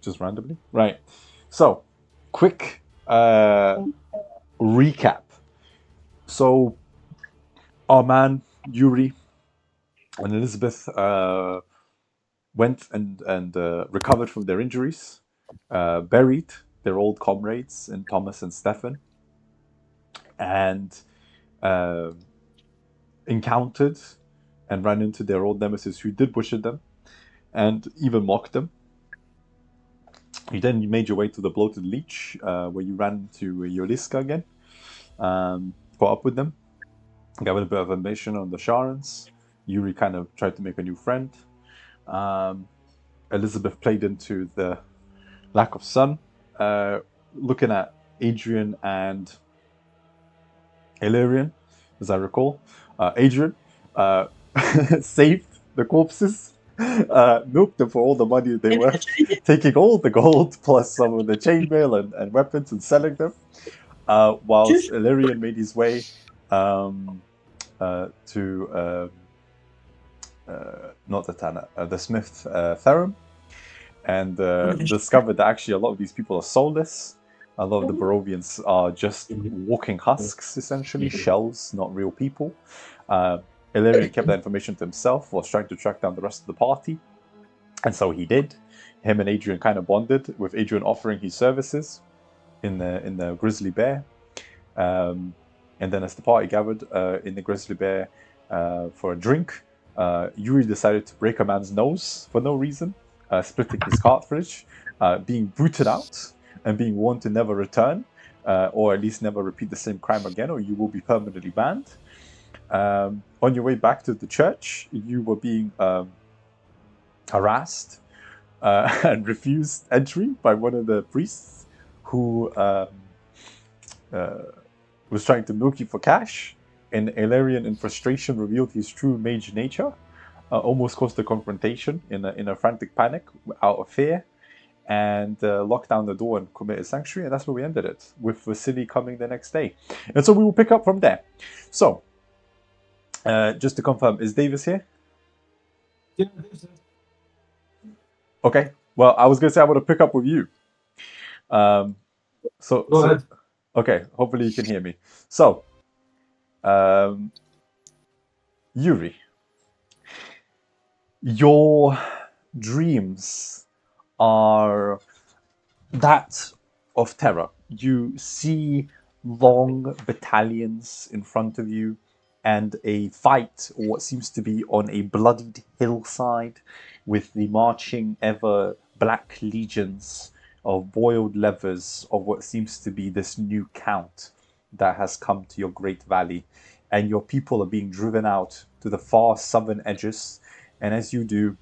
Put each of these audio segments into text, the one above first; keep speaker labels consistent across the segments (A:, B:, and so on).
A: just randomly. Right. So, quick recap. So, our man Yuri and Elizabeth went and recovered from their injuries, buried their old comrades in Thomas and Stefan, and encountered and ran into their old nemesis who did bullshit them and even mocked them. You then made your way to the bloated leech, where you ran into Yoliska again, caught up with them, got a bit of information on the Sharans. Yuri kind of tried to make a new friend. Elizabeth played into the lack of sun, looking at Adrian and Illyrian, as I recall. Adrian saved the corpses, milked them for all the money they were, taking all the gold plus some of the chainmail and weapons and selling them, whilst Illyrian made his way to not the Tanner, the Smith Therum, and discovered that actually a lot of these people are soulless. A lot of the Barovians are just walking husks, essentially, shells, not real people. Illyrian kept that information to himself, was trying to track down the rest of the party, and so he did. Him and Adrian kind of bonded, with Adrian offering his services in the Grizzly Bear. And then as the party gathered in the Grizzly Bear for a drink, Yuri decided to break a man's nose for no reason, splitting his cartridge, being booted out, and being warned to never return, or at least never repeat the same crime again, or you will be permanently banned. On your way back to the church, you were being harassed and refused entry by one of the priests who was trying to milk you for cash. And Illyrian, in frustration, revealed his true mage nature, almost caused a confrontation in a frantic panic, out of fear, and locked down the door and committed sanctuary, and that's where we ended it, with Vasily coming the next day. And so we will pick up from there. So, just to confirm, is Davis here?
B: Yeah.
A: Okay. Well, I was going to say I want to pick up with you.
B: Go ahead.
A: Okay, hopefully you can hear me. So, Yuri, your dreams are that of terror. You see long battalions in front of you and a fight, or what seems to be on a bloodied hillside, with the marching ever black legions of boiled levers of what seems to be this new count that has come to your great valley. And your people are being driven out to the far southern edges. And as you do,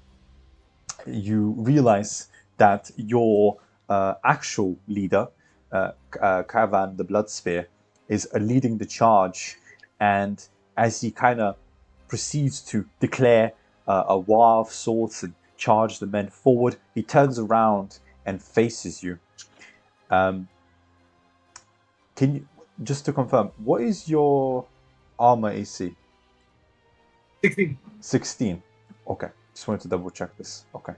A: you realize that your actual leader, Kavan the Bloodspear, is leading the charge. And as he kind of proceeds to declare a war of swords and charge the men forward, he turns around and faces you. Can you, just to confirm, what is your armor AC?
B: 16.
A: 16. Okay, just wanted to double check this. Okay.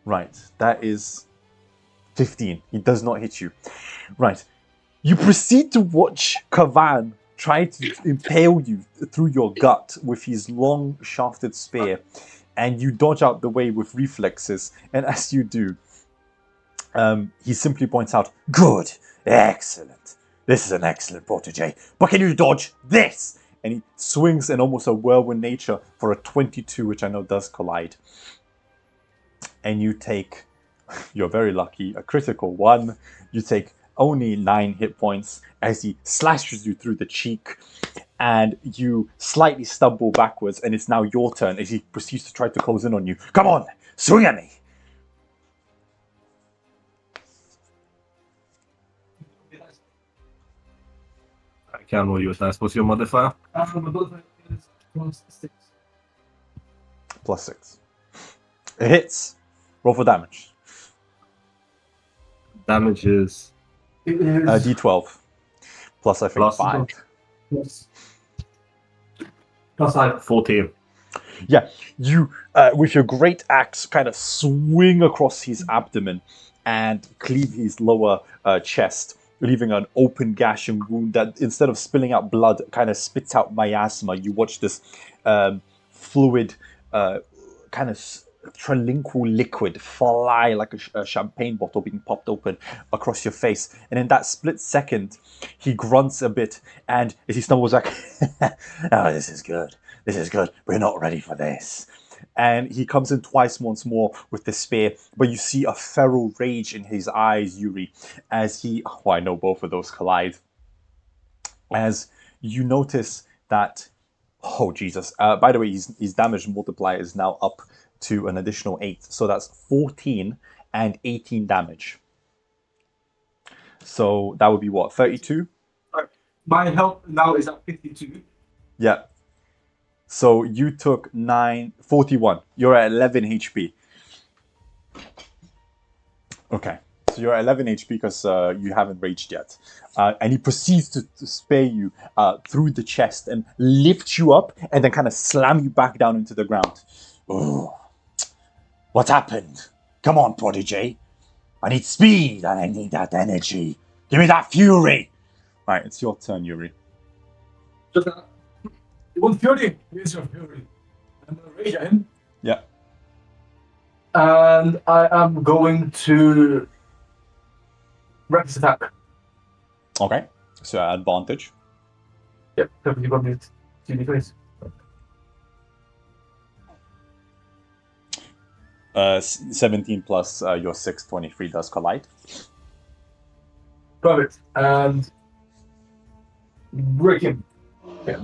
A: Right, that is 15. He does not hit you. Right. You proceed to watch Kavan try to impale you through your gut with his long shafted spear, and you dodge out the way with reflexes. And as you do, he simply points out, "Good, excellent. This is an excellent protege. But can you dodge this?" And he swings in almost a whirlwind nature for a 22, which I know does collide. And you take, you're very lucky, a critical 1. You take only 9 hit points as he slashes you through the cheek, and you slightly stumble backwards, and it's now your turn as he proceeds to try to close in on you. Come on, swing at me.
C: I can roll you a dice. What's your modifier?
B: +6.
A: +6. It hits. Roll for damage.
C: Damage is
B: It is
A: D12. Plus, I think,
C: Plus-
A: 5.
B: plus 5.
C: 14.
A: Yeah, you, with your great axe, kind of swing across his abdomen and cleave his lower chest, leaving an open gash and wound that, instead of spilling out blood, kind of spits out miasma. You watch this fluid, kind of trilingual liquid fly like a champagne bottle being popped open across your face. And in that split second, he grunts a bit, and as he stumbles back, oh, this is good. This is good. We're not ready for this. And he comes in twice once more with the spear, but you see a feral rage in his eyes, Yuri, as he... Oh, I know both of those collide. As you notice that... Oh, Jesus. By the way, his damage multiplier is now up to an additional 8. So that's 14 and 18 damage. So that would be what? 32?
B: My health now is at 52.
A: Yeah. So you took 41. You're at 11 HP. Okay. So you're at 11 HP because you haven't raged yet. And he proceeds to spear you through the chest and lift you up and then kind of slam you back down into the ground. Oh, what happened? Come on, Prodigy. I need speed and I need that energy. Give me that fury. All right, it's your turn, Yuri.
B: Just you want fury? Here's your fury. I'm gonna rage at him.
A: Yeah.
B: And I am going to reckless attack.
A: Okay. So advantage.
B: Yep, perfectly got me 2d20s.
A: 17 plus your 6, 23 does collide.
B: Perfect. And break him. Yeah.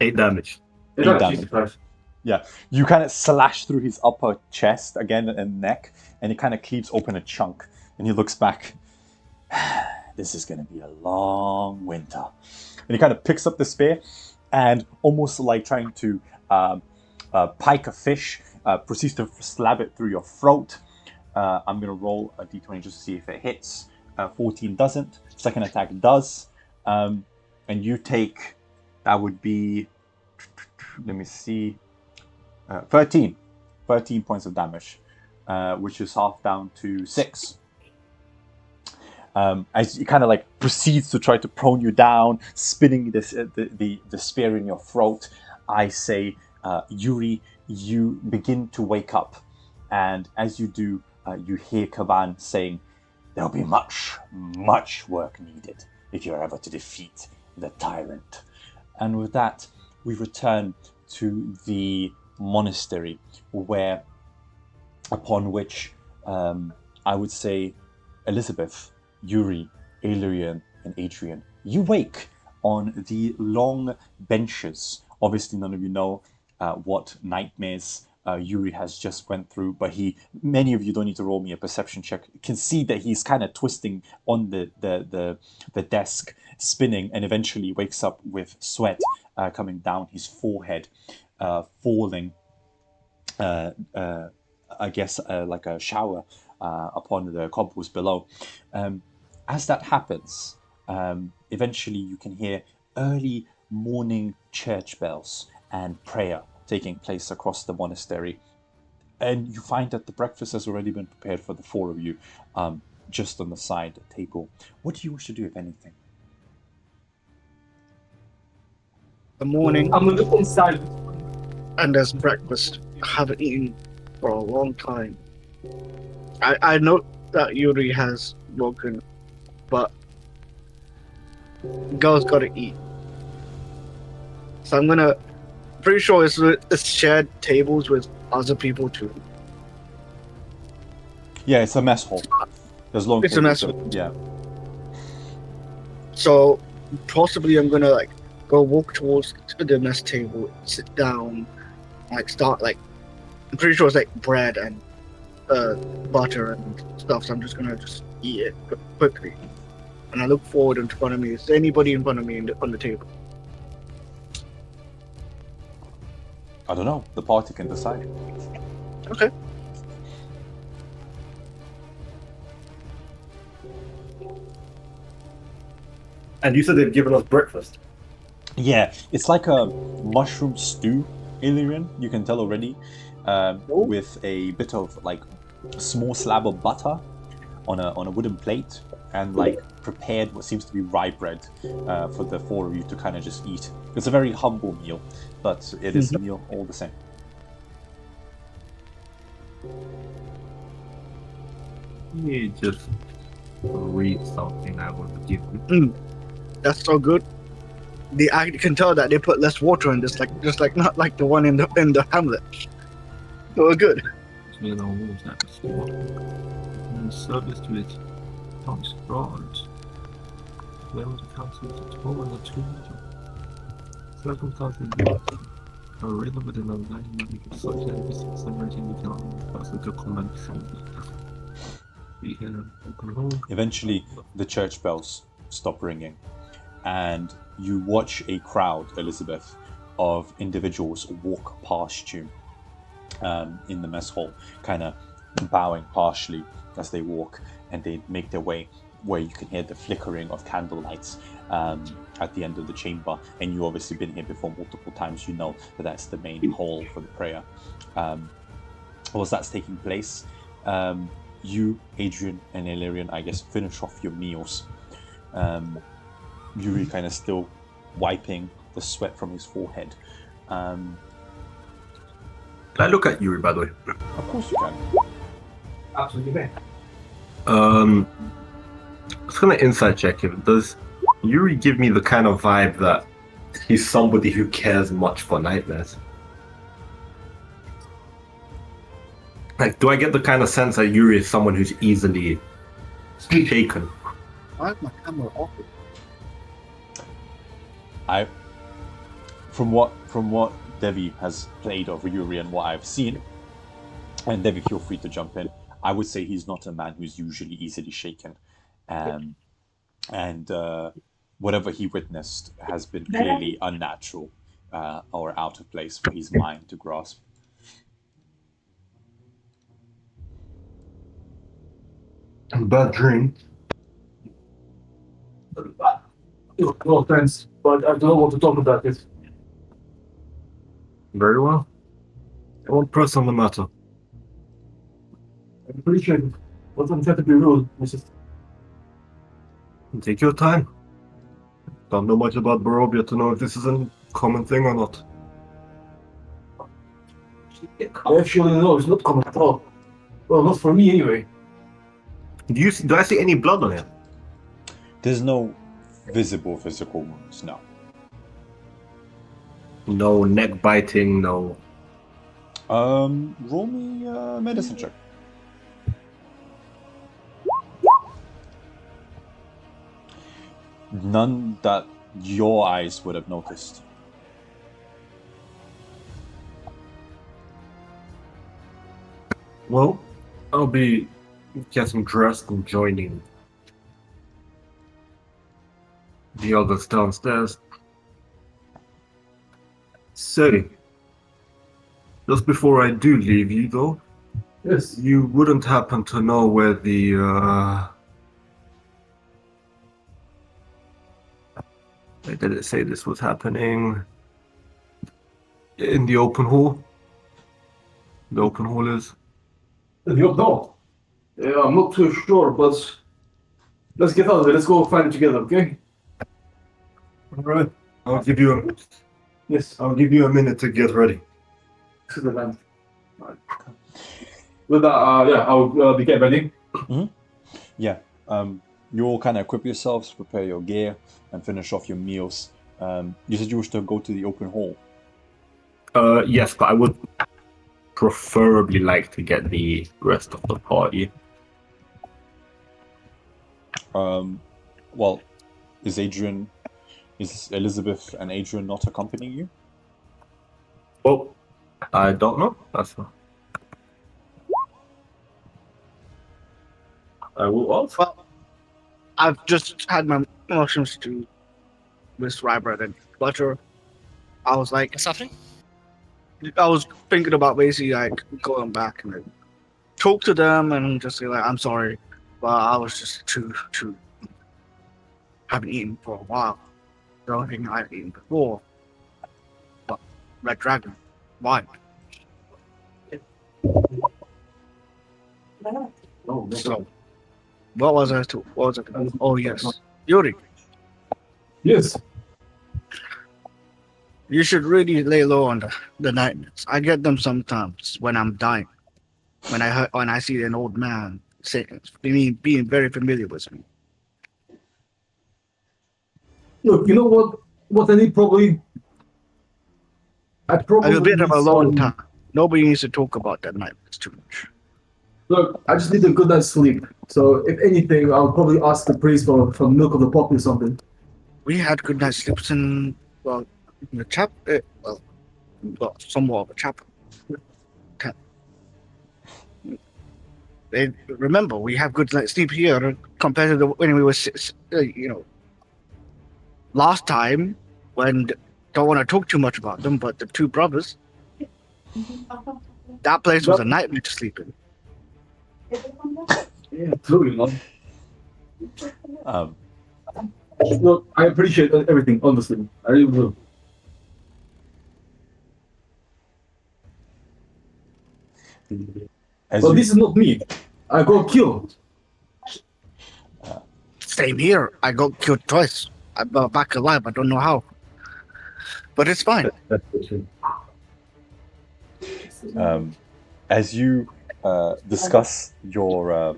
C: 8 damage.
A: Eight damage. Yeah, you kind of slash through his upper chest again and neck, and it kind of cleaves open a chunk. And he looks back. This is going to be a long winter. And he kind of picks up the spear, and almost like trying to pike a fish, proceeds to stab it through your throat. I'm going to roll a d20 just to see if it hits. 14 doesn't. Second attack does. And you take, that would be, let me see, 13 points of damage, which is half down to 6. As he kind of like proceeds to try to prone you down, spinning this the spear in your throat, I say, Yuri, you begin to wake up, and as you do, you hear Kavan saying, "There'll be much work needed if you're ever to defeat the tyrant." And with that, we return to the monastery, where, upon which, I would say, Elizabeth, Yuri, Illyrian, and Adrian, you wake on the long benches. Obviously, none of you know what nightmares Yuri has just went through, but many of you don't need to roll me a perception check. You can see that he's kind of twisting on the desk, spinning, and eventually wakes up with sweat coming down his forehead, falling, I guess, like a shower upon the cobbles below. As that happens, eventually you can hear early morning church bells and prayer taking place across the monastery. And you find that the breakfast has already been prepared for the 4 of you, just on the side table. What do you wish to do, if anything?
D: The morning,
B: I'm gonna look inside.
D: and there's breakfast. I haven't eaten for a long time. I know that Yuri has woken, but girls gotta eat. So I'm gonna. Pretty sure it's shared tables with other people too.
A: Yeah, it's a mess hall. There's long
D: It's a
A: tables,
D: mess
A: so-
D: hall.
A: Yeah.
D: So possibly I'm gonna like go walk towards the mess table, sit down, like start like. I'm pretty sure it's like bread and butter and stuff. So I'm just gonna eat it quickly. And I look forward in front of me. Is there anybody in front of me on the table?
A: I don't know. The party can decide.
D: Okay.
C: And you said they've given us breakfast.
A: Yeah, it's like a mushroom stew Illyrian, you can tell already, with a bit of like small slab of butter on a wooden plate, and like prepared what seems to be rye bread for the four of you to kind of just eat. It's a very humble meal, but it is a meal all the same.
C: Let me just read something I want to give you.
D: That's so good. I can tell that they put less water in this, just like not like the one in the Hamlet. So good.
C: You know, what was that before? In service to its tongue Strahd. Where was the council to toll and the two circumstances are written within a line magic of such that this is emerging with your person to comment from we can open home.
A: Eventually, the church bells stop ringing, and you watch a crowd, Elizabeth, of individuals walk past you in the mess hall, kind of bowing partially as they walk, and they make their way where you can hear the flickering of candle lights at the end of the chamber. And you've obviously been here before multiple times, you know that that's the main hall for the prayer. Whilst that's taking place, you, Adrian, and Illyrian, I guess, finish off your meals. Yuri kind of still wiping the sweat from his forehead.
C: Can I look at Yuri, by the way?
A: Of course you can.
B: Absolutely, man.
C: I was gonna insight check him. Does Yuri give me the kind of vibe that he's somebody who cares much for nightmares? Like, do I get the kind of sense that Yuri is someone who's easily shaken?
D: Why is my camera off?
A: From what Devi has played over Yuri and what I've seen, and Devi, feel free to jump in, I would say he's not a man who's usually easily shaken. And whatever he witnessed has been clearly unnatural or out of place for his mind to grasp.
C: Bad dream.
B: No offense, but I don't want to talk about it.
C: Very well. I won't press on the matter.
B: I appreciate it, but I'm trying to be rude, Mrs.
C: Take your time. Don't know much about Barovia to know if this is a common thing or not.
B: Actually, no, it's not common at all. Well, not for me anyway.
C: Do I see any blood on him?
A: There's no visible physical wounds, no.
C: No neck biting, no.
A: Roll me a medicine check. None that your eyes would have noticed.
C: Well, I'll be getting dressed and joining the others downstairs. So, just before I do leave you though,
B: Yes.
C: you wouldn't happen to know where the where did it say this was happening? In the open hall? The open hall is?
B: No. Yeah, I'm not too sure, but let's get out of it. Let's go find it together, okay?
C: Alright. I'll give you
B: Yes.
C: a minute to get ready.
B: To the land. Right. With that, I'll be getting ready.
A: Yeah. You all kind of equip yourselves, prepare your gear, and finish off your meals. You said you wish to go to the open hall.
C: Yes, but I would preferably like to get the rest of the party.
A: Well, is Elizabeth and Adrian not accompanying you?
C: Well, I don't know. That's fine. I will ask.
D: Well, I've just had my emotions to with rye bread and butter. I was like,
E: What's happening?
D: I was thinking about basically like going back and like, talk to them and just say like, I'm sorry, but I was just too haven't eaten for a while. The only thing I've eaten before, but Red Dragon. Why?
B: No, no
D: So,
B: problem.
D: what was I to? What was I? Oh yes, Yuri.
B: Yes.
D: You should really lay low on the nightmares. I get them sometimes when I'm dying. When I see an old man saying, being very familiar with me.
B: Look, you know what? What I need probably. I
D: A
B: probably
D: bit of
B: need
D: a long
B: some.
D: time. Nobody needs to talk about that nightmares too much.
B: Look, I just need a good night's sleep. So if anything, I'll probably ask the priest for milk of the poppy or something.
D: We had good night sleeps in the chapel. Somewhat of a chapel. Remember, we have good night sleep here compared to when we were, last time when don't want to talk too much about them, but the two brothers, that place was a nightmare to sleep in.
B: Yeah, absolutely, man.
A: Um,
B: Look, I appreciate everything, honestly. I really will.
A: as
B: But
A: you,
B: this is not me. I got killed.
D: Same here. I got killed twice. I'm back alive. I don't know how, but it's fine.
A: as you discuss your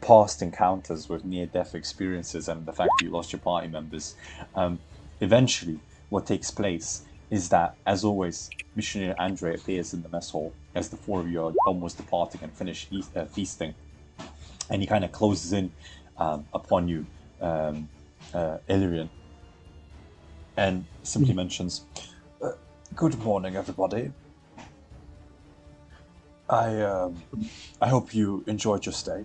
A: past encounters with near-death experiences and the fact that you lost your party members, eventually what takes place is that, as always, Missionary Andre appears in the mess hall as the four of you are almost departing and finish feasting, and he kind of closes in upon you, Illyrian, and simply mentions, "Good morning, everybody. I hope you enjoyed your stay.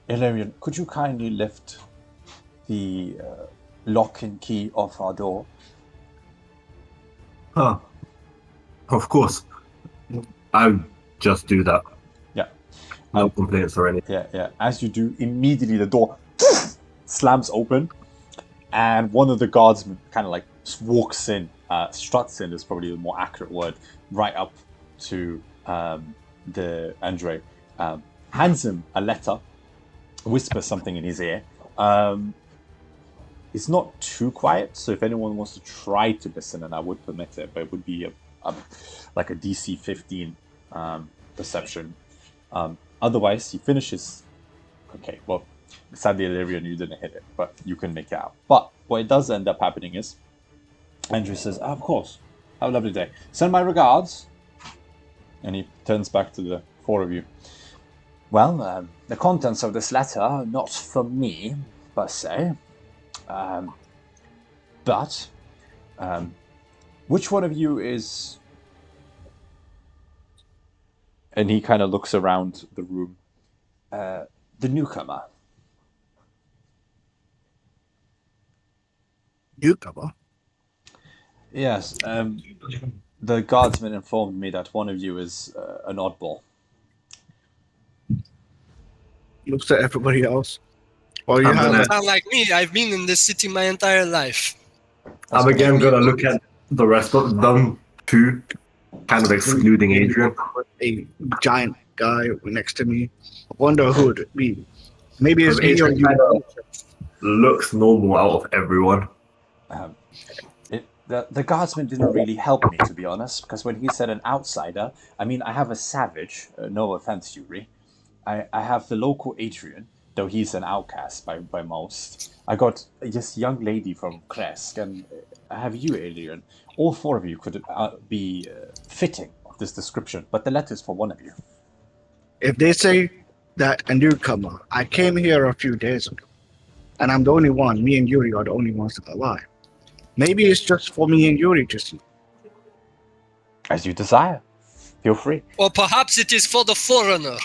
A: Illyrian, could you kindly lift the lock and key off our door?"
C: Of course. I'll just do that.
A: Yeah.
C: No complaints or anything.
A: Yeah. As you do, immediately the door slams open, and one of the guardsmen kind of like walks in, struts in is probably the more accurate word, right up to the Andre, hands him a letter, whispers something in his ear. It's not too quiet, so if anyone wants to try to listen, and I would permit it, but it would be like a DC 15 perception. Otherwise, he finishes. Okay, well, sadly, Illyrian, you didn't hit it, but you can make it out. But what it does end up happening is, Andrew says, "Of course, have a lovely day. Send my regards." And he turns back to the four of you. "Well, the contents of this letter are not for me, per se. But which one of you is..." And he kind of looks around the room. "The newcomer."
D: Newcomer?
A: "Yes, the guardsman informed me that one of you is an oddball."
D: Looks at everybody else. Or you
C: I'm
D: have
C: gonna-
E: Sound like me. I've been in this city my entire life.
C: I'm again gonna look at the rest of them too, kind of excluding Adrian.
D: a giant guy next to me. I wonder who it would be. Maybe it's
C: Adrian
D: Adrian.
C: kind of looks normal out of everyone.
A: The guardsman didn't really help me, to be honest, because when he said an outsider, I mean, I have a savage, no offense, Yuri. I have the local Adrian, though he's an outcast by most. I got this young lady from Kresk, and I have you, Adrian. All four of you could be fitting of this description, but the letter's for one of you.
D: If they say that a newcomer, I came here a few days ago, and I'm the only one. Me and Yuri are the only ones that are alive. Maybe it's just for me and Yuri to see.
A: As you desire. Feel free.
E: Or perhaps it is for the foreigner.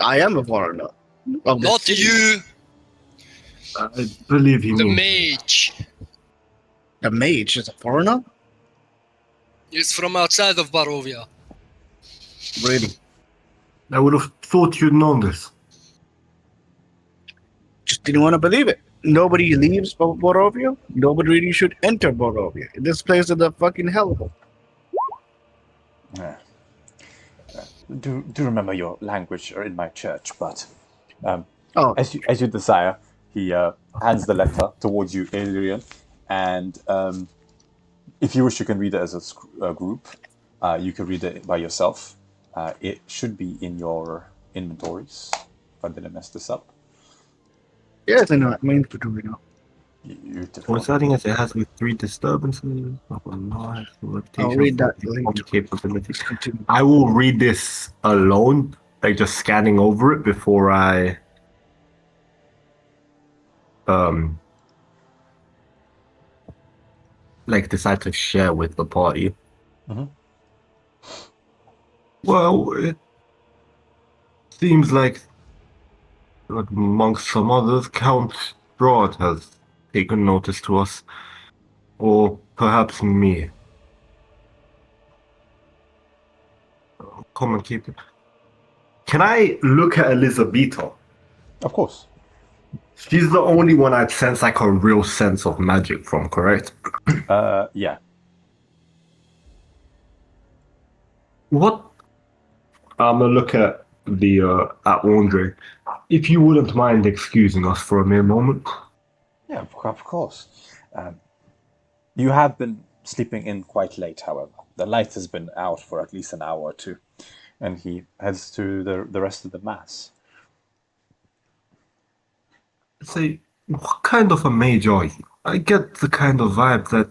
D: I am a foreigner. Of this
E: Not
D: city.
E: you,
C: I believe you
E: the
C: mean.
E: mage.
D: The mage is a foreigner?
E: Is from outside of Barovia.
D: Really?
C: I would have thought you'd known this.
D: Just didn't want to believe it. nobody leaves Borovia. Nobody really should enter Borovia. This place is a fucking hellhole.
A: Yeah. Do remember your language in my church, but
D: Oh,
A: as you desire. He hands the letter towards you, Adrian, and if you wish, you can read it as a group. You can read it by yourself. It should be in your inventories. If I didn't mess this up.
D: yes, I know. I mean, what do we know?
A: Beautiful.
C: What's adding is it has with 3 disturbances, life,
D: I'll read that
C: rotation,
D: later.
C: capability.
D: Let's continue.
C: I will read this alone, like just scanning over it before I like decide to share with the party.
A: Mhm.
C: Well, it seems like amongst some others, Count Strahd has taken notice to us, or perhaps me. Come and keep it. Can I look at Elizabeta?
A: Of course.
C: She's the only one I'd sense like a real sense of magic from, correct?
A: Yeah.
C: What? I'm gonna look at the at Andre. If you wouldn't mind excusing us for a mere moment.
A: Yeah, of course. You have been sleeping in quite late, however. The light has been out for at least an hour or two, and he heads to the rest of the mass.
C: Say, what kind of a mage are you? I get the kind of vibe that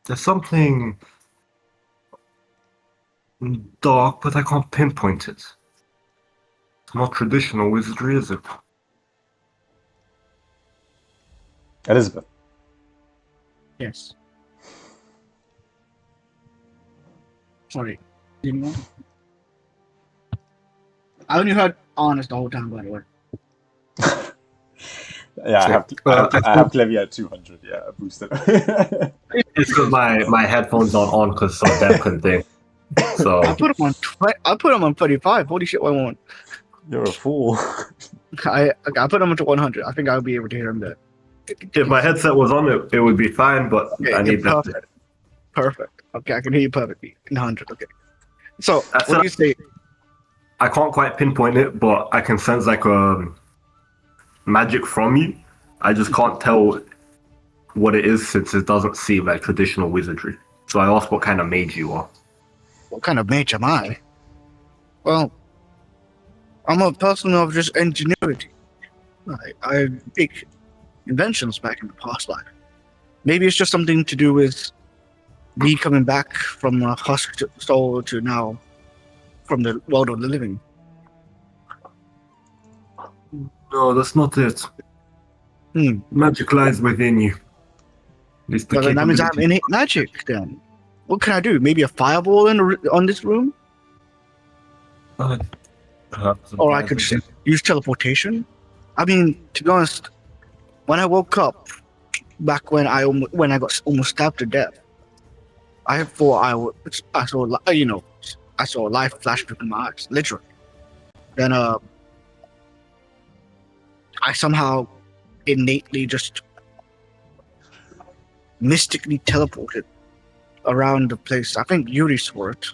C: there's something dark, but I can't pinpoint it. It's not traditional wizardry, is it?
A: Elizabeth.
D: Yes. Sorry. Didn't know. I only heard honest the whole time, by the way.
A: Yeah, I have Clevy at 200. Yeah, boosted.
C: It's because my headphones aren't on because some damn thing. So
D: I put him on 35. Holy shit, 111.
A: You're a fool.
D: I put him to 100. I think I'll be able to hear him there.
C: if my headset was on, it would be fine. But
D: Okay,
C: I need that.
D: perfect. Perfect. Okay, I can hear you perfectly. In 100. Okay. So,
C: That's
D: what do you say?
C: I can't quite pinpoint it, but I can sense like magic from you. I just can't tell what it is since it doesn't seem like traditional wizardry. So I asked what kind of mage you are.
D: What kind of mage am I? Well, I'm a person of just ingenuity. I make inventions back in the past life. Maybe it's just something to do with me coming back from a husk soul to now from the world of the living.
C: No, that's not it. Magic lies within you. At least the
D: Well, then that means I have
C: capability.
D: innate magic then. What can I do? Maybe a fireball on this room?
C: Perhaps
D: Or I could just use teleportation? I mean, to be honest, when I woke up, back when I got almost stabbed to death, I thought I saw life flash before my eyes, literally. Then I somehow innately just mystically teleported around the place. I think Yuri saw it.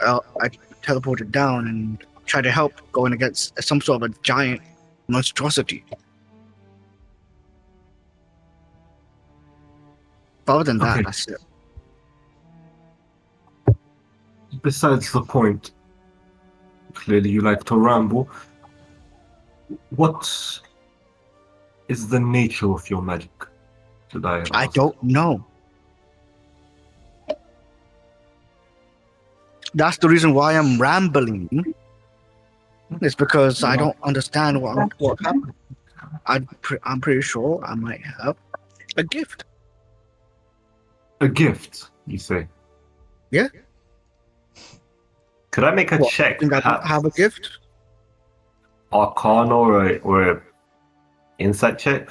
D: I teleported down and tried to help going against some sort of a giant monstrosity. But other than that,
C: Okay.
D: that's it.
C: Besides the point, clearly you like to ramble. What is the nature of your magic? Should I ask?
D: I don't know. That's the reason why I'm rambling. It's because I don't understand what happened. I'm pretty sure I might have a gift.
C: A gift, you say?
D: Yeah.
C: Could I make a
D: What,
C: check?
D: think I don't have a gift?
C: Arcana or a insight check?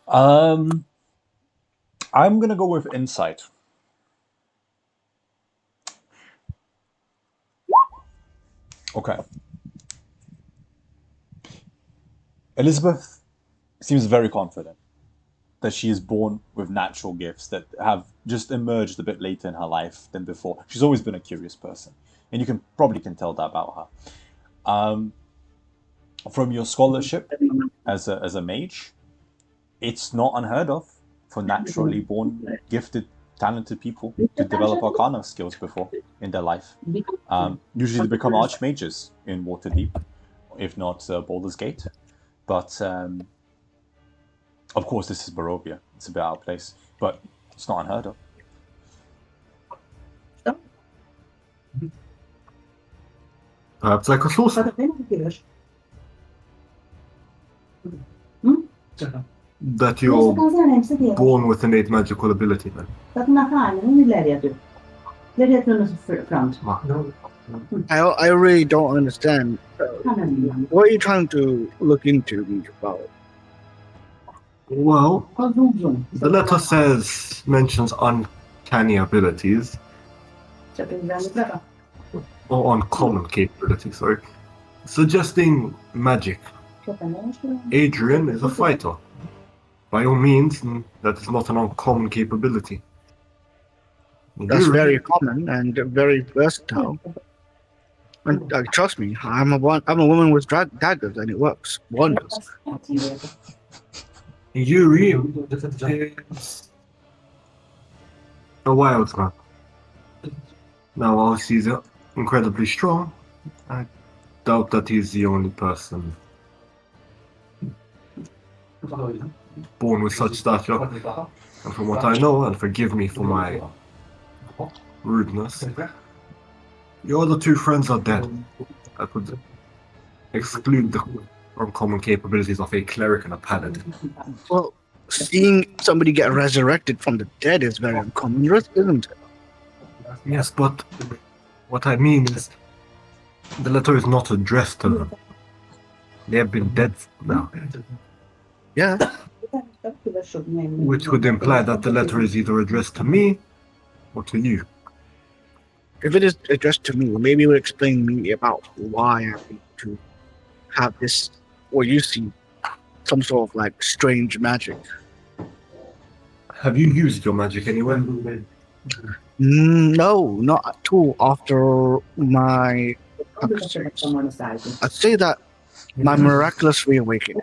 A: I'm gonna go with insight. Okay. Elizabeth, seems very confident that she is born with natural gifts that have just emerged a bit later in her life than before. She's always been a curious person, and you can probably tell that about her. From your scholarship as a mage, it's not unheard of for naturally born, gifted, talented people to develop arcana skills before in their life. Usually they become archmages in Waterdeep, if not Baldur's Gate. But of course, this is Barovia. It's a bit out of place, but it's not unheard of.
C: Perhaps like a sorcerer. That you're born with innate magical ability, then.
D: I really don't understand. What are you trying to look into me about?
C: Well, the letter mentions uncanny abilities, or uncommon capabilities, sorry, suggesting magic. Adrian is a fighter. By all means, that is not an uncommon capability.
D: That's very common and very versatile. And trust me, I'm a woman with daggers, and it works wonders.
C: Yuri is a wild man. Now, obviously, he's incredibly strong. I doubt that he's the only person born with such stature. And from what I know, and forgive me for my rudeness, your other two friends are dead. That would exclude the uncommon capabilities of a cleric and a paladin.
D: Well, seeing somebody get resurrected from the dead is very uncommon, isn't it?
C: Yes, but what I mean is, the letter is not addressed to them. They have been dead now.
D: Yeah.
C: Which would imply that the letter is either addressed to me or to you.
D: If it is addressed to me, maybe it would explain me about why I need to have this, or you see, some sort of like strange magic.
C: Have you used your magic anywhere?
D: No, not at all. After my, I'd say that my miraculous reawakening.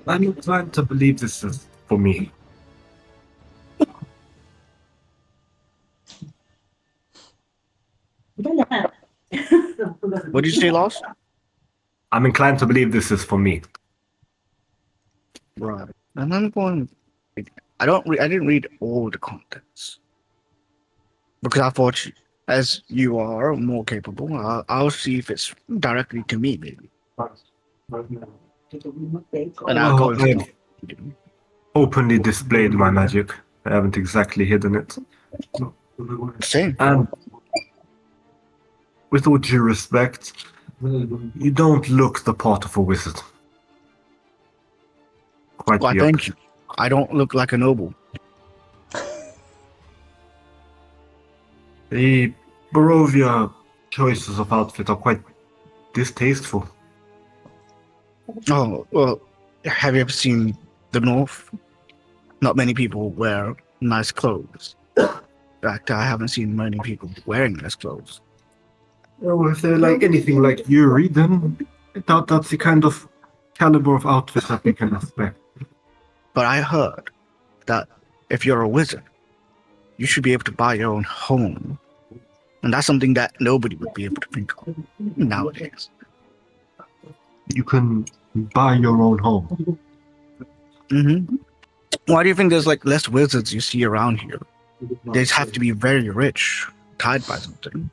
C: I'm inclined to believe this is for me.
D: What did you say, Lost?
C: I'm inclined to believe this is for me.
D: Right. And I'm going. I didn't read all the contents because I thought, as you are more capable, I'll see if it's directly to me, maybe. And I'll go.
C: I've openly displayed my magic. I haven't exactly hidden it.
D: Same.
C: And with all due respect, you don't look the part of a wizard. Quite
D: Why,
C: the
D: thank
C: opposite.
D: you. I don't look like a noble.
C: The Barovia choices of outfit are quite distasteful.
D: Oh, well, have you ever seen the North? Not many people wear nice clothes. In fact, I haven't seen many people wearing nice clothes.
C: Well, if they're like anything like Yuri, then I doubt that's the kind of caliber of outfit that we can expect.
D: But I heard that if you're a wizard, you should be able to buy your own home. And that's something that nobody would be able to think of nowadays.
C: You can buy your own home.
D: Mm-hmm. Why do you think there's like less wizards you see around here? They just have to be very rich, tied by something.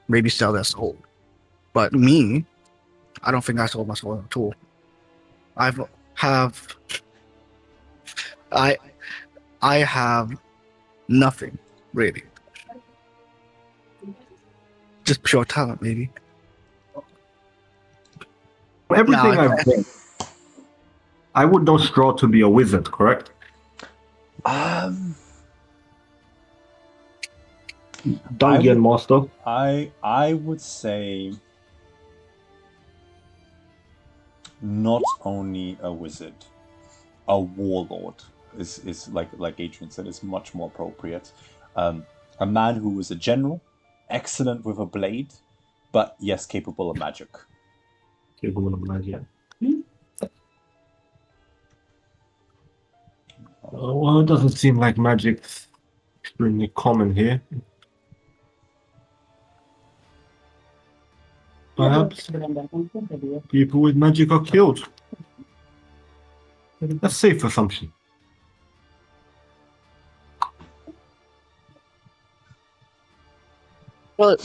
D: Maybe sell their soul. But me, I don't think I sold my soul at all. I have nothing, really. Just pure talent, maybe.
C: Everything
D: No,
C: I've read, I would know Strahd to be a wizard, correct? Dungeon master.
A: I would say not only a wizard, a warlord is like Adrian said, is much more appropriate. A man who was a general, excellent with a blade, but yes, capable of magic.
C: Capable of magic. Well, it doesn't seem like magic's extremely common here. Perhaps people with magic are killed. A safe assumption.
D: Well,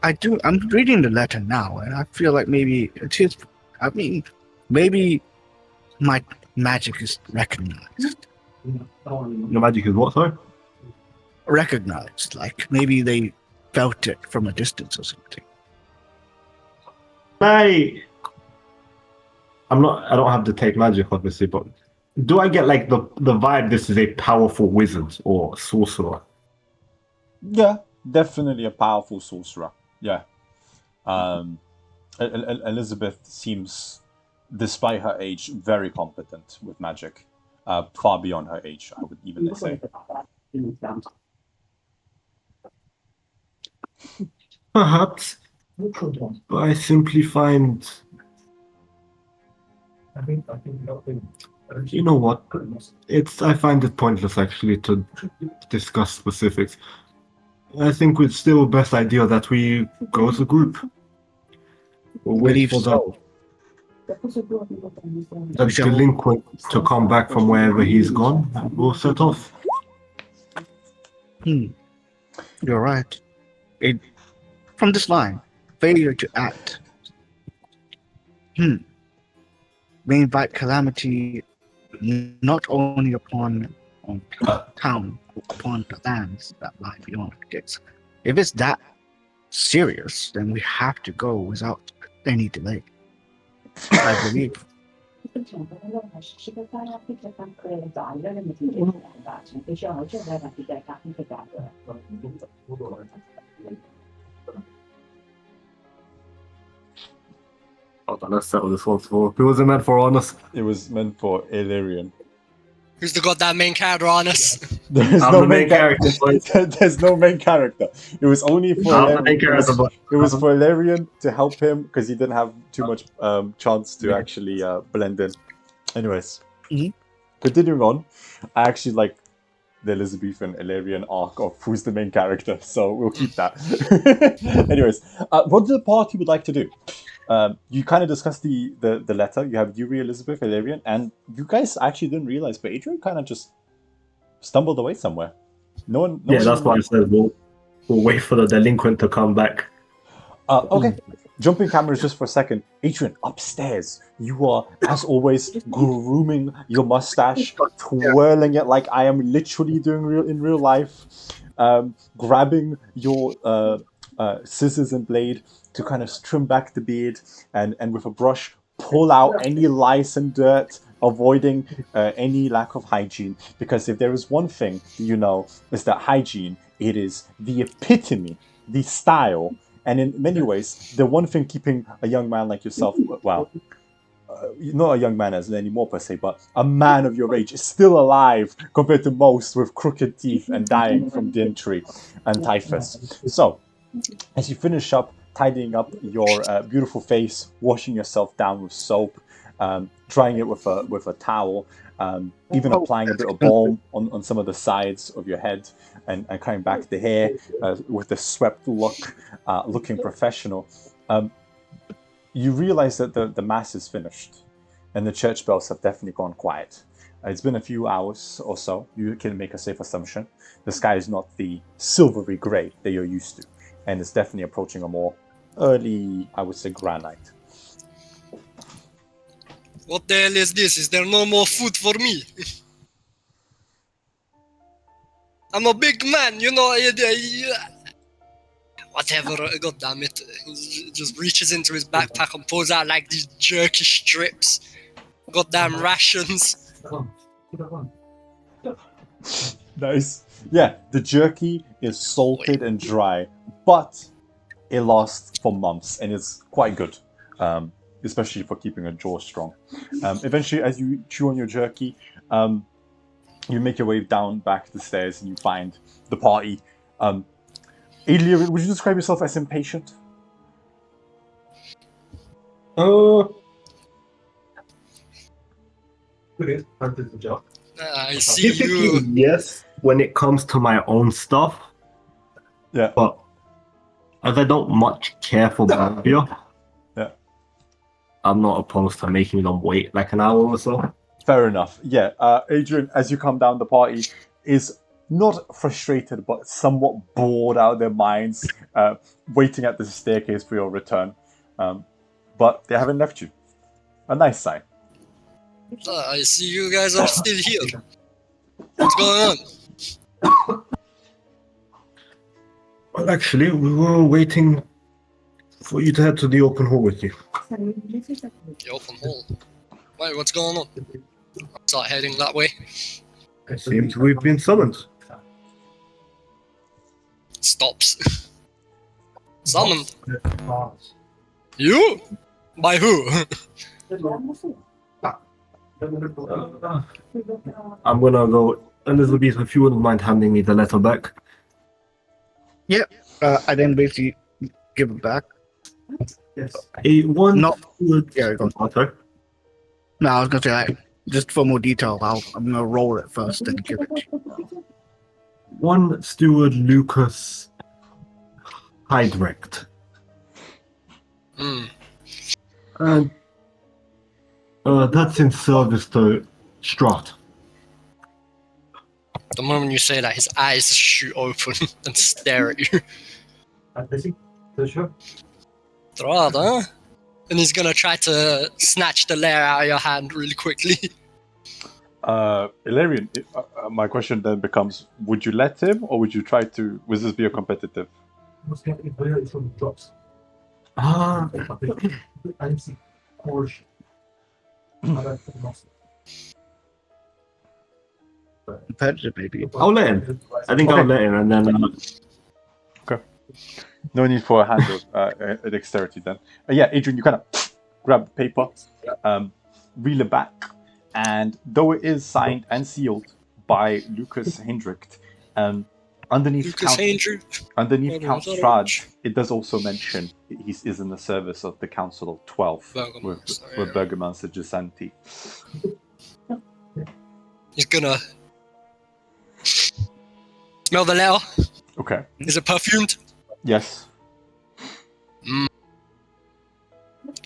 D: I'm reading the letter now, and I feel like maybe it is. I mean, maybe my magic is recognized.
C: Your magic is what, sorry?
D: Recognized, like maybe they felt it from a distance or something.
C: I don't have to take magic, obviously, but do I get like the vibe this is a powerful wizard or sorcerer?
A: Yeah, definitely a powerful sorcerer. Yeah. Elizabeth seems, despite her age, very competent with magic. Far beyond her age, I would even say.
C: Perhaps. But I simply find... You know what? I find it pointless, actually, to discuss specifics. I think it's still best idea that we go as a group. We'll wait for the delinquent to come back from wherever he's gone. We'll set off.
D: You're right. From this line, failure to act. May invite calamity not only upon town, but upon the lands that lie beyond the gates. If it's that serious, then we have to go without any delay. I believe.
C: Let's settle this once more. Who was it meant for, honest?
A: It was meant for Illyrian.
E: Who's the goddamn main character on us?
A: There's
C: I'm
A: no
C: the main character.
A: There's no main character. It was only for
C: I'm the main character.
A: It was for Illyrian to help him because he didn't have too much chance to actually blend in. Anyways, continuing on, I actually like the Elizabethan Illyrian arc of who's the main character, so we'll keep that. Anyways, what the party would like to do? You kind of discussed the letter. You have Yuri, Elizabeth, Illyrian, and you guys actually didn't realize, but Adrian kind of just stumbled away somewhere.
C: That's why I said we'll wait for the delinquent to come back.
A: Okay, jumping cameras just for a second. Adrian, upstairs, you are, as always, grooming your mustache, twirling it like I am literally doing in real life, grabbing your scissors and blade to kind of trim back the beard, and with a brush, pull out any lice and dirt, avoiding any lack of hygiene. Because if there is one thing you know, is that hygiene, it is the epitome, the style, and in many ways, the one thing keeping a young man like yourself, well, not a young man as anymore per se, but a man of your age is still alive compared to most with crooked teeth and dying from dysentery and typhus. So, as you finish up tidying up your beautiful face, washing yourself down with soap, drying it with a towel, even applying a bit of balm on some of the sides of your head, and coming back the hair with the swept look, looking professional, you realize that the mass is finished, and the church bells have definitely gone quiet. It's been a few hours or so. You can make a safe assumption. The sky is not the silvery grey that you're used to, and it's definitely approaching a more early, I would say, granite.
E: What the hell is this? Is there no more food for me? I'm a big man, you know. Whatever, god damn it. He just reaches into his backpack and pulls out like these jerky strips. Goddamn rations.
A: Nice. Yeah, the jerky is salted and dry, but it lasts for months and it's quite good. especially for keeping your jaw strong. Eventually, as you chew on your jerky, you make your way down back the stairs and you find the party. Adlia, would you describe yourself as impatient?
E: I see
C: Typically,
E: you.
C: yes, when it comes to my own stuff,
A: Yeah.
C: but as I don't much care for beer,
A: Yeah.
C: I'm not opposed to making them wait like an hour or so.
A: Fair enough. Yeah. Adrian, as you come down, the party is not frustrated, but somewhat bored out of their minds, waiting at the staircase for your return. But they haven't left you. A nice sign.
E: I see you guys are still here. What's going on?
C: Well, actually, we were waiting for you to head to the open hall with you.
E: The open hall. Wait, what's going on? I'll start heading that way.
C: It seems we've been summoned.
E: Stops. Summoned. You? By who?
C: I'm gonna go. Elizabeth, if you wouldn't mind handing me the letter back.
D: I then basically give it back.
C: Yes.
D: Not-
C: Yeah, go on. Sorry.
D: No, I was gonna say like, just for more detail, I'm gonna roll it first and give it to you.
C: One steward, Lukas Heidrecht.
E: Hmm.
C: And that's in service to Strahd.
E: The moment you say that, his eyes shoot open and stare at you. Strahd, huh? And he's gonna try to snatch the lair out of your hand really quickly.
A: Ilarion, my question then becomes, would you let him, or would you try to, would this be a competitive?
D: Competitive, maybe.
C: I'll let him. I think I'll let him, and then
A: No need for a hand of dexterity then. Yeah, Adrian, you kind of grab the paper, reel it back, and though it is signed and sealed by Lukas Hendricht, underneath Count Strahd, it does also mention he is in the service of the Council of 12 with Burgomaster Giusanti.
E: He's gonna smell the letter.
A: Okay.
E: Is it perfumed?
A: Yes.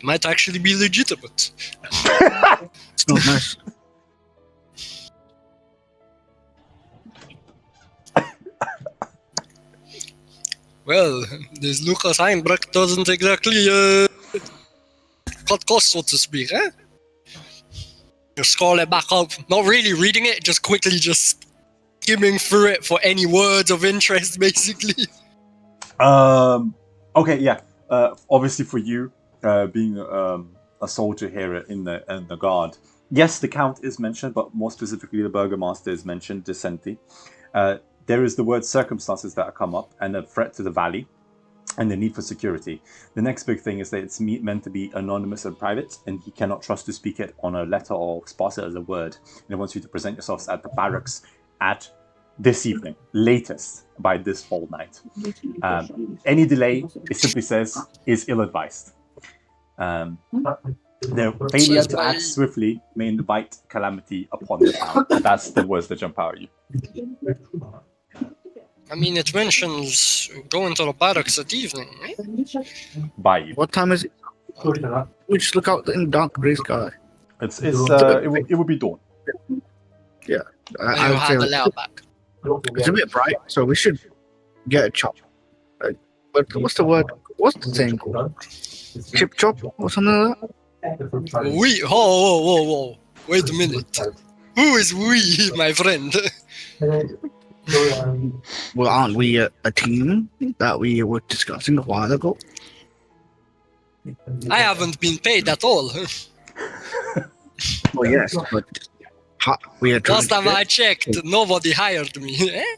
E: Might actually be legitimate.
D: It's not nice.
E: Well, this Lukas Heinbrecht doesn't exactly cut costs, so to speak, eh? You scroll it back up, not really reading it, just quickly just skimming through it for any words of interest, basically.
A: Okay, yeah. Obviously, for you, being a soldier here in the guard, yes, the count is mentioned, but more specifically, the burgomaster is mentioned, Giusanti. There is the word circumstances that come up, and a threat to the valley, and the need for security. The next big thing is that it's meant to be anonymous and private, and he cannot trust to speak it on a letter or express it as a word. And he wants you to present yourselves at the barracks at this evening, latest by this fall night. Any delay, it simply says, is ill-advised. Their failure to act swiftly may invite calamity upon the town. That's the words that jump out at you.
E: I mean, it mentions going to the barracks at evening, eh?
A: By you.
D: What time is it? We just look out in the dark gray sky.
A: It would be dawn.
D: Yeah.
E: I will
D: would say
E: have the
D: like,
E: letter back.
D: it's a bit bright, so we should get a chop. But what's the word? What's the thing called? Chip chop or something like that?
E: We, whoa. Wait a minute. Who is we, my friend?
D: Well, aren't we a team that we were discussing a while ago?
E: I haven't been paid at all.
D: Well, yes, but we are trying
E: Last time I checked, nobody hired me. Eh?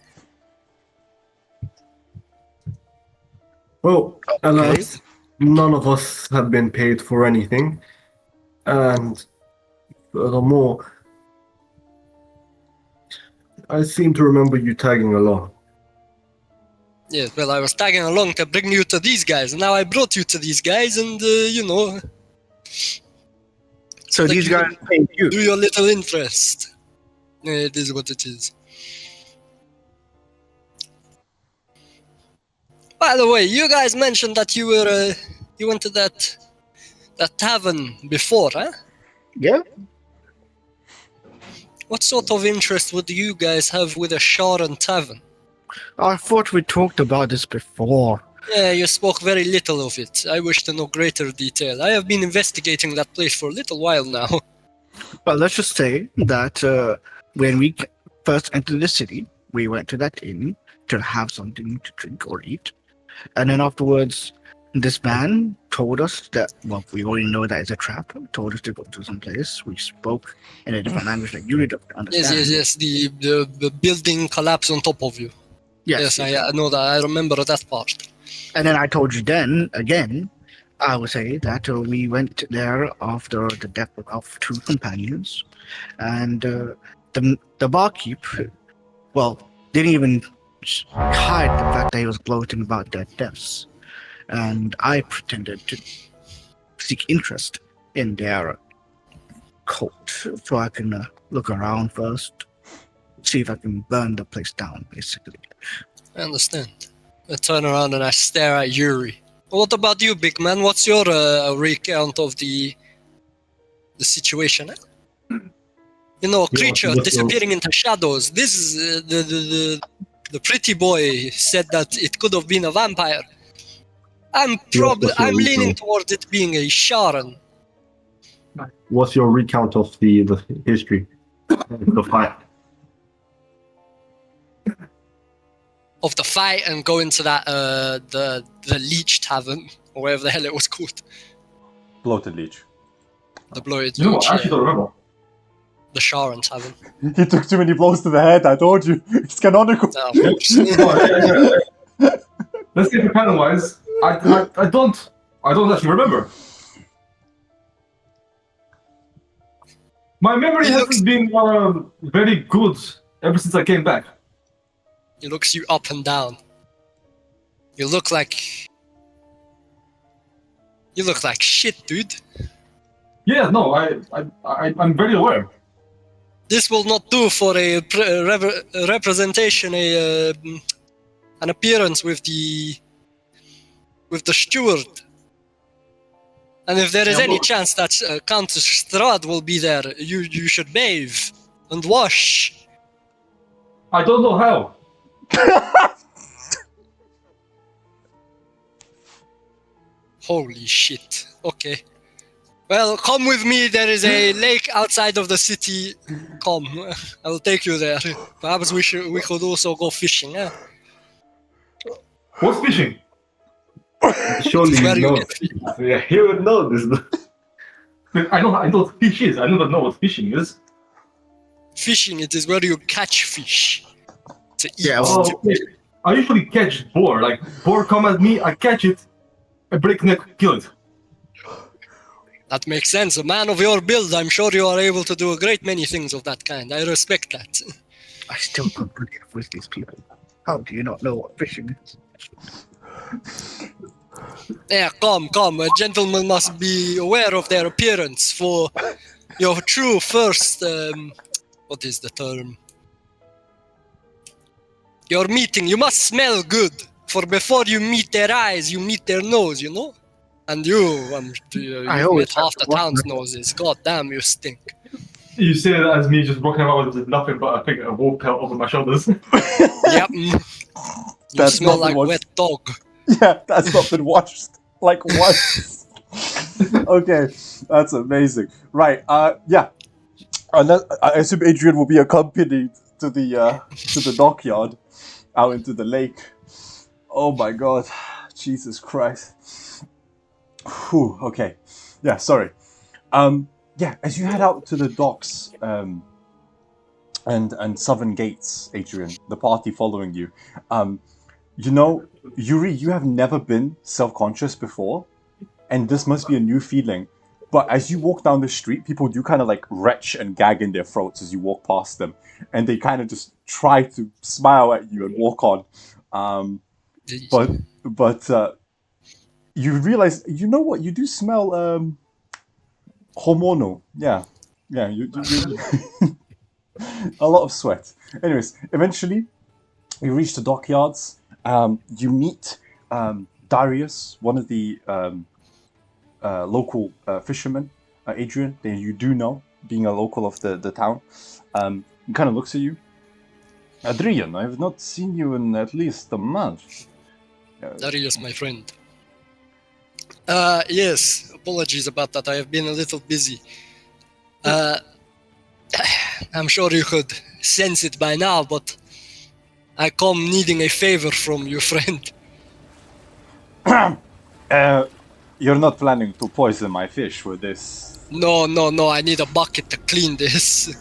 C: well,
D: Okay.
C: none of us have been paid for anything. And furthermore, I seem to remember you tagging along.
E: Yes, well, I was tagging along to bring you to these guys, and now I brought you to these guys, and,
D: So
E: like
D: these
E: you
D: guys
E: can
D: paid you.
E: do your little interest. It is what it is. By the way, you guys mentioned that you were, you went to that tavern before, huh?
D: Yeah.
E: What sort of interest would you guys have with a Sharon tavern?
D: I thought we talked about this before.
E: Yeah, you spoke very little of it. I wish to know greater detail. I have been investigating that place for a little while now.
D: But let's just say that when we first entered the city, we went to that inn to have something to drink or eat. And then afterwards, this man told us that, well, we already know that it's a trap, told us to go to some place. We spoke in a different language that you didn't understand.
E: Yes. The building collapsed on top of you. Yes, I know that. I remember that part.
D: And then I told you then, again, I would say that we went there after the death of two companions. And the barkeep, well, didn't even hide the fact that he was gloating about their deaths. And I pretended to seek interest in their cult so I can look around first, see if I can burn the place down, basically.
E: I understand. I turn around and I stare at Yuri. What about you, big man? What's your recount of the situation? Eh? You know, a creature disappearing into shadows. This is the pretty boy said that it could have been a vampire. I'm leaning towards it being a Sharon.
C: What's your recount of the history, the fight?
E: Of the fight and go into that the Leech Tavern or whatever the hell it was called.
A: Bloated Leech.
E: The Bloated
B: You know
E: Leech.
B: what? I actually don't remember.
E: The Sharon Tavern.
A: He took too many blows to the head, I told you. It's canonical.
E: No, of course.
B: Let's get canon wise. I don't actually remember. My memory hasn't been very good ever since I came back.
E: He looks you up and down. You look like shit, dude.
B: Yeah, no, I'm very aware.
E: This will not do for a representation, an appearance with the steward. And if there is any chance that Countess Strahd will be there, you should bathe and wash.
B: I don't know how.
E: Holy shit. Okay. Well, come with me. There is a lake outside of the city. Come. I will take you there. Perhaps we could also go fishing, eh?
B: What's fishing?
C: Surely
E: Where
C: you
E: you
C: know.
E: get fish.
C: Yeah, he would know this.
B: I know what fish is. I don't know what fishing is.
E: Fishing, it is where you catch fish to eat.
D: Yeah,
B: Oh, okay. I usually catch boar. Like, boar come at me, I catch it, I break neck, kill it.
E: That makes sense. A man of your build, I'm sure you are able to do a great many things of that kind. I respect that.
D: I still don't believe with these people. How do you not know what fishing is?
E: Yeah, come. A gentleman must be aware of their appearance for your true first... what is the term? Your meeting, you must smell good. For before you meet their eyes, you meet their nose, you know? And you met half the town's noses. God damn, you stink.
B: You say that as me just walking around with nothing but a wool pelt over my shoulders.
E: Yep. You
A: That's
E: smell
A: not
E: like
A: what-
E: wet dog.
A: Yeah, that's not been watched like once. Okay, that's amazing. Right, yeah. And I assume Adrian will be accompanied to the dockyard, out into the lake. Oh my god, Jesus Christ. Whew, okay, yeah, sorry. Yeah, as you head out to the docks, and Southern Gates, Adrian, the party following you, you know, Yuri, you have never been self-conscious before, and this must be a new feeling. But as you walk down the street, people do kind of like retch and gag in their throats as you walk past them, and they kind of just try to smile at you and walk on. But you realize, you know what? You do smell hormonal. Yeah. You a lot of sweat. Anyways, eventually, you reach the dockyards. You meet Darius, one of the local fishermen, Adrian, that you do know, being a local of the town. He kind of looks at you. Adrian, I have not seen you in at least a month.
E: Darius, my friend. Yes, apologies about that. I have been a little busy. I'm sure you could sense it by now, but I come needing a favor from you, friend.
A: You're not planning to poison my fish with this?
E: No, I need a bucket to clean this.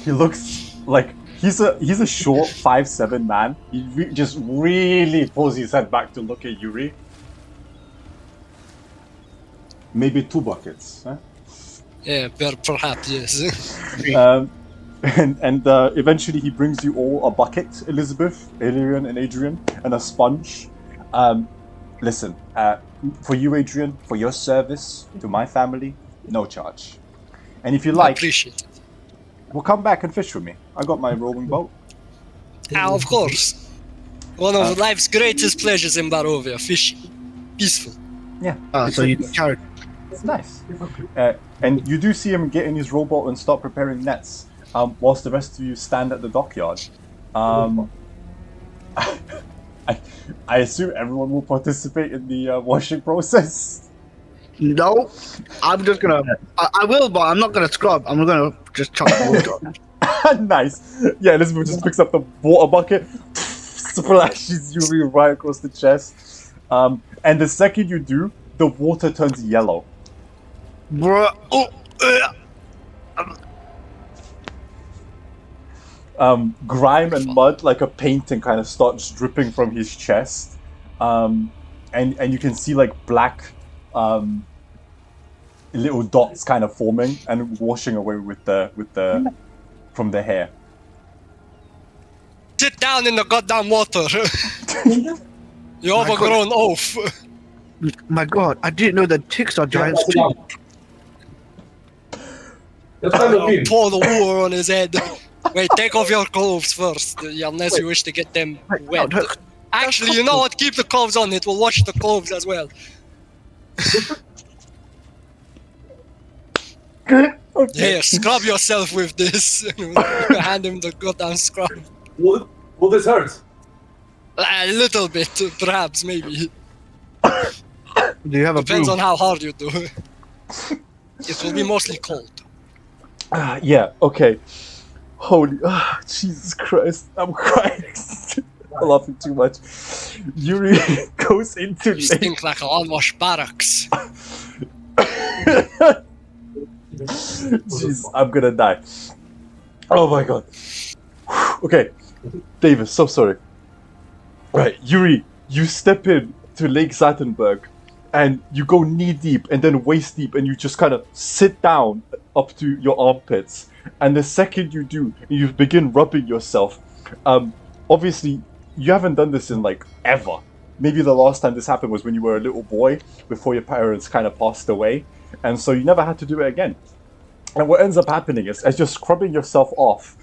A: He looks like he's a short 5'7" man. He just really pulls his head back to look at Yuri. Maybe 2 buckets, huh?
E: Yeah, perhaps, yes.
A: And eventually he brings you all a bucket, Elizabeth, Adrian, and Adrian, and a sponge. Listen, for you, Adrian, for your service to my family, no charge. And if you
E: I
A: like,
E: appreciate it.
A: well, come back and fish with me. I got my rowing boat.
E: Of course. One of life's greatest pleasures in Barovia, fishing. Peaceful.
A: Yeah.
D: So you carry.
A: It's nice. And you do see him get in his rowboat and start preparing nets, whilst the rest of you stand at the dockyard. I assume everyone will participate in the washing process.
D: No, I'm just gonna. I will, but I'm not gonna scrub. I'm gonna just chuck water.
A: Nice. Yeah, Elizabeth just picks up the water bucket, splashes Yuri right across the chest. And the second you do, the water turns yellow.
D: Bruh.
A: Grime and mud, like a painting, kind of starts dripping from his chest. And you can see like black little dots kind of forming and washing away with the from the hair.
E: Sit down in the goddamn water. You overgrown oaf.
D: My God, I didn't know that ticks are giants too.
B: That's kind of mean.
E: Pour the water on his head. Wait, take off your clothes first, unless you wish to get them wet. Actually, you know what? Keep the clothes on. It will wash the clothes as well. Here, scrub yourself with this. Hand him the goddamn scrub.
B: Will this hurt?
E: A little bit, perhaps, maybe.
D: Do you have a
E: Depends
D: broom?
E: on how hard you do. It will be mostly cold.
A: Yeah, okay. Holy, Jesus Christ, I'm crying. I'm laughing too much. Yuri goes into
E: You stink like an unwashed barracks.
A: Jesus, I'm gonna die. Oh my God. Okay, Davis, so sorry. Right, Yuri, you step in to Lake Zattenberg and you go knee deep and then waist deep and you just kind of sit down up to your armpits. And the second you do, you begin rubbing yourself. Obviously, you haven't done this in like ever. Maybe the last time this happened was when you were a little boy before your parents kind of passed away. And so you never had to do it again. And what ends up happening is, as you're scrubbing yourself off,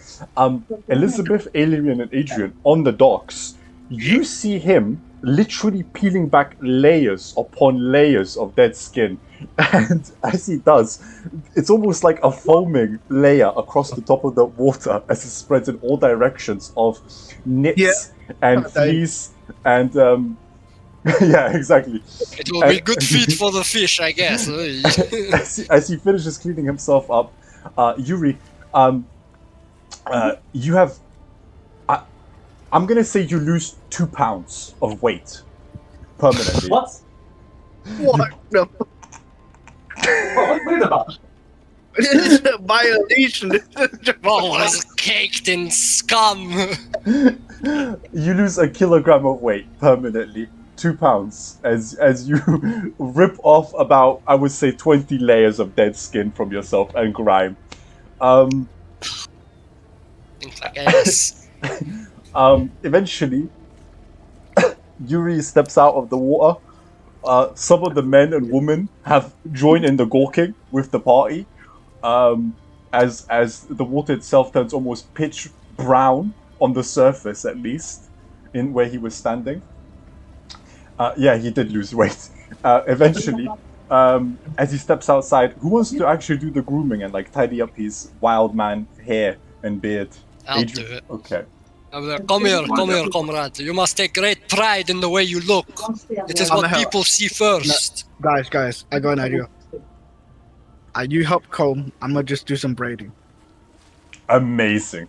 A: Elizabeth, Alien, and Adrian on the docks, you see him literally peeling back layers upon layers of dead skin. And as he does, it's almost like a foaming layer across the top of the water as it spreads in all directions of nits and fleas and yeah, exactly.
E: It will be good feed for the fish, I guess.
A: As he finishes cleaning himself up, Yuri, you have. I'm gonna say you lose 2 pounds of weight permanently.
B: What?
D: What the
B: What wait about?
D: This is a violation.
E: What was caked in scum?
A: You lose 1 kilogram of weight permanently. £2 as you rip off about, I would say, 20 layers of dead skin from yourself and grime.
E: Things like ass.
A: Eventually, Yuri steps out of the water. Some of the men and women have joined in the gawking with the party. As the water itself turns almost pitch brown on the surface, at least in where he was standing. Yeah, he did lose weight. Eventually, as he steps outside, who wants to actually do the grooming and like tidy up his wild man hair and beard?
E: I'll
A: Adrian?
E: do it.
A: Okay.
E: Come here, comrade. You must take great pride in the way you look. It is what people see first.
D: Guys, I got an idea. You help comb. I'm gonna just do some braiding.
A: Amazing.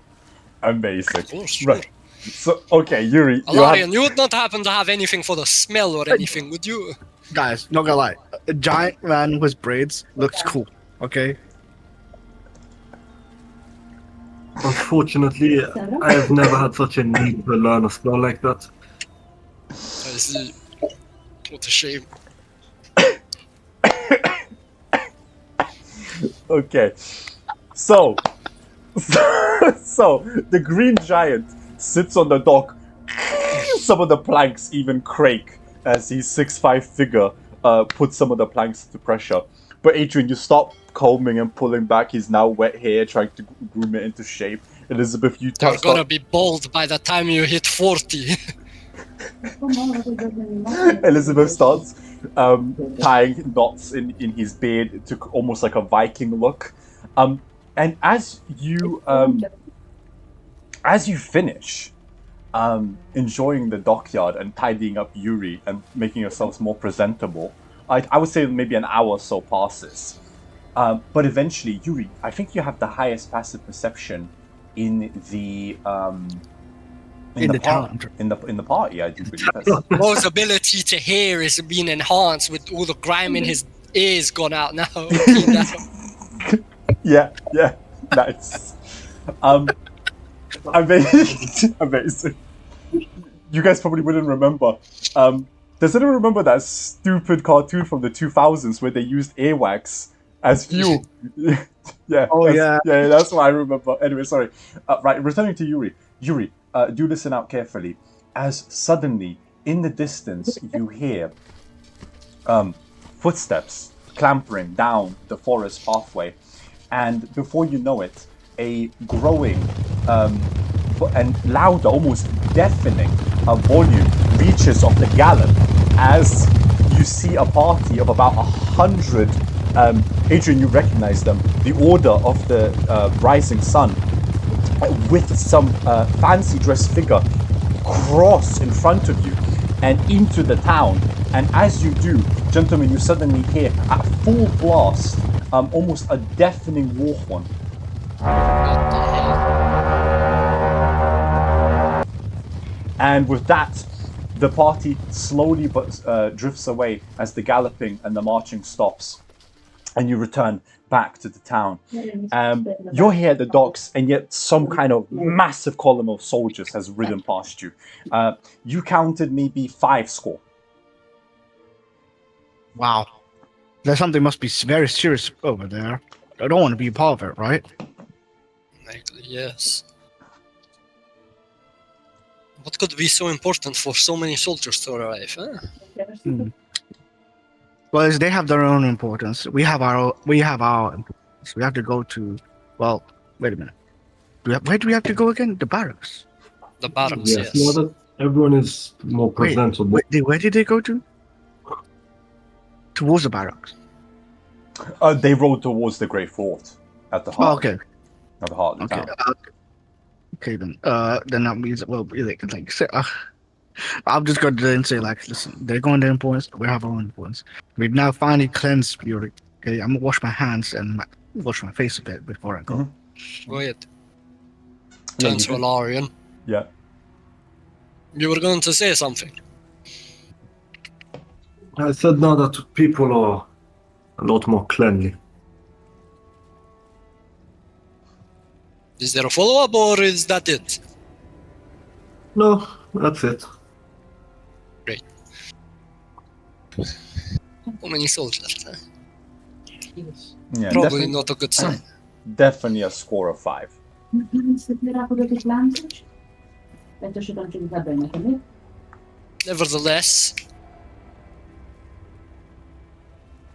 E: Of course, sure.
A: Right. So, okay, Yuri.
E: Alarian, you would not happen to have anything for the smell or anything, would you?
D: Guys, not gonna lie. A giant man with braids looks cool. Okay.
C: Unfortunately, I have never had such a need to learn a spell like that.
E: I see. What a shame.
A: Okay. So the green giant sits on the dock. Some of the planks even crake as his 6'5" figure puts some of the planks to pressure. But Adrian, you stop combing and pulling back his now wet hair, trying to groom it into shape. Elizabeth, you
E: You're gonna be bald by the time you hit 40.
A: Elizabeth starts tying knots in his beard to almost like a Viking look. And as you finish enjoying the dockyard and tidying up Yuri and making yourselves more presentable, I would say maybe an hour or so passes. But eventually, Yuri, I think you have the highest passive perception in the
D: town.
A: In the party, I do believe. That's...
E: Mo's ability to hear is being enhanced with all the grime in his ears gone out now.
A: Yeah, nice. Amazing. You guys probably wouldn't remember. Does anyone remember that stupid cartoon from the 2000s where they used earwax as fuel? Yeah.
D: Oh, yeah.
A: Yeah, that's what I remember. Anyway, sorry. Right, returning to Yuri. Yuri, do listen out carefully. As suddenly, in the distance, you hear footsteps clambering down the forest pathway. And before you know it, a growing and louder, almost deafening volume reaches of the gallop as you see a party of about 100. Adrian, you recognize them. The Order of the Rising Sun, with some fancy dress figure, cross in front of you and into the town. And as you do, gentlemen, you suddenly hear at full blast almost a deafening war horn. And with that, the party slowly but drifts away as the galloping and the marching stops. And you return back to the town. You're here at the docks, and yet some kind of massive column of soldiers has ridden past you. You counted maybe 5 score.
D: Wow. There's something must be very serious over there. I don't want to be a part of it, right?
E: Likely, yes. What could be so important for so many soldiers to arrive, huh?
D: Well, they have their own importance. We have our importance. We have to go to. Well, wait a minute. Where do we have to go again? The barracks.
E: The barracks,
C: Yes,
E: yes.
C: now that everyone is more presentable.
D: Where did they go to? Towards the barracks.
A: They rode towards the Great Fort at the heart.
D: Oh, okay.
A: At the heart of the
D: Okay.
A: town.
D: Okay then. Then that means I'm just going to then say listen, they're going to influence. We have our own influence. We've now finally cleansed Fury. Okay, I'm gonna wash my hands and wash my face a bit before I go.
A: Mhm.
E: Go ahead.
A: Yeah,
E: Turn to
A: you did.
E: Alarian.
A: Yeah.
E: You were going to say something.
C: I said now that people are a lot more cleanly.
E: Is there a follow-up, or is that it?
C: No, that's it.
E: How many soldiers? Huh?
A: Yeah,
E: Probably not a good sign.
A: definitely a score of 5.
E: Nevertheless,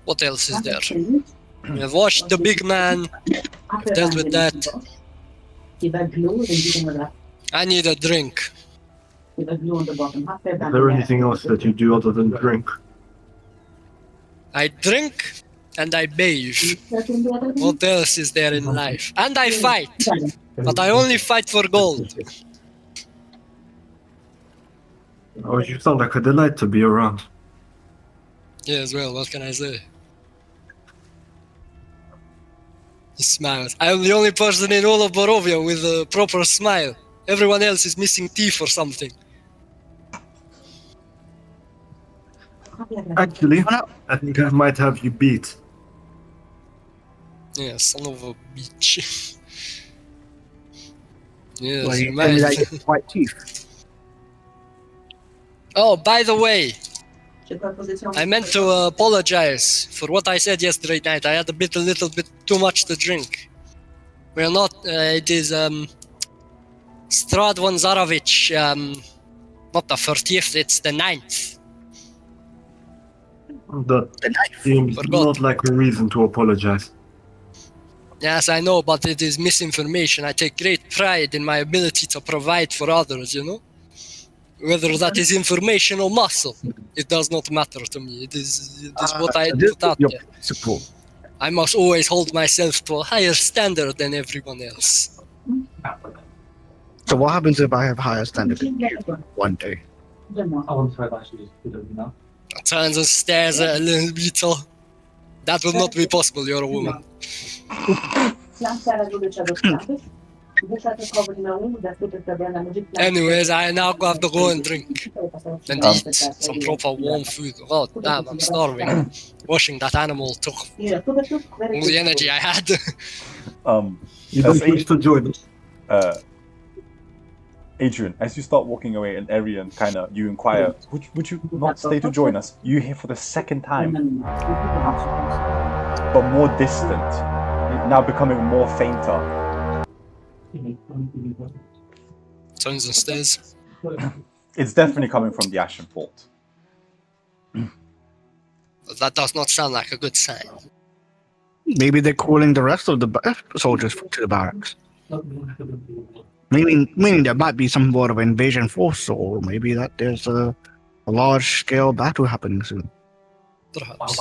E: what else is there? We have watched the big man. We've dealt with that. I need a drink.
C: Is there anything else that you do other than drink?
E: I drink and I bathe. What else is there in life? And I fight. But I only fight for gold.
C: Oh, you sound like a delight to be around.
E: Yes, well, what can I say? He smiles. I am the only person in all of Barovia with a proper smile. Everyone else is missing teeth or something.
C: Actually, I think I might have you beat.
E: Yeah, son of a bitch. Yes,
D: Well,
E: you
D: you tell me that you
E: might.
D: have white teeth.
E: Oh, by the way, I meant to apologize for what I said yesterday night. I had a little bit too much to drink. We're not. It is Strahd von Zarovich. Not the 30th. It's the 9th.
C: That seems
E: Forgot.
C: not like a reason to apologize.
E: Yes, I know, but it is misinformation. I take great pride in my ability to provide for others. You know, whether that is information or muscle, it does not matter to me. It is what I
D: This
E: put out
D: is your
E: there.
D: principle.
E: I must always hold myself to a higher standard than everyone else.
D: So what happens if I have higher standard than you one day?
E: Turns and stares at a little beetle. That would not be possible, you're a woman. Anyways, I now have to go and drink. And eat some proper warm food. Oh, damn, I'm starving. Washing that animal took all the energy I had.
C: You don't wish to join us.
A: Adrian, as you start walking away, and Arian you inquire, would you not stay to join us? You hear for the second time, but more distant, now becoming more fainter.
E: Turns and stares.
A: It's definitely coming from the Ashen Vault.
E: That does not sound like a good sign.
D: Maybe they're calling the rest of the soldiers to the barracks. Meaning there might be some sort of invasion force, or maybe that there's a large-scale battle happening soon.
E: Perhaps.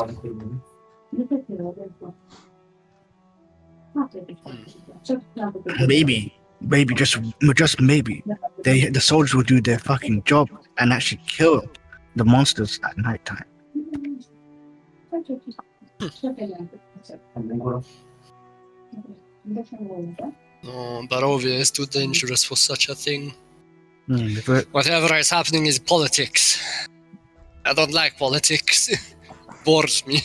D: Maybe just maybe, the soldiers will do their fucking job and actually kill the monsters at nighttime.
E: No, Barovia is too dangerous for such a thing.
D: If it-
E: Whatever is happening is politics. I don't like politics. Bores me.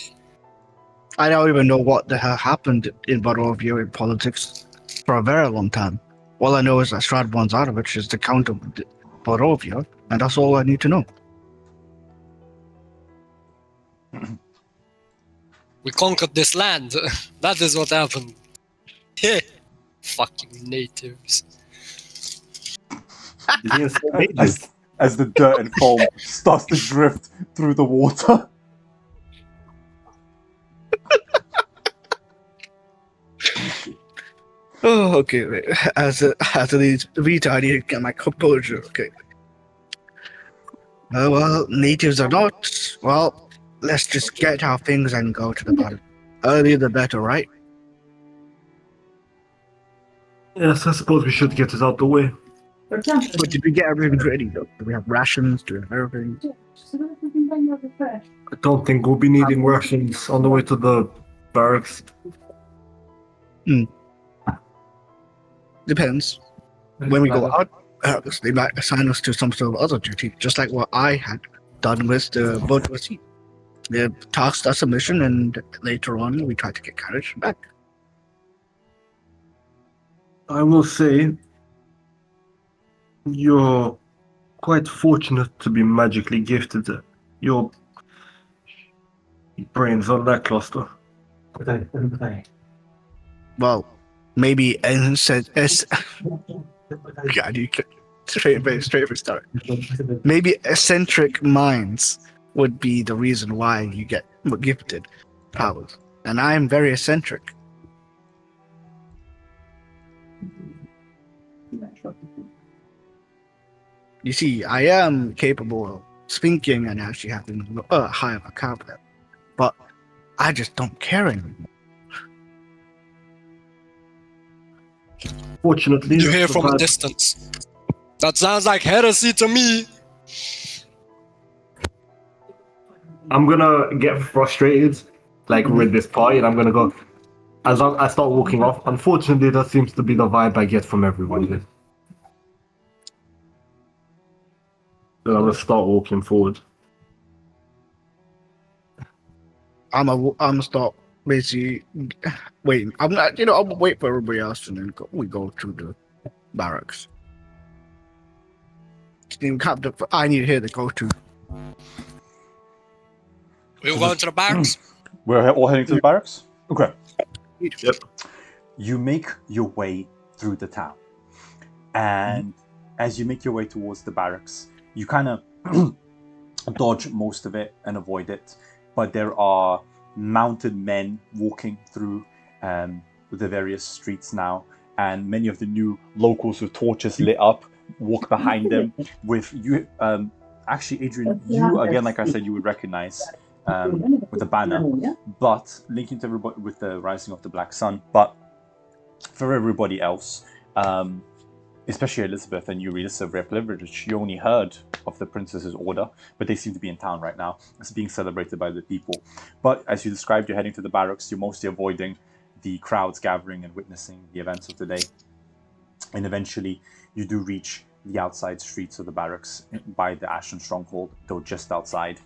D: I don't even know what the hell happened in Barovia in politics for a very long time. All I know is that Strahd von Zarovich is the Count of Barovia, and that's all I need to know.
E: We conquered this land. That is what happened. Fucking natives.
A: As the dirt and foam starts to drift through the water.
D: Oh, okay. Wait. As a read, I need to get my composure. Okay. Well, natives or not, well, let's just get our things and go to the battle. Earlier the better, right?
C: Yes, I suppose we should get it out the way.
D: But did we get everything ready though? Do we have rations? Do we have everything?
C: I don't think we'll be needing rations on the way to the barracks.
D: Depends. When we go out, they might assign us to some sort of other duty, just like what I had done with the boat to sea. They tasked us a mission, and later on, we tried to get carriage back.
C: I will say you're quite fortunate to be magically gifted. Your Brains on that cluster.
D: Well, maybe God, you can straight for start. Maybe eccentric minds would be the reason why you get gifted powers, and I am very eccentric. You see, I am capable of speaking and actually having a high vocabulary, but I just don't care anymore.
C: Fortunately,
E: You hear
C: the
E: from a
C: bad-
E: distance. That sounds like heresy to me.
C: I'm gonna get frustrated, like with this party, and I'm gonna go. As I start walking off, unfortunately, that seems to be the vibe I get from everyone here. Then I'm gonna start walking forward.
D: I'm gonna stop basically waiting. I'm not, I'm gonna wait for everybody else and then we go to the barracks. I need to hear the go-to.
E: We're going to the barracks.
A: We're all heading to the barracks? Okay.
C: Yep.
A: You make your way through the town. And as you make your way towards the barracks, you kind of dodge most of it and avoid it. But there are mounted men walking through the various streets now. And many of the new locals with torches lit up walk behind them with you. Actually, Adrian, you, again, like I said, you would recognize with a banner, but linking to everybody with the rising of the black sun. But for everybody else, especially Elizabeth and Yuri, this is a rare privilege. You only heard of the princess's order, but they seem to be in town right now. It's being celebrated by the people. But as you described, you're heading to the barracks. You're mostly avoiding the crowds gathering and witnessing the events of the day. And eventually, you do reach the outside streets of the barracks by the Ashen Stronghold, though just outside.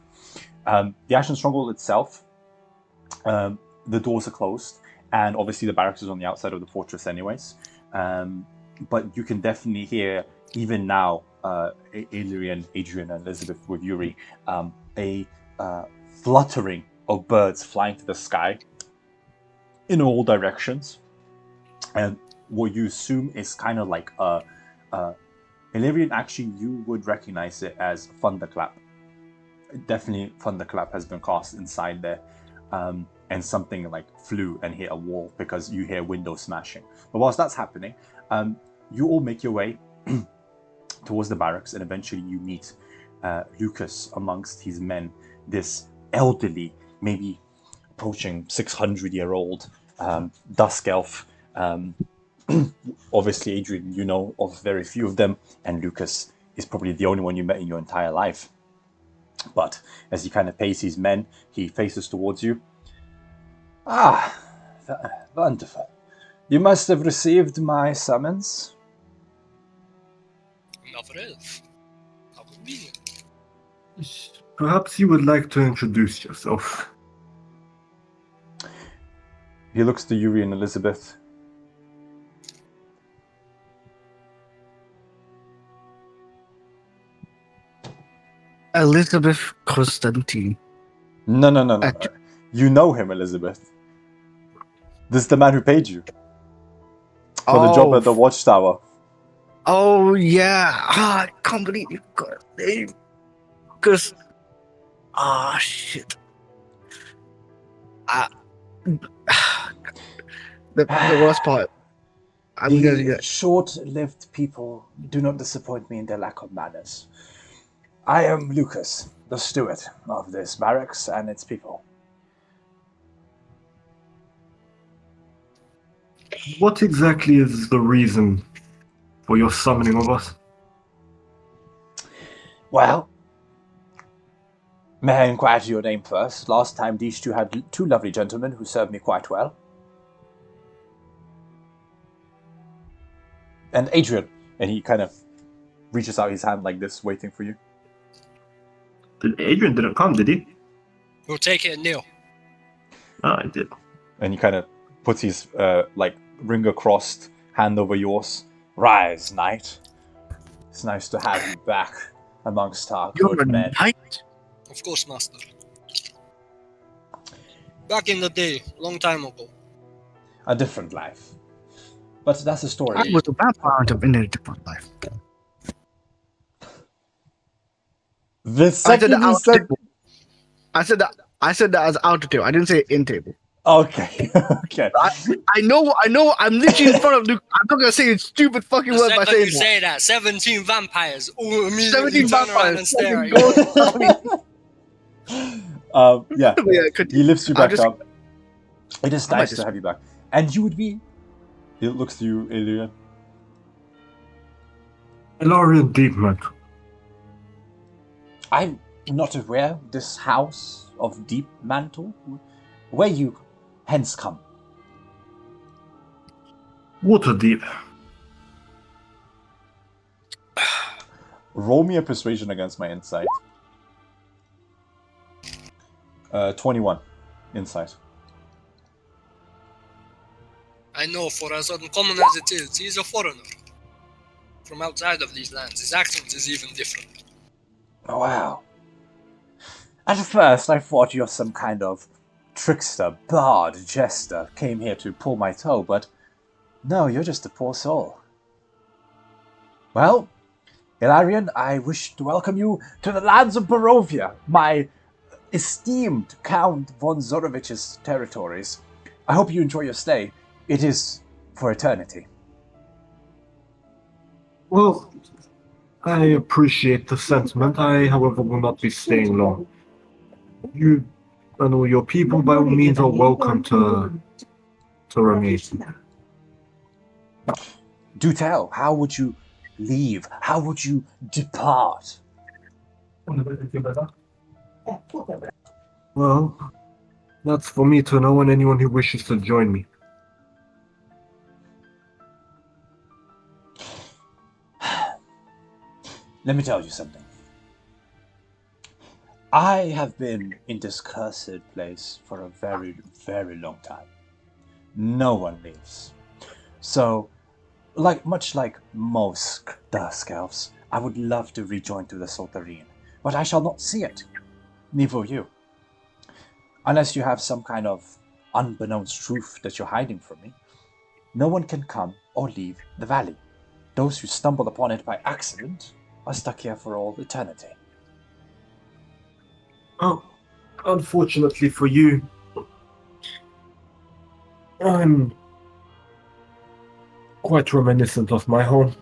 A: The Ashen Stronghold itself, the doors are closed, and obviously the barracks is on the outside of the fortress anyways. But you can definitely hear, even now, Adrian, and Elizabeth with Yuri, a fluttering of birds flying to the sky in all directions. And what you assume is kind of like Illyrian, actually, you would recognize it as Thunderclap. Definitely Thunderclap has been cast inside there. And something like flew and hit a wall because you hear windows smashing. But whilst that's happening, you all make your way towards the barracks, and eventually you meet Lukas amongst his men, this elderly, maybe approaching 600-year-old dusk elf. Obviously, Adrian, you know of very few of them, and Lukas is probably the only one you met in your entire life. But as he kind of pays his men, he faces towards you. Ah, wonderful. You must have received my summons.
E: Never is. How convenient.
C: Perhaps you would like to introduce yourself.
A: He looks to Yuri and Elizabeth.
D: Elizabeth Constantine.
A: No. You know him, Elizabeth. This is the man who paid you for the job at the Watchtower.
D: Oh yeah. I can't believe you got a name. Because shit. The worst part. I'm gonna get
A: short-lived people do not disappoint me in their lack of manners. I am Lukas, the steward of this barracks and its people.
C: What exactly is the reason for your summoning of us?
A: Well, may I inquire your name first? Last time these two had two lovely gentlemen who served me quite well. And Adrian, and he kind of reaches out his hand like this, waiting for you.
C: Adrian didn't come, did he?
E: We'll take it and kneel.
C: Ah, I did.
A: And he kind of puts his ringer crossed hand over yours. Rise, knight. It's nice to have you back amongst our
D: You're
A: good
D: a
A: men.
D: knight?
E: Of course, master. Back in the day, long time ago.
A: A different life. But that's a story.
D: I was a vampire in a different life.
A: The
D: I said
A: second
D: that
A: you
D: out
A: said...
D: table. I said that as out of table. I didn't say in table.
A: Okay, okay.
D: I know. I'm literally in front of Luke. I'm not gonna say a stupid fucking
E: The
D: word by
E: second
D: saying
E: you say that, 17 vampires all
D: that.
E: immediately
D: 17
E: turn around and
D: vampires.
E: stare at
D: fucking
E: you.
D: ghosts.
A: Yeah,
D: Yeah,
A: he
D: continue.
A: lifts you
D: I'll
A: back
D: just-
A: up. It is
D: I might
A: nice to
D: just-
A: have you back. And you would be... He looks to you, Ilya.
C: Elarian Deep Mantle.
A: I'm not aware of this house of Deep Mantle. Where you hence come?
C: Waterdeep.
A: Roll me a persuasion against my insight. 21 insight.
E: I know, for as uncommon as it is, he's a foreigner. From outside of these lands, his accent is even different.
A: Oh, wow. At first, I thought you're some kind of trickster, bard, jester, came here to pull my toe, but no, you're just a poor soul. Well, Ilarion, I wish to welcome you to the lands of Barovia, my esteemed Count von Zorovich's territories. I hope you enjoy your stay. It is for eternity.
C: Well, I appreciate the sentiment. I, however, will not be staying long. You and all your people, by all means, are welcome to remain.
A: Do tell, how would you leave? How would you depart?
C: Well, that's for me to know and anyone who wishes to join me.
A: Let me tell you something. I have been in this cursed place for a very, very long time. No one leaves. So, much like most Dusk Elves, I would love to rejoin to the Soltarine, but I shall not see it. Neither will you. Unless you have some kind of unbeknownst truth that you're hiding from me, no one can come or leave the valley. Those who stumble upon it by accident are stuck here for all eternity.
C: Oh, unfortunately for you, I'm quite reminiscent of my home.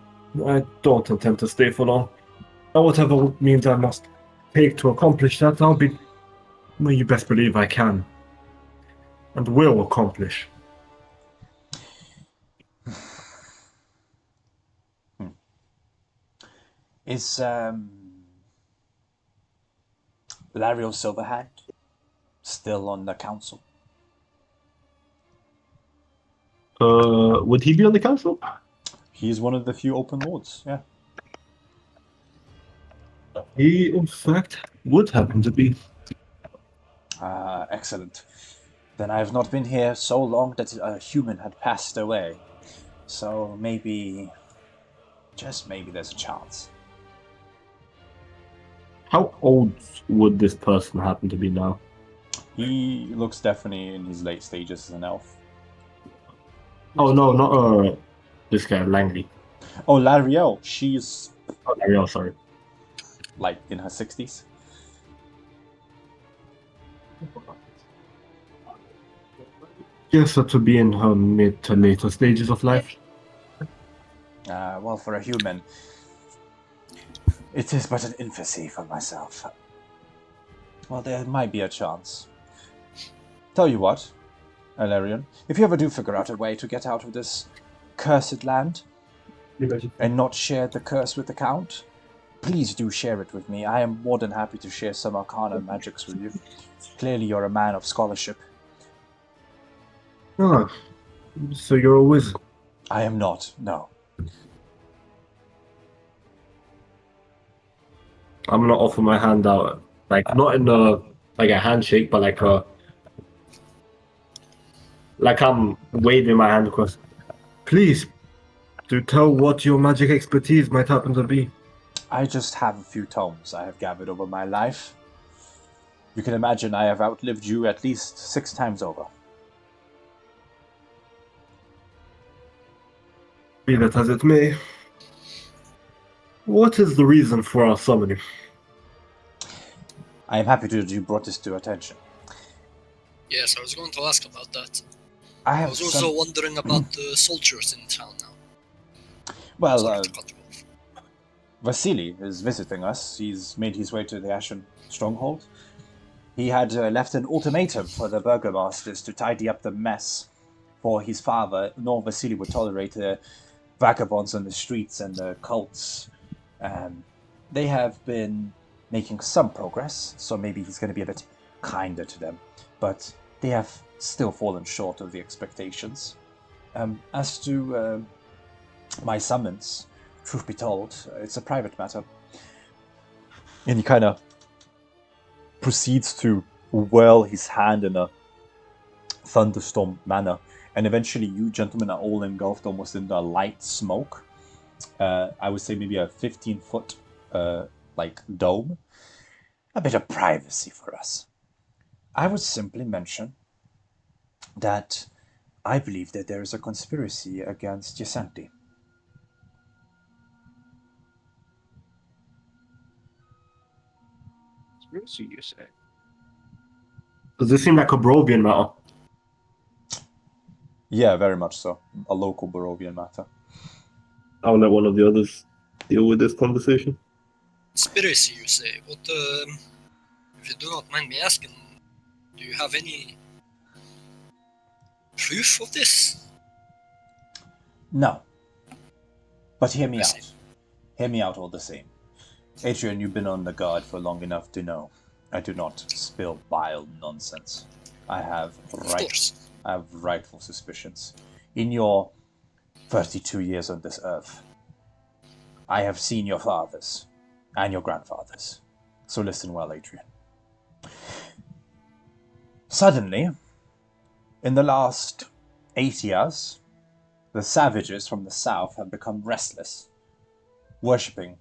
C: I don't intend to stay for long. And whatever means I must take to accomplish that, I'll be... Well, you best believe I can. And will accomplish.
A: Is Lario Silverhand still on the council?
C: Would he be on the council?
A: He's one of the few open lords, yeah.
C: He, in fact, would happen to be.
A: Excellent. Then I have not been here so long that a human had passed away. So maybe, just maybe there's a chance.
C: How old would this person happen to be now?
A: He looks definitely in his late stages as an elf.
C: Oh, no, not this guy, Langley.
A: Oh, Lariel, she's
C: Oh, Ariel, sorry.
A: like in her 60s.
C: Guess that to be in her mid to later stages of life.
A: Well, for a human, it is but an infancy for myself. Well, there might be a chance. Tell you what, Alarion, if you ever do figure out a way to get out of this cursed land and not share the curse with the Count, please do share it with me. I am more than happy to share some arcana magics with you. Clearly you're a man of scholarship.
C: Ah, so you're a wizard.
A: I am not, no.
C: I'm gonna offer my hand out, like not in a like a handshake, but like I'm waving my hand across. Please, do tell what your magic expertise might happen to be.
A: I just have a few tomes I have gathered over my life. You can imagine I have outlived you at least 6 times over.
C: Be that as it may, what is the reason for our summoning?
A: I am happy that you brought this to attention.
E: Yes, I was going to ask about that.
A: I
E: I
A: have
E: was also wondering about the soldiers in town now.
A: Well,
E: Sorry to cut you off.
A: Vasily is visiting us. He's made his way to the Ashen Stronghold. He had left an ultimatum for the burgomasters to tidy up the mess, for his father, nor Vasily, would tolerate the vagabonds on the streets and the cults. They have been making some progress, so maybe he's going to be a bit kinder to them, but they have still fallen short of the expectations. As to my summons, truth be told, it's a private matter. And he kind of proceeds to whirl his hand in a thunderstorm manner, and eventually you gentlemen are all engulfed almost in a light smoke. I would say maybe a 15-foot like dome. A bit of privacy for us. I would simply mention that I believe that there is a conspiracy against Yasenti.
D: Conspiracy, you say?
C: Does this seem like a Barovian matter?
A: Yeah, very much so. A local Barovian matter.
C: I'll let one of the others deal with this conversation.
E: Conspiracy, you say? What, if you do not mind me asking, do you have any proof of this?
A: No. But hear me
E: I see.
A: out. Hear me out all the same. Adrian, you've been on the guard for long enough to know I do not spill vile nonsense. I have rightful suspicions. In your 32 years on this earth, I have seen your fathers and your grandfathers. So listen well, Adrian. Suddenly, in the last 8 years, the savages from the south have become restless, worshipping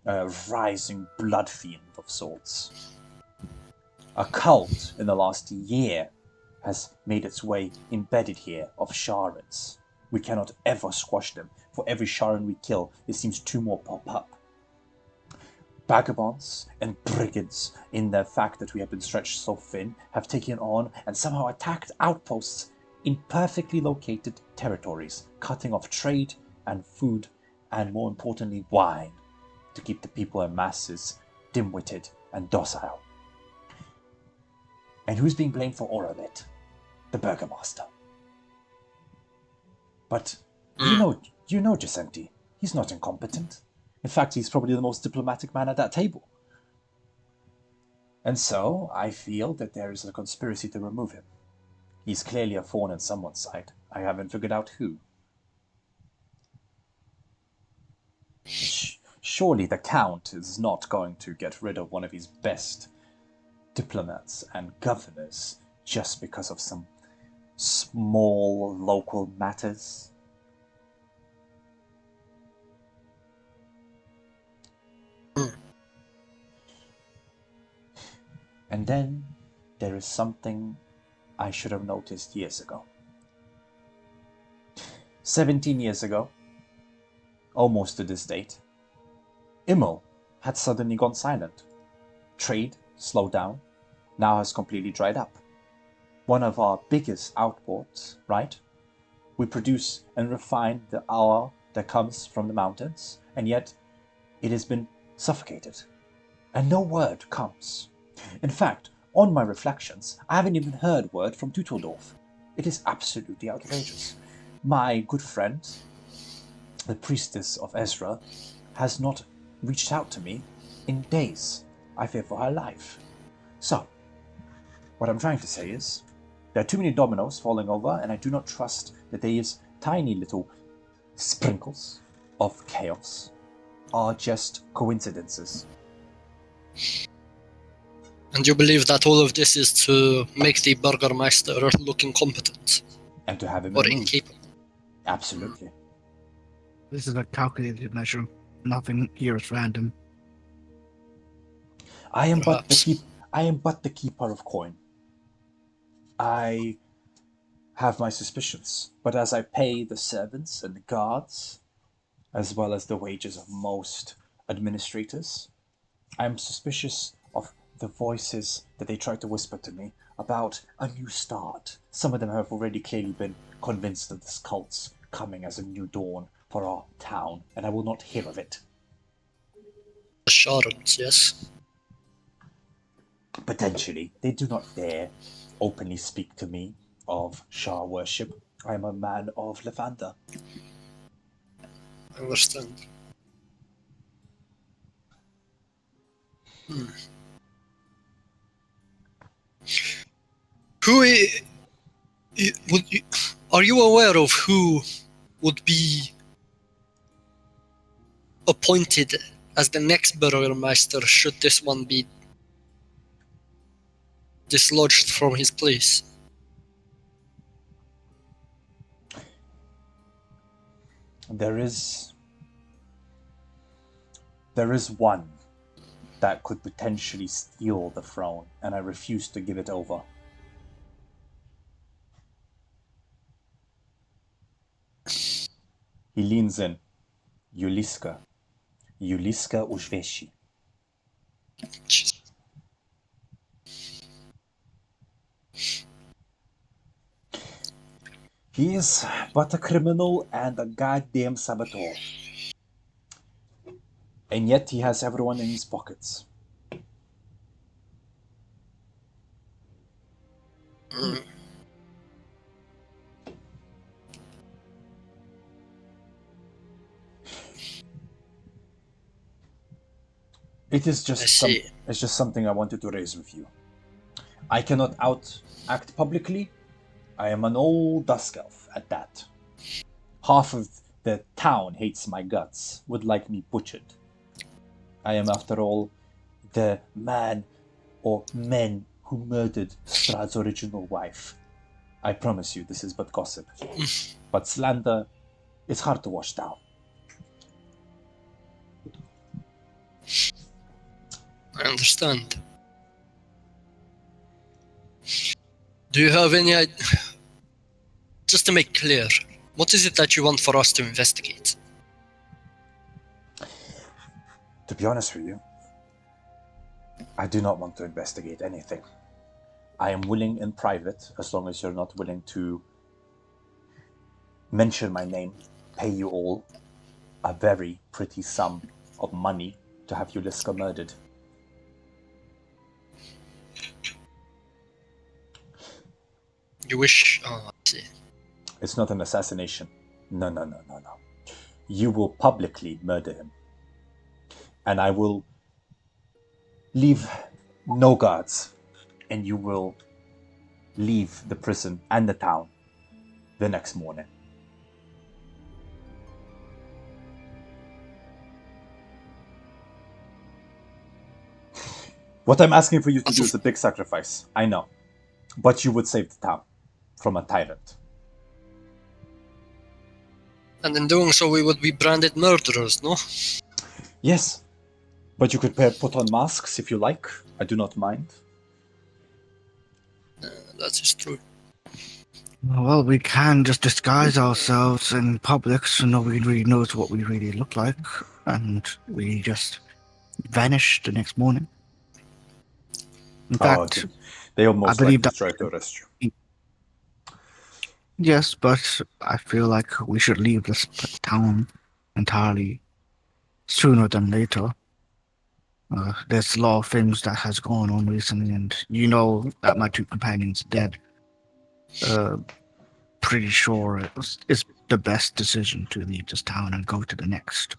A: a rising blood fiend of sorts. A cult in the last year has made its way embedded here of Sharans. We cannot ever squash them. For every Sharan we kill, there seems 2 more pop up. Vagabonds and brigands, in the fact that we have been stretched so thin, have taken on and somehow attacked outposts in perfectly located territories, cutting off trade and food, and more importantly, wine, to keep the people in masses dim-witted and docile. And who's being blamed for all of it? The Burgomaster. But you know Jacenti. He's not incompetent. In fact, he's probably the most diplomatic man at that table. And so, I feel that there is a conspiracy to remove him. He's clearly a thorn in someone's side. I haven't figured out who. Surely the Count is not going to get rid of one of his best diplomats and governors just because of some small local matters. And then there is something I should have noticed years ago. 17 years ago, almost to this date, Immel had suddenly gone silent. Trade slowed down, now has completely dried up. One of our biggest outports, right? We produce and refine the ore that comes from the mountains, and yet it has been suffocated. And no word comes. In fact, on my reflections, I haven't even heard word from Tuteldorf. It is absolutely outrageous. My good friend, the priestess of Ezra, has not reached out to me in days. I fear for her life. So, what I'm trying to say is, there are too many dominoes falling over, and I do not trust that these tiny little sprinkles of chaos are just coincidences.
E: And you believe that all of this is to make the Burgermeister look incompetent?
A: And to have him
E: Or
A: removed.
E: incapable?
A: Absolutely.
D: This is a calculated measure. Nothing here is random.
A: I am I am but the keeper of coin. I have my suspicions, but as I pay the servants and the guards, as well as the wages of most administrators, I am suspicious of the voices that they try to whisper to me about a new start. Some of them have already clearly been convinced of this cult's coming as a new dawn for our town, and I will not hear of it.
E: Assurance, yes.
A: Potentially, they do not dare openly speak to me of Shah worship. I am a man of Lavanda.
E: I understand. Who would you, are you aware of who would be appointed as the next Burgermeister should this one be dislodged from his place?
A: There is one that could potentially steal the throne, and I refuse to give it over. He leans in. Yuliska Uzveshi. He is but a criminal and a goddamn saboteur. And yet he has everyone in his pockets. It is just it's just something I wanted to raise with you. I cannot act publicly. I am an old dusk elf at that. Half of the town hates my guts, would like me butchered. I am, after all, the man or men who murdered Strahd's original wife. I promise you, this is but gossip. But slander is hard to wash down.
E: I understand. Do you have any idea? Just to make clear, what is it that you want for us to investigate?
A: To be honest with you, I do not want to investigate anything. I am willing in private, as long as you're not willing to mention my name, pay you all a very pretty sum of money to have Yuliska murdered.
E: You wish... Oh, I see.
A: It's not an assassination. No. You will publicly murder him. And I will leave no guards. And you will leave the prison and the town the next morning. What I'm asking for you to do is a big sacrifice. I know. But you would save the town from a tyrant.
E: And in doing so, we would be branded murderers, no?
A: Yes. But you could put on masks if you like. I do not mind.
E: That is true.
D: Well, we can just disguise ourselves in public so nobody really knows what we really look like, and we just vanish the next morning. In fact,
A: okay. They almost
D: I believe
A: likely
D: that-
A: try to arrest you.
D: yes, but I feel like we should leave this town entirely sooner than later. There's a lot of things that has gone on recently, and you know that my two companions are dead. Pretty sure it's the best decision to leave this town and go to the next.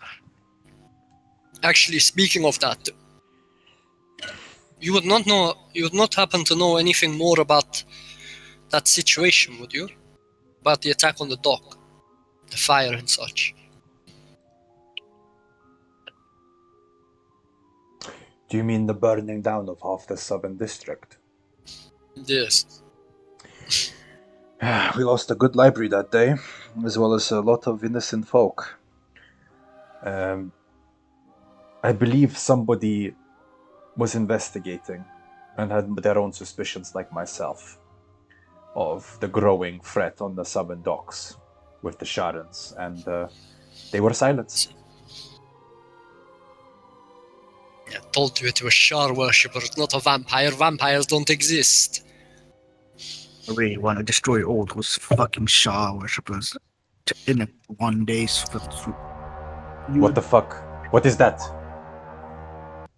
E: Actually, speaking of that, you would not happen to know anything more about that situation, would you? About the attack on the dock, the fire and such.
A: Do you mean the burning down of half the southern district?
E: Yes.
A: We lost a good library that day, as well as a lot of innocent folk. I believe somebody was investigating and had their own suspicions, like myself, of the growing threat on the southern docks with the Sharans, and they were silenced.
E: I told you it was Shar worshippers, not a vampire. Vampires don't exist.
D: I really want to destroy all those fucking Shah worshippers in a 1 day.
A: What the fuck? What is that?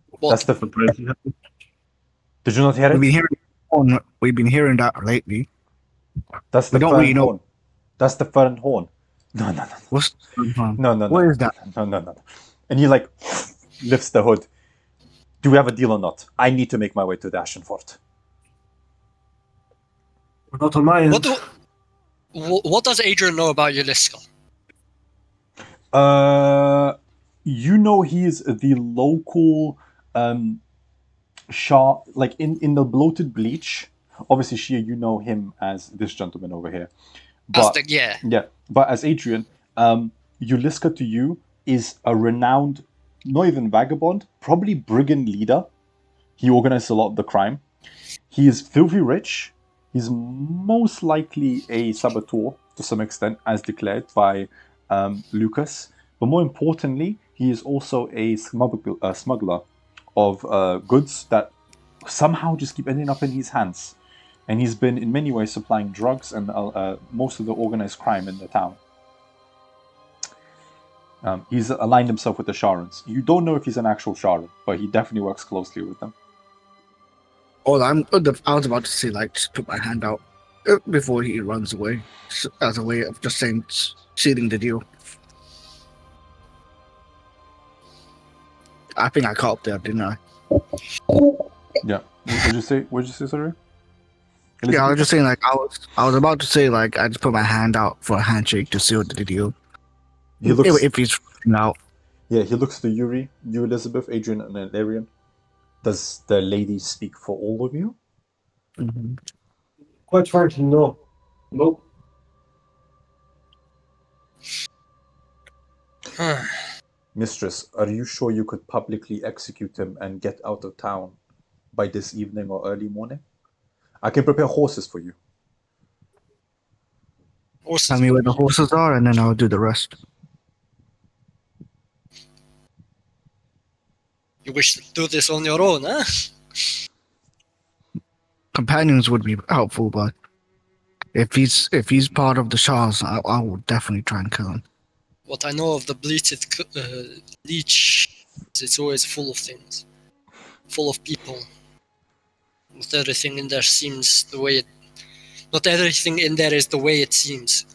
E: What?
A: That's the. Did you not hear
D: We've been
A: it?
D: hearing, we've been hearing that lately.
A: That's the
D: We don't
A: fern
D: really know.
A: horn. That's the fern horn. No.
D: What's
A: No.
D: What is that?
A: No. And he like lifts the hood. Do we have a deal or not? I need to make my way to the Ashen Fort.
C: Not on my end.
E: What does Adrian know about Yuliska?
A: You know he is the local Shah, like in the bloated bleach. Obviously, Shia, you know him as this gentleman over here. But
E: Yeah.
A: but as Adrian, Yuliska to you is a renowned, not even vagabond, probably brigand leader. He organized a lot of the crime. He is filthy rich. He's most likely a saboteur to some extent, as declared by Lukas. But more importantly, he is also a smuggler of goods that somehow just keep ending up in his hands. And he's been, in many ways, supplying drugs and most of the organized crime in the town. He's aligned himself with the Sharans. You don't know if he's an actual Sharan, but he definitely works closely with them.
D: Oh, I was about to say, like, just put my hand out before he runs away, as a way of just saying, sealing the deal. I think I caught up there, didn't I?
A: Yeah. What'd you say, sorry?
D: Yeah, I was just saying, like, I was about to say, like, I just put my hand out for a handshake to seal the deal.
A: He looks,
D: if he's out.
A: Yeah, he looks to Yuri, you, Elizabeth, Adrian, and then Arian. Does the lady speak for all of you?
D: Mm-hmm.
B: Quite frankly, no. Nope.
A: Mistress, are you sure you could publicly execute him and get out of town by this evening or early morning? I can prepare horses for you.
D: Tell me where the horses are, and then I'll do the rest.
E: You wish to do this on your own, huh?
D: Companions would be helpful, but if he's part of the Shahs, I will definitely try and kill him.
E: What I know of the bleated leech is it's always full of things. Full of people. Not everything in there seems the way it... Not everything in there is the way it seems.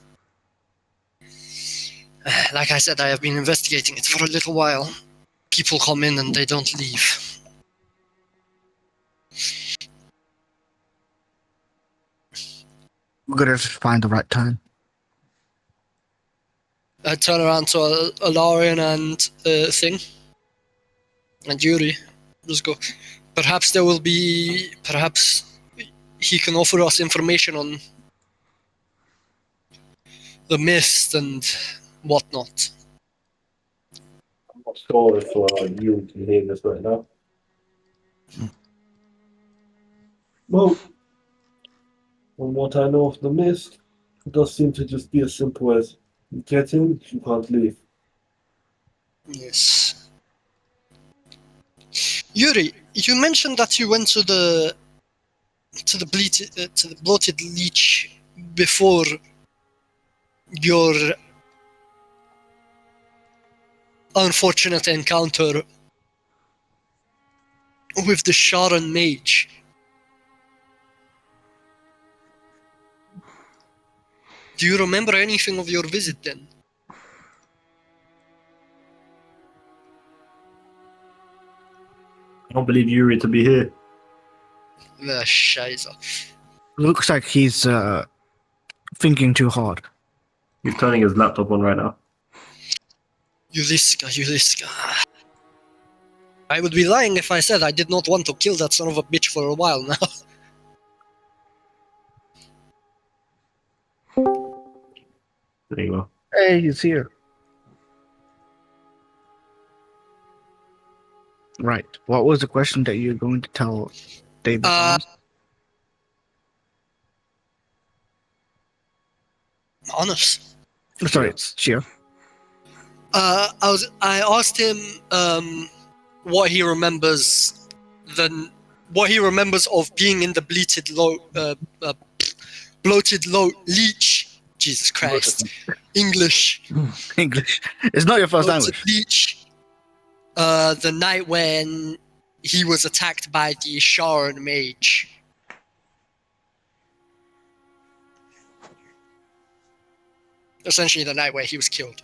E: Like I said, I have been investigating it for a little while. People come in and they don't leave.
D: We're gonna just find the right time.
E: I turn around to Alarian and Thing. And Yuri. Just go. Perhaps there will be... Perhaps he can offer us information on the mist and whatnot.
B: I'm not sure if you can hear this right now. Well, from what I know of the mist, it does seem to just be as simple as you get in, you can't leave.
E: Yes. Yuri, you mentioned that you went to the bloated leech before your unfortunate encounter with the Sharan mage. Do you remember anything of your visit then?
C: I don't believe Yuri to be here.
E: Scheiße.
D: Looks like he's thinking too hard.
C: He's turning his laptop on right now.
E: Yuliska. I would be lying if I said I did not want to kill that son of a bitch for a while now.
C: There you go.
D: Hey, he's here. Right. What was the question that you're going to tell David.
E: Uh, honest.
D: Sorry, it's Shia.
E: I asked him what he remembers what he remembers of being in the bloated leech. Jesus Christ, English.
D: English. It's not your first
E: Bloated
D: language.
E: leech. The night when he was attacked by the Sharon mage. Essentially, the night where he was killed.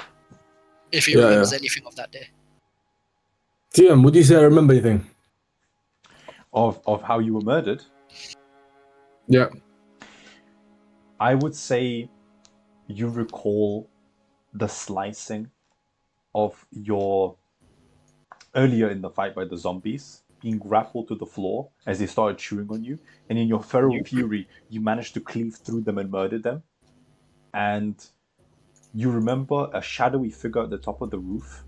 E: If he remembers anything of that day.
F: TM, would you say I remember anything?
A: Of how you were murdered?
F: Yeah.
A: I would say you recall the slicing of your earlier in the fight by the zombies, being grappled to the floor as they started chewing on you, and in your feral fury, you managed to cleave through them and murder them. And you remember a shadowy figure at the top of the roof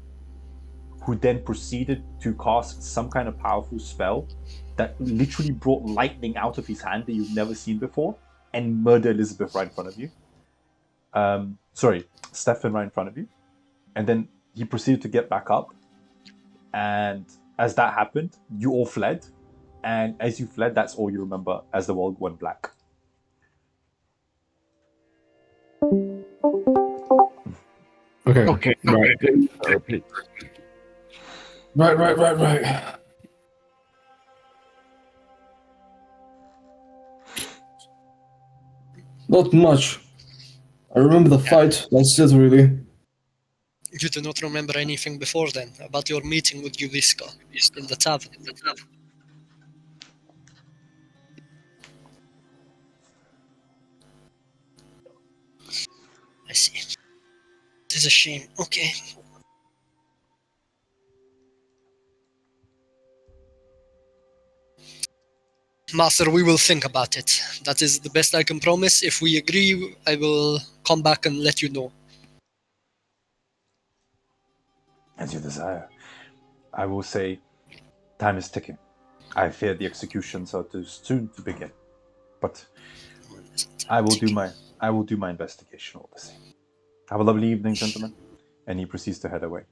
A: who then proceeded to cast some kind of powerful spell that literally brought lightning out of his hand that you've never seen before and murder Elizabeth right in front of you. Stefan right in front of you. And then he proceeded to get back up. And as that happened, you all fled. And as you fled, that's all you remember as the world went black.
F: Okay. Right. Not much. I remember the fight, that's it really.
E: You do not remember anything before then about your meeting with Yuliska in the tavern. I see. It is a shame. Okay. Master, we will think about it. That is the best I can promise. If we agree, I will come back and let you know.
A: As you desire. I will say, time is ticking. I fear the executions are too soon to begin. But I will do my investigation all the same. Have a lovely evening, gentlemen. And he proceeds to head away.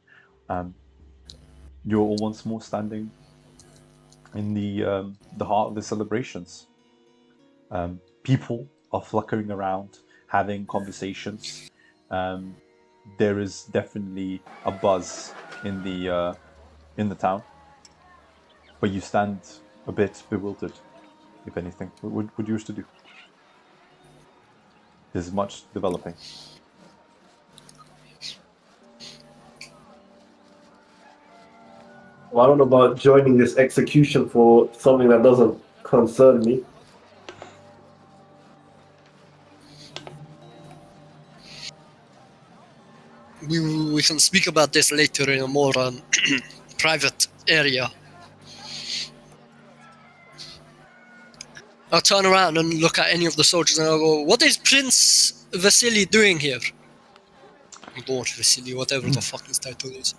A: You're all once more standing in the heart of the celebrations. People are fluttering around, having conversations. There is definitely a buzz in the town, but you stand a bit bewildered, if anything. What would you wish to do? There's much developing.
B: Well, I don't know about joining this execution for something that doesn't concern me.
E: We can speak about this later in a more private area. I'll turn around and look at any of the soldiers and I'll go, what is Prince Vasily doing here? Lord Vasily, whatever the fuck his title is.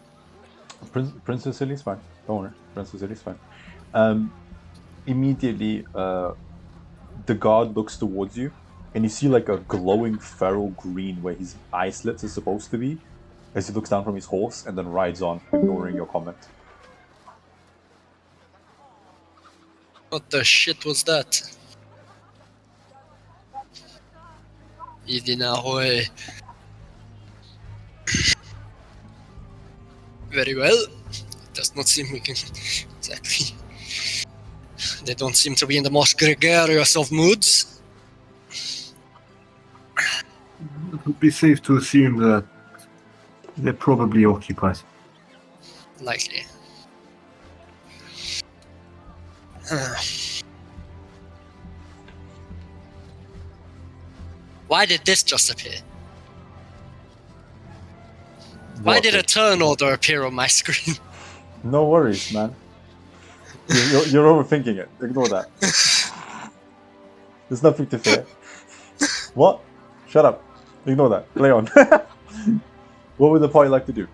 A: Prince Vasily's fine. Don't worry. Prince Vasily's fine. Immediately, the guard looks towards you, and you see like a glowing feral green where his eye slits are supposed to be, as he looks down from his horse and then rides on, ignoring your comment.
E: What the shit was that? Idinahoy. Very well. It does not seem we can exactly. They don't seem to be in the most gregarious of moods.
C: It would be safe to assume that they're probably occupied.
E: Likely. Why did this just appear? Why did a turn order appear on my screen?
A: No worries, man. You're overthinking it. Ignore that. There's nothing to fear. What? Shut up. Ignore that. Play on. What would the party like to do?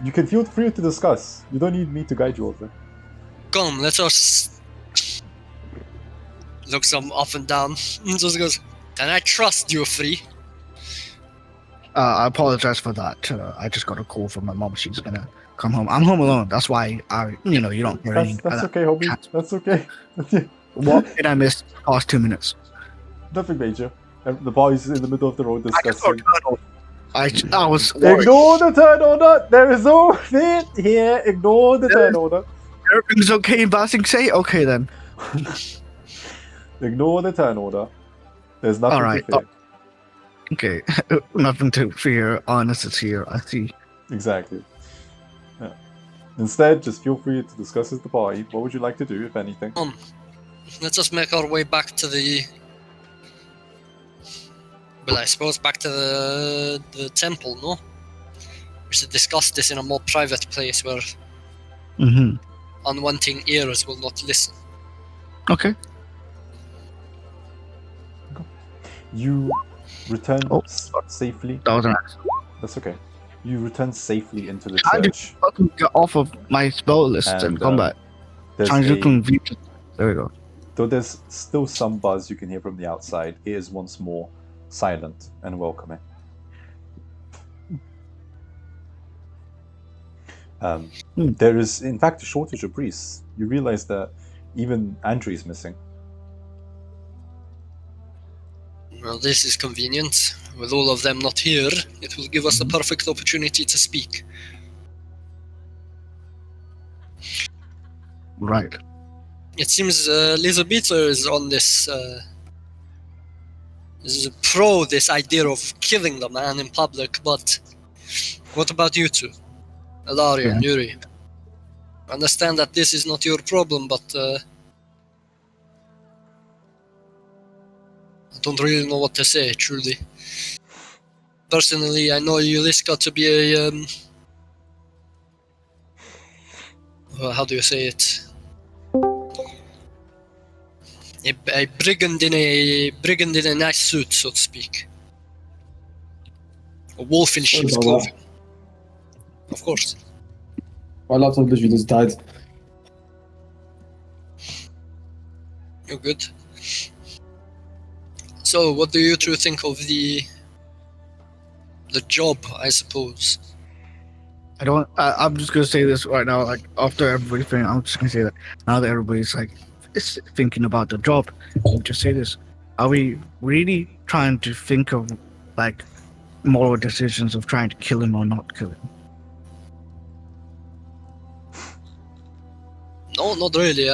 A: You can feel free to discuss. You don't need me to guide you over.
E: Come, let us looks him up and down, and just goes, "Can I trust you, Free?"
D: I apologize for that. I just got a call from my mom. She's gonna come home. I'm home alone. That's why you don't hear any.
A: That's okay, homie. That's okay.
D: What did I miss past 2 minutes?
A: Nothing major. The boys in the middle of the road discussing.
D: I was worried.
A: Ignore the turn order. There is no fit here. Ignore the turn order.
D: Everything's okay in Basing Say? Okay then.
A: Ignore the turn order. There's nothing
D: Alright,
A: to fear.
D: Okay, nothing to fear. Honest is here. I see.
A: Exactly. Yeah. Instead, just feel free to discuss with the party. What would you like to do, if anything?
E: Let's just make our way back to the. Well, I suppose back to the temple, no? We should discuss this in a more private place where
D: Mm-hmm.
E: unwanting ears will not listen.
D: Okay.
A: You return safely.
D: That was an accident.
A: That's okay. You return safely into the
D: I do
A: church.
D: fucking get off of my spell list and come back.
A: There's
D: There we go.
A: Though there's still some buzz you can hear from the outside, it is once more silent and welcoming. There is, in fact, a shortage of priests. You realize that even Andrew is missing.
E: Well, this is convenient. With all of them not here, it will give us the perfect opportunity to speak.
D: Right.
E: It seems Elizabetha is on this. Is pro this idea of killing the man in public, but what about you two? Ilaria and Yuri. I understand that this is not your problem, but I don't really know what to say, truly. Personally, I know Yuliska to be a how do you say it? A brigand in a nice suit, so to speak. A wolf in sheep's clothing. Of course.
F: My laptop literally just died.
E: You're good. So, what do you two think of the job, I suppose?
D: I'm just gonna say this right now. Like after everything, I'm just gonna say that now that everybody's like is thinking about the job, I'll just say this: are we really trying to think of like moral decisions of trying to kill him or not kill him?
E: No, not really.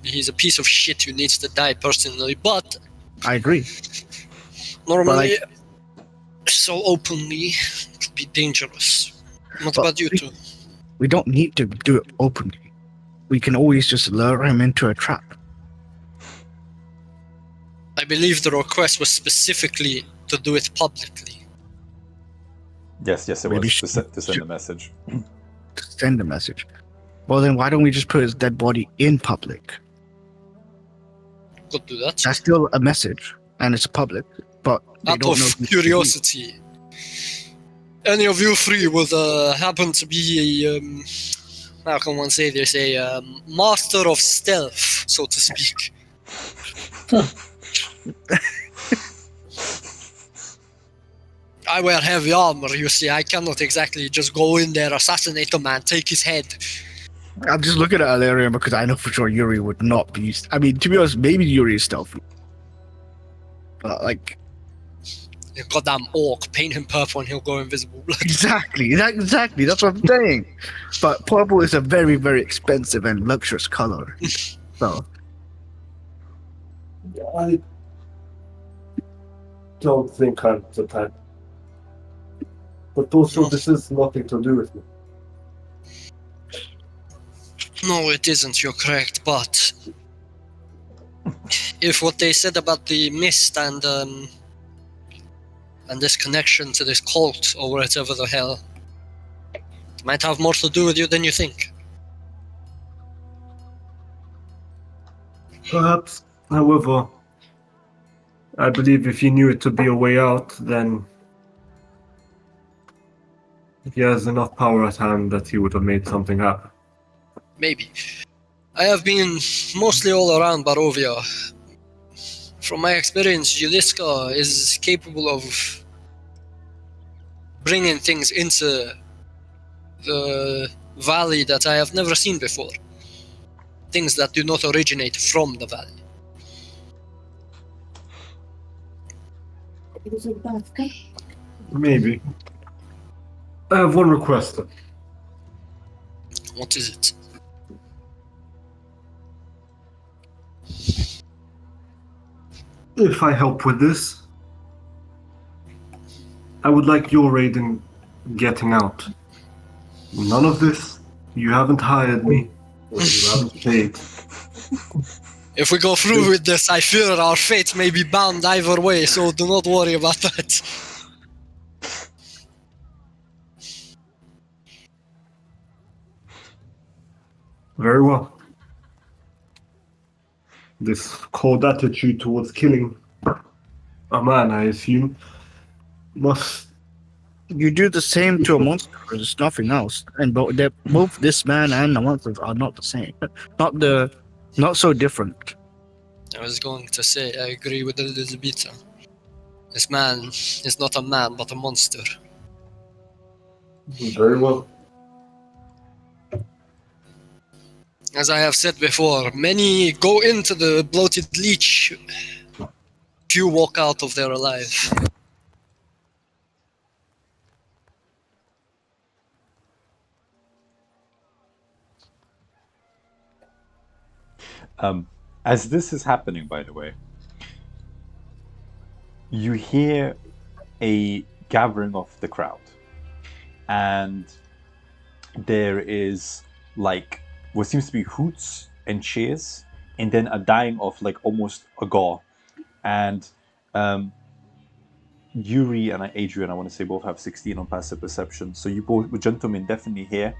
E: He's a piece of shit who needs to die personally, but
D: I agree.
E: normally, so openly, it would be dangerous. What about you two?
D: We don't need to do it openly. We can always just lure him into a trap.
E: I believe the request was specifically to do it publicly.
A: Yes, it
D: Maybe
A: was to send a message.
D: To send a message. Well, then why don't we just put his dead body in public?
E: Could do that.
D: That's still a message, and it's public, but they
E: Out
D: don't know.
E: of curiosity, any of you three would happen to be a, how can one say this, a master of stealth, so to speak. I wear heavy armor, you see. I cannot exactly just go in there, assassinate a man, take his head.
D: I'm just looking at Alarium because I know for sure Yuri would not be. I mean, to be honest, maybe Yuri is stealthy. But, like.
E: A goddamn orc, paint him purple and he'll go invisible.
D: Exactly. That's what I'm saying. But purple is a very, very expensive and luxurious color. So.
B: I don't think I'm the type. But also, this has nothing to do with me.
E: No, it isn't, you're correct, but if what they said about the mist and this connection to this cult or whatever the hell, it might have more to do with you than you think.
C: Perhaps, however, I believe if he knew it to be a way out, then he has enough power at hand that he would have made something happen.
E: Maybe. I have been mostly all around Barovia. From my experience, Juliska is capable of bringing things into the valley that I have never seen before. Things that do not originate from the valley.
C: Maybe. I have one request.
E: What is it?
C: If I help with this, I would like your aid in getting out. None of this. You haven't hired me. Or you haven't paid.
E: If we go through with this, I fear our fate may be bound either way, so do not worry about that.
C: Very well. This cold attitude towards killing a man, I assume, must.
D: You do the same to a monster. There's nothing else, and both this man and the monster are not the same. Not so different.
E: I was going to say, I agree with Elizabetha. This man is not a man, but a monster.
C: Very well.
E: As I have said before, many go into the bloated leech. Few walk out of there alive.
A: As this is happening, by the way, you hear a gathering of the crowd, and there is like what seems to be hoots and cheers, and then a dying of like almost a gore. And Yuri and Adrian, I want to say, both have 16 on passive perception. So you both, gentlemen, definitely hear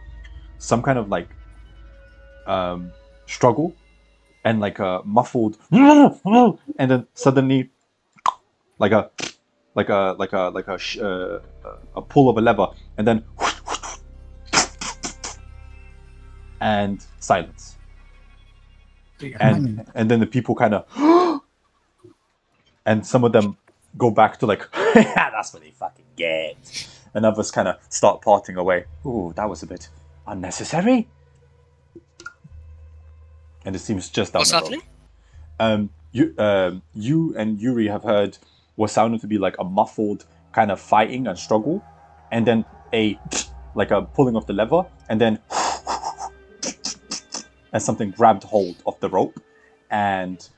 A: some kind of like struggle and like a muffled, and then suddenly like a pull of a lever, and then and silence. And then the people kind of and some of them go back to like that's what they fucking get, and others kind of start parting away. Ooh, that was a bit unnecessary. And it seems just down
E: What's
A: the road.
E: happening?
A: You and Yuri have heard what sounded to be like a muffled kind of fighting and struggle, and then a like a pulling of the lever, and then as something grabbed hold of the rope, and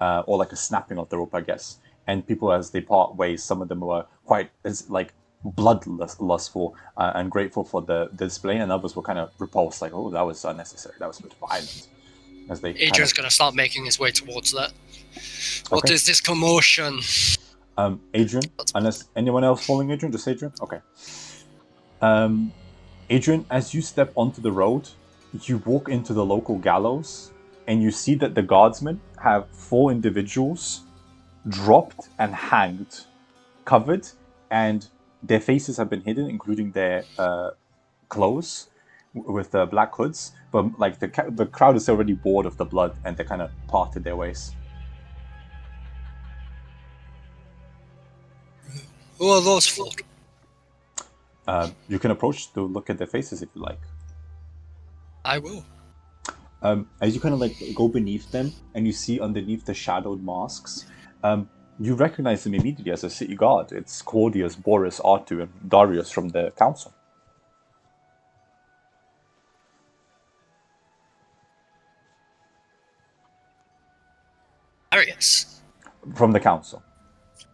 A: or like a snapping of the rope, I guess. And people, as they part ways, some of them were quite like bloodlustful and grateful for the display, and others were kind of repulsed, like, "Oh, that was unnecessary. That was a bit violent." As they
E: Adrian's gonna start making his way towards that. What
A: Okay.
E: is this commotion?
A: Adrian, unless anyone else following Adrian, just Adrian? Okay. Adrian, as you step onto the road, you walk into the local gallows, and you see that the guardsmen have 4 individuals dropped and hanged, covered, and their faces have been hidden, including their clothes with black hoods. But like the crowd is already bored of the blood, and they kind of parted their ways.
E: Who are those for?
A: You can approach to look at their faces if you like.
E: I will.
A: As you kind of like go beneath them, and you see underneath the shadowed masks, you recognize them immediately as a city guard. It's Claudius, Boris, Artu, and Darius from the council.
E: Darius.
A: From the council.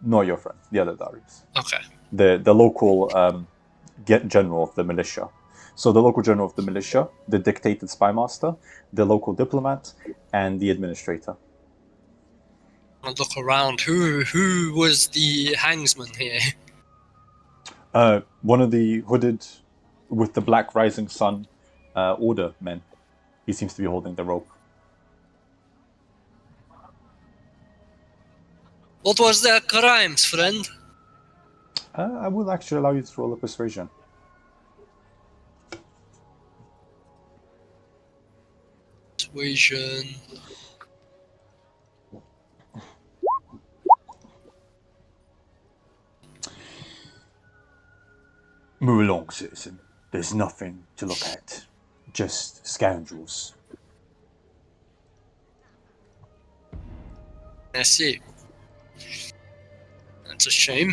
A: Not your friend, the other Darius.
E: Okay.
A: The local general of the militia. So the local general of the militia, the dictated spymaster, the local diplomat, and the administrator.
E: I'll look around. Who was the hangsman here?
A: One of the hooded with the black rising sun order men. He seems to be holding the rope.
E: What was their crimes, friend?
A: I will actually allow you to roll a persuasion.
E: situation.
A: Move along, citizen. There's nothing to look at. Just scoundrels.
E: I see. That's a shame.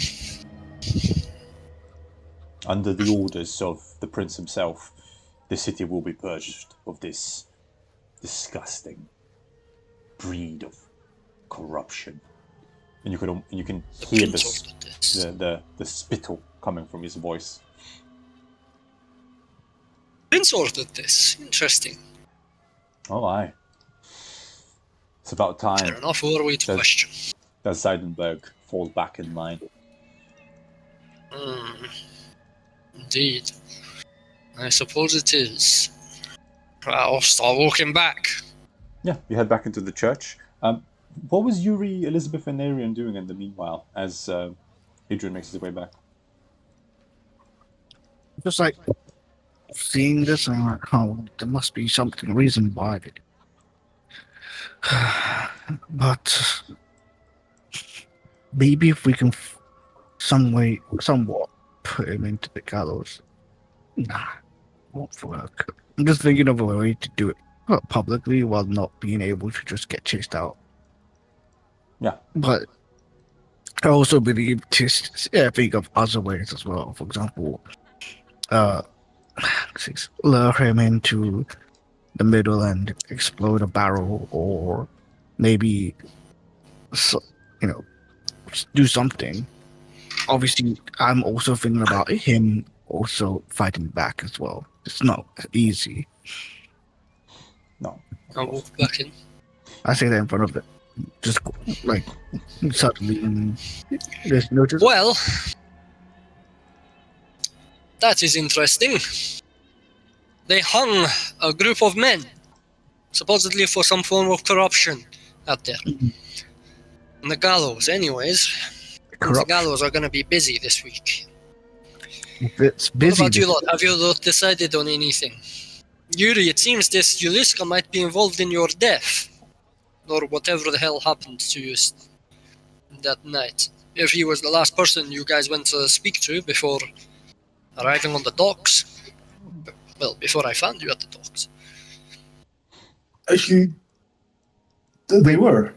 A: Under the orders of the prince himself, the city will be purged of this disgusting breed of corruption. And you can hear
E: Prince ordered this.
A: the spittle coming from his voice.
E: Prince ordered this. Interesting.
A: Oh, aye. It's about
E: Fair
A: time
E: enough. Who are we to
A: Does-
E: question?
A: that Zeidenberg falls back in line.
E: Indeed. I suppose it is. I'll start walking back.
A: Yeah, you head back into the church. What was Yuri, Elizabeth, and Arian doing in the meanwhile as Adrian makes his way back?
D: Just like seeing this, and I'm like, oh, there must be something reason behind it. But maybe if we can somewhat put him into the gallows. Nah, won't work. I'm just thinking of a way to do it publicly while not being able to just get chased out.
A: Yeah.
D: But I also believe to think of other ways as well. For example, lure him into the middle and explode a barrel, or maybe, do something. Obviously, I'm also thinking about him also fighting back as well. It's not easy.
A: No.
E: I'll walk back in.
D: I say that in front of it. Just like suddenly, and there's no just.
E: Well, that is interesting. They hung a group of men, supposedly for some form of corruption, out there. On the gallows, anyways. The gallows are going to be busy this week.
D: If it's busy.
E: What about you lot? Have you lot decided on anything? Yuri, it seems this Yuliska might be involved in your death. Or whatever the hell happened to you that night. If he was the last person you guys went to speak to before arriving on the docks. Well, before I found you at the docks.
F: Actually, they were.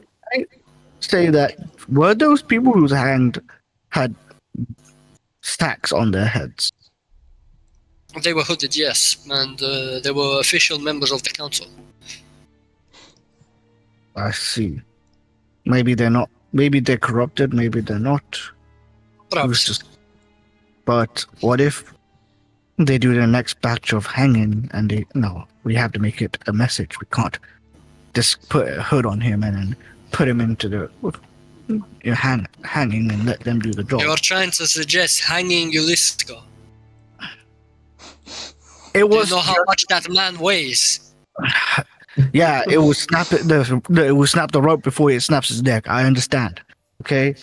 D: Say that were those people whose hand had stacks on their heads?
E: They were hooded, yes, and they were official members of the council.
D: I see. Maybe they're not. Maybe they're corrupted. Maybe they're not.
E: Perhaps.
D: But what if they do the next batch of hanging and they we have to make it a message. We can't just put a hood on him and then put him into the hanging and let them do the job.
E: You're trying to suggest hanging Yuliska.
D: It
E: Do
D: was
E: you know how much that man weighs?
D: yeah. It will snap it. It will snap the rope before it snaps his neck. I understand. Okay.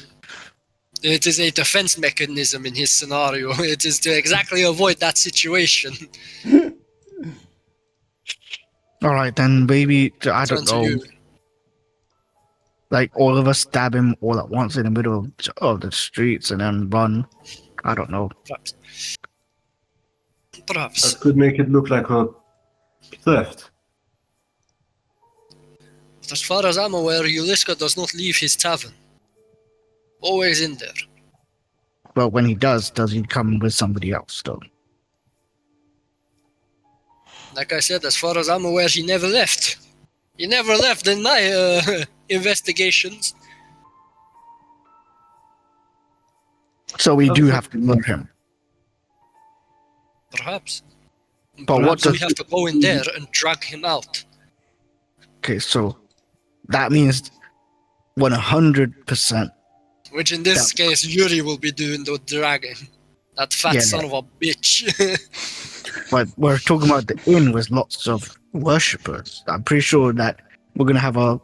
E: It is a defense mechanism in his scenario. It is to exactly avoid that situation.
D: All right, then maybe I don't know. Like all of us stab him all at once in the middle of the streets and then run. I don't know.
E: Perhaps.
C: That could make it look like a theft.
E: But as far as I'm aware, Yuliska does not leave his tavern. Always in there.
D: But when he does he come with somebody else though?
E: Like I said, as far as I'm aware, he never left. He never left in my investigations.
D: So we do have to lure him.
E: Perhaps.
D: But what
E: Perhaps we
D: does-
E: have to go in there and drag him out.
D: Okay, so that means 100%.
E: Which in this case, Yuri will be doing the dragging. That fat
D: Yeah.
E: son of a bitch.
D: But we're talking about the inn with lots of worshippers. I'm pretty sure that we're gonna have a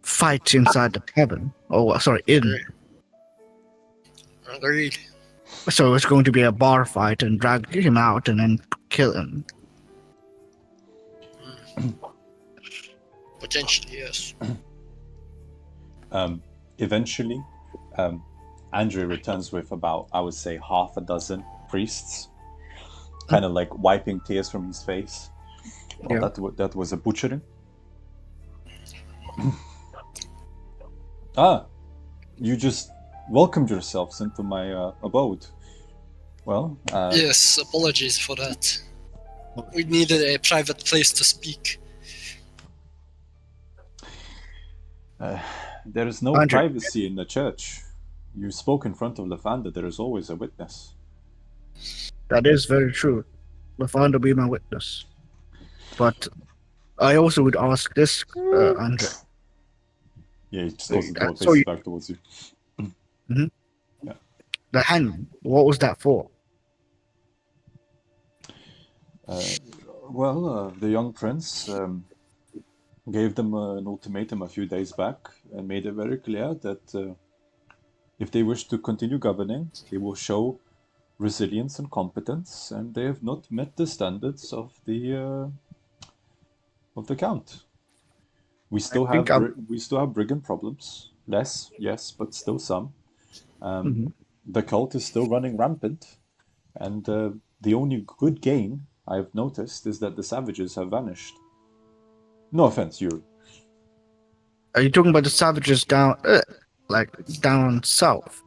D: fight inside the tavern. Oh, sorry, inn.
E: Agreed.
D: So it's going to be a bar fight and drag him out and then kill him.
E: Potentially, yes.
A: Eventually, Andre returns with about, I would say, half a dozen priests, kind of like wiping tears from his face. Well,
D: Yeah.
A: that was a butchering. Ah, you just welcomed yourselves into my abode. Well,
E: Yes, apologies for that. We needed a private place to speak.
A: there is no
D: Andre.
A: privacy in the church. You spoke in front of the founder. There is always a witness.
D: That is very true. The founder be my witness. But I also would ask this, Andre.
A: Yeah, he just closes the door,
D: So
A: faces
D: you-
A: back towards you.
D: The hanging, what was that for?
A: Well, the young prince gave them an ultimatum a few days back and made it very clear that if they wish to continue governing, they will show resilience and competence, and they have not met the standards of the count. We still
D: think
A: have brigand problems. Less, yes, but still some. The cult is still running rampant, and the only good gain I've noticed is that the savages have vanished. No offense, Yuri.
D: Are you talking about the savages down, down south?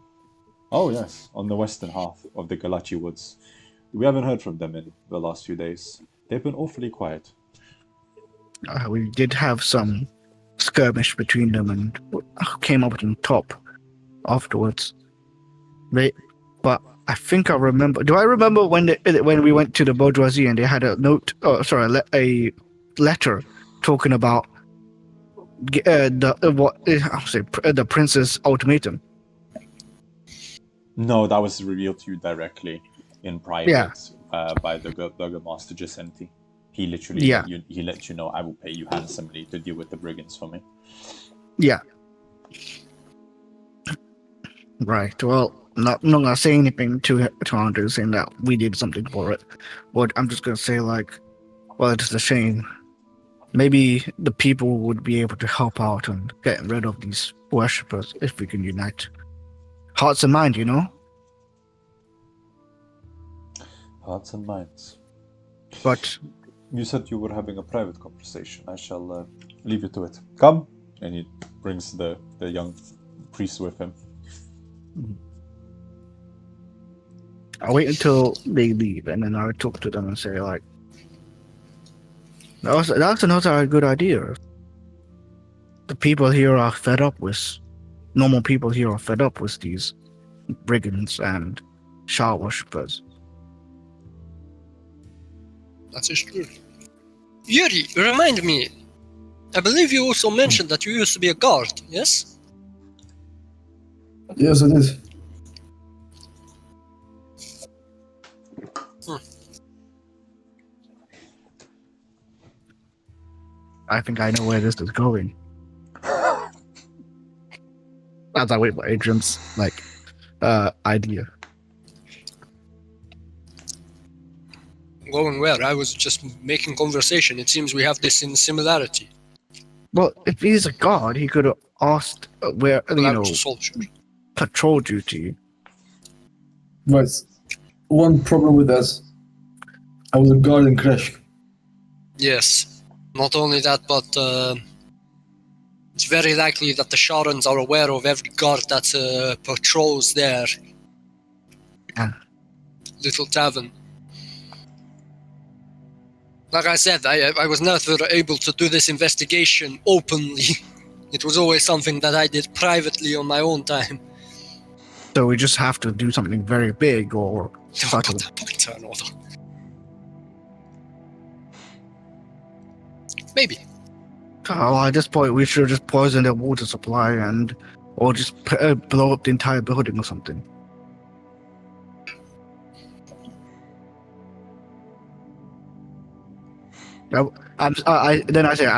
A: Oh yes, on the western half of the Galachi woods. We haven't heard from them in the last few days. They've been awfully quiet.
D: We did have some skirmish between them and came up on top afterwards. But I think I remember. Do I remember when we went to the bourgeoisie and they had a note? Oh, sorry, a letter talking about the prince's ultimatum.
A: No, that was revealed to you directly in private by the Burgomaster Giacenti. He literally let you know, I will pay you handsomely to deal with the brigands for me.
D: Yeah. Right. Well, not gonna say anything to Andrew saying that we did something for it, but I'm just gonna say well, it's a shame. Maybe the people would be able to help out and get rid of these worshippers if we can unite hearts and mind,
A: Hearts and minds.
D: But
A: you said you were having a private conversation. I shall leave you to it. Come, and he brings the young priest with him.
D: I'll wait until they leave, and then I'll talk to them and say that's another good idea. The people here are fed up with. Normal people here are fed up with these brigands and Shah worshippers.
E: That is true. Yuri, remind me. I believe you also mentioned that you used to be a guard, yes?
F: Yes, it is.
D: I think I know where this is going. As I wait for Adrian's idea.
E: Going where? I was just making conversation. It seems we have this in similarity.
D: Well, if he's a guard, he could have asked where
E: I was a soldier.
D: patrol duty.
F: Right. One problem with that. I was a guard in Kresh.
E: Yes. Not only that, but it's very likely that the Sharans are aware of every guard that patrols their little tavern. Like I said, I was never able to do this investigation openly. It was always something that I did privately on my own time.
D: So we just have to do something very big or subtle.
E: Put that point in order. Maybe.
D: Oh, at this point, we should just poison their water supply or just blow up the entire building or something. I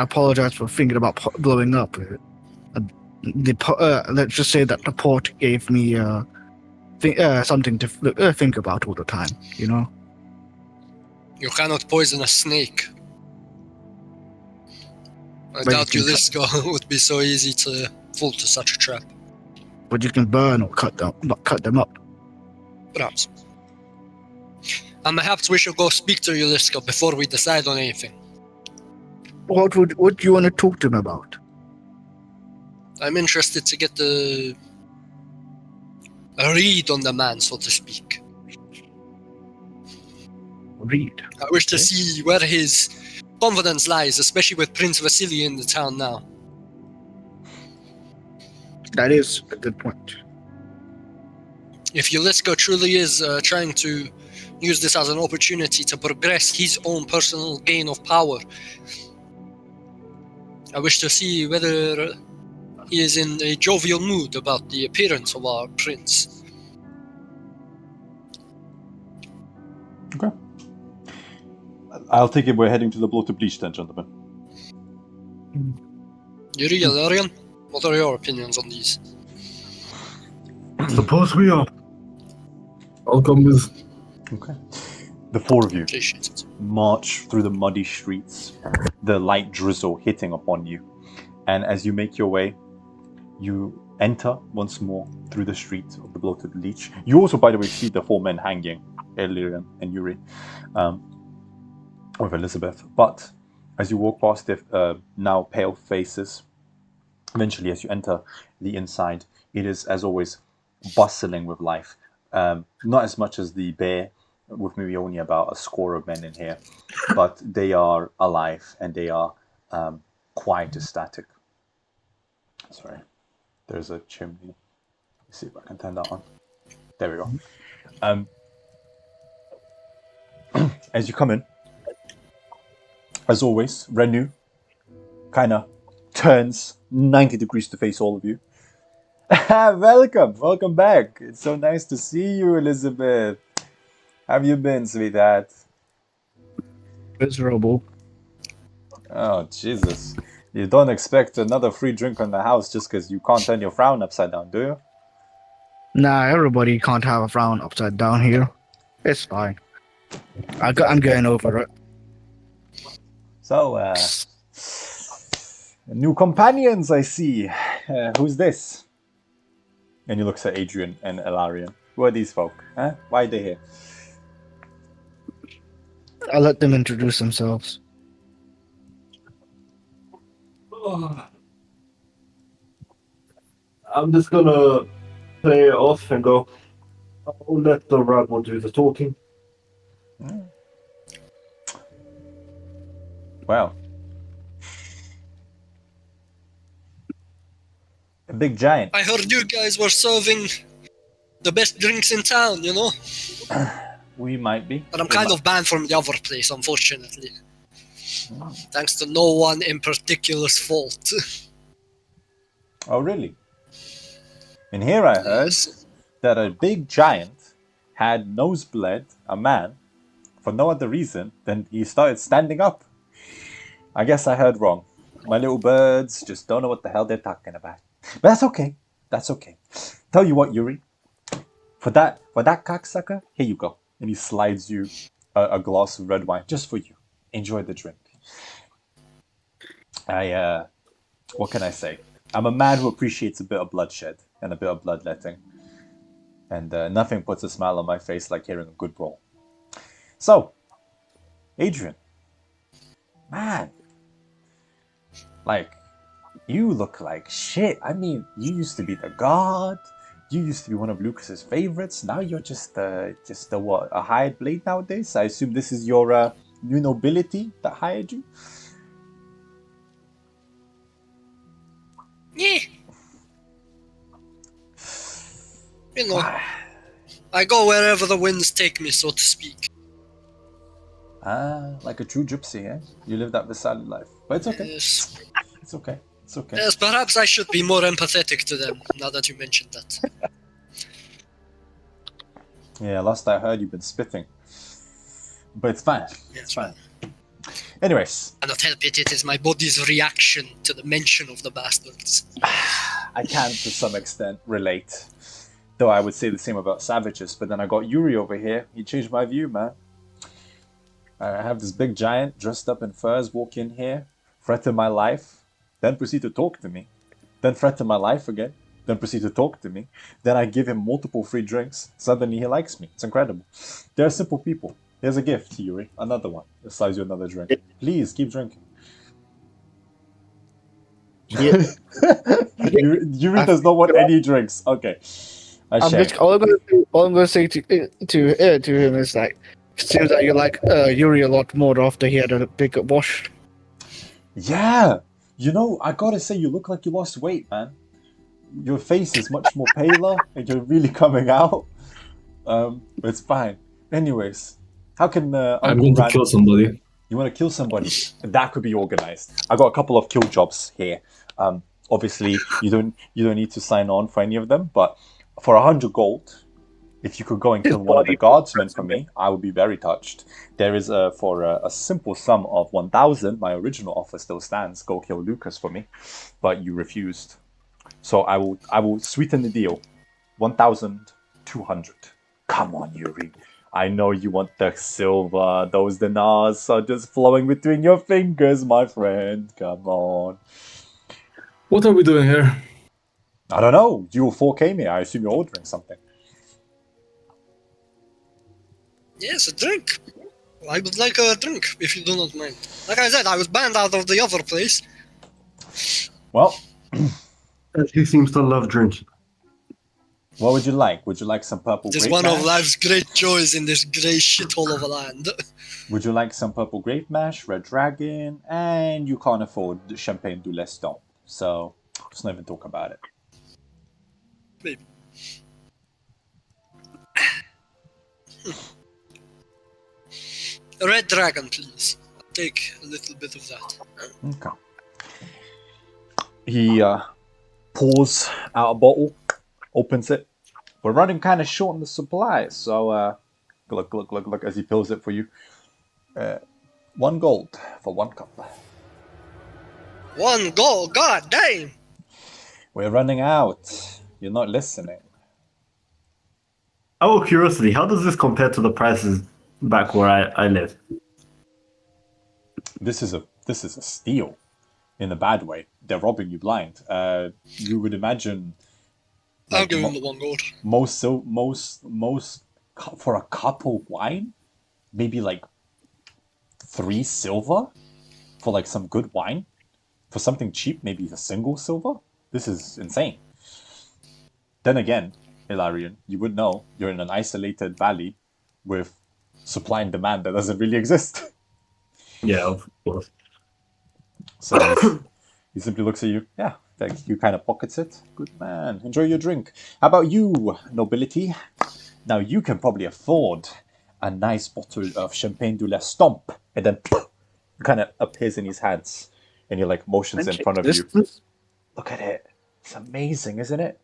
D: apologize for thinking about blowing up. Let's just say that the port gave me something to think about all the time.
E: You cannot poison a snake. I
D: But you
E: doubt
D: can
E: Uliska would be so easy to fall to such a trap.
D: But you can burn or cut them up.
E: Perhaps. And perhaps we should go speak to Uliska before we decide on anything.
D: What do you want to talk to him about?
E: I'm interested to get a read on the man, so to speak.
D: Read.
E: I wish to see where his confidence lies, especially with Prince Vasily in the town now.
D: That is a good point.
E: If Uliska truly is trying to use this as an opportunity to progress his own personal gain of power, I wish to see whether he is in a jovial mood about the appearance of our prince.
A: Okay. I'll take it we're heading to the Bloated Bleach then, gentlemen.
E: Yuri, Alarian, what are your opinions on these?
C: Suppose we are.
F: I'll come with.
A: Okay. The four of you
E: Appreciate it.
A: march through the muddy streets, the light drizzle hitting upon you. And as you make your way, you enter once more through the street of the Bloated Leech. You also, by the way, see the four men hanging, Illyrian and Yuri, with Elizabeth. But as you walk past their now pale faces, eventually as you enter the inside, it is, as always, bustling with life. Not as much as the bear, with maybe only about a score of men in here, but they are alive and they are quite ecstatic. Sorry, there's a chimney. Let's see if I can turn that on. There we go. As you come in, as always, Renu kind of turns 90 degrees to face all of you. Welcome back. It's so nice to see you, Elizabeth. How have you been, sweetheart?
D: Miserable.
A: Oh, Jesus. You don't expect another free drink on the house just because you can't turn your frown upside down, do you?
D: Nah, everybody can't have a frown upside down here. It's fine. I'm getting over it.
A: So, new companions, I see. Who's this? And he looks at Adrian and Elarian. Who are these folk? Huh? Why are they here?
D: I'll let them introduce themselves.
B: I'm just gonna play it off and go, I'll let the rabble do the talking.
A: Well. A big giant.
E: I heard you guys were serving the best drinks in town, you know?
A: We might be.
E: But I'm kind of banned from the other place, unfortunately. Thanks to no one in particular's fault.
A: Oh, really? And here I heard that a big giant had nosebleed a man for no other reason than he started standing up. I guess I heard wrong. My little birds just don't know what the hell they're talking about. But that's okay. That's okay. Tell you what, Yuri. For that cocksucker, here you go. And he slides you a glass of red wine just for you. Enjoy the drink. What can I say? I'm a man who appreciates a bit of bloodshed and a bit of bloodletting. And nothing puts a smile on my face like hearing a good brawl. So, Adrian. Man. Like, you look like shit. I mean, you used to be the god. You used to be one of Lucas's favorites. Now you're just a hired blade nowadays. I assume this is your new nobility that hired you.
E: Yeah. You know, I go wherever the winds take me, so to speak.
A: Ah, like a true gypsy, eh? You live that Versailles life. But it's okay.
E: Yes.
A: It's okay. It's okay.
E: Yes, perhaps I should be more empathetic to them, now that you mentioned that.
A: Yeah, last I heard you've been spitting. But it's fine.
E: Yeah,
A: It's fine. Anyways,
E: I cannot help it, it is my body's reaction to the mention of the bastards.
A: I can to some extent relate. Though I would say the same about savages, but then I got Yuri over here. He changed my view, man. I have this big giant dressed up in furs walk in here, threaten my life. then proceed to talk to me, then threaten my life again, then proceed to talk to me. Then I give him multiple free drinks. Suddenly he likes me. It's incredible. They're simple people. Here's a gift, Yuri. Another one. It slides you another drink. Please keep drinking.
D: Yeah.
A: Yuri does not want any drinks. Okay.
D: I'm just all I'm gonna say to him is like, seems that you like Yuri a lot more after he had a big wash.
A: Yeah. You know, I gotta say, you look like you lost weight, man. Your face is much more paler, and you're really coming out. But it's fine. Anyways, how can
F: I'm
A: Uncle
F: going to
A: Rand...
F: kill somebody.
A: You want to kill somebody? That could be organized. I got a couple of kill jobs here. Obviously, you don't need to sign on for any of them, but for 100 gold, if you could go and kill one of the guardsmen for me, I would be very touched. There is for a simple sum of 1,000. My original offer still stands. Go kill Lukas for me, but you refused. So I will sweeten the deal. 1,200. Come on, Yuri. I know you want the silver. Those dinars are just flowing between your fingers, my friend. Come on.
F: What are we doing here?
A: I don't know. You 4K me. I assume you're ordering something.
E: Yes, a drink. I would like a drink, if you do not mind. Like I said, I was banned out of the other place.
A: Well,
C: He seems to love drinking.
A: what would you like? Would you like some purple
E: It is
A: grape
E: one
A: mash?
E: of life's great joys in this grey shithole of a land.
A: Would you like some purple grape mash, red dragon, and you can't afford the champagne du Leston. So let's not even talk about it.
E: Maybe. A red dragon, please. I'll take a little bit of that.
A: Okay. He pours out a bottle, opens it. We're running kind of short on the supply, so look as he fills it for you. 1 gold for 1 cup.
E: 1 gold, god damn!
A: We're running out. You're not listening.
C: Out of curiosity, how does this compare to the prices back where I live?
A: This is a steal, in a bad way. They're robbing you blind. You would imagine.
E: I'll give him the 1 gold.
A: Most for a cup of wine, maybe like 3 silver for like some good wine. For something cheap, maybe a single silver. This is insane. Then again, Hilarion, you would know you're in an isolated valley with supply and demand that doesn't really exist.
C: Yeah, of course.
A: So he simply looks at you. Yeah, like you kind of pockets it. Good man. Enjoy your drink. How about you, nobility? Now you can probably afford a nice bottle of champagne du Leston, and then kind of appears in his hands, and he like motions in front of you. Look at it. It's amazing, isn't it?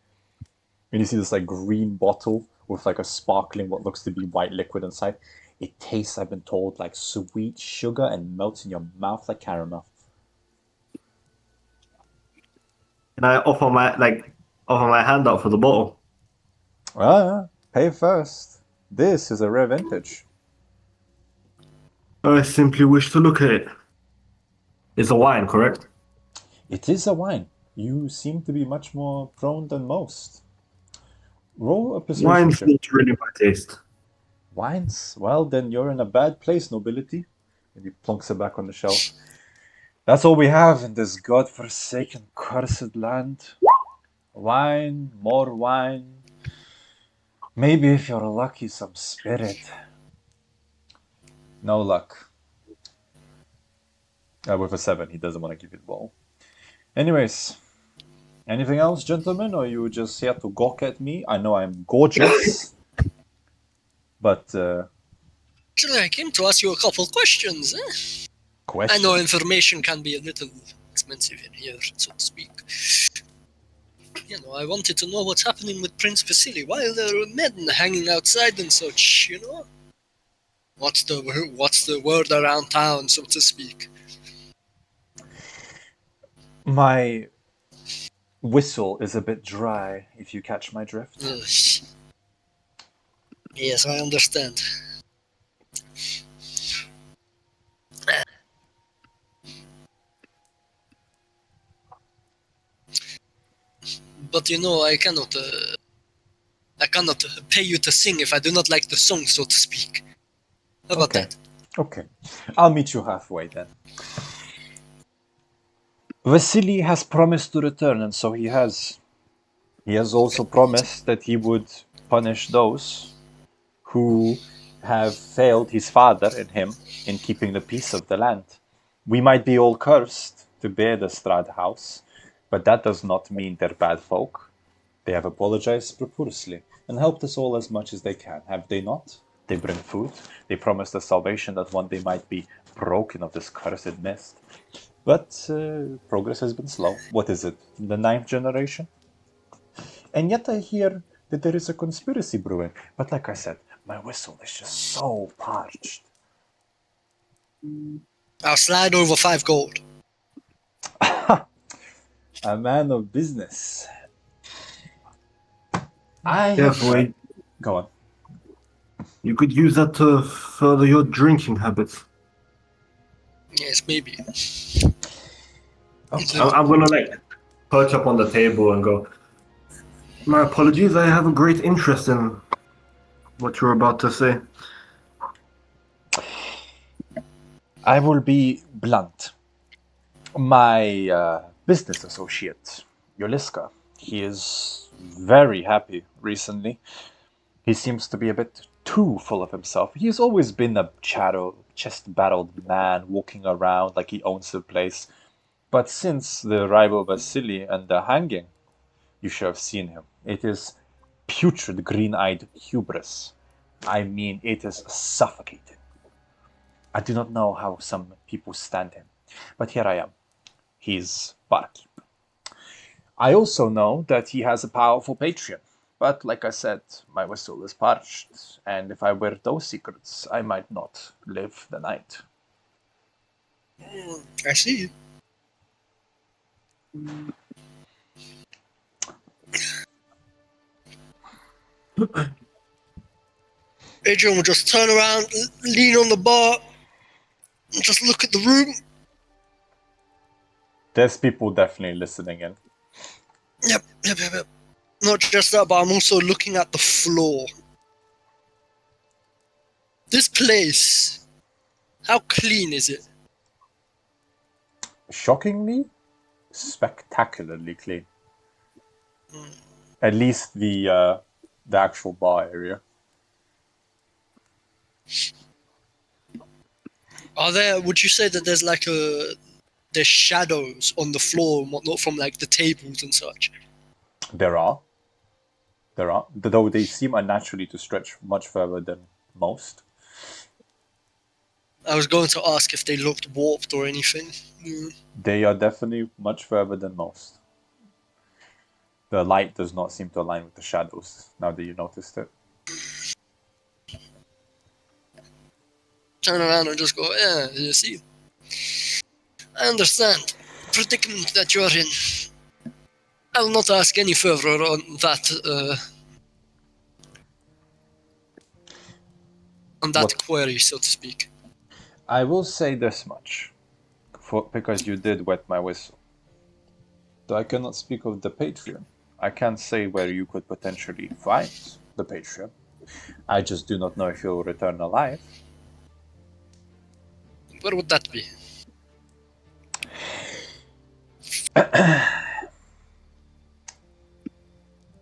A: And you see this like green bottle with like a sparkling what looks to be white liquid inside. It tastes, I've been told, like sweet sugar and melts in your mouth like caramel.
C: Can I offer my hand out for the bottle?
A: Pay first. This is a rare vintage.
C: I simply wish to look at it. It's a wine, correct?
A: It is a wine. You seem to be much more prone than most. Roll a persuasion
C: Wine's
A: check.
C: not really my taste.
A: Wines? Well, then you're in a bad place, nobility. And he plonks it back on the shelf. That's all we have in this godforsaken, cursed land. Wine, more wine. Maybe if you're lucky, some spirit. No luck. With a 7, he doesn't want to give you the ball. Anyways, anything else, gentlemen? Or you just here to gawk at me? I know I'm gorgeous. But,
E: Actually, I came to ask you a couple questions. I know information can be a little expensive in here, so to speak. You know, I wanted to know what's happening with Prince Vasily. Why are there men hanging outside and such, you know? What's the word around town, so to speak?
A: My whistle is a bit dry, if you catch my drift.
E: Yes, I understand. but I cannot pay you to sing if I do not like the song, so to speak. How about
A: Okay.
E: that?
A: Okay. I'll meet you halfway then. Vasily has promised to return, and so he has. He has also promised that he would punish those who have failed his father and him in keeping the peace of the land. We might be all cursed to bear the Strahd house, but that does not mean they're bad folk. They have apologized profusely and helped us all as much as they can, have they not? They bring food. They promised us salvation that one day might be broken of this cursed mist. But progress has been slow. What is it? The 9th generation? And yet I hear that there is a conspiracy brewing. But like I said, my whistle is just so parched.
E: I'll slide over 5 gold.
A: A man of business. I have
C: Careful,
A: heard... Go on.
C: You could use that to further your drinking habits.
E: Yes, maybe.
C: I'm gonna perch up on the table and go, my apologies, I have a great interest in what you're about to say.
A: I will be blunt. My business associate, Yoliska, he is very happy recently. He seems to be a bit too full of himself. He's always been a chest-battled man walking around like he owns the place. But since the arrival of Vasily and the hanging, you should have seen him. It is putrid green-eyed hubris. I mean, it is suffocating. I do not know how some people stand him, but here I am, his barkeep. I also know that he has a powerful Patreon, but like I said, my whistle is parched, and if I wear those secrets, I might not live the night.
E: I see. Adrian will just turn around, lean on the bar, and just look at the room.
A: There's people definitely listening in.
E: Yep. Not just that, but I'm also looking at the floor. This place, how clean is it?
A: Shockingly, spectacularly clean. At least the actual bar area.
E: Would you say that there's shadows on the floor and whatnot from the tables and such?
A: There are, though they seem unnaturally to stretch much further than most.
E: I was going to ask if they looked warped or anything.
A: They are definitely much further than most. The light does not seem to align with the shadows, now that you noticed it.
E: Turn around and just go, yeah, you see. I understand. Predicament that you're in. I'll not ask any further on that
A: What?
E: query, so to speak.
A: I will say this much, because you did wet my whistle. Though I cannot speak of the Patreon. I can't say where you could potentially find the Patreon. I just do not know if you'll return alive.
E: Where would that be?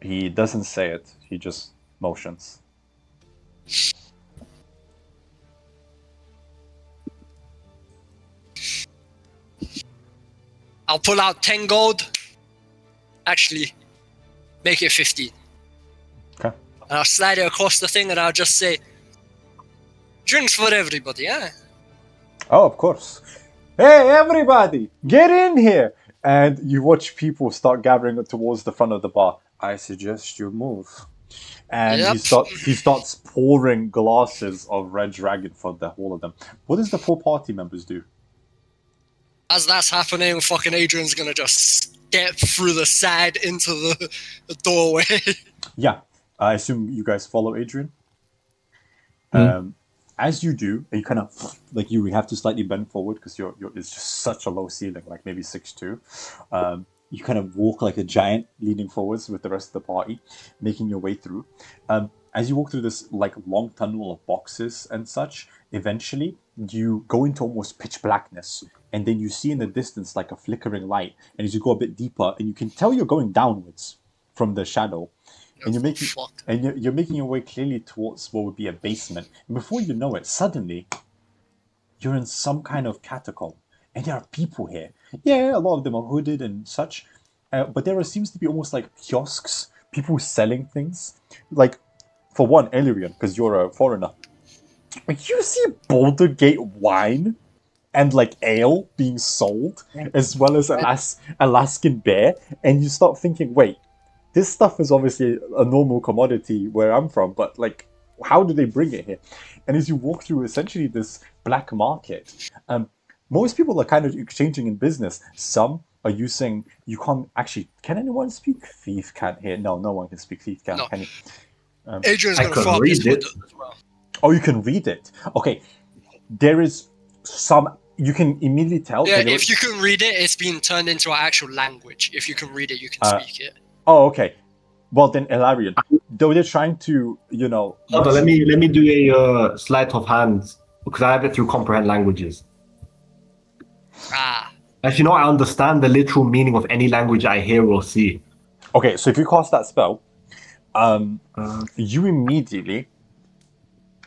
A: He doesn't say it, he just motions.
E: I'll pull out 10 gold. Actually, make it 15.
A: Okay.
E: And I'll slide it across the thing and I'll just say, drinks for everybody, eh?
A: Oh, of course. Hey, everybody, get in here! And you watch people start gathering towards the front of the bar. I suggest you move. And
E: Yep.
A: he starts pouring glasses of Red Dragon for the whole of them. What does the 4 party members do?
E: As that's happening, fucking Adrian's gonna just step through the side into the doorway.
A: Yeah, I assume you guys follow Adrian. As you do, you kind of you have to slightly bend forward because it's just such a low ceiling, like maybe 6'2". you kind of walk like a giant, leaning forwards with the rest of the party, making your way through. As you walk through this like long tunnel of boxes and such, eventually you go into almost pitch blackness, and then you see in the distance like a flickering light. And as you go a bit deeper, and you can tell you're going downwards from the shadow, and you're making your way clearly towards what would be a basement. And before you know it, suddenly you're in some kind of catacomb, and there are people here. Yeah, a lot of them are hooded and such, but there seems to be almost like kiosks, people selling things. Like, for one, Illyrian, because you're a foreigner, you see Boulder Gate wine and like ale being sold, as well as Alaskan bear, and you start thinking, wait, this stuff is obviously a normal commodity where I'm from, but like, how do they bring it here? And as you walk through essentially this black market, most people are kind of exchanging in business. Some are using, you can't actually, can anyone speak thief can't here? No one can speak thief can't,
E: No.
A: can you?
E: Adrian's
C: I
E: gonna
C: could
E: throw up his
C: read it.
E: hood as well.
A: Oh, you can read it. Okay. There is some, you can immediately tell.
E: Yeah,
A: that there-
E: if you can read it, it's been turned into an actual language. If you can read it, you can speak it.
A: Oh, okay. Well, then, Elarian, though they're trying to,
C: Hold on, let me do a sleight of hand because I have it through comprehend languages.
E: Ah,
C: Actually, no, I understand the literal meaning of any language I hear or see.
A: Okay, so if you cast that spell, you immediately.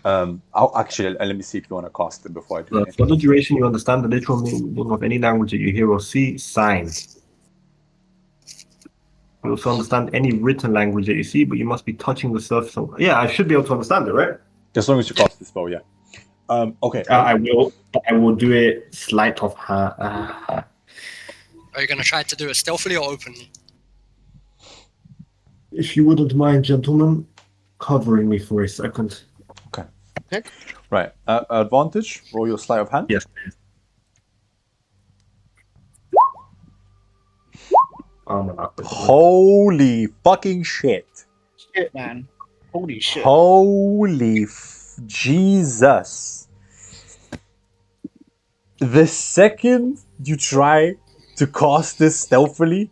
A: Let me see if you want to cast it before I do anything.
C: For the duration, you understand the literal meaning of any language that you hear or see. Signs. You also understand any written language that you see, but you must be touching the surface. Yeah, I should be able to understand it, right?
A: As long as you cast the spell, yeah. Okay.
C: I will. I will do it sleight of hand.
E: are you gonna try to do it stealthily or openly?
C: If you wouldn't mind, gentlemen, covering me for a second.
A: Okay. Right. Advantage. Roll your sleight of hand.
C: Yes. Oh, no.
A: Holy fucking shit!
D: Shit, man. Holy shit.
A: Holy Jesus! The second you try to cast this stealthily,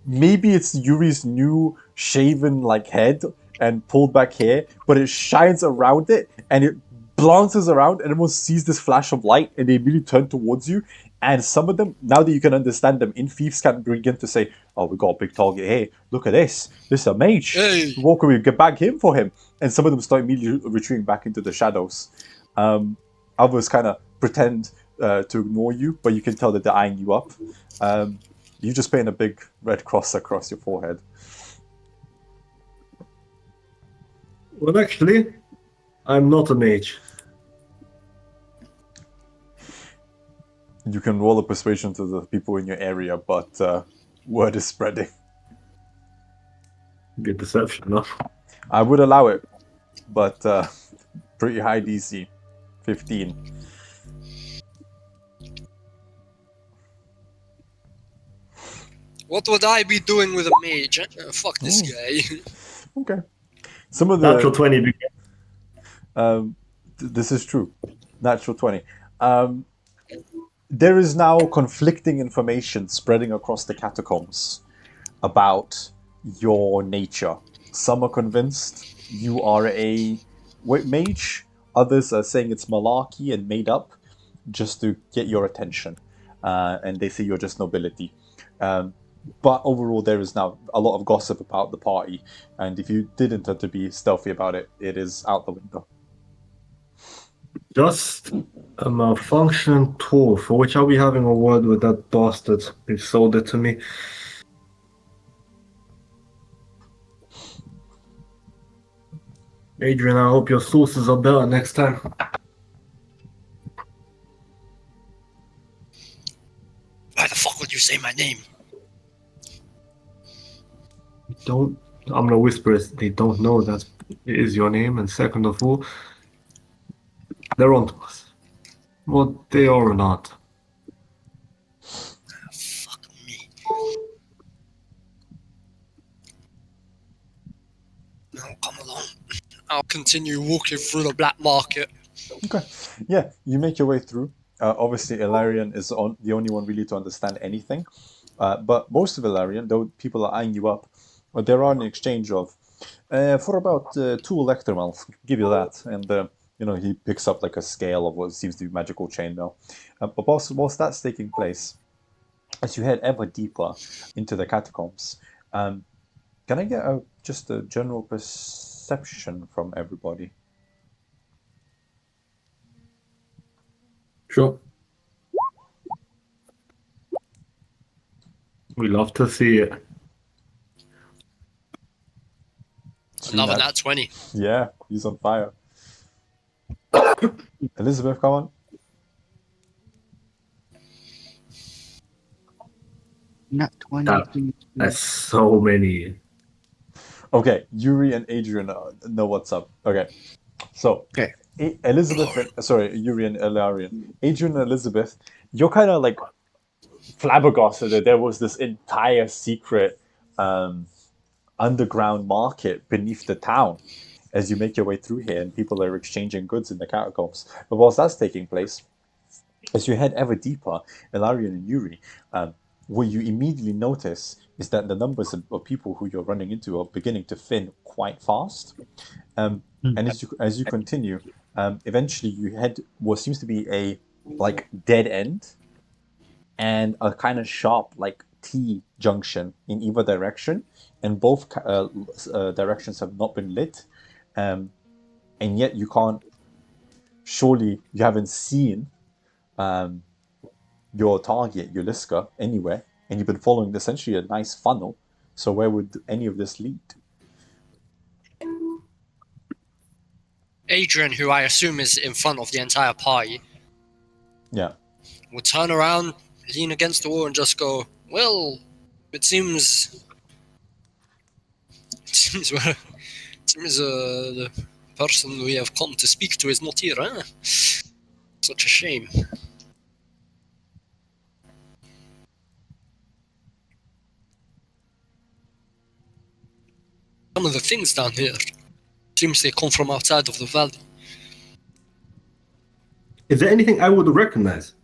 A: maybe it's Yuri's new shaven like head and pulled back hair, but it shines around it and it glances around and almost sees this flash of light, and they immediately turn towards you. And some of them, now that you can understand them, in thieves can begin to say, "Oh, we got a big target here. Look at this. This is a mage.
E: Hey.
A: What can we get back him for him?" And some of them start immediately retreating back into the shadows. Others kind of pretend to ignore you, but you can tell that they're eyeing you up. You just paint a big red cross across your forehead.
C: Well, actually, I'm not a mage.
A: You can roll a persuasion to the people in your area, but word is spreading.
C: Good deception, enough.
A: I would allow it, but pretty high DC. 15.
E: What would I be doing with a mage? Fuck this guy.
A: Okay. Some of the...
C: Natural 20.
A: This is true. Natural 20. There is now conflicting information spreading across the catacombs about your nature. Some are convinced you are a mage. Others are saying it's malarkey and made up just to get your attention. And they say you're just nobility. But overall, there is now a lot of gossip about the party. And if you did intend to be stealthy about it, it is out the window.
C: Just a malfunction tool for which I'll be having a word with that bastard who sold it to me. Adrian, I hope your sources are better next time.
E: Why the fuck would you say my name?
C: I'm gonna whisper it. They don't know that it is your name, and second of all, they're onto us. What they are or not.
E: Fuck me. No, come along. I'll continue walking through the black market.
A: Okay. Yeah, you make your way through. Obviously, Ilarion is the only one really to understand anything. But most of Ilarion, though people are eyeing you up, they're on an exchange of for about 2 electromalf. Give you that, and he picks up like a scale of what seems to be magical chainmail. But whilst that's taking place, as you head ever deeper into the catacombs, can I get just a general perception from everybody?
F: Sure.
C: We love to see it.
E: Another nat 20.
A: Yeah, he's on fire. Elizabeth, come on.
D: Nat 20.
C: That's so many.
A: Okay, Yuri and Adrian know what's up. Okay, so
D: Okay.
A: Yuri and Ilarion. Adrian and Elizabeth, you're kind of like flabbergasted that there was this entire secret underground market beneath the town as you make your way through here, and people are exchanging goods in the catacombs. But whilst that's taking place, as you head ever deeper, Ilarion and Yuri, what you immediately notice is that the numbers of people who you're running into are beginning to thin quite fast. And as you continue, eventually you head what seems to be a like dead end and a kind of sharp like T junction in either direction, and both directions have not been lit, and yet you haven't seen your target, Yuliska, anywhere, and you've been following essentially a nice funnel. So where would any of this lead?
E: Adrian, who I assume is in front of the entire party,
A: Yeah.
E: would turn around, lean against the wall, and just go, well, it seems the person we have come to speak to is not here, huh? Such a shame. Some of the things down here seems they come from outside of the valley.
C: Is there anything I would recognize?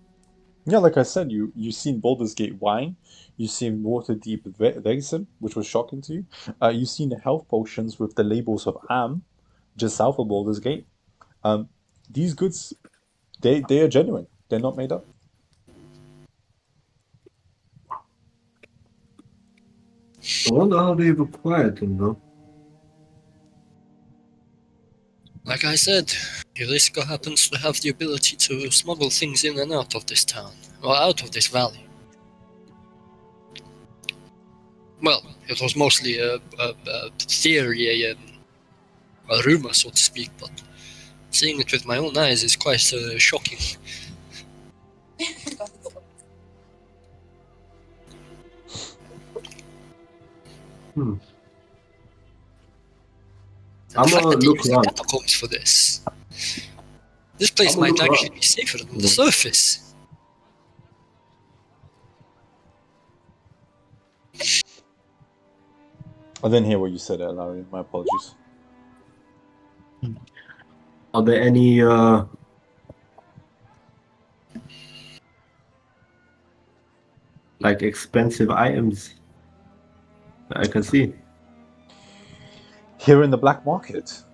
A: Yeah, like I said, you've seen Baldur's Gate wine, you've seen Waterdeep Vexen, which was shocking to you. You've seen the health potions with the labels of Am, just south of Baldur's Gate. These goods, they are genuine. They're not made up.
C: I wonder how they've acquired them, though.
E: Like I said, Yuliska happens to have the ability to smuggle things in and out of this town, or out of this valley. Well, it was mostly a theory, a rumor, so to speak, but seeing it with my own eyes is quite shocking.
C: I'm gonna look
E: the
C: around.
E: catacombs for this. This place might actually be safer than the surface.
A: I didn't hear what you said, Larry. My apologies.
C: Are there any like expensive items that I can see?
A: Here in the black market,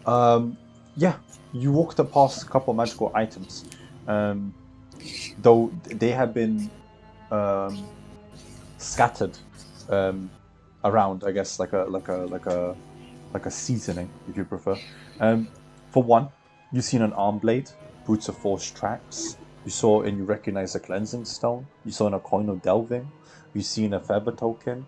A: yeah, you walked past a couple of magical items, though they have been scattered around. I guess like a seasoning, if you prefer. For one, you've seen an arm blade, boots of forged tracks. You saw and you recognize a cleansing stone. You saw a coin of delving. You've seen a feather token.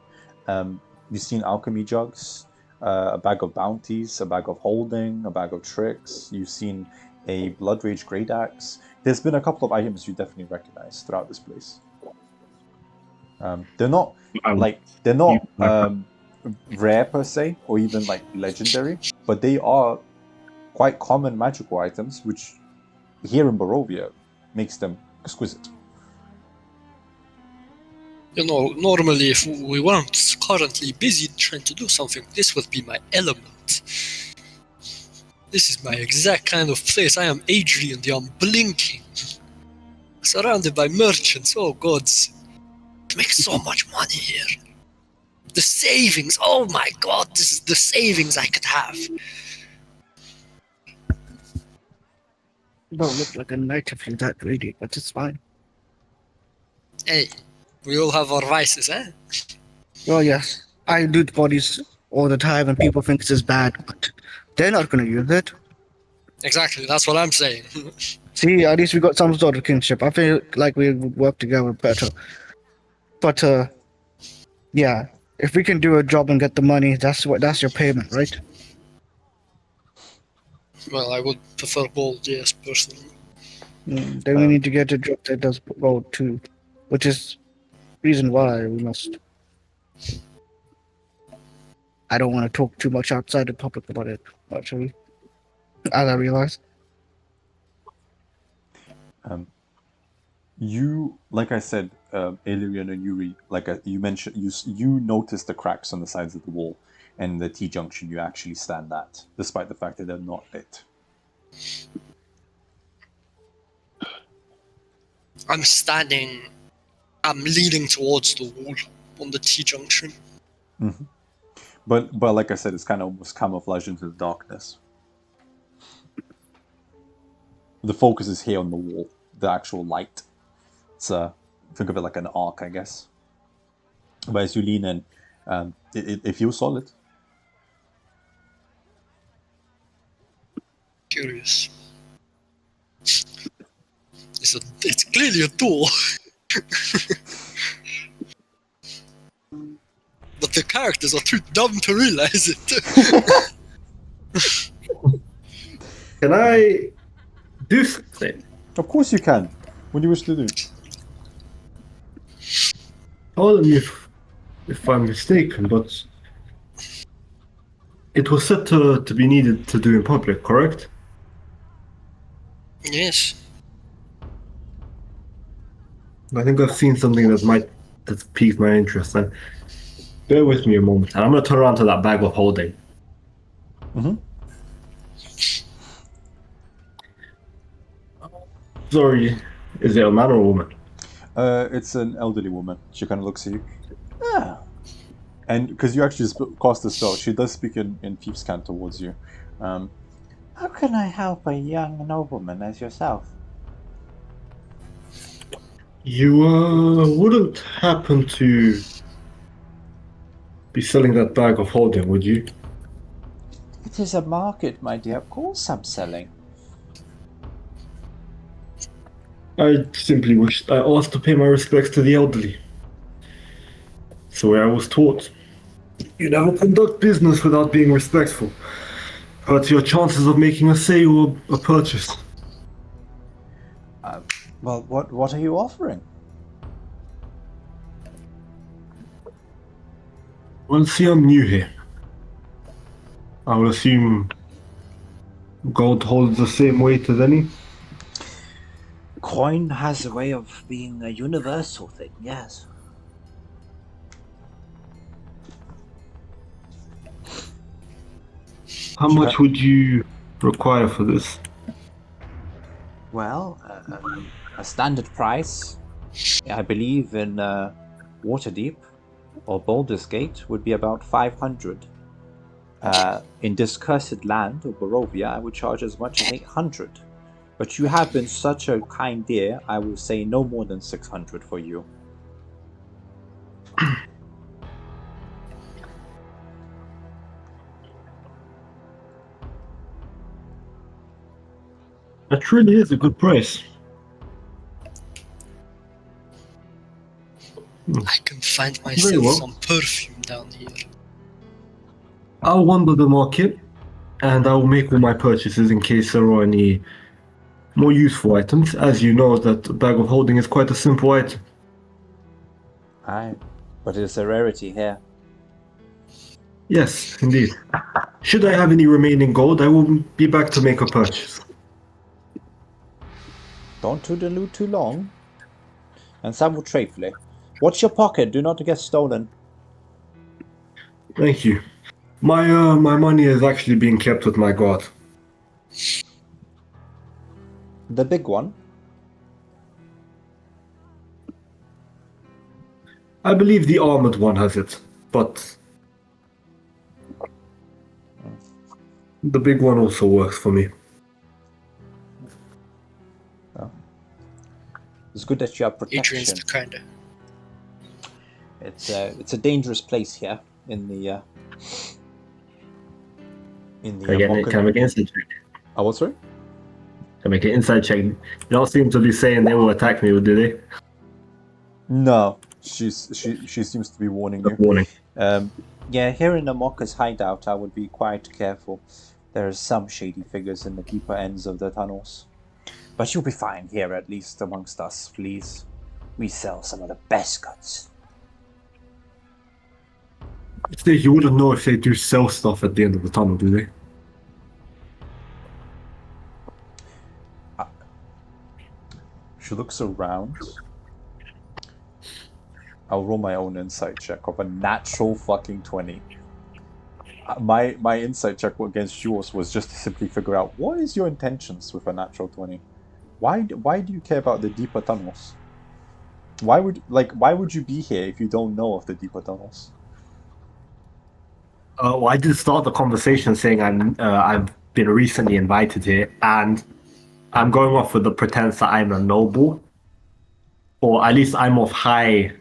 A: You've seen alchemy jugs, a bag of bounties, a bag of holding, a bag of tricks. You've seen a blood rage great axe. There's been a couple of items you definitely recognize throughout this place. They're not rare per se, or even like legendary, but they are quite common magical items, which here in Barovia makes them exquisite.
E: You know, normally if we weren't currently busy trying to do something, this would be my element. This is my exact kind of place. I am Adrian the Unblinking. Surrounded by merchants, oh gods. could make so much money here. The savings, oh my god, this is the savings I could have.
D: You don't look like a knight if you're that greedy, but it's fine.
E: Hey, we all have our vices, eh?
D: Well, yes, I loot bodies all the time and people think this is bad, but they're not going to use it.
E: Exactly, that's what I'm saying.
D: See, at least we got some sort of kinship. I feel like we would work together better. But, yeah, if we can do a job and get the money, that's your payment, right?
E: Well, I would prefer gold, yes, personally.
D: Then we need to get a job that does gold too, which is reason why we must. I don't want to talk too much outside the public about it, actually, as I realize.
A: You, like I said, Illyrian and Yuri, you mentioned, you noticed the cracks on the sides of the wall and the T-junction you actually stand at, despite the fact that they're not lit.
E: I'm leaning towards the wall on the T-junction.
A: Mm-hmm. But like I said, it's kind of almost camouflaged into the darkness. The focus is here on the wall, the actual light. It's think of it like an arc, I guess. But as you lean in, it feels solid.
E: Curious. It's clearly a door. But the characters are too dumb to realize it.
C: Can I do something?
A: Of course you can. What do you wish to do?
C: Pardon me if I'm mistaken, but it was said to be needed to do in public, correct?
E: Yes.
C: I think I've seen something that's piqued my interest. Bear with me a moment, and I'm going to turn around to that bag of holding.
A: Mm-hmm.
C: Sorry, is it a man or a woman?
A: It's an elderly woman. She kind of looks at you. Ah. And because you actually cast the spell, she does speak in Thieves' Cant towards you. How can I help a young nobleman as yourself?
C: You wouldn't happen to be selling that bag of holding, would you?
A: It is a market, my dear. Of course I'm selling.
C: I simply wished I asked to pay my respects to the elderly. So I was taught. You never conduct business without being respectful. Hurts your chances of making a sale or a purchase.
A: Well, what are you offering?
C: Well, see, I'm new here. I will assume gold holds the same weight as any.
A: Coin has a way of being a universal thing, yes.
C: How much would you require for this?
A: Well, a standard price, I believe in Waterdeep or Baldur's Gate would be about 500. In this cursed land of Barovia, I would charge as much as 800. But you have been such a kind dear, I will say no more than 600 for you.
C: That really is a good price.
E: I can find
C: Very
E: myself
C: well.
E: some perfume down here.
C: I'll wander the market, and I will make all my purchases in case there are any more useful items. As you know, that bag of holding is quite a simple item.
A: Aye, but it's a rarity here.
C: Yes, indeed. Should I have any remaining gold, I will be back to make a purchase.
A: Don't toodaloo too long. And some will trifle. Watch your pocket, do not get stolen.
C: Thank you. My money is actually being kept with my god.
A: The big one?
C: I believe the armored one has it, but the big one also works for me.
A: It's good that you have
E: Adrian's
A: protection.
E: the kinda.
A: It's a dangerous place here in the
C: Can I make an inside check?
A: Oh, what's right?
C: Can I make an inside check? You don't seem to be saying they will attack me, do they?
A: No, she seems to be warning you.
C: Warning.
A: Yeah, here in Amoka's hideout, I would be quite careful. There are some shady figures in the deeper ends of the tunnels. But you'll be fine here, at least amongst us, please. We sell some of the best goods.
C: You wouldn't know if they do sell stuff at the end of the tunnel, do they?
A: She looks around. I'll roll my own insight check of a natural fucking 20. My insight check against yours was just to simply figure out what is your intentions with a natural 20. Why do you care about the deeper tunnels? Why would you be here if you don't know of the deeper tunnels?
C: Well, I did start the conversation saying I've been recently invited here, and I'm going off with the pretense that I'm a noble, or at least I'm of high.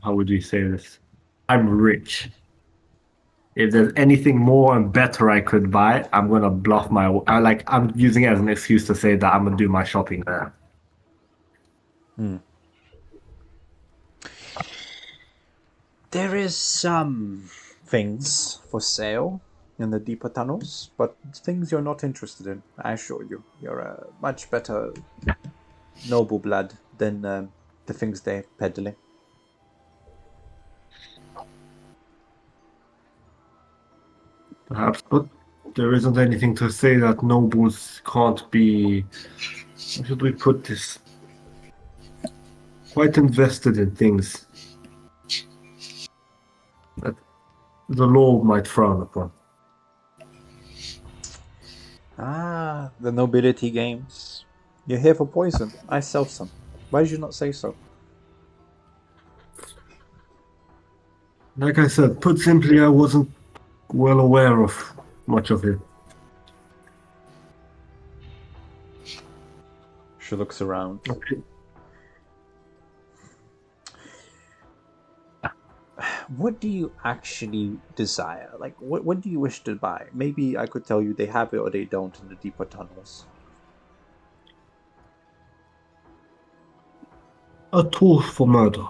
C: How would we say this? I'm rich. If there's anything more and better I could buy, I'm gonna bluff I'm using it as an excuse to say that I'm gonna do my shopping there.
A: There is some things for sale in the deeper tunnels, but things you're not interested in, I assure you. You're a much better noble blood than the things they're peddling.
C: Perhaps, but there isn't anything to say that nobles can't be. How should we put this? Quite invested in things that the law might frown upon.
A: Ah, the nobility games. You're here for poison. I sell some. Why did you not say so?
C: Like I said, put simply, I wasn't well aware of much of it.
A: She looks around.
C: Okay.
A: What do you actually desire? Like, what do you wish to buy? Maybe I could tell you they have it or they don't in the deeper tunnels.
C: A tool for murder.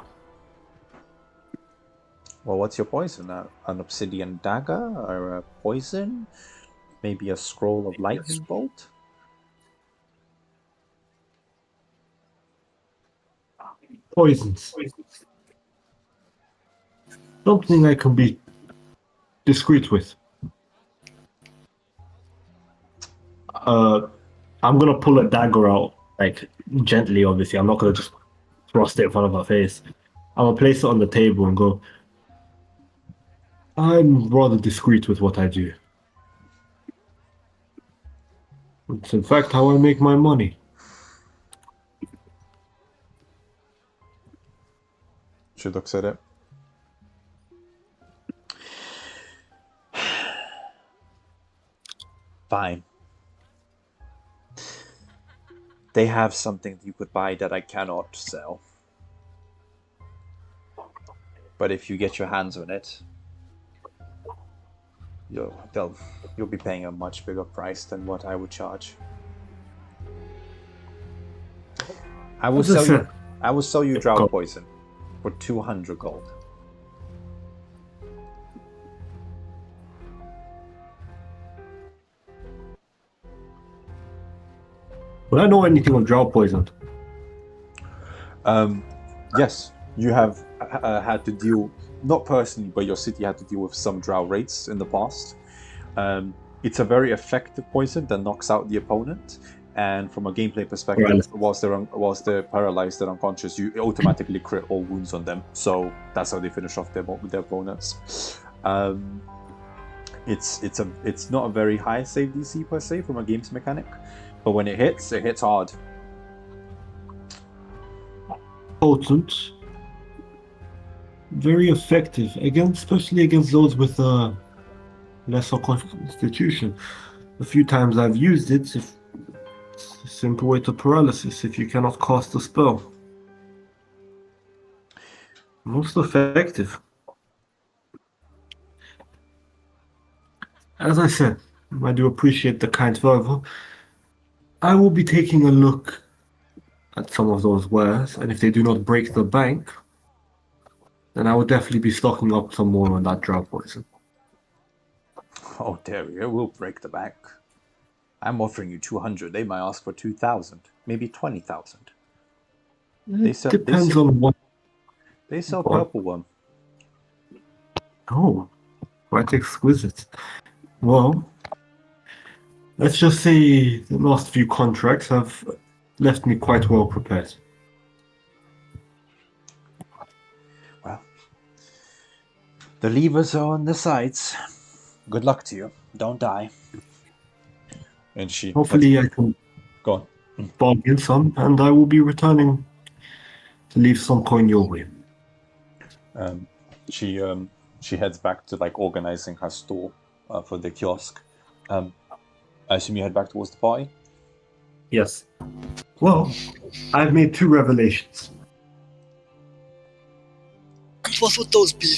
A: Well, what's your poison? An obsidian dagger or a poison? Maybe a scroll of lightning bolt?
C: Poisons. Something I can be discreet with. I'm gonna pull a dagger out, like gently. Obviously, I'm not gonna just thrust it in front of her face. I'm gonna place it on the table and go. I'm rather discreet with what I do. It's in fact how I make my money.
A: She looks at it. Fine. They have something you could buy that I cannot sell. But if you get your hands on it, you'll be paying a much bigger price than what I would charge. I will sell you drow poison for 200 gold.
C: Would I know anything of drow poison?
A: Yes, you have had to deal, not personally, but your city had to deal with some drow raids in the past. It's a very effective poison that knocks out the opponent, and from a gameplay perspective,
C: Right.
A: whilst they're paralyzed and unconscious, you automatically crit all wounds on them. So that's how they finish off their opponents. It's not a very high save DC per se from a game's mechanic, but when it hits hard.
B: potent, very effective, especially against those with a lesser constitution. A few times I've used it. It's a simple way to paralysis if you cannot cast a spell. Most effective. As I said, I do appreciate the kind further. I will be taking a look at some of those wares, and if they do not break the bank, then I will definitely be stocking up some more on that drought poison.
A: Oh, there we go. We'll break the bank. I'm offering you 200. They might ask for 2,000, maybe 20,000.
B: Depends on what.
A: They sell purple one.
B: Oh, quite exquisite. Well, let's just say the last few contracts have left me quite well prepared.
A: Well, the levers are on the sides. Good luck to you. Don't die. And she...
B: Hopefully I can
A: Go on.
B: bargain some, and I will be returning to leave some coin your way.
A: She heads back to like organizing her store for the kiosk. I assume you head back towards the party?
B: Yes. Well, I've made 2 revelations.
E: And what would those be?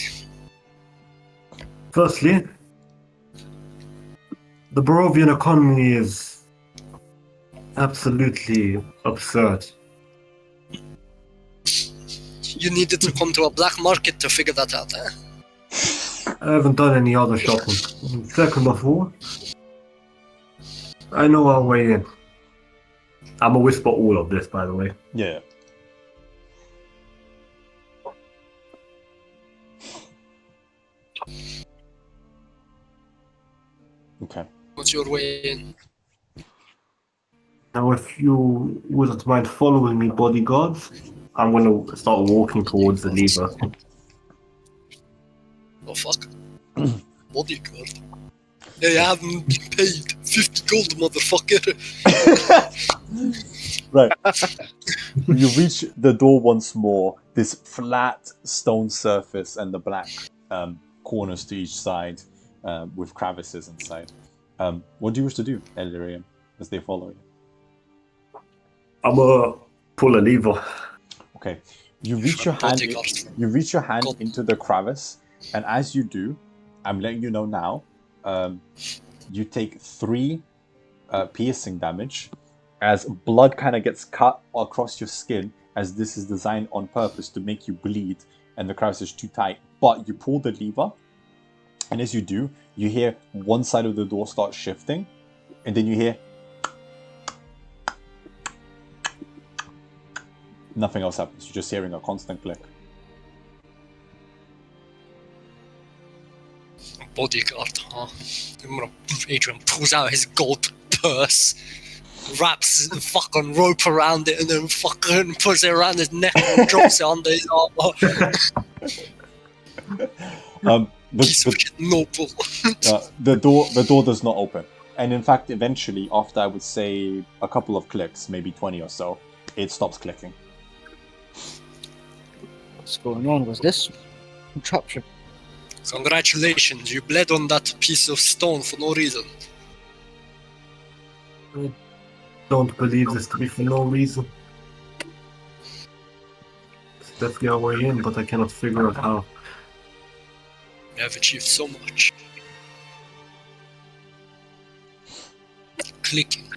B: Firstly, the Barovian economy is absolutely absurd.
E: You needed to come to a black market to figure that out, eh?
B: I haven't done any other shopping. Second of all, I know our way in. I'm a whisper all of this, by the way.
A: Yeah. Okay.
E: What's your way in?
B: Now, if you wouldn't mind following me, bodyguards, I'm going to start walking towards the lever.
E: Oh fuck. Bodyguard. They haven't been paid 50 gold, motherfucker.
A: Right. You reach the door once more. This flat stone surface and the black corners to each side with crevices inside. What do you wish to do, Elirium, as they follow you?
B: I'm going to pull a lever.
A: Okay. You reach your hand. You reach your hand into the crevice, and as you do, I'm letting you know now. You take 3 piercing damage, as blood kind of gets cut across your skin, as this is designed on purpose to make you bleed, and the crevice is too tight. But you pull the lever, and as you do, you hear one side of the door start shifting, and then you hear nothing else happens. You're just hearing a constant click.
E: Bodyguard, huh? Adrian pulls out his gold purse, wraps the fucking rope around it, and then fucking puts it around his neck and drops it under his armor. Piece of shit noble.
A: The door does not open. And in fact, eventually, after I would say a couple of clicks, maybe 20 or so, it stops clicking.
D: What's going on? Was this contraption?
E: Congratulations, you bled on that piece of stone for no reason.
B: I don't believe this to be for no reason. It's definitely our way in, but I cannot figure out how.
E: You have achieved so much. Clicking.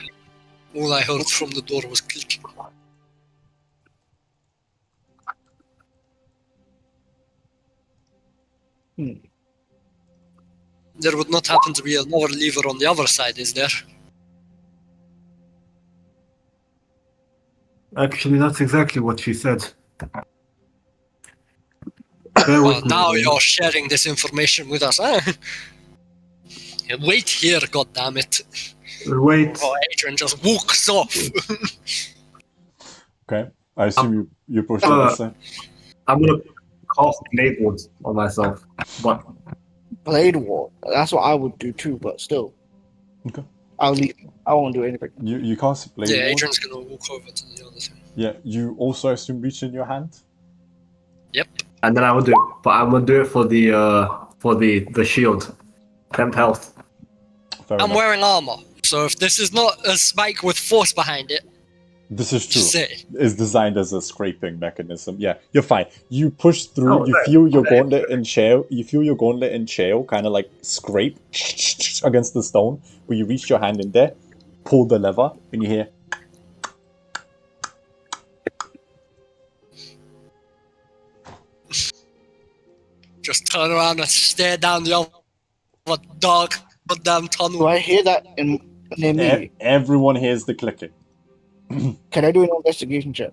E: All I heard from the door was clicking. There would not happen to be another lever on the other side, is there?
B: Actually, that's exactly what she said.
E: Well, now you're sharing this information with us, huh? Wait here, goddammit.
B: Wait.
E: Oh, Adrian just walks off.
A: Okay. I assume you push it this.
B: I'm gonna cast Blade Ward on myself. But
D: Blade Ward. That's what I would do too, but still.
A: Okay.
D: I'll leave. I won't do anything.
A: You cast Blade Ward.
E: Yeah, Adrian's gonna walk over to the other thing.
A: Yeah, you also assume reach in your hand.
E: Yep.
C: And then I will do it, but I'm gonna do it for the shield. Temp health.
A: Fair
E: I'm
A: enough.
E: wearing armor, so if this is not a spike with force behind it,
A: This is true.
E: just say.
A: It's designed as a scraping mechanism. Yeah, you're fine. You push through.
C: Oh,
A: You
C: nice.
A: feel your
C: Okay.
A: gauntlet and chair. You feel your gauntlet and chair kind of like scrape against the stone. But you reach your hand in there, pull the lever, and you hear.
E: Just turn around and stare down the other dark goddamn
D: Do
E: tunnel.
D: I hear that near me?
A: Everyone hears the clicking.
D: Can I do an investigation check?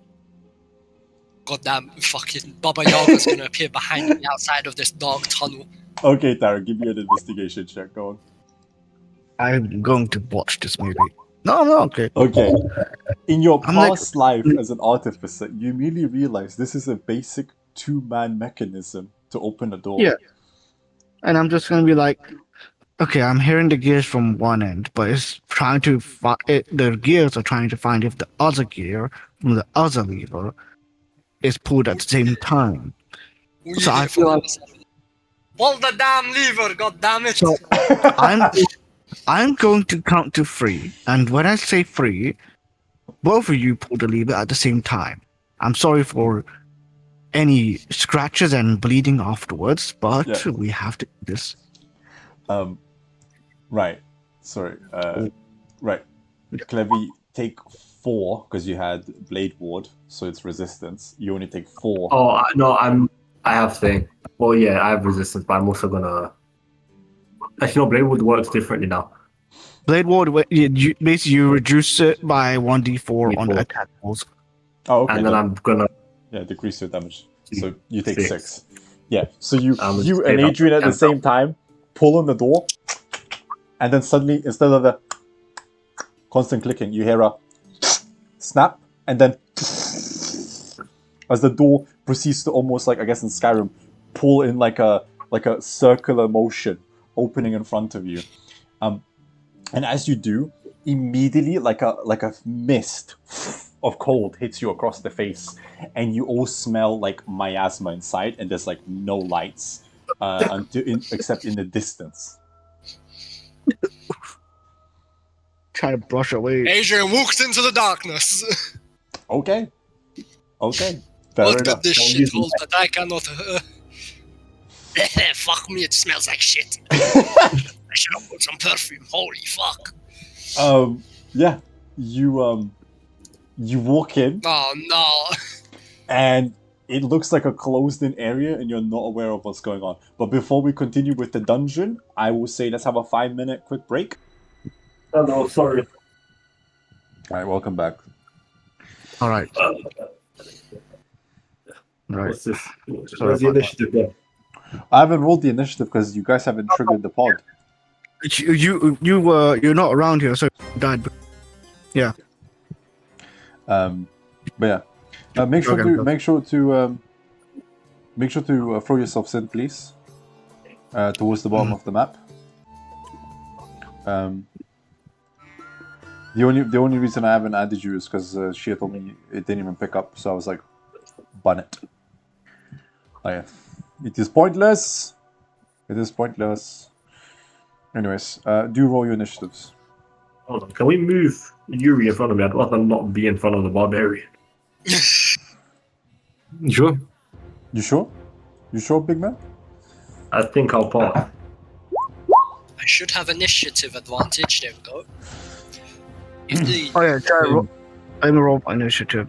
E: Goddamn fucking Baba Yaga's gonna appear behind me outside of this dark tunnel.
A: Okay, Tara, give me an investigation check. Go on.
D: I'm going to watch this movie. No, okay.
A: Okay. In your
D: I'm like-
A: past life as an artificer, you immediately realize this is a basic two-man mechanism to open a door.
D: Yeah. And I'm just gonna be like, okay, I'm hearing the gears from one end, but it's trying to the gears are trying to find if the other gear from the other lever is pulled at the same time. So I feel like
E: pull the damn lever, goddammit!
D: so I'm going to count to 3, and when I say 3, both of you pull the lever at the same time. I'm sorry for any scratches and bleeding afterwards, but
A: Yeah.
D: we have to do this.
A: Right. Sorry. Right. Clevy, take 4 because you had Blade Ward, so it's resistance. You only take 4.
C: Oh no, I have thing. Well, yeah, I have resistance, but I'm also gonna. Actually, no, Blade Wood works differently now.
D: Blade Ward, basically you reduce it by 1d4 on
C: D4.
D: attack rolls.
A: Oh, okay.
C: And then I'm gonna.
A: Yeah, decrease your damage. So you take
C: 6.
A: 6. Yeah. So you
C: I'm
A: and
C: straight up
A: Adrian at the
C: 10.
A: same time pull on the door, and then suddenly instead of the constant clicking, you hear a snap, and then as the door proceeds to almost like I guess in Skyrim, pull in like a circular motion, opening in front of you. And as you do, immediately like a mist of cold hits you across the face, and you all smell like miasma inside, and there's like no lights except in the distance.
D: Try to brush away.
E: Adrian walks into the darkness.
A: Okay. Fair
E: Look
A: enough.
E: at this
C: Don't use
E: shithole that I cannot. Fuck me, it smells like shit. I should have put some perfume. Holy fuck.
A: Yeah. You walk in,
E: Oh no.
A: and it looks like a closed-in area, and you're not aware of what's going on. But before we continue with the dungeon, I will say let's have a 5-minute quick break.
C: Oh no, sorry.
A: All right, welcome back.
D: All right. Right.
C: What's this?
D: Sorry
C: Where's the
D: about
C: initiative there?
A: I haven't rolled the initiative because you guys haven't triggered the pod.
D: You're not around here, so you died.
A: But yeah, make sure
D: Okay.
A: to throw yourselves in, please, towards the bottom of the map. The only reason I haven't added you is because she had told me it didn't even pick up, so I was like, bun it. Oh, yeah. It is pointless. Anyways, do roll your initiatives.
C: Hold on. Can we move Yuri in front of me? I'd rather not be in front of the barbarian.
B: Sure.
A: You sure? You sure, big man?
C: I think I'll pass.
E: I should have initiative advantage. There we go. If the
D: Oh yeah, try roll. I'm gonna roll initiative.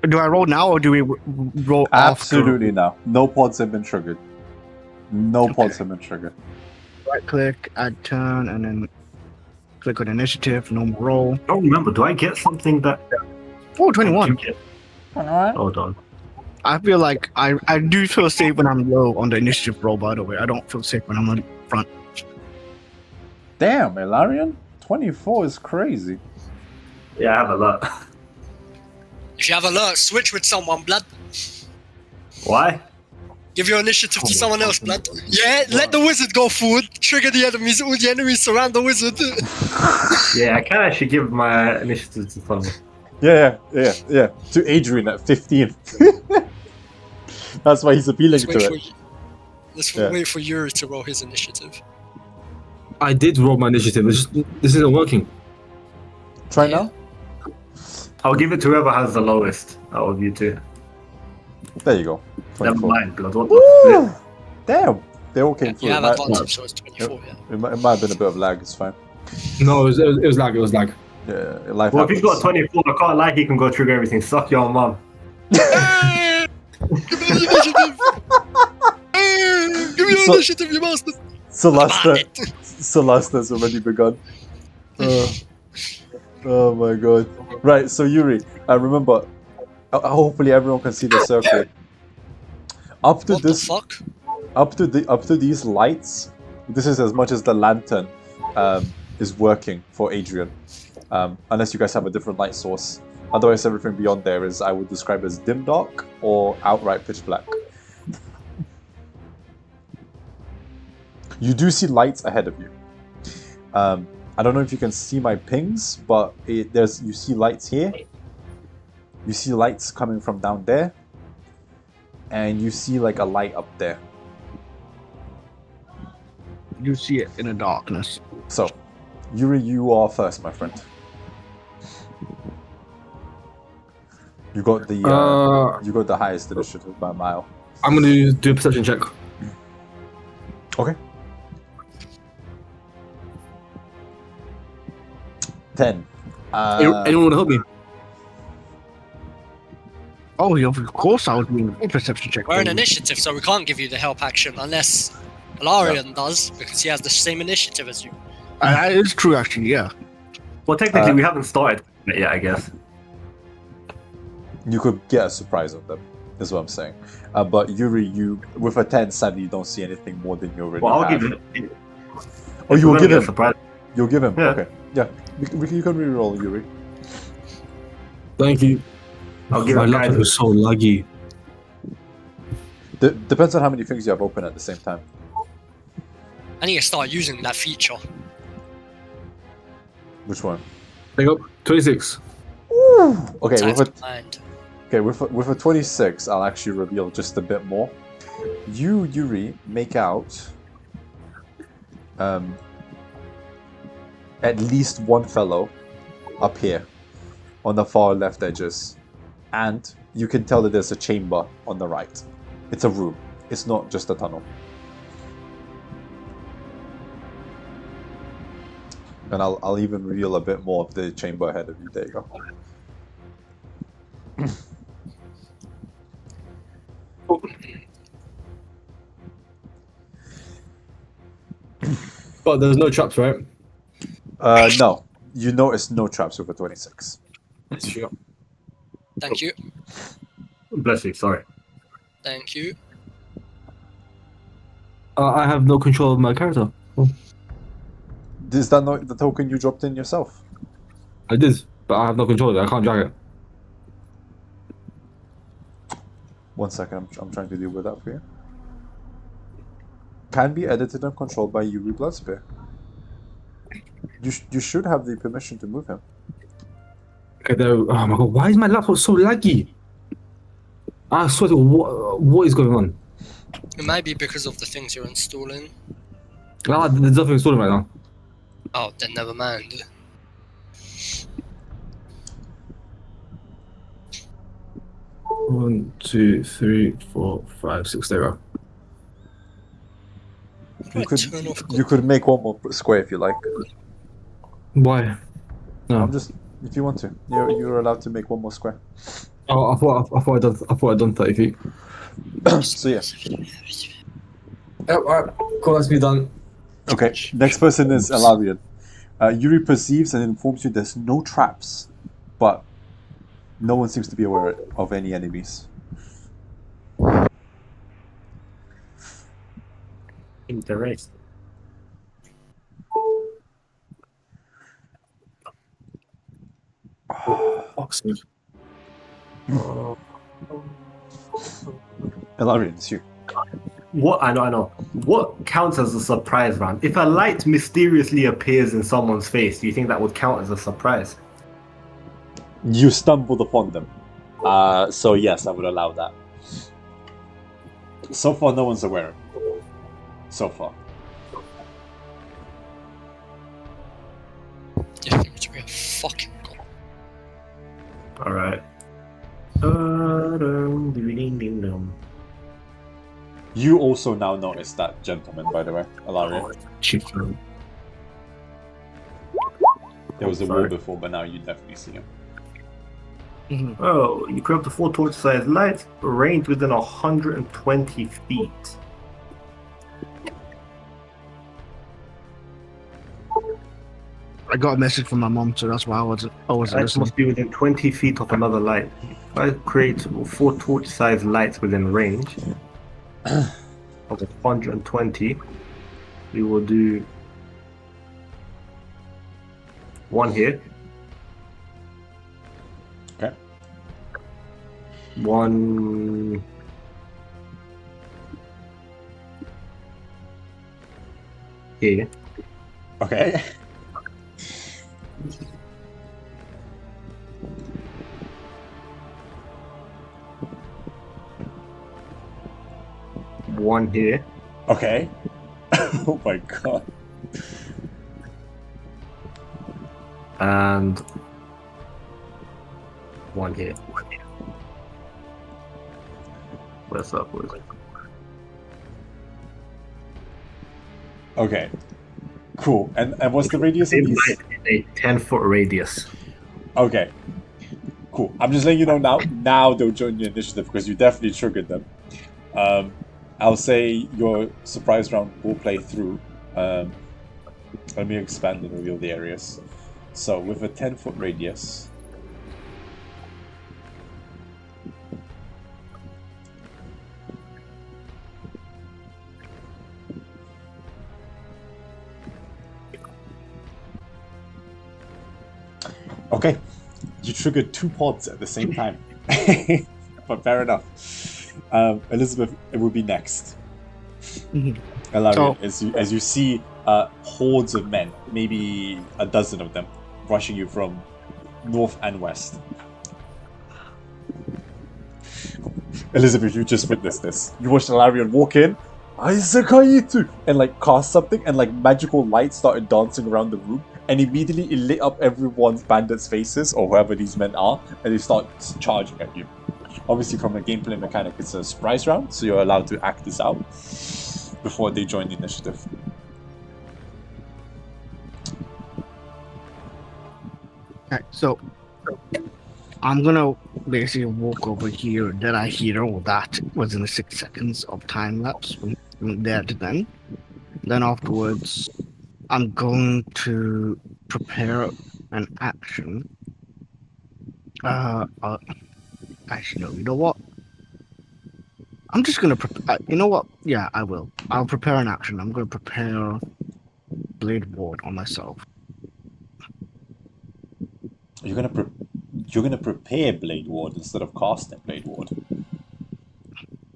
D: Do I roll now or do we roll
A: Absolutely now. No pods have been triggered. No pods have been triggered.
D: after? Right click, add turn, and then click on initiative, normal roll.
C: I don't remember. Do I get something that?
D: Oh, 21.
C: Hold on.
D: I feel like I do feel safe when I'm low on the initiative roll, by the way. I don't feel safe when I'm on front.
A: Damn, Ilarion? 24 is crazy.
C: Yeah, I have a lot.
E: if you have alert, switch with someone, blood.
C: Why?
E: Give your initiative to someone else, blood. Yeah, let the wizard go forward. Trigger the enemies. All the enemies surround the wizard.
C: Yeah, I can actually give my initiative to someone.
A: Yeah. To Adrian at 15. That's why he's appealing
E: Let's
A: to
E: wait for
A: it.
E: let's
A: Yeah.
E: wait for Yuri to roll his initiative.
F: I did roll my initiative. This isn't working.
A: Try
E: Yeah.
A: now.
C: I'll give it to whoever has the lowest out of you two.
A: There you go.
C: Never
A: 24.
C: mind, blood. What the
A: Woo!
C: flip?
A: Damn. They all came through.
E: You
A: It
E: have
A: might,
E: advantage, so it's 24. Yeah.
A: it might have been a bit of lag. It's fine.
F: No, it was lag. It was lag.
A: Yeah, life
C: Well, if he's got
A: happens.
C: 24, I can't lie, he can go trigger everything. Suck your mum.
E: Hey! Give me the initiative! Hey! Give me the
A: So-
E: initiative, you bastard!
A: Celeste's already begun. Oh my god. Right, so Yuri, remember, hopefully everyone can see the circle. Up to
E: What
A: this,
E: the fuck?
A: up to these lights, this is as much as the lantern is working for Adrian. Unless you guys have a different light source. Otherwise, everything beyond there is I would describe as dim dark or outright pitch black. You do see lights ahead of you. I don't know if you can see my pings, but you see lights here. You see lights coming from down there, and you see like a light up there.
D: You see it in the darkness.
A: So, Yuri, you are first, my friend. You got the you got the highest initiative by a mile.
F: I'm gonna do a perception check.
A: Okay. 10.
F: Anyone want to help me?
D: Oh, yeah, of course I was doing a perception check.
E: We're in initiative, so we can't give you the help action unless Alarion does, because he has the same initiative as you.
D: That is true, actually, yeah.
C: Well, technically, we haven't started it yet, I guess.
A: You could get a surprise of them, is what I'm saying. But Yuri, you with a 10, sadly, you don't see anything more than you already
C: Well, I'll
A: have.
C: give it.
A: Oh, you will give
C: a
A: him.
C: surprise.
A: You'll give him.
C: Yeah.
A: Okay. Yeah. You can reroll, Yuri.
F: Thank you.
C: I'll give
F: My
C: it
F: laptop
C: guidance.
F: is so laggy.
A: Depends on how many things you have open at the same time.
E: I need to start using that feature.
A: Which one?
F: There you go. 26.
A: Okay,
E: Time
A: with a
E: to mind.
A: with a 26, I'll actually reveal just a bit more. You, Yuri, make out at least one fellow up here on the far left edges, and you can tell that there's a chamber on the right. It's a room. It's not just a tunnel. And I'll even reveal a bit more of the chamber ahead of you. There you go.
F: But there's no traps, right?
A: No. You notice no traps with a 26.
F: Sure.
E: Thank you.
C: Bless you, sorry.
E: Thank you.
F: I have no control of my character.
A: Is that not the token you dropped in yourself?
F: I did, but I have no control of it. I can't drag it.
A: 1 second, I'm trying to deal with that for you. Can be edited and controlled by Yuri Bloodspear. You should have the permission to move him.
F: Okay, there. Oh my god, why is my laptop so laggy? I swear to God, what is going on?
E: It might be because of the things you're installing.
F: There's nothing installed right now.
E: Oh, then never mind.
F: One, two, three, 4, 5, 6. There we go.
A: You could make one more square if you like.
F: Why? No.
A: I'm just if you want to. You're allowed to make one more square.
F: Oh, I thought I'd done 30 feet.
A: So yeah.
F: Yep, alright. Cool, that's me done.
A: Okay. Next person is Elarian. Yuri perceives and informs you there's no traps, but no one seems to be aware of any enemies.
C: Interesting.
F: Oxford.
A: Elarian, it's you.
C: What? I know. What counts as a surprise round? If a light mysteriously appears in someone's face, do you think that would count as a surprise?
A: You stumbled upon them. So yes, I would allow that. So far, no one's aware. So far.
E: Yeah, it's real fucking god.
C: All right.
A: You also now notice that gentleman, by the way, Alaria. There was a wall
C: Sorry.
A: before, but now you definitely see him.
C: Oh, you create up to 4 torch-sized lights, range within 120 feet.
D: I got a message from my mom, so that's why I wasn't
C: Lights
D: listening.
C: must be within 20 feet of another light. If I create 4 torch-sized lights within range of 120, we will do one here.
A: Okay.
C: One here.
A: Okay.
C: One here.
A: Okay. Oh my god.
C: And one here. Where's up?
A: Okay. Cool. And what's the radius of these?
C: A 10-foot radius.
A: Okay. Cool. I'm just letting you know now. Now they'll join your initiative because you definitely triggered them. I'll say your surprise round will play through. Let me expand and reveal the areas. So with a 10-foot radius. Okay, you triggered 2 pods at the same time. But fair enough. Elizabeth, it will be next. Elarian, as you see hordes of men, maybe a dozen of them, rushing you from north and west. Elizabeth, you just witnessed this. You watched Elarian walk in, Isakaitu, and like cast something, and like magical light started dancing around the room, and immediately it lit up everyone's bandits' faces, or whoever these men are, and they start charging at you. Obviously, from a gameplay mechanic, it's a surprise round, so you're allowed to act this out before they join the initiative.
D: Okay, so I'm gonna basically walk over here. Then I hear all that within 6 seconds of time lapse from there to then. Then afterwards, I'm going to prepare an action. Actually, no. You know what? I'm just gonna prepare. You know what? Yeah, I will. I'll prepare an action. I'm gonna prepare Blade Ward on myself.
A: You're gonna prepare Blade Ward instead of casting Blade Ward.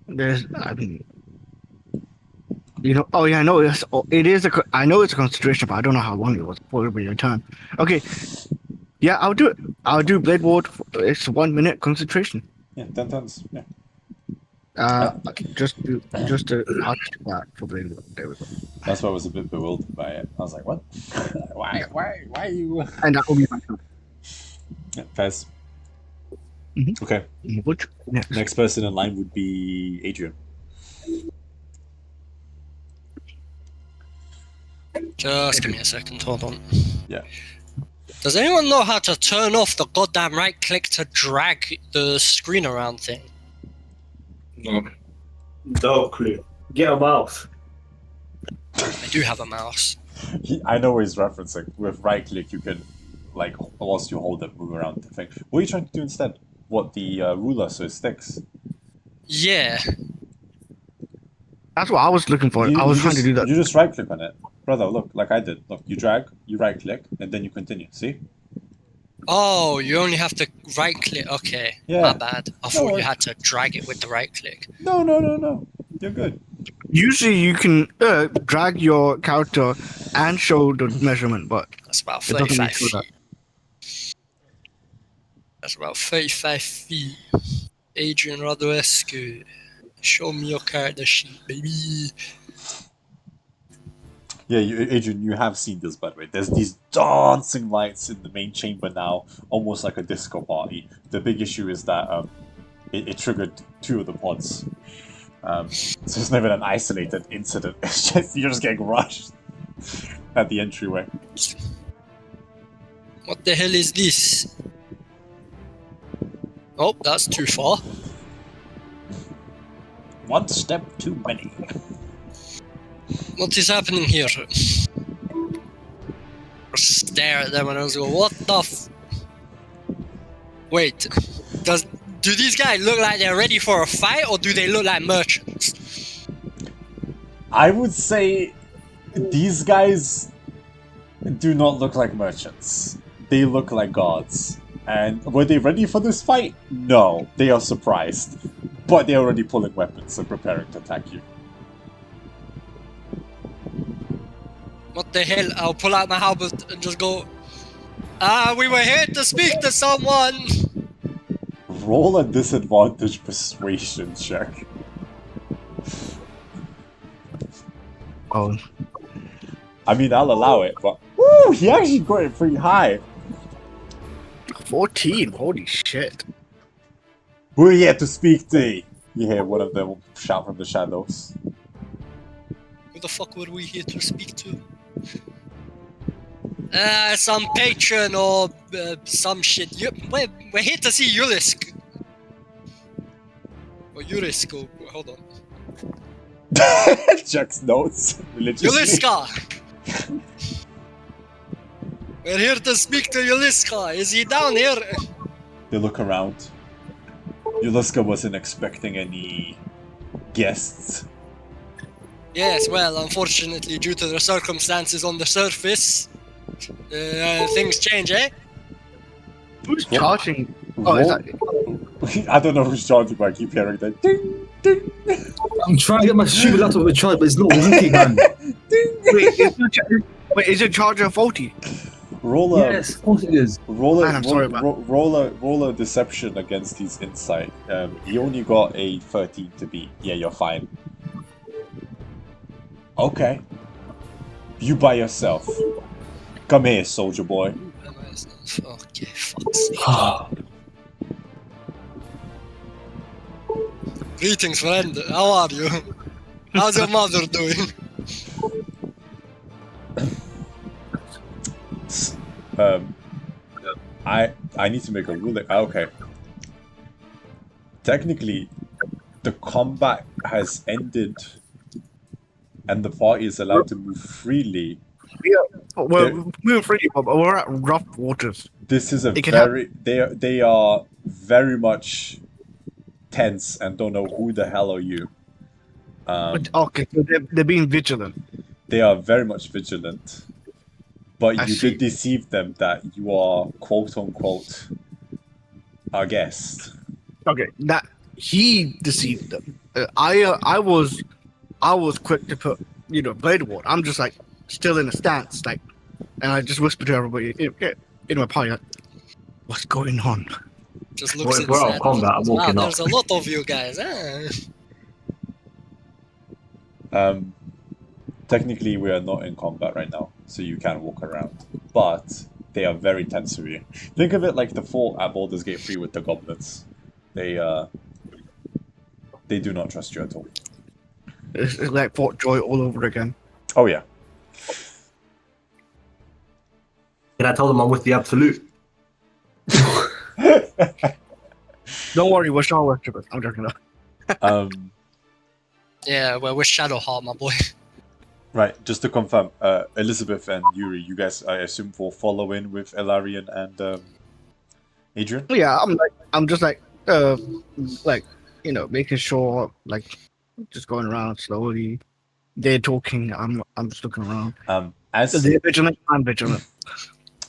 D: I mean, you know. Oh yeah, I know. It is I know it's a concentration, but I don't know how long it was before it'll be your turn. Okay. Yeah, I'll do it. I'll do Blade Ward. It's 1 minute concentration.
A: Yeah, 10 turns. Yeah.
D: Just to touch that for Blade Ward. There we go.
A: That's why I was a bit bewildered by it. I was like, what? Why are you...
D: And that will be my turn.
A: Yeah, Fez.
D: Mhm.
A: Okay.
D: Which
A: Next person in line would be Adrian.
E: Just give me a second, hold on.
A: Yeah.
E: Does anyone know how to turn off the goddamn right click to drag the screen around thing?
C: No clue. Get a mouse.
E: I do have a mouse.
A: I know what he's referencing. With right click, you can, like, whilst you hold it, move around the thing. What are you trying to do instead? What, the ruler so it sticks?
E: Yeah.
D: That's what I was looking for. I was trying to do that.
A: You just right click on it. Brother, look, like I did. Look, you drag, you right click, and then you continue. See?
E: Oh, you only have to right click. Okay.
A: Yeah.
E: My bad. I thought
A: worries.
E: you had to drag it with the right click.
A: No. You're good.
D: Usually you can drag your character and show the measurement, but
E: That's about
D: it doesn't
E: 35
D: show that.
E: feet. That's about 35 feet. Adrian Radulescu. Show me your character sheet, baby.
A: Yeah, Adrian, you have seen this, by the way. There's these dancing lights in the main chamber now, almost like a disco party. The big issue is that it triggered 2 of the pods. So it's not even an isolated incident. It's just you're just getting rushed at the entryway.
E: What the hell is this? Oh, that's too far.
A: One step too many.
E: What is happening here? Stare at them and I was go, what the Wait, do these guys look like they're ready for a fight or do they look like merchants?
A: I would say these guys do not look like merchants. They look like gods. And were they ready for this fight? No, they are surprised. But they're already pulling weapons and preparing to attack you.
E: What the hell? I'll pull out my halberd and just go, we were here to speak to someone!
A: Roll a disadvantage persuasion check.
D: Oh,
A: I mean, I'll allow it, but woo, he actually got it pretty high.
D: 14. Holy shit.
A: We're here to speak to. You hear one of them shout from the shadows.
E: Who the fuck were we here to speak to? Some patron or some shit. We're here to see Ulisk. Or Urisk, hold on.
A: Chuck's notes religiously.
E: Uliska! We're here to speak to Uliska. Is he down here?
A: They look around. Uliska wasn't expecting any guests.
E: Yes, well, unfortunately, due to the circumstances on the surface, things change, eh?
D: Who's charging? Oh, is that...
A: I don't know who's charging, but I keep hearing that ding, ding.
F: I'm trying to get my stupid laptop to charge, but it's not working, man.
D: Wait, is your charger faulty?
A: Roll a
F: Yes, of course it is.
A: roll a
D: Man, I'm sorry about
A: roll a deception against his insight. He only got a 13 to beat. Yeah, you're fine. Okay. You by yourself. Come here, soldier boy.
E: Okay, fuck's sake. Greetings, friend. How are you? How's your mother doing?
A: I need to make a ruling. Okay. Technically, the combat has ended, and the party is allowed to move freely.
D: We're moving freely, but we're at rough waters.
A: This is a
D: It can
A: very they are very much tense and don't know who the hell are you.
D: Okay, so they're being vigilant.
A: They are very much vigilant, but
D: I
A: you
D: see.
A: did deceive them that you are quote unquote a guest.
D: Okay, that he deceived them. I was quick to put blade ward. I'm just like still in a stance, like, and I just whispered to everybody in my party, like, what's going on?
E: Just looks
C: We're out of
E: inside.
C: combat, I'm
E: Wow,
C: walking up.
E: there's a lot of you guys, eh?
A: Technically, we are not in combat right now, so you can walk around. But they are very tense with you. Think of it like the fort at Baldur's Gate 3 with the goblins. They do not trust you at all.
D: It's like Fort Joy all over again.
A: Oh yeah.
C: Can I tell them I'm with the Absolute?
D: Don't worry, we're Star Worshippers. I'm joking.
E: Yeah, well, we're Shadowheart, my boy.
A: Right, just to confirm, Elizabeth and Yuri, you guys, I assume, will follow in with Elarian and Adrian?
D: Yeah, I'm just like making sure, like, just going around slowly. They're talking. I'm just looking around.
A: As
D: They're vigilant. I'm vigilant.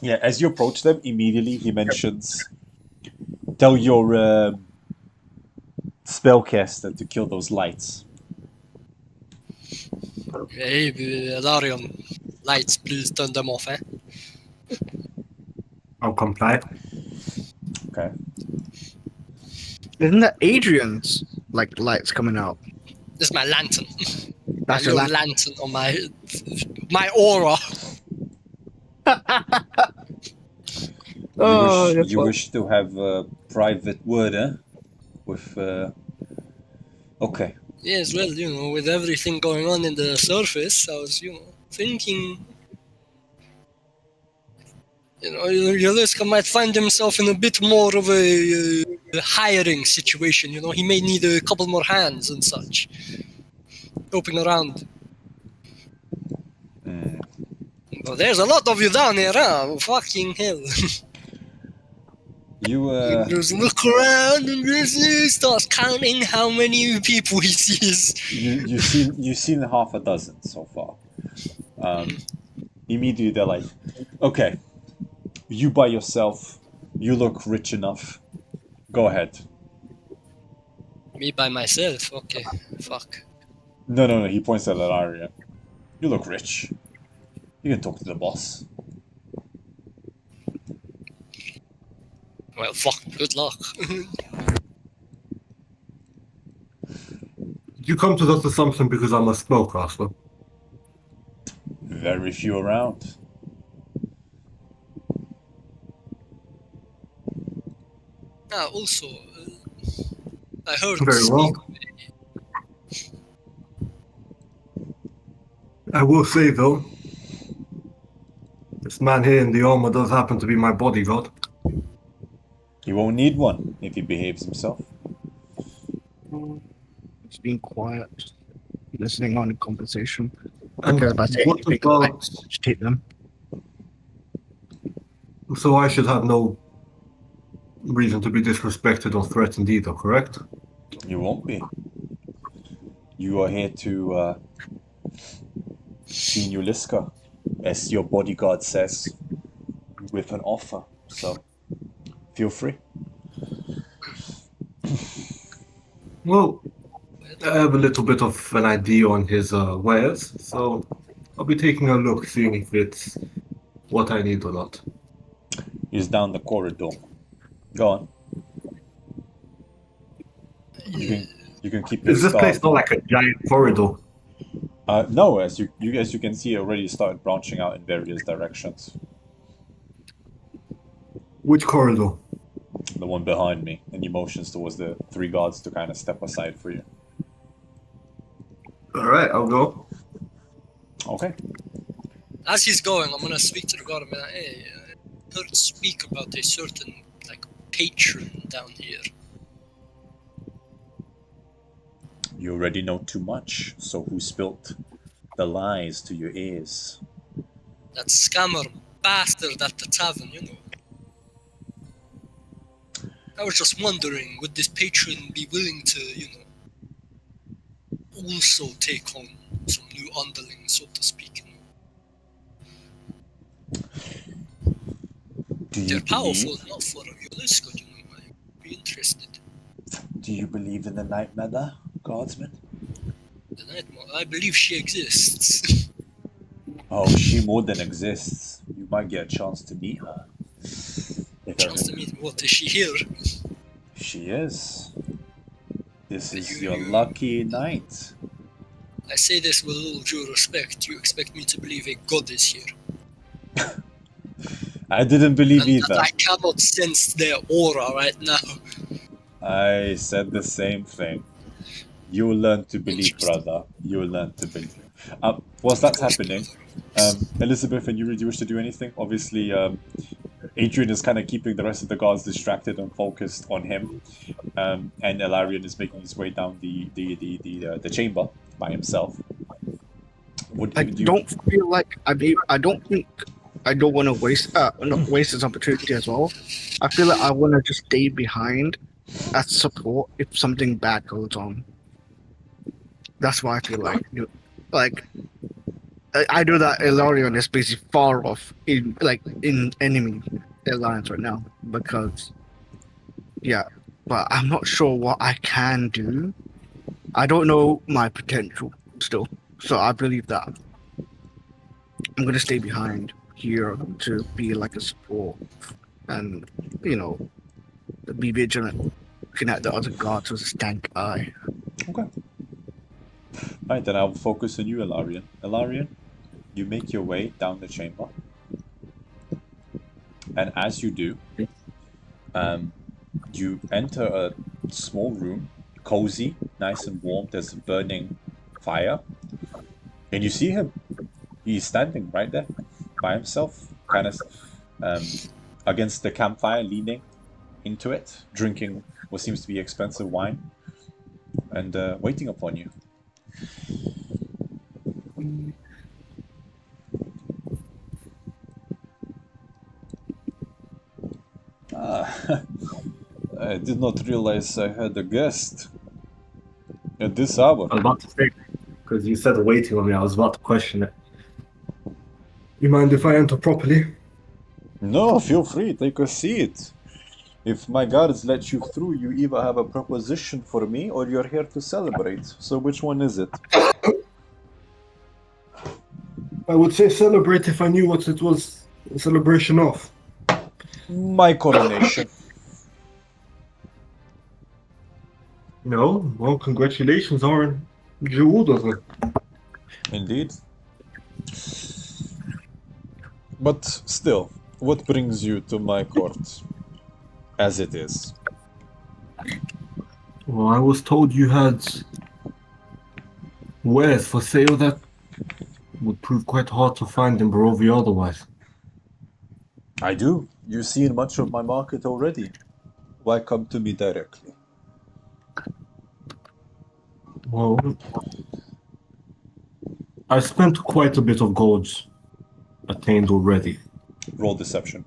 A: yeah, as you approach them, immediately he mentions, tell your spellcaster to kill those lights.
E: Hey, Elarion, lights, please turn them off, eh?
C: I'll comply.
A: Okay.
D: Isn't that Adrian's like lights coming out?
E: This is my lantern.
D: That's
E: my
D: your
E: little lantern on my aura.
D: Oh, that's
A: You
D: fun.
A: wish to have a private word, eh? With okay.
E: Yes, well, with everything going on in the surface, I was, thinking, Yaliska might find himself in a bit more of a hiring situation. He may need a couple more hands and such. Helping around. Well, there's a lot of you down here, huh? Fucking hell.
A: You
E: Just look around and just starts counting how many people he sees.
A: you've seen half a dozen so far. Immediately they're like, okay, you by yourself, you look rich enough. Go ahead.
E: Me by myself? Okay, fuck.
A: No. He points at Ilaria. You look rich. You can talk to the boss.
E: Well, fuck, good luck.
B: You come to that assumption because I'm a spellcaster.
A: Very few around.
E: Also, I heard
B: Very
E: speak
B: well. I will say though, this man here in the armor does happen to be my bodyguard.
A: He won't need one if he behaves himself.
D: Just being quiet, just listening on the conversation.
B: And
D: Because if I say
B: what
D: anything, I
B: about?
D: agitate them.
B: So I should have no reason to be disrespected or threatened either, correct?
A: You won't be. You are here to see Nuliska, as your bodyguard says, with an offer. So, feel free.
B: Well, I have a little bit of an idea on his wares, so I'll be taking a look, seeing if it's what I need or not.
A: He's down the corridor. Go on. You can keep your
B: Is this
A: scarf.
B: place not like a giant corridor?
A: No, as you can see, it already started branching out in various directions.
B: Which corridor?
A: The one behind me, and he motions towards the three guards to kind of step aside for you.
B: All right, I'll go.
A: Okay.
E: As he's going, I'm gonna speak to the guard and be like, hey, I heard speak about a certain, patron down here.
A: You already know too much, so who spilt the lies to your ears?
E: That scammer bastard at the tavern, I was just wondering, would this patron be willing to, also take on some new underlings, so to speak? They're powerful enough for Yoliska, I'd be interested.
A: Do you believe in the Night Mother, Guardsman?
E: The Night Mother, I believe she exists.
A: Oh, she more than exists. You might get a chance to meet her.
E: Chance to meet what? Is she here?
A: She is. This is your lucky night.
E: I say this with all due respect. You expect me to believe a god is here?
A: I didn't believe
E: and
A: either.
E: I cannot sense their aura right now.
A: I said the same thing. You will learn to believe, brother. You will learn to believe. Whilst that's happening, Elizabeth and Yuri, do you wish to do anything? Obviously, Adrian is kind of keeping the rest of the guards distracted and focused on him, and Ilarion is making his way down the chamber by himself.
D: I don't feel like I don't think I don't want to waste this opportunity as well. I feel like I want to just stay behind as support if something bad goes on. That's why I feel like I know that Ilarion is basically far off in enemy alliance right now because but I'm not sure what I can do. I don't know my potential still, so I believe that I'm gonna stay behind here to be like a support and be vigilant looking at the other guards with a stank eye.
A: Okay. Right, then I'll focus on you, Ilarion. Ilarion, you make your way down the chamber. And as you do, you enter a small room, cozy, nice and warm. There's a burning fire. And you see him. He's standing right there by himself, kind of against the campfire, leaning into it, drinking what seems to be expensive wine, and waiting upon you. I did not realize I had a guest at this hour.
B: I was about to say, because you said waiting on me, I was about to question it. You mind if I enter properly?
A: No, feel free, take a seat. If my guards let you through, you either have a proposition for me or you're here to celebrate. So which one is it?
B: I would say celebrate if I knew what it was a celebration of.
A: My coronation.
B: No? Well, congratulations, Aaron. Jewel doesn't.
A: Indeed. But still, what brings you to my court? As it is.
B: Well, I was told you had wares for sale that would prove quite hard to find in Barovia otherwise.
A: I do. You've seen much of my market already. Why come to me directly?
B: Well, I spent quite a bit of gold attained already.
A: Roll deception.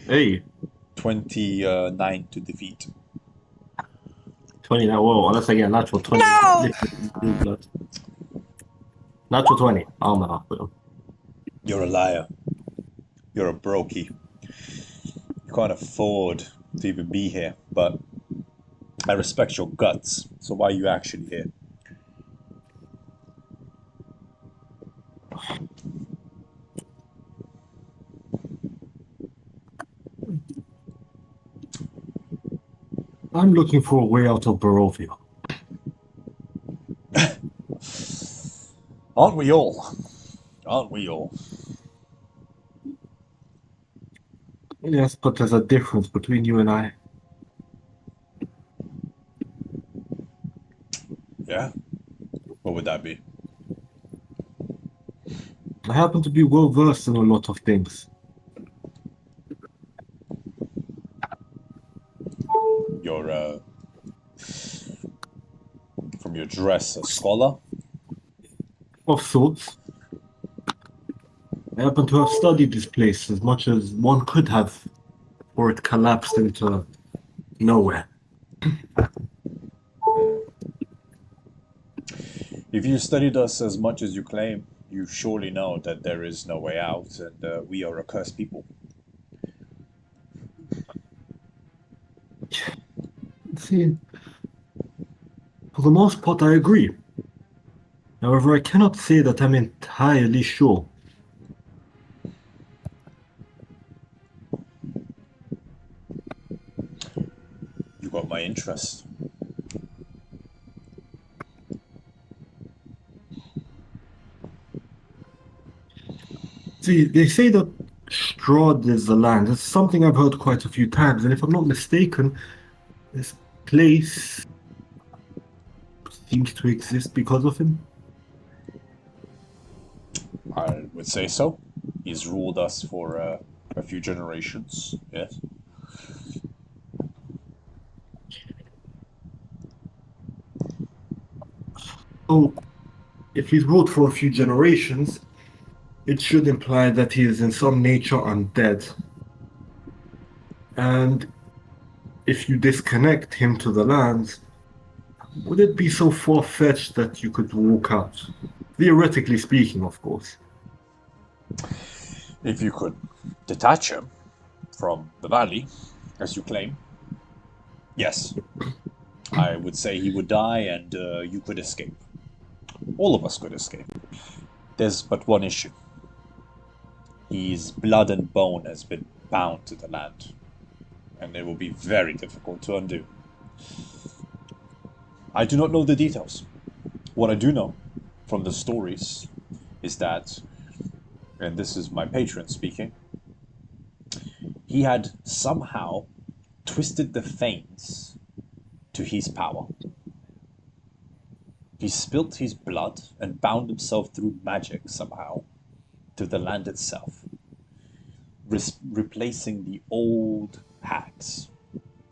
B: Hey,
A: 29 to defeat.
B: 20 now. Whoa, let's get natural 20. No! Natural 20. Oh, no.
A: You're a liar. You're a brokey. You can't afford to even be here, but I respect your guts. So why are you actually here?
B: I'm looking for a way out of Barovia.
A: Aren't we all? Aren't we all?
B: Yes, but there's a difference between you and I.
A: Yeah? What would that be?
B: I happen to be well versed in a lot of things.
A: You're, from your dress, a scholar?
B: Of sorts. I happen to have studied this place as much as one could have, or it collapsed into nowhere.
A: If you studied us as much as you claim, you surely know that there is no way out, and we are a cursed people.
B: See, for the most part, I agree. However, I cannot say that I'm entirely sure.
A: You got my interest.
B: See, they say that Strahd is the land. It's something I've heard quite a few times, and if I'm not mistaken, this place seems to exist because of him.
A: I would say so. He's ruled us for a few generations, yes.
B: So, if he's ruled for a few generations, it should imply that he is in some nature undead. And if you disconnect him to the lands, would it be so far-fetched that you could walk out? Theoretically speaking, of course.
A: If you could detach him from the valley, as you claim, yes. I would say he would die and you could escape. All of us could escape. There's but one issue. His blood and bone has been bound to the land, and it will be very difficult to undo. I do not know the details. What I do know from the stories is that, and this is my patron speaking, he had somehow twisted the Fanes to his power. He spilt his blood and bound himself through magic somehow to the land itself, replacing the old hags.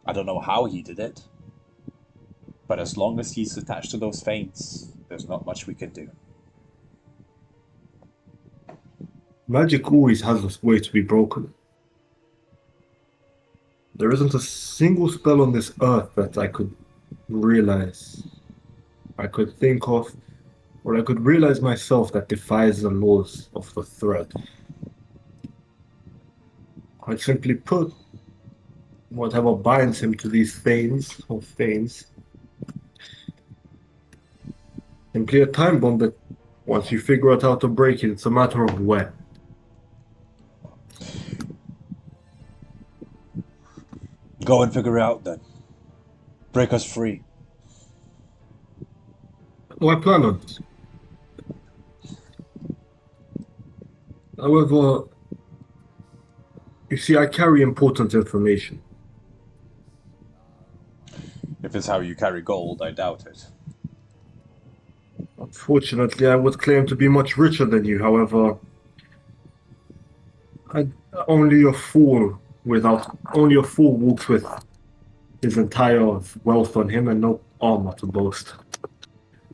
A: I don't know how he did it, but as long as he's attached to those Fanes, there's not much we can do.
B: Magic always has a way to be broken. There isn't a single spell on this earth that I could realize, I could think of, or I could realize myself that defies the laws of the thread. Quite simply put, whatever binds him to these Fanes, simply a time bomb that once you figure out how to break it, it's a matter of when.
A: Go and figure it out then. Break us free.
B: Oh, I plan on it. However, you see, I carry important information.
A: If it's how you carry gold, I doubt it.
B: Unfortunately, I would claim to be much richer than you. However, only a fool walks with his entire wealth on him and no armor to boast.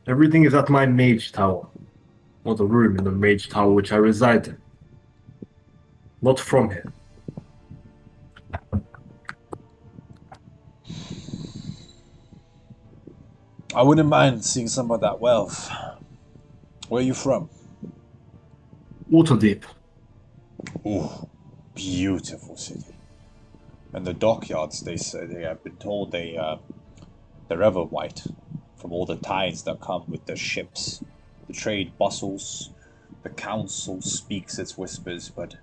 B: Everything is at my mage tower, or the room in the mage tower which I reside in. Not from here.
A: I wouldn't mind seeing some of that wealth. Where are you from?
B: Waterdeep.
A: Ooh, beautiful city. And the dockyards, they say, they have been told they're ever white from all the tides that come with the ships. The trade bustles, the council speaks its whispers, but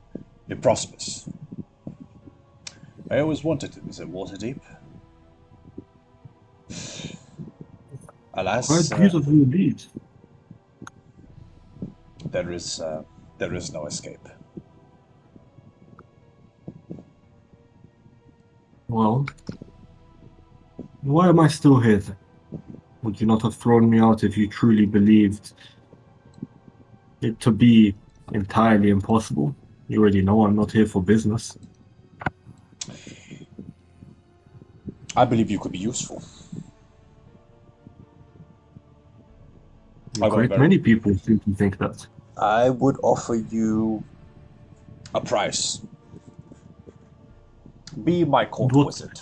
A: it prospers. I always wanted to visit Waterdeep. Alas,
B: Quite beautiful indeed.
A: there is no escape.
B: Well, why am I still here then? Would you not have thrown me out if you truly believed it to be entirely impossible? You already know I'm not here for business.
A: I believe you could be useful. I got
B: Quite
A: very-
B: many people seem to think that.
A: I would offer you a price. Be my court
B: What?
A: wizard.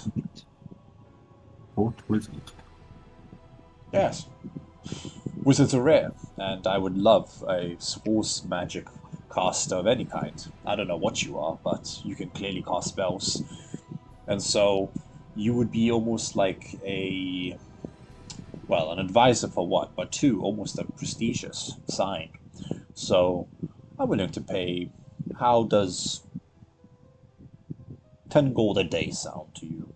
B: Court wizard.
A: Yes. Wizards are rare, and I would love a force magic caster of any kind. I don't know what you are, but you can clearly cast spells. And so you would be almost like an advisor for what, but two, almost a prestigious sign. So I'm willing to pay. How does 10 gold a day sound to you?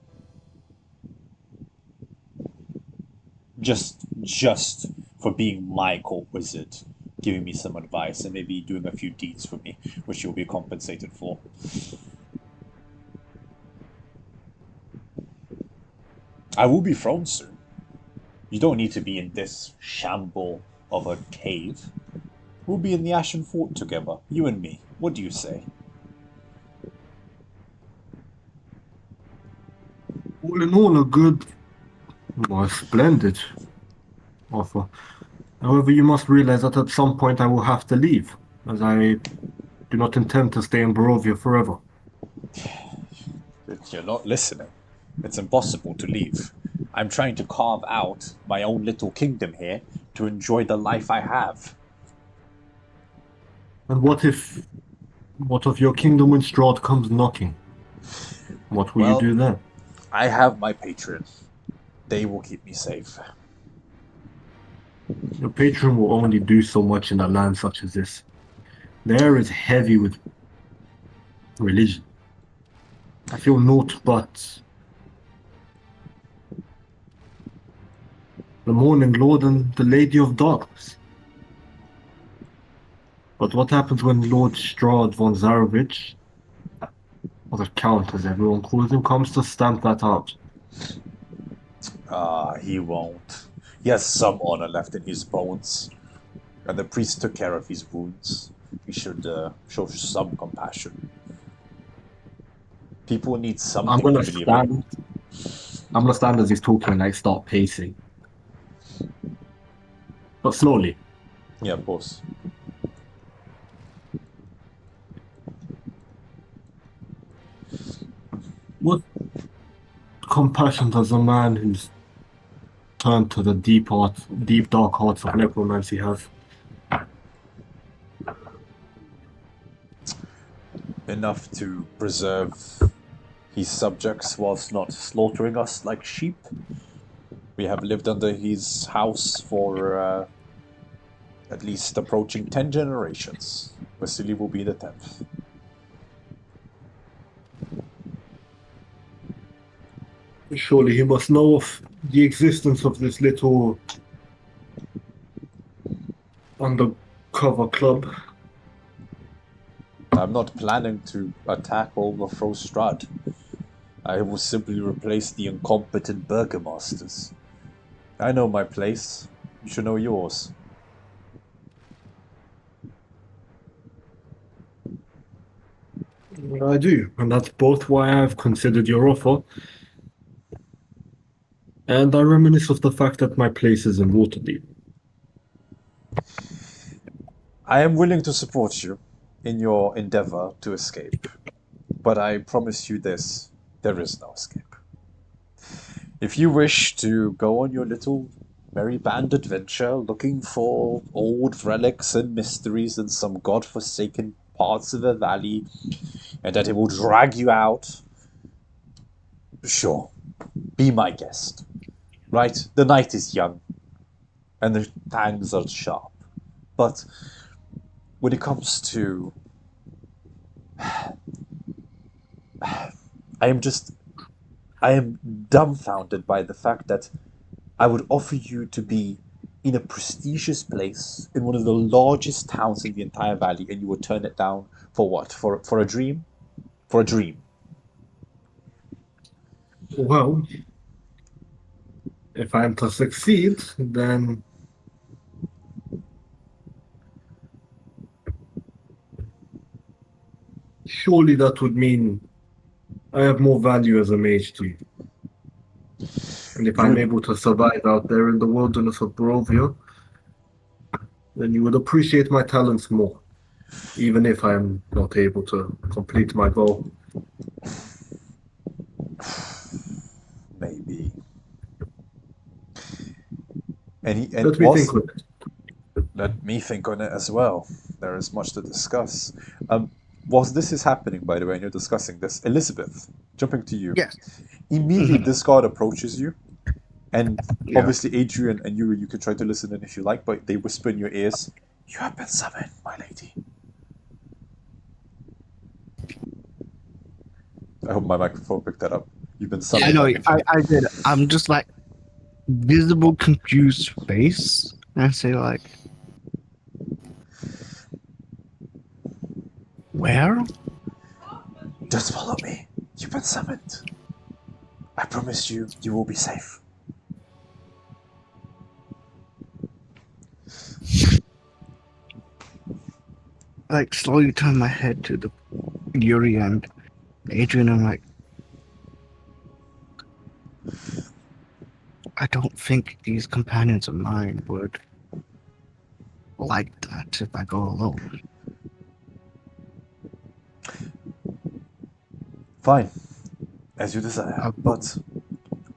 A: Just for being my court wizard, giving me some advice and maybe doing a few deeds for me, which you'll be compensated for. I will be thrown soon. You don't need to be in this shamble of a cave. We'll be in the Ashen Fort together, you and me. What do you say?
B: All in all, a splendid offer. However, you must realize that at some point I will have to leave, as I do not intend to stay in Barovia forever.
A: You're not listening. It's impossible to leave. I'm trying to carve out my own little kingdom here to enjoy the life I have.
B: And what of your kingdom when Strahd comes knocking? What will you
A: Well,
B: do then?
A: I have my patron. They will keep me safe.
B: Your patron will only do so much in a land such as this. The air is heavy with religion. I feel naught but the Morning Lord and the Lady of Darkness. But what happens when Lord Strahd von Zarovich, or the Count as everyone calls him, comes to stamp that out?
A: He won't. He has some honor left in his bones, and the priest took care of his wounds. We should show some compassion. People need
B: I'm
A: something
B: gonna
A: to believe in.
B: I'm gonna stand as he's talking and start pacing. But slowly.
A: Yeah, of course.
B: What compassion does a man who's turned to the deep dark hearts of necromancy have?
A: Enough to preserve his subjects whilst not slaughtering us like sheep. We have lived under his house for at least approaching 10 generations. Vasily will be the 10th.
B: Surely he must know of the existence of this little undercover club.
A: I'm not planning to attack or overthrow Strahd. I will simply replace the incompetent burgomasters. I know my place. You should know yours.
B: I do, and that's both why I've considered your offer, and I reminisce of the fact that my place is in Waterdeep.
A: I am willing to support you in your endeavor to escape. But I promise you this, there is no escape. If you wish to go on your little merry band adventure looking for old relics and mysteries in some god-forsaken parts of the valley, and that it will drag you out, sure, be my guest. Right? The night is young, and the fangs are sharp. But when it comes to... I am dumbfounded by the fact that I would offer you to be in a prestigious place in one of the largest towns in the entire valley, and you would turn it down for what? For a dream? For a dream.
B: Well, if I'm to succeed, then surely that would mean I have more value as a mage to you. And if I'm able to survive out there in the wilderness of Barovia, then you would appreciate my talents more, even if I'm not able to complete my goal.
A: Maybe. And
B: Let me think with it.
A: let me think on it as well. There is much to discuss. Whilst this is happening, by the way, and you're discussing this, Elizabeth, jumping to you.
D: Yes.
A: Immediately, this guard approaches you, and
D: Yeah.
A: obviously Adrian and you can try to listen in if you like, but they whisper in your ears, "You have been summoned, my lady." I hope my microphone picked that up. You've been summoned.
D: I know.
A: my lady.
D: I did. I'm just like visible, confused face, and I say like, "Where?"
A: Just follow me. You've been summoned. I promise you, you will be safe.
D: Like slowly turn my head to the Yuri and Adrian. I'm like, I don't think these companions of mine would like that if I go alone.
A: Fine, as you desire.
D: I'll-
A: But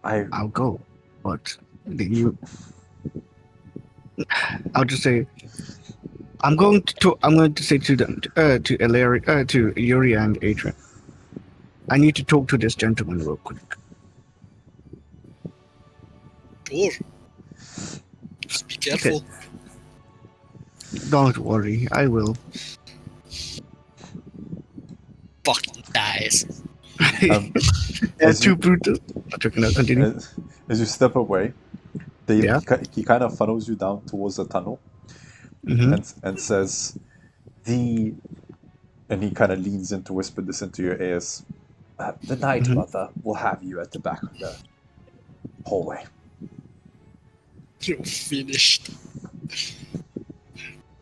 D: I'll go, but you. I'll just say, I'm going to say to them, to Illyri, to Yuri and Adrian. I need to talk to this gentleman real quick.
E: Sure. Just be careful.
D: Don't worry, I will.
E: Fucking dies.
A: Um,
D: Yeah,
A: as
D: too
A: you-
D: brutal. Continue.
A: as you step away,
D: Yeah.
A: he kind of funnels you down towards the tunnel
D: Mm-hmm.
A: and says, "The," and he kind of leans in to whisper this into your ears. The Night
D: Mhm.
A: Mother will have you at the back of the hallway.
E: You're finished.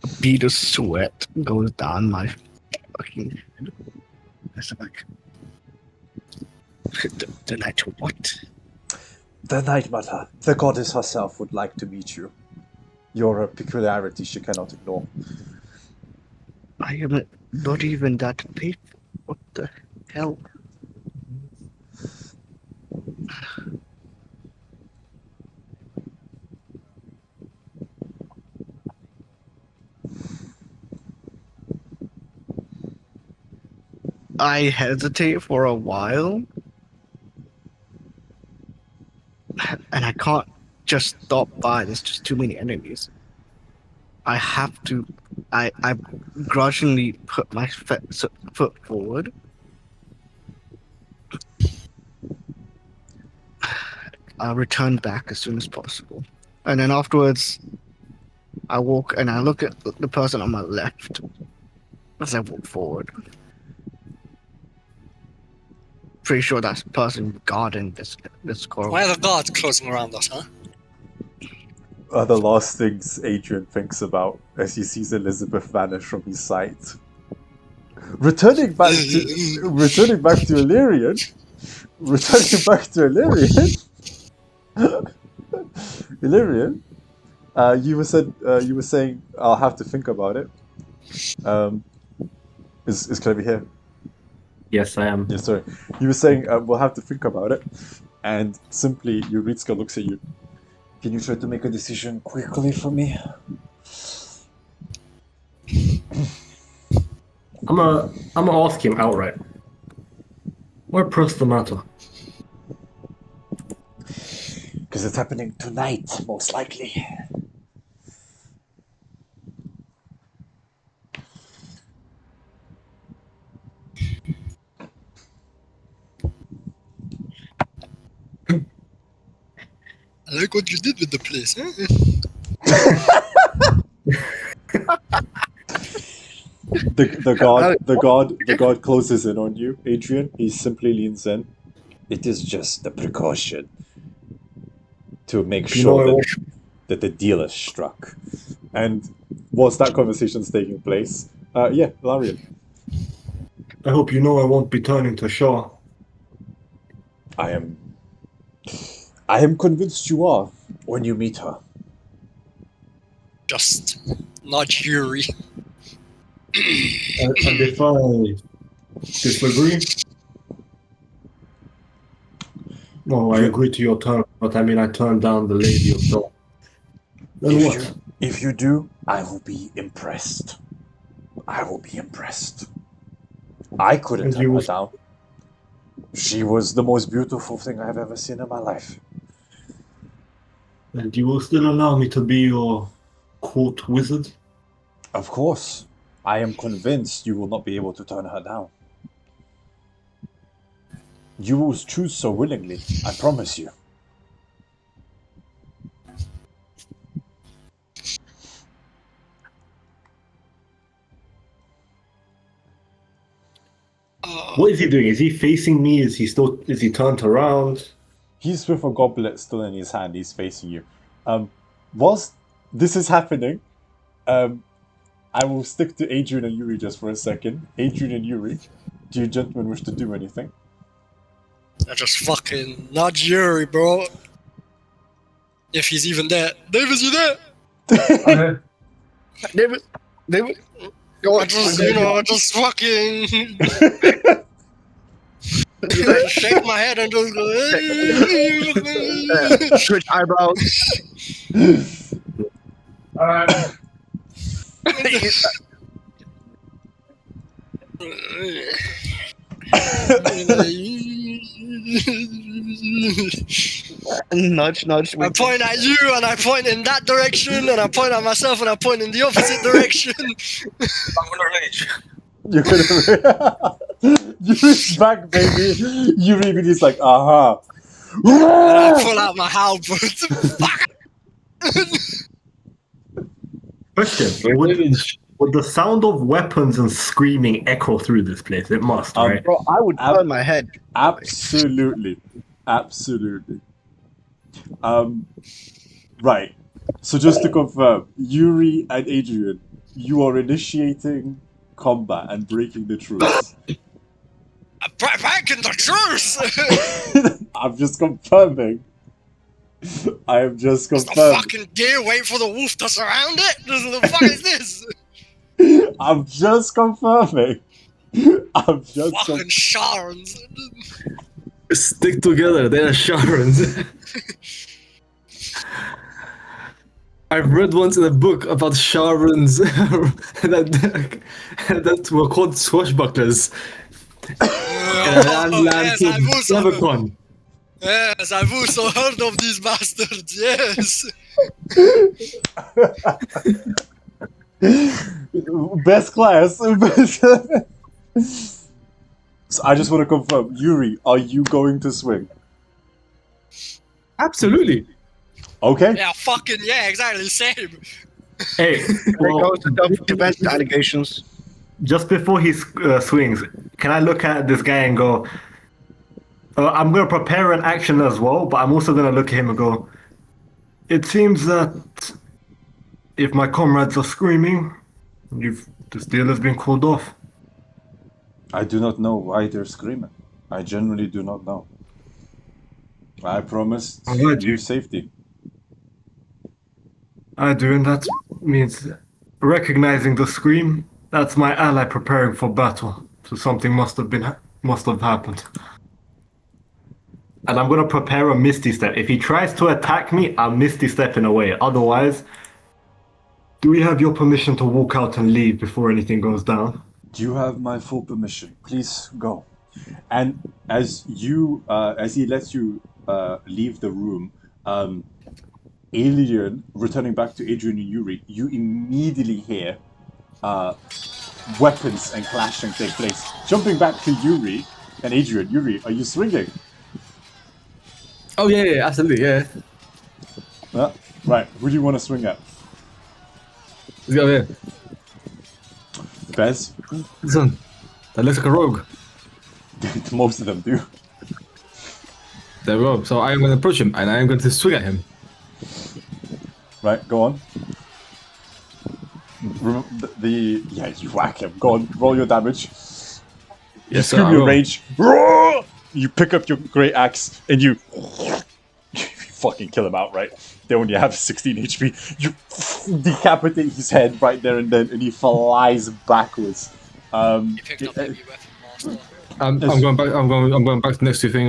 D: A bead of sweat goes down my fucking head. It's like the night what?
A: The Night Mother, the goddess herself, would like to meet you. You're a peculiarity she cannot ignore.
D: I am not even that faithful. What the hell? I hesitate for a while, and I can't just stop by. There's just too many enemies. I have to. I grudgingly put my foot forward. I'll return back as soon as possible, and then afterwards, I walk and I look at the person on my left as I walk forward. Pretty sure that's the person guarding this coral.
E: Why are the guards closing around us, huh?
A: Are the last things Adrian thinks about as he sees Elizabeth vanish from his sight. Returning back to Illyrian. Returning back to Illyrian. Illyrian. You were saying I'll have to think about it. Is Clevy here?
C: Yes, I am.
A: Yeah, sorry. You were saying we'll have to think about it, and simply Yuritska looks at you. Can you try to make a decision quickly for me?
C: I'm gonna ask him outright. What pressed the matter?
A: Because it's happening tonight, most likely.
E: I like what you did with the place, huh?
A: The guard closes in on you, Adrian. He simply leans in. It is just a precaution to make sure that the deal is struck. And whilst that conversation's taking place, Larian.
B: I hope you know I won't be turning to Shaw.
A: I am convinced you are when you meet her.
E: Just not Yuri.
B: And if I disagree, no, I agree to your term, but I mean I turned down the Lady of Dawn. Then what?
A: If you do, I will be impressed. I will be impressed. I couldn't
B: And
A: turn
B: you
A: her
B: will-
A: down. She was the most beautiful thing I've ever seen in my life.
B: And you will still allow me to be your court wizard?
A: Of course. I am convinced you will not be able to turn her down. You will choose so willingly, I promise you.
B: What is he doing? Is he facing me? Is he turned around?
A: He's with a goblet still in his hand. He's facing you. Whilst this is happening, I will stick to Adrian and Yuri just for a second. Adrian and Yuri, do you gentlemen wish to do anything?
E: I just fucking not Yuri, bro. If he's even there. Davis, you there?
D: David, go
E: I
D: on.
E: just fucking shake my head and just go.
D: Switch eyebrows. Nudge.
E: I point at you and I point in that direction and I point at myself and I point in the opposite direction.
A: You're gonna Yuri's back, baby. Yuri is like, aha.
E: And I pull out my halberd. Fuck!
C: Question: would the sound of weapons and screaming echo through this place? It must, right?
D: Bro, I would turn my head.
A: Absolutely. Absolutely. Right. So just to confirm, Yuri and Adrian, you are initiating combat and breaking the truce.
E: Back in the truce!
A: I'm just confirming. I am just
E: It's the
A: confirming.
E: fucking deer wait for the wolf to surround it? The fuck is this?
A: I'm just confirming. I'm just
E: Fucking Sharons.
F: Stick together, they are Sharons. I've read once in a book about Sharons that were called swashbucklers.
E: Yes, I've also heard of these bastards, yes.
A: Best class. So I just want to confirm, Yuri, are you going to swing?
F: Absolutely.
A: Okay.
E: Yeah, fucking, yeah, exactly, same.
C: Hey,
D: There
C: well,
D: goes the self-defense allegations.
C: just before he swings, can I look at this guy and go, I'm going to prepare an action as well, but I'm also going to look at him and go, it seems that if my comrades are screaming, this deal has been called off.
A: I do not know why they're screaming. I genuinely do not know. I promised
C: I'm glad
A: you
C: you-
A: safety.
C: I do, and that means recognizing the scream. That's my ally preparing for battle. So something must have happened. And I'm gonna prepare a Misty Step. If he tries to attack me, I'm Misty Stepping away. Otherwise, do we have your permission to walk out and leave before anything goes down?
A: You have my full permission. Please go. And as he lets you leave the room, Adrian, returning back to Adrian and Yuri, you immediately hear weapons and clashing take place. Jumping back to Yuri and Adrian. Yuri, are you swinging?
F: Oh yeah, absolutely, yeah.
A: Right. Who do you want to swing at?
F: Let's go here.
A: Bez?
F: This one. That looks like a rogue.
A: Most of them do.
F: There we go. So I am going to approach him and I am going to swing at him.
A: Right, go on. Yeah, you whack him. Go on, roll your damage. You
F: Yes, sir,
A: scream
F: I
A: your
F: will.
A: rage. Roar! You pick up your great axe and you fucking kill him outright. They only have 16 HP. You decapitate his head right there and then, and he flies backwards.
E: You picked up heavy weapon master.
F: I'm going back. I'm going back to the next two thing.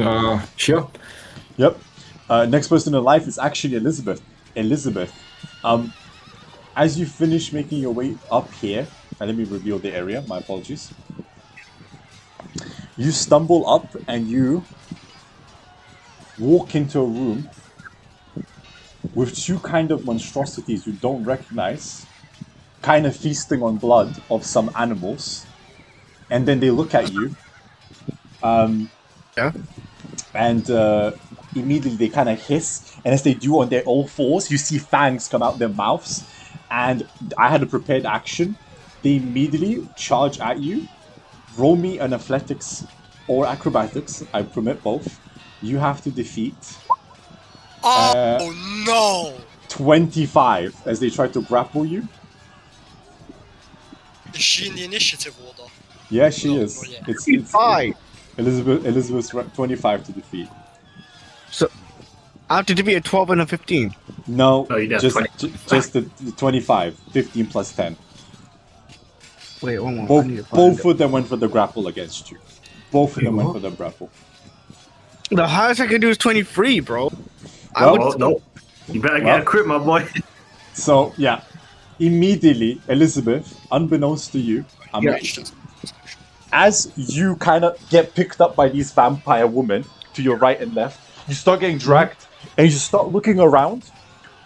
F: Shia.
A: Yep. Next person in life is actually Elizabeth. Elizabeth, as you finish making your way up here, and let me reveal the area, my apologies. You stumble up and you walk into a room with two kind of monstrosities you don't recognize, kind of feasting on blood of some animals, and then they look at you.
D: Yeah.
A: And immediately they kind of hiss, and as they do on their all fours, you see fangs come out their mouths. And I had a prepared action. They immediately charge at you. Roll me an athletics or acrobatics. I permit both. You have to defeat
E: Oh no!
A: 25 as they try to grapple you.
E: Is she in the initiative order?
A: Yeah, she
E: No,
A: is.
E: oh, yeah.
A: It's
D: Hi.
A: Elizabeth's 25 to defeat.
D: So, I have to defeat a 12 and a 15.
A: No,
C: Oh, you got
A: just
C: 20.
A: just the 25, 15 plus 10.
D: Wait, one more. I need to
A: Both,
D: find
A: both
D: it.
A: of them went for the grapple against you. Both of them went
C: what?
A: for the grapple.
D: The highest I can do is 23, bro. I
A: Well,
D: would.
C: Well, no. You better
A: Well.
C: get a crit, my boy.
A: So, yeah. Immediately, Elizabeth, unbeknownst to you,
D: Yeah.
A: as you kind of get picked up by these vampire women to your right and left, you start getting dragged and you start looking around.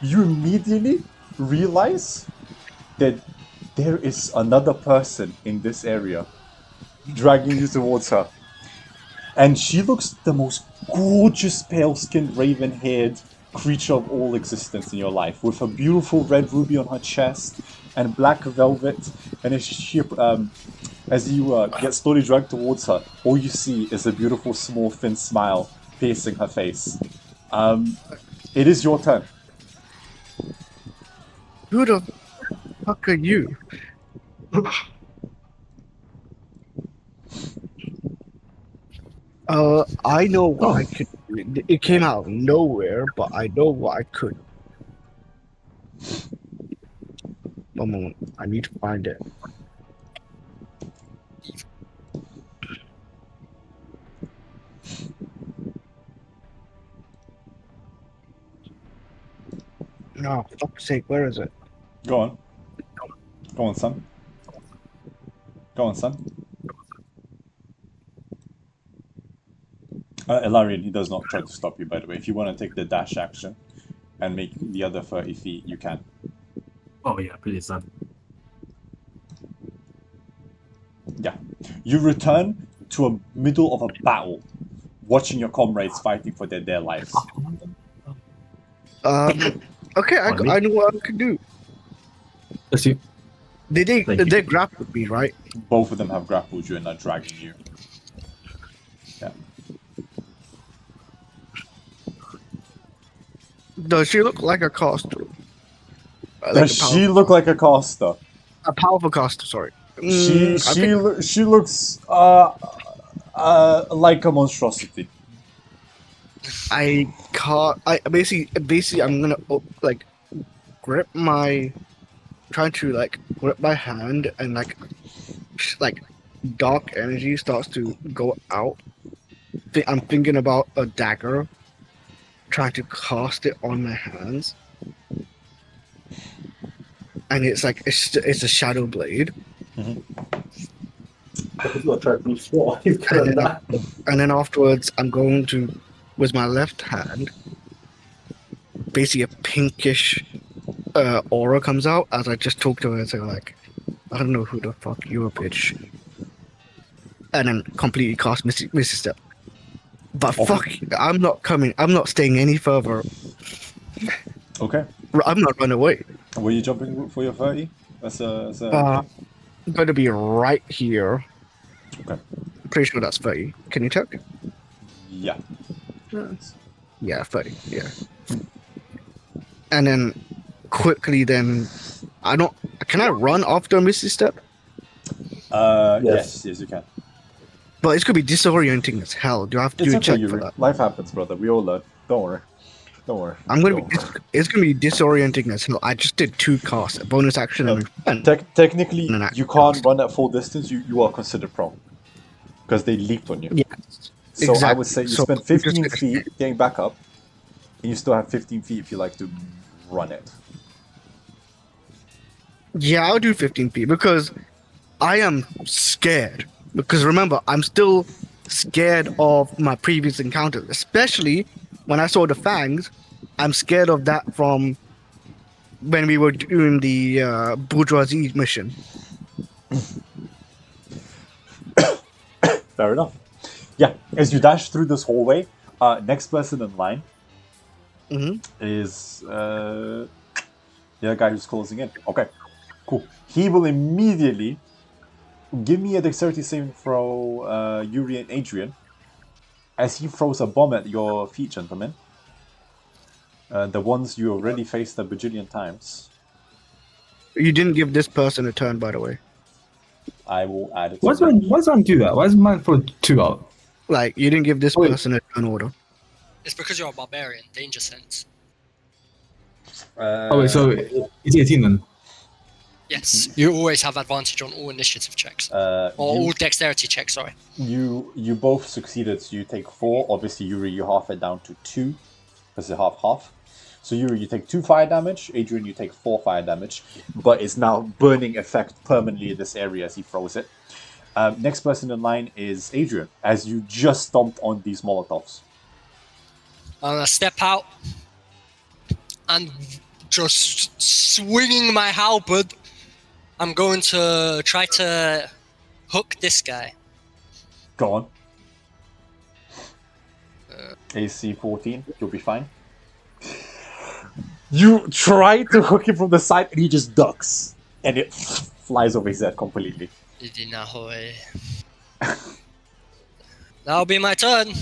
A: You immediately realize that there is another person in this area. dragging you towards her. And she looks the most gorgeous, pale-skinned, raven-haired creature of all existence in your life, with a beautiful red ruby on her chest and black velvet. And as you get slowly dragged towards her, all you see is a beautiful, small, thin smile piercing her face. It is your turn.
D: Who the fuck are you? I know what I could do. It came out of nowhere, but I know what I could. One moment. I need to find it. No, for fuck's sake, where is it?
A: Go on. Go on, son. Go on, son. Ilarion, he does not try to stop you, by the way. If you want to take the dash action and make the other 30 feet, you can.
C: Oh yeah, please, son.
A: Yeah. You return to a middle of a battle, watching your comrades fighting for their lives.
D: Okay, I know what I could do.
F: Let's see.
D: They grappled me, right?
A: Both of them have grappled you and are dragging you. Yeah.
D: Does she look like a caster?
A: Does she look like a caster?
D: A powerful caster, sorry.
A: She looks like a monstrosity.
D: I can't. I basically, I'm gonna grip my, trying to grip my hand and dark energy starts to go out. I'm thinking about a dagger, trying to cast it on my hands, and it's a shadow blade. And then afterwards, I'm going to, with my left hand, basically a pinkish aura comes out as I just talk to her and say I don't know who the fuck you are, bitch. And then completely cast Misty Step. But fuck, I'm not staying any further.
A: Okay.
D: I'm not running away.
A: Were you jumping for your 30?
D: I'm going to be right here.
A: Okay.
D: I'm pretty sure that's 30. Can you check?
A: Yeah.
D: Yeah, 30. Yeah. And then quickly, can I run after Misty Step?
A: Yes, you can.
D: But it's gonna be disorienting as hell. Do I have to do a check for that?
A: Life happens, brother. We all learn. Don't worry.
D: It's gonna be disorienting as hell. I just did 2 casts, a bonus action and
A: Technically,
D: and an action
A: you can't
D: cast.
A: run at full distance. You are considered prone because they leaped on you.
D: Yes.
A: So
D: exactly.
A: I would say you
D: So
A: spend
D: I'm just
A: 15
D: gonna-
A: feet getting back up, and you still have 15 feet if you like to run it.
D: Yeah, I'll do 15 feet because I am scared. Because remember, I'm still scared of my previous encounters, especially when I saw the fangs. I'm scared of that from when we were doing the bourgeoisie mission.
A: Fair enough. Yeah, as you dash through this hallway, next person in line is the guy who's closing in. Okay, cool. He will immediately give me a dexterity saving throw, Yuri and Adrian, as he throws a bomb at your feet, gentlemen. The ones you already faced a bajillion times.
D: You didn't give this person a turn, by the way.
A: I will add it.
F: Why does one do that? Why does mine throw 2 out?
D: You didn't give this person a turn order.
E: It's because you're a barbarian. Danger sense.
F: Oh wait, so it's 18 then.
E: Yes, you always have advantage on all initiative checks. Or all dexterity checks, sorry.
A: You both succeeded, so you take 4. Obviously, Yuri, you half it down to 2. Because it's half. So Yuri, you take 2 fire damage. Adrian, you take 4 fire damage. But it's now burning effect permanently in this area as he throws it. Next person in line is Adrian, as you just stomped on these Molotovs.
E: I'm gonna step out and just swinging my halberd. I'm going to try to hook this guy.
A: Go on. AC 14, you'll be fine. You try to hook him from the side and he just ducks. And it flies over his head completely.
E: That'll be my turn.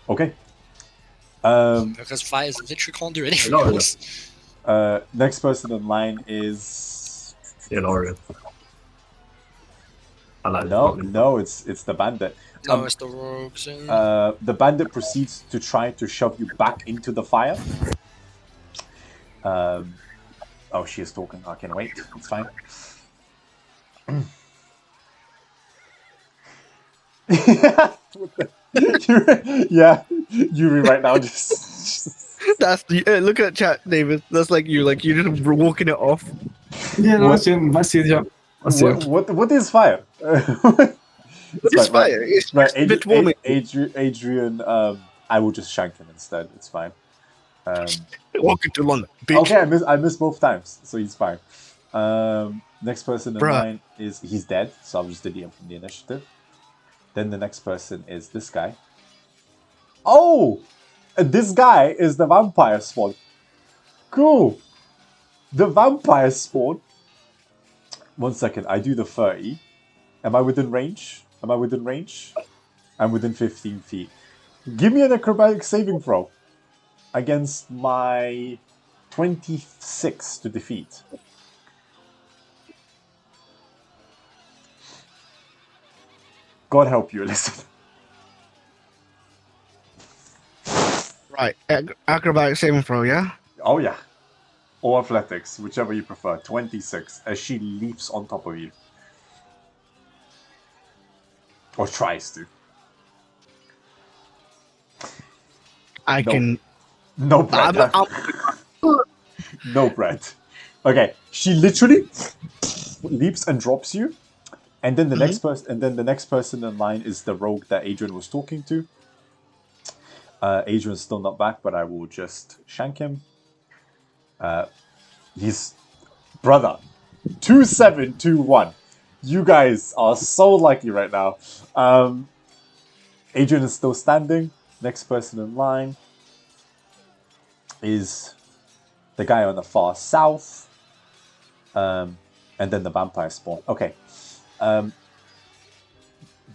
A: Okay.
E: Because fires literally can't do anything
C: No, no.
E: else.
A: Next person in line is...
C: Yeah, Lorian. I like
A: No, it's the bandit.
E: No, it's the rogues.
A: The bandit proceeds to try to shove you back into the fire. Oh, she is talking. I can wait. It's fine. Yeah, Yuri right now just...
D: That's the look at chat, David. That's like you just walking it off.
F: Yeah, no,
A: What?
F: I see it, yeah. I see it.
A: What is fire?
D: It's fire. It's
A: Right,
D: a bit warming.
A: Adrian, I will just shank him instead. It's fine.
D: Walking to London. Bitch.
A: Okay, I missed both times, so he's fine. Next person in
D: Bruh.
A: line is... He's dead, so I'll just delete him from the initiative. Then the next person is this guy. Oh! This guy is the vampire spawn. Cool. The vampire spawn. 1 second, I do the 30. Am I within range? Am I within range? I'm within 15 feet. Give me an acrobatic saving throw against my 26 to defeat. God help you, Elizabeth.
D: Right. Acrobatic saving throw, yeah?
A: Oh yeah. Or athletics, whichever you prefer. 26, as she leaps on top of you. Or tries to.
D: I
A: No.
D: can.
A: No bread.
D: I'm-
A: No bread. Okay, she literally leaps and drops you, and then the next person, and then the next person in line is the rogue that Adrian was talking to. Adrian's still not back, but I will just shank him. He's brother 2721. You guys are so lucky right now. Adrian is still standing. Next person in line is the guy on the far south. And then the vampire spawn. Okay.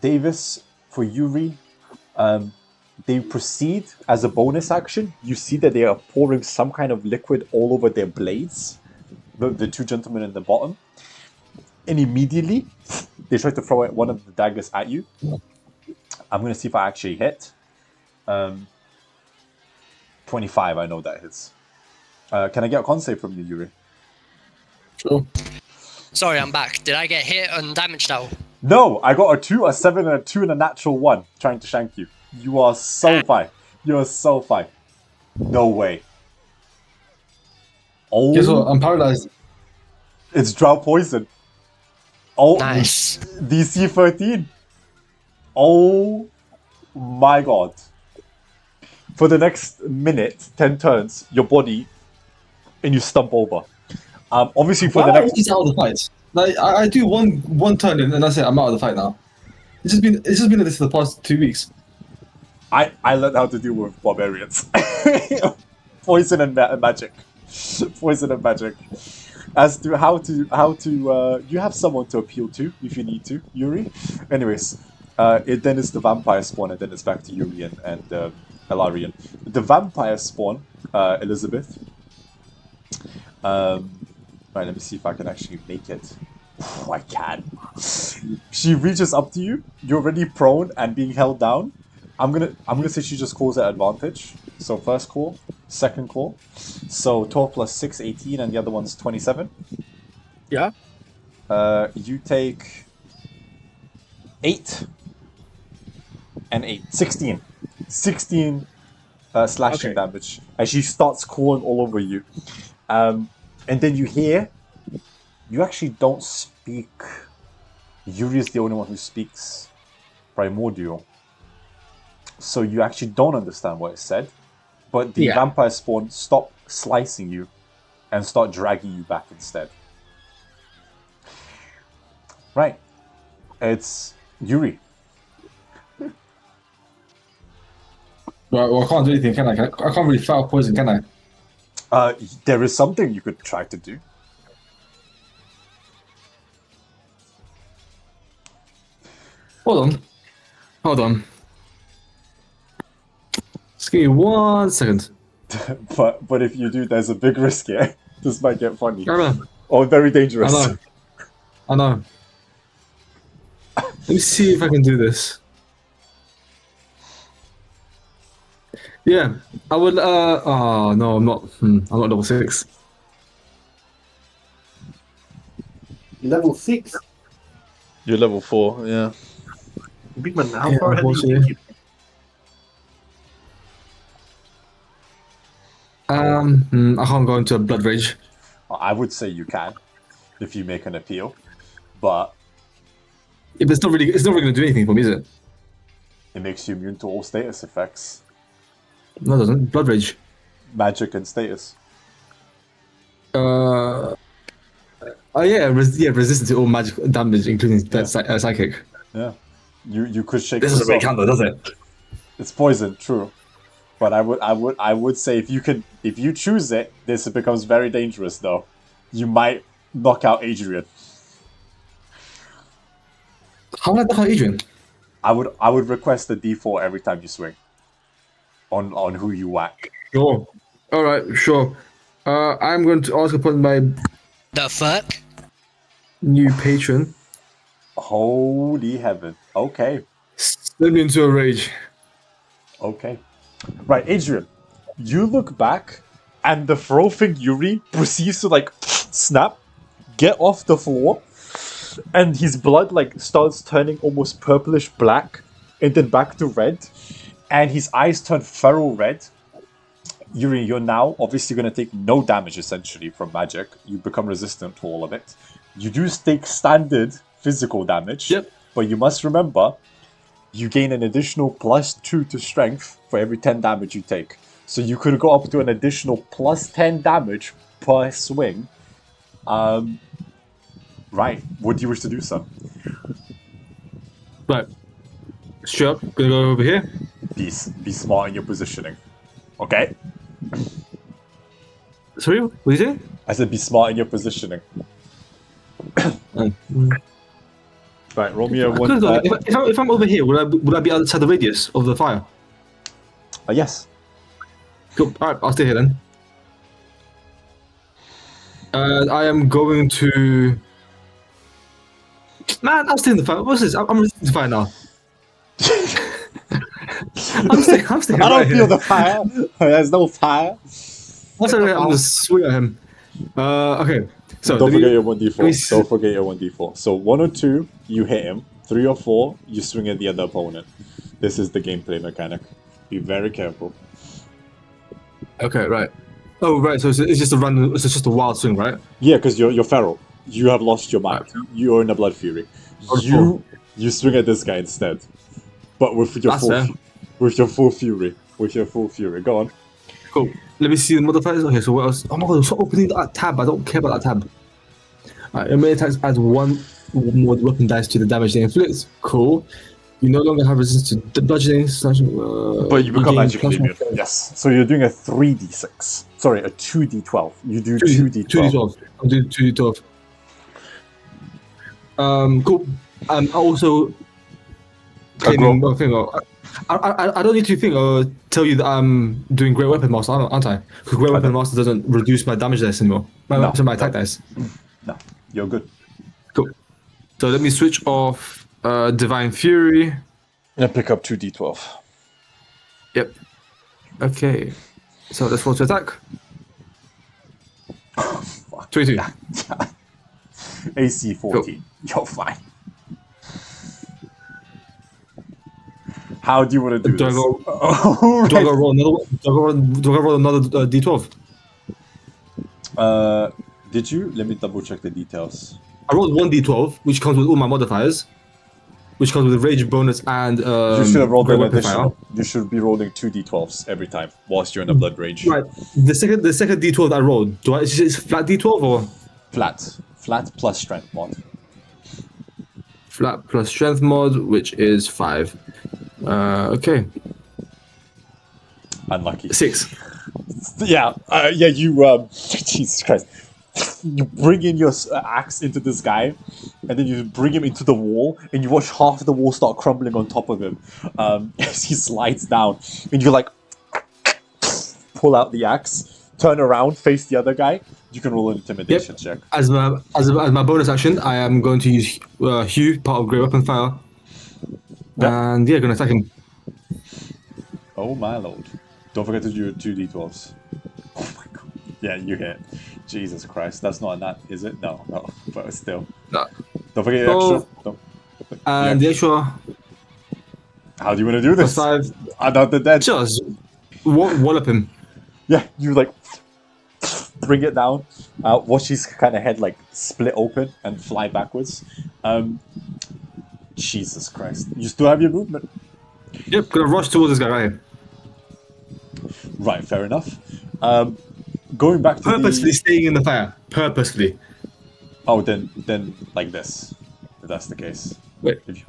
A: Davis, for Yuri, they proceed as a bonus action. You see that they are pouring some kind of liquid all over their blades. The two gentlemen in the bottom. And immediately, they try to throw one of the daggers at you. I'm going to see if I actually hit. 25, I know that hits. Can I get a con save from you, Yuri?
F: Sure.
E: Sorry, I'm back. Did I get hit and damaged now?
A: No, I got a 2, a 7, and a 2, and a natural 1 trying to shank you. You are so fine. You are so fine. No way. Oh,
F: Guess what? I'm paralyzed.
A: it's drow poison. Oh,
E: Nice.
A: DC 13. Oh my god. For the next minute, 10 turns, your body, and you stump over. Obviously for
F: Why
A: the
F: am I
A: next...
F: always out of the fight? Like I do one turn and that's it. I'm out of the fight now. It's just been like this for the past 2 weeks.
A: I learned how to deal with barbarians. Poison and magic. Poison and magic. As to how to you have someone to appeal to if you need to, Yuri. Anyways, it then is the vampire spawn, and then it's back to Yuri and Elarian. The vampire spawn, Elizabeth. Right, let me see if I can actually make it. I can. She reaches up to you. You're already prone and being held down. I'm gonna say she just calls at advantage. So first call, second call. So 12 plus 6, 18, and the other one's 27.
D: Yeah.
A: You take 8 and 8. 16. 16 slashing
D: Okay.
A: damage as she starts calling all over you. And then you hear, you actually don't speak. Yuri is the only one who speaks Primordial. So you actually don't understand what it said. But the vampire spawn stop slicing you and start dragging you back instead. Right. It's Yuri.
F: Well, I can't do anything, can I? I can't really fight off poison, can I?
A: There is something you could try to do.
F: Hold on. Just give me 1 second.
A: But if you do, there's a big risk here. This might get funny.
F: I know.
A: Or very dangerous.
F: I know. Let me see if I can do this. Yeah, I would. Oh no, I'm not. I'm not level 6.
C: Level 6.
A: You're level 4, yeah.
C: Big man, how
F: Yeah,
C: far ahead are you
F: unfortunately.
C: thinking?
F: I can't go into a blood rage.
A: I would say you can, if you make an appeal. But
F: Yeah, but it's not really going to do anything for me, is it?
A: it makes you immune to all status effects.
F: No, it doesn't. Blood rage.
A: Magic and status.
F: Oh yeah, resistant to all magic damage, including psychic.
A: Yeah. You could shake
F: This
A: this
F: doesn't really
A: off.
F: count, though, does it?
A: It's poison, true. But I would say if you choose it, this becomes very dangerous though. You might knock out Adrian.
F: How would I knock out Adrian?
A: I would request a D4 every time you swing. On who you whack.
F: Sure. All right, sure. I'm going to ask upon my
E: The fuck?
F: new patron.
A: Holy heaven. Okay.
F: Send me into a rage.
A: Okay. Right, Adrian. You look back and the frothing Yuri proceeds to like snap, get off the floor, and his blood like starts turning almost purplish black and then back to red, and his eyes turn feral red. Yuri, you're now obviously going to take no damage essentially from magic. You become resistant to all of it. You do take standard physical damage.
F: Yep.
A: But you must remember, you gain an additional +2 to strength for every 10 damage you take. So you could go up to an additional +10 damage per swing. Right. What do you wish to do, son?
F: Right. Straight up, gonna go over here.
A: Be smart in your positioning. Okay?
F: Sorry, what did you say?
A: I said be smart in your positioning. Right, roll me a one.
F: If I'm over here, would I be outside the radius of the fire?
A: Yes.
F: Cool. All right, I'll stay here then. I am going to. Man, I'm staying in the fire. What's this? I'm resisting the fire now. I'm staying
A: I don't
F: right
A: feel
F: here.
A: the fire. There's no fire.
F: I'm gonna swing at him. Okay. So
A: Don't
F: let me-
A: forget your
F: let me
A: 1d4.
F: see-
A: Don't forget your 1d4. So 1 or 2, you hit him. 3 or 4, you swing at the other opponent. This is the gameplay mechanic. Be very careful.
F: Okay, right. Oh, right. So it's just a random. It's just a wild swing, right?
A: Yeah, because you're feral. You have lost your mind. You're in a blood fury. You swing at this guy instead, but with your
F: That's
A: full
F: fair.
A: with your full fury. With your full fury. Go on.
F: Cool. Let me see the modifiers. Okay, so what else? Oh my god, stop opening that tab. I don't care about that tab. Alright, your melee attacks adds 1 more weapon dice to the damage they inflict. Cool. You no longer have resistance to bludgeoning.
A: But you become
F: gain
A: magically
F: plus one-
A: immune. Yes. So you're doing a 3d6. Sorry, a 2d12. You do 2d12.
F: 2d12. I'll do 2d12. Cool. I also claiming one thing. I don't need to tell you that I'm doing Great Weapon Master, aren't I? Because Great Weapon Master doesn't reduce my damage dice anymore. My attack dice.
A: No, you're good.
F: Cool. So let me switch off Divine Fury.
A: And pick up 2d12.
F: Yep. Okay. So let's roll to attack. 22.
A: AC 14. You're fine. How do you want to do
F: Do I
A: this?
F: go-
A: Alright.
F: Do I gotta roll another? Do I roll another D12?
A: Did you? Let me double check the details.
F: I rolled 1 D12, which comes with all my modifiers, which comes with rage bonus and
A: You should have rolled
F: Great
A: an
F: Weapon
A: additional.
F: Fire.
A: You should be rolling 2d12s every time whilst you're in a blood rage.
F: Right. The second D12 that I rolled, is flat D12 or
A: Flat plus strength mod.
F: flat plus strength mod, which is 5. Okay.
A: Unlucky.
F: 6.
A: Yeah, you, Jesus Christ. You bring in your axe into this guy, and then you bring him into the wall, and you watch half the wall start crumbling on top of him as he slides down. And you like pull out the axe, turn around, face the other guy. You can roll an intimidation check.
F: As my bonus action, I am going to use Hugh, part of Great Weapon Fire.
A: Yep.
F: And yeah, going to attack him.
A: Oh my lord. Don't forget to do your 2d12s. Oh my god. Yeah, you hit. Jesus Christ. That's not a nat, is it? No, but still.
F: No.
A: Don't forget your
F: Oh,
A: extra. Don't,
F: And the extra
A: how do you want to do this?
F: +5.
A: Another dead.
F: Just wallop him.
A: Yeah, you like bring it down. Watch his kind of head like split open and fly backwards. Jesus Christ. You still have your movement.
F: Yep, gonna rush towards this guy right here.
A: Right, fair enough. Going back to
F: Purposefully staying in the fire. Purposefully.
A: Oh, then like this. If that's the case.
F: Wait.
A: If you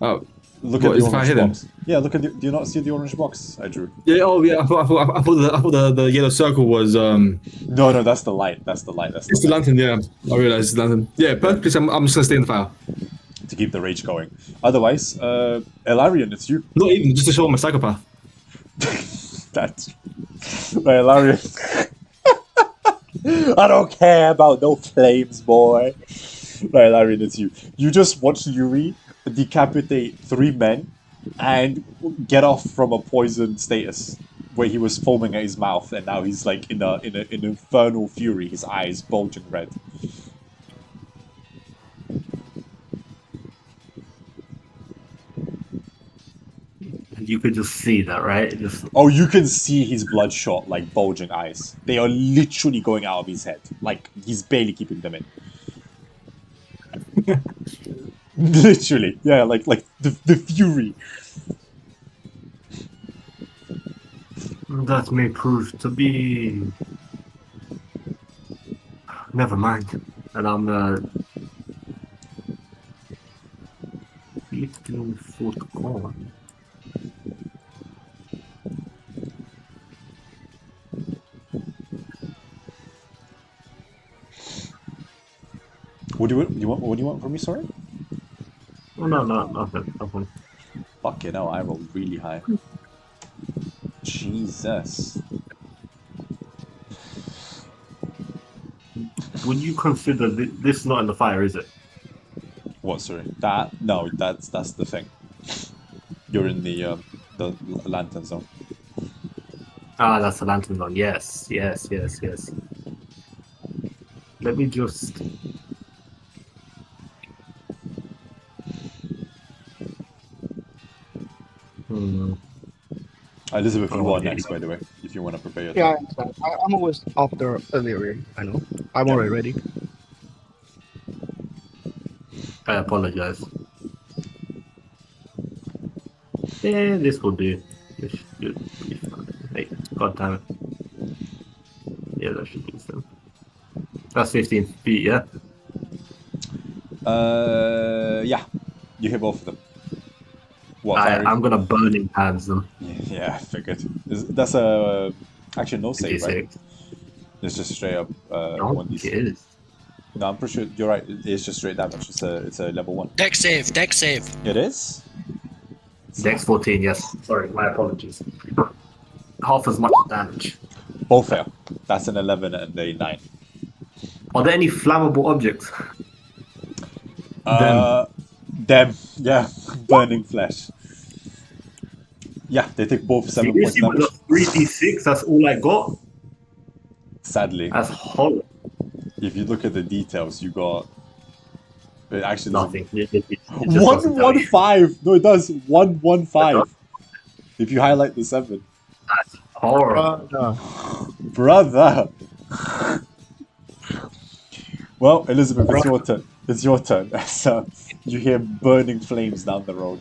F: Oh.
A: look
F: What,
A: at
F: is
A: the
F: the fire
A: orange
F: hidden?
A: box. Yeah, look at the. Do you not see the orange box I drew?
F: Yeah. Oh, yeah. I thought the yellow circle was
A: No, that's the light. That's the light. That's
F: It's
A: the
F: the
A: light.
F: lantern. Yeah, I realize it's the lantern. Yeah, purposely. I'm just gonna stay in the fire.
A: To keep the rage going. Otherwise, Elarion, it's you.
F: Not even just to show I'm a psychopath.
A: That's right, Elarion. I don't care about no flames, boy. Right, Elarion, it's you. You just watched Yuri decapitate 3 men and get off from a poison status where he was foaming at his mouth, and now he's like in an infernal fury, his eyes bulging red.
C: You could just see that, right? Just
A: Oh, you can see his bloodshot, like bulging eyes. They are literally going out of his head. Like he's barely keeping them in. Literally, yeah, like the fury.
C: that may prove to be. Never mind. And I'm 15-foot gone.
A: What do you want? What do you want from me? Sorry.
C: Oh, no, nothing.
A: Fuck it, no, I rolled really high. Jesus.
C: Would you consider this not in the fire, is it?
A: What? Sorry. That no, that's the thing. You're in the lantern zone.
C: Ah, that's the lantern one. Yes. Let me just.
A: Elizabeth, you
C: Oh,
A: are
C: yeah.
A: next, by the way. If you want to prepare your
D: Yeah,
A: turn.
D: I'm always after earlier. I know. I'm
A: Yeah.
D: already ready.
C: I apologize. Yeah, this will do. This should be fine. Hey, god damn it. Yeah, that should be fine. That's 15 feet, yeah?
A: Yeah, you hit both of them. What? Fire?
C: I'm gonna burning hands them.
A: Yeah, I figured. That's a actually no save, right?
C: 56.
A: It's just straight up
C: Oh,
A: 1d6.
C: it is.
A: No, I'm pretty sure you're right. It's just straight damage. It's a level 1.
E: Deck save.
A: It is.
C: Dex 14, yes. Sorry, my apologies. Half as much damage.
A: Both fail. That's an 11 and a 9.
C: Are there any flammable objects?
A: Them. Yeah, burning flesh. Yeah, they take both 7 points
C: Seriously, with
A: damage.
C: a 3d6, that's all I got?
A: Sadly,
C: That's horrible.
A: if you look at the details, you got. It actually doesn't-
C: Nothing. It just doesn't tell you.
A: 115. No, it does 115. If you highlight the 7,
C: That's horrible.
A: brother. Well, Elizabeth, it's your turn. It's your turn. So you hear burning flames down the road.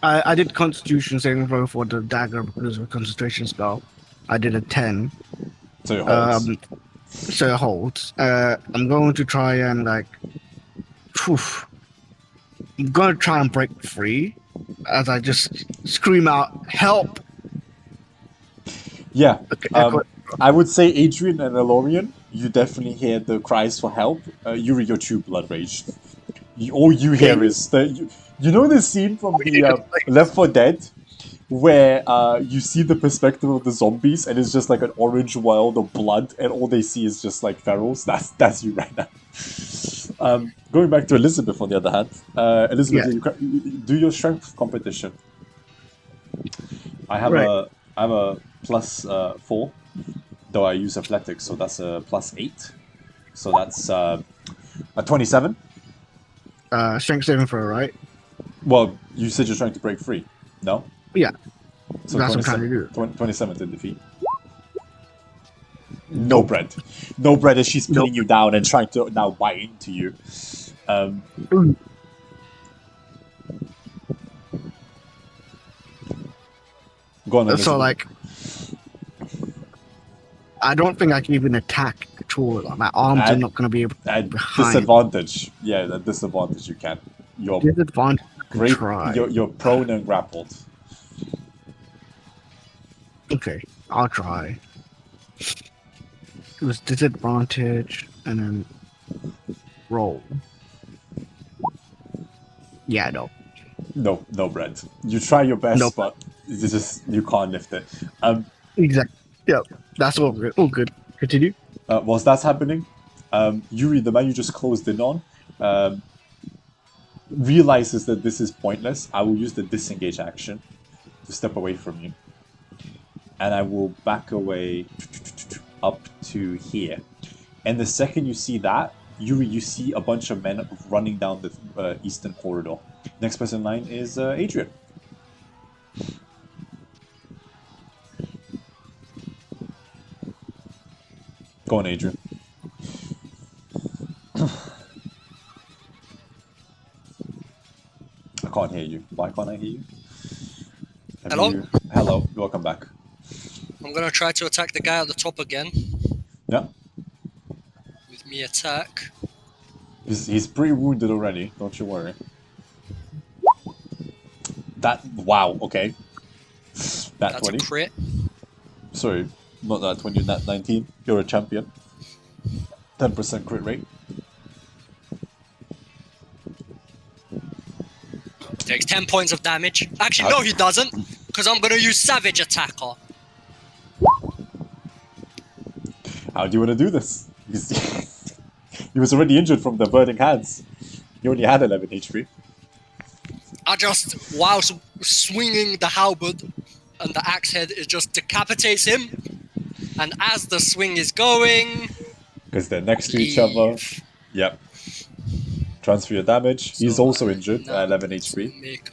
D: I did Constitution saving throw for the dagger because of a concentration spell. I did a 10.
A: So it holds.
D: So it holds. I'm going to try and phew, I'm going to try and break free as I just scream out, "Help!"
A: Yeah.
D: Okay.
A: I would say Adrian and Elorian, you definitely hear the cries for help. Yuri, you're too blood raged. All you hear is you know the scene from the Left 4 Dead where you see the perspective of the zombies and it's just like an orange world of blood and all they see is just like ferals. That's you right now. Going back to Elizabeth, on the other hand, Elizabeth,
D: Yes.
A: you do your strength competition.
D: Right.
A: I have a plus 4, though I use athletics, so that's a plus 8. So that's a 27.
D: Strength saving throw, right?
A: Well, you said you're trying to break free. No?
D: Yeah.
A: So
D: That's what I'm trying to do.
A: 27 to defeat. No bread. No bread as she's pinning you down and trying to now bite into you. Go on,
D: So
A: Elizabeth.
D: like, I don't think I can even attack at all. Like, my arms are not going to be able to
A: At
D: behind.
A: disadvantage. Yeah, at disadvantage you can. You're
D: Disadvantage.
A: great.
D: Try.
A: You're prone and grappled.
D: Okay, I'll try. It was disadvantage and then roll. Yeah, no.
A: No bread. You try your best,
D: Nope.
A: but it's just you can't lift it.
D: Exactly. Yep. That's all good. All good. Continue.
A: Whilst that's happening, Yuri, the man you just closed in on, realizes that this is pointless. I will use the disengage action to step away from you. And I will back away up to here. And the second you see that, Yuri, you see a bunch of men running down the eastern corridor. Next person in line is Adrian. Go on, Adrian. I can't hear you. Why can't I hear you?
E: Hello?
A: Hello. Welcome back.
E: I'm gonna try to attack the guy at the top again
A: Yeah.
E: with me attack.
A: He's pretty wounded already. Don't you worry. Wow. Okay. That
E: That's
A: 20.
E: a crit.
A: Sorry, not that 20. That 19. You're a champion. 10% crit rate.
E: Takes 10 points of damage. Actually, no, he doesn't, because I'm gonna use Savage Attacker.
A: How do you want to do this? He was already injured from the burning hands. He only had 11 HP.
E: I just, whilst swinging the halberd and the axe head, it just decapitates him. And as the swing is going,
A: Because they're next to each other.
E: leave.
A: Yep. Transfer your damage. He's
E: So
A: also
E: I
A: injured
E: now
A: at 11
E: need to
A: HP.
E: make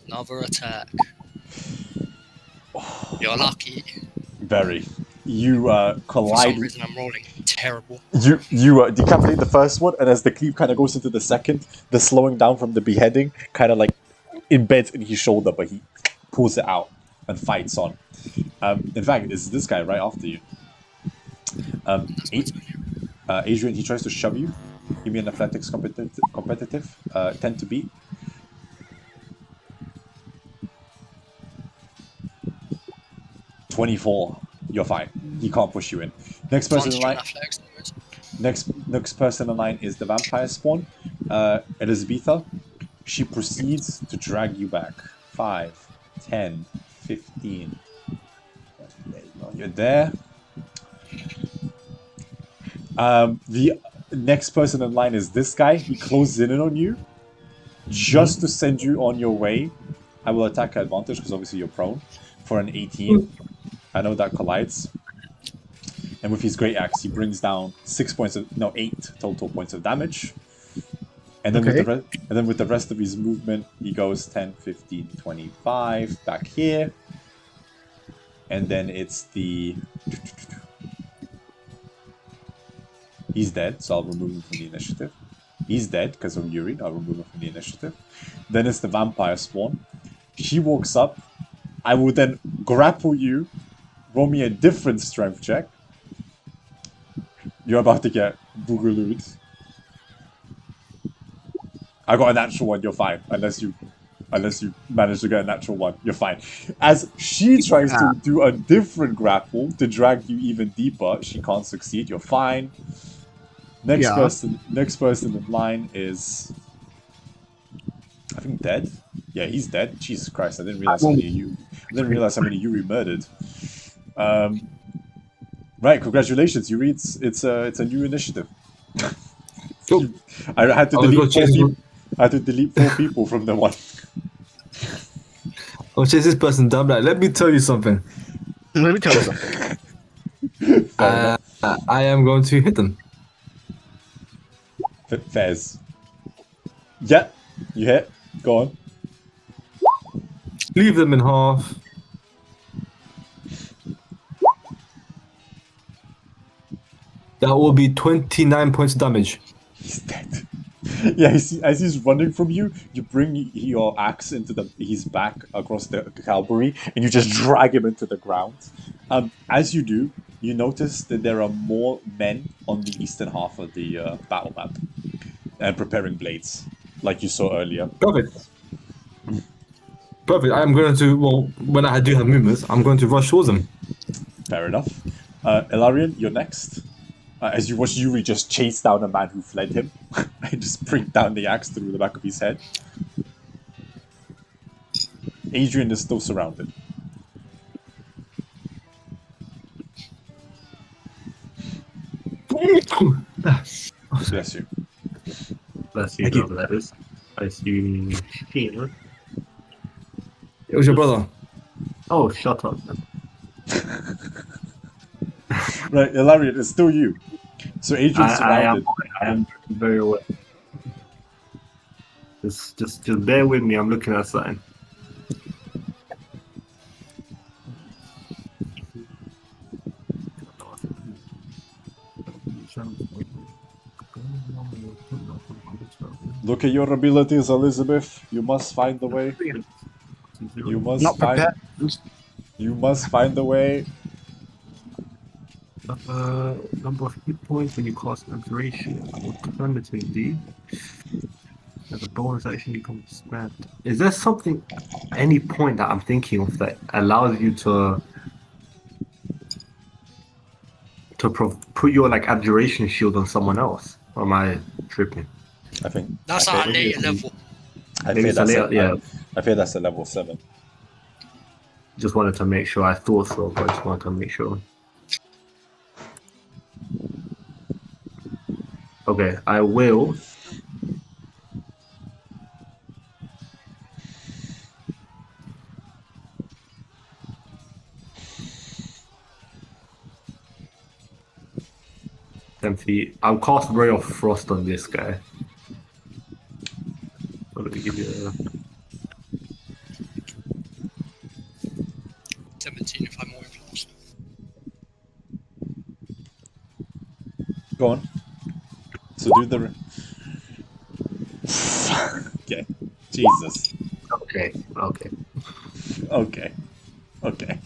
E: another attack. You're lucky.
A: Very. You
E: For
A: collide.
E: some reason, I'm rolling terrible.
A: You decapitate the first one, and as the cleave kind of goes into the second, the slowing down from the beheading kind of like embeds in his shoulder, but he pulls it out and fights on. In fact, it's this guy right after you. Adrian, he tries to shove you. Give me an athletics competitive 10 to beat. (24). You're fine. He can't push you in. Next person in line. Next person in line is the vampire spawn, Elizabetha. She proceeds to drag you back. 5, 10, 15. You're there. The next person in line is this guy. He closes in on you just to send you on your way. I will attack at advantage because obviously you're prone for an 18. I know that collides. And with his great axe, he brings down 8 total points of damage. And then with the rest of his movement, he goes 10, 15, 25 back here. And then it's the... He's dead, so I'll remove him from the initiative. He's dead because of Yuri. I'll remove him from the initiative. Then it's the vampire spawn. She walks up. I will then grapple you. Roll me a different strength check. You're about to get boogalooed. I got a natural one, you're fine. Unless you unless you manage to get a natural one. You're fine. As she tries to do a different grapple to drag you even deeper, she can't succeed. You're fine. Next person in line is, I think, dead. Yeah, he's dead. Jesus Christ! I didn't realize how many you. I didn't realize how many you murdered. Right, congratulations. You read it's a new initiative. I had to delete 4 people. I had to delete 4 people from the one.
F: I'll chase this person down. Like, let me tell you something.
D: Let me tell you something.
A: Fair enough.
F: I am going to hit them.
A: Fez. Yeah, you hit. Go on.
F: Leave them in half. That will be 29 points of damage.
A: He's dead. Yeah, as he's running from you, you bring your axe into his back across the cavalry, and you just drag him into the ground. As you do, you notice that there are more men on the eastern half of the battle map, and preparing blades, like you saw earlier.
F: Perfect. Perfect. I'm going to, well, when I do have movements, I'm going to rush towards them.
A: Fair enough. Ilarion, you're next. As you watch Yuri just chase down a man who fled him, and just bring down the axe through the back of his head. Adrian is still surrounded. Bless you.
C: Bless you, brother. That is. Bless you. Shield.
F: It was your brother.
C: Oh, shut up.
A: Right, Ilarion, it's still you. So Adrian's surrounded.
C: I am very well. Just bear with me. I'm looking at something.
A: Look at your abilities, Elizabeth. You must find the way. You must
D: Not
A: find.
D: prepared.
A: You must find the way.
C: Number of hit points when you cast Abjuration. Alternatively, the bonus action becomes spent. Is there something, any point that I'm thinking of that allows you to put your like Abjuration shield on someone else? Or am I tripping?
A: I think
E: That's
A: I
E: our
A: think-
E: later level.
A: I
C: Maybe
A: feel
C: it's a
A: that's
C: layer, yeah.
A: I feel that's a level 7.
C: Just wanted to make sure. I thought so, but I just wanted to make sure. Okay, I will. Feet. I'll cast Ray of Frost on this guy. Let me give you a...
E: 17 if I'm more close.
A: Go on. So do the. Okay. Jesus.
C: Okay.
A: Okay. Okay.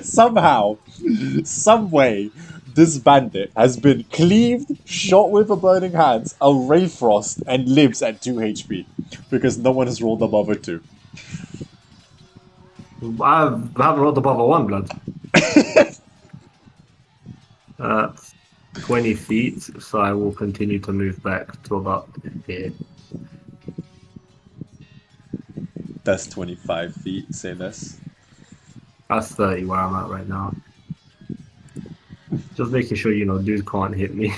A: Somehow, some way, this bandit has been cleaved, shot with a burning hands, a ray frost, and lives at 2 HP because no one has rolled above a 2.
C: I haven't rolled above a 1, blood. 20 feet, so I will continue to move back to about here.
A: That's 25 feet, say less.
C: That's 30 where I'm at right now. Just making sure, dude can't hit me.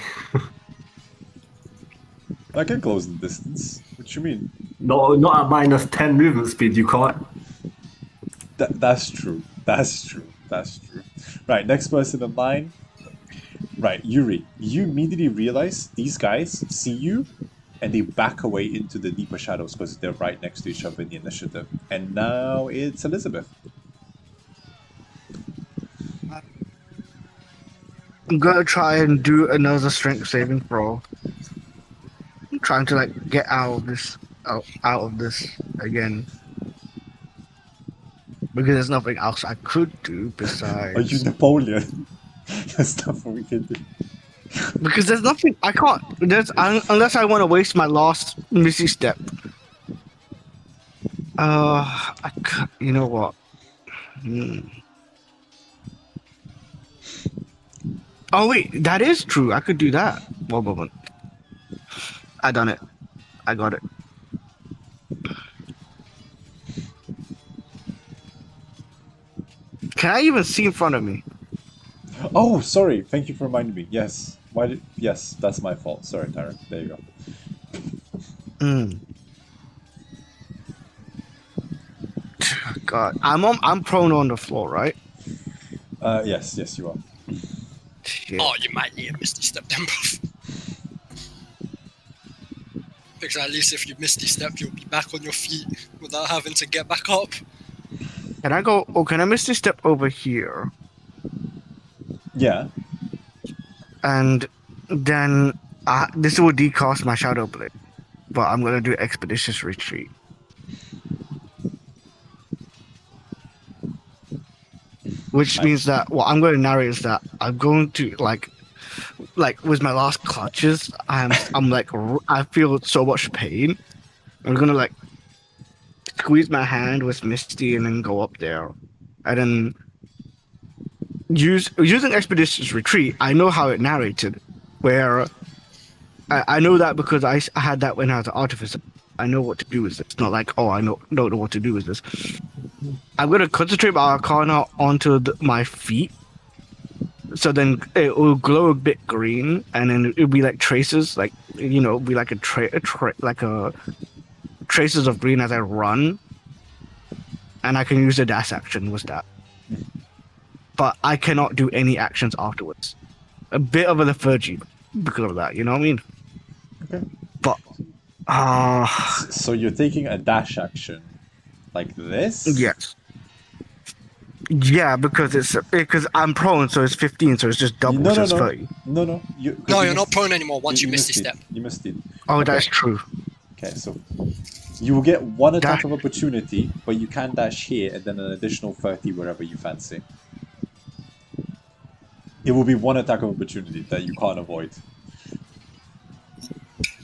A: I can close the distance. What you mean?
C: No, not at minus 10 movement speed, you can't.
A: That's true. That's true. That's true. Right, next person in line. Right, Yuri. You immediately realize these guys see you and they back away into the deeper shadows because they're right next to each other in the initiative. And now it's Elizabeth.
D: I'm gonna try and do another strength saving throw. I'm trying to get out of this again. Because there's nothing else I could do besides.
A: Are you Napoleon? There's nothing we can do.
D: Because there's nothing I can't. Unless I want to waste my last Misty Step. You know what? Oh wait, that is true. I could do that. One moment. I done it. I got it. Can I even see in front of me?
A: Oh, sorry. Thank you for reminding me. Yes. Yes, that's my fault. Sorry, Tarek. There you go.
D: God, I'm prone on the floor, right?
A: Yes, you are.
D: Shit.
E: Oh, you might need a Misty Step then, bruv. Because at least if you Misty Step, you'll be back on your feet without having to get back up.
D: Can I go? Oh, can I Misty Step over here?
A: Yeah.
D: And then this will decast my Shadow Blade, but I'm gonna do Expeditious Retreat. Which means that what I'm going to narrate is that I'm going to like with my last clutches, I'm like I feel so much pain. I'm gonna like squeeze my hand with Misty and then go up there, and then using Expeditious Retreat. I know how it narrated, where I know that because I had that when I was an artificer. I know what to do with this. It's not like, oh, I don't know what to do with this. I'm going to concentrate my Arcana onto my feet. So then it will glow a bit green, and then it'll be like traces, like, you know, be like a traces of green as I run. And I can use a dash action with that. But I cannot do any actions afterwards. A bit of a lethargy because of that, you know what I mean?
A: Okay.
D: But
A: So you're taking a dash action like this?
D: yes. Yeah, because I'm prone, so it's 15, so it's just double, so it's 30.
A: No.
E: You're not prone anymore once you Misty Step.
A: You missed it.
D: Oh,
A: Okay.
D: that's true.
A: Okay, so you will get one attack of opportunity, but you can dash here and then an additional 30 wherever you fancy. It will be one attack of opportunity that you can't avoid.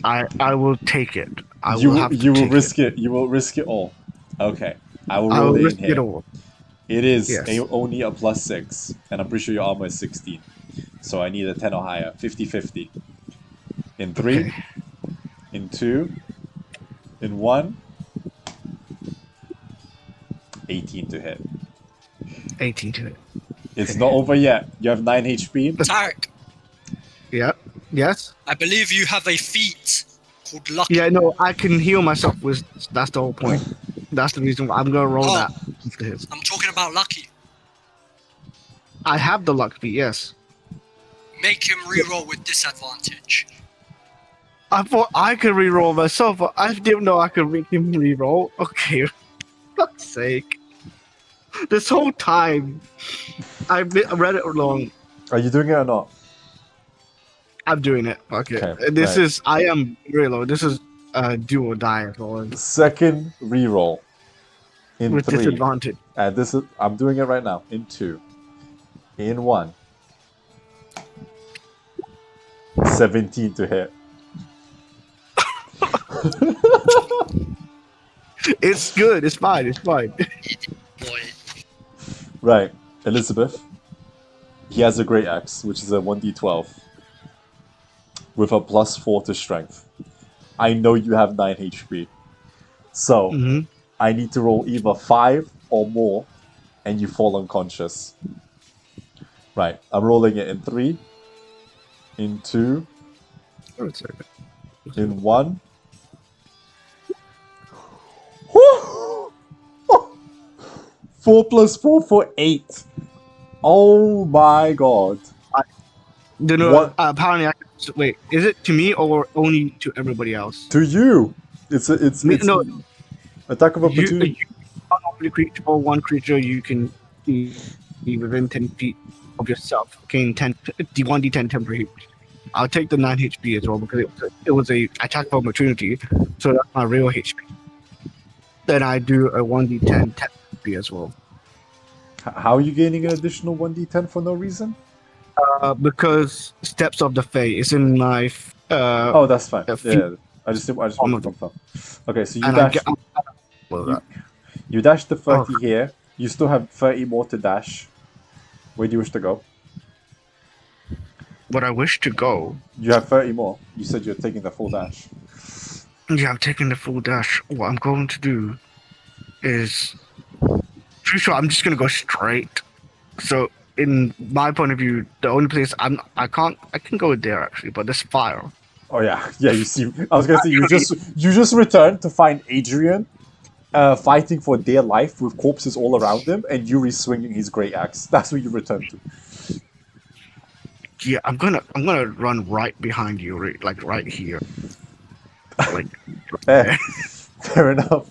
D: I will take it.
A: You will risk it. You will risk it all. Okay, I will roll it in here. It is only a +6, and I'm pretty sure your armor is 16. So I need a 10 or higher, 50-50. In 3,
D: Okay.
A: in 2, in 1, 18 to hit.
D: 18 to it.
A: It's not over yet. You have 9 HP.
E: Tarek,
D: Yeah. Yes.
E: I believe you have a feat called Lucky.
D: Yeah. No, I can heal myself with. That's the whole point. That's the reason why I'm gonna roll
E: Oh.
D: that after his.
E: I'm talking about Lucky.
D: I have the luck feat. Yes.
E: Make him reroll with disadvantage.
D: I thought I could reroll myself, but I didn't know I could make him reroll. Okay. For fuck's sake. This whole time, I read it wrong.
A: Are you doing it or not?
D: I'm doing it. Okay.
A: Okay,
D: I am reload. This is do or die as well.
A: Second reroll. In
D: With
A: 3.
D: disadvantage.
A: I'm doing it right now. In 2. In 1. 17 to hit.
D: It's good. It's fine. It's fine.
E: Boy.
A: Right, Elizabeth. He has a great axe, which is a 1d12 with a +4 to strength. I know you have 9 HP, so I need to roll either 5 or more, and you fall unconscious. Right, I'm rolling it in 3, in 2, in 1. 4 + 4 for 8. Oh my god.
D: You know,
A: What?
D: apparently, wait. Is it to me or only to everybody else?
A: To you. It's
D: No.
A: attack of opportunity.
D: You creature or one creature you can be within 10 feet of yourself. Gain 1d10 temporary. I'll take the 9 HP as well because it was a attack of opportunity, so that's my real HP. Then I do a 1d10 HP as well.
A: How are you gaining an additional 1d10 for no reason?
D: Because Steps of the Fae is in my.
A: Oh, that's fine.
D: Uh,
A: Yeah, I just want to
D: of
A: confirm. Okay, so you
D: and I
A: dash.
D: get. Well,
A: You,
D: that.
A: you dash the 30 here. You still have 30 more to dash. Where do you wish to go?
D: But I wish to go.
A: You have 30 more. You said you're taking the full dash.
D: Yeah, I'm taking the full dash. What I'm going to do is. Pretty sure I'm just gonna go straight. So, in my point of view, the only place I can go there actually, but there's fire.
A: Oh yeah, yeah. You see, I was gonna say you just returned to find Adrian, fighting for dear life with corpses all around him, and Yuri swinging his great axe. That's where you return to.
D: Yeah, I'm gonna run right behind you, like right here. Like,
A: Fair, fair enough.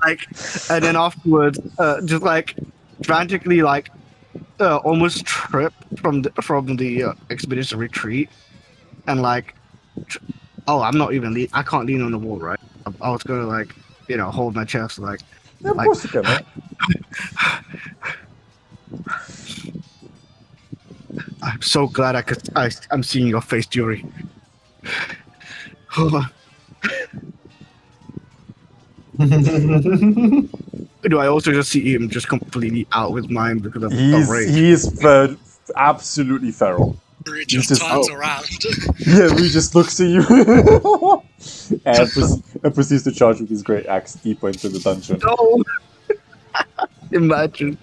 D: like, and then afterwards, just like frantically, like, almost trip from the expedition retreat, and like, oh, I'm not even I can't lean on the wall, right? I was gonna like, hold my chest, like,
A: Yeah, of
D: like-
A: course you can, man.
D: I'm so glad I'm seeing your face, Yuri. Hold on. Do I also just see him just completely out of his mind because of rage?
A: He's absolutely feral.
E: He
A: You
E: just
A: just-
E: turns around.
A: Yeah, he just looks at you and, proceeds to charge with his great axe deeper into the dungeon.
D: No. Imagine.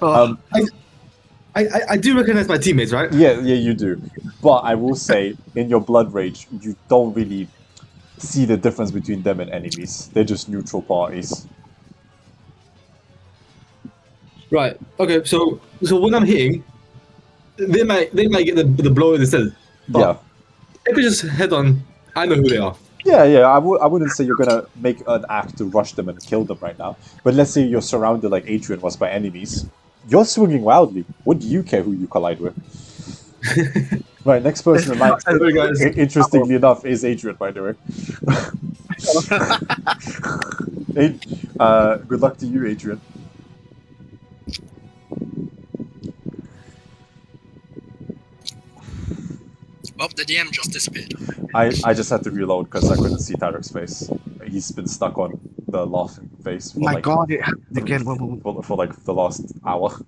D: Oh,
A: Um,
F: I do recognize my teammates, right?
A: yeah, you do. But I will say, in your blood rage, you don't really see the difference between them and enemies. They're just neutral parties.
F: Right. Okay. So when I'm hitting, they might get the blow instead. But
A: Yeah.
F: if we just head on, I know who they are.
A: Yeah, I wouldn't say you're gonna make an act to rush them and kill them right now. But let's say you're surrounded like Adrian was by enemies. You're swinging wildly. What do you care who you collide with? Right, next person in line,
F: Sorry, guys.
A: interestingly enough, is Adrian, by the way. Good luck to you, Adrian.
E: Well, the DM just disappeared.
A: I just had to reload because I couldn't see Tarek's face. He's been stuck on the laughing face for
D: my
A: like
D: God! It happened again.
A: for like the last hour.
D: Oh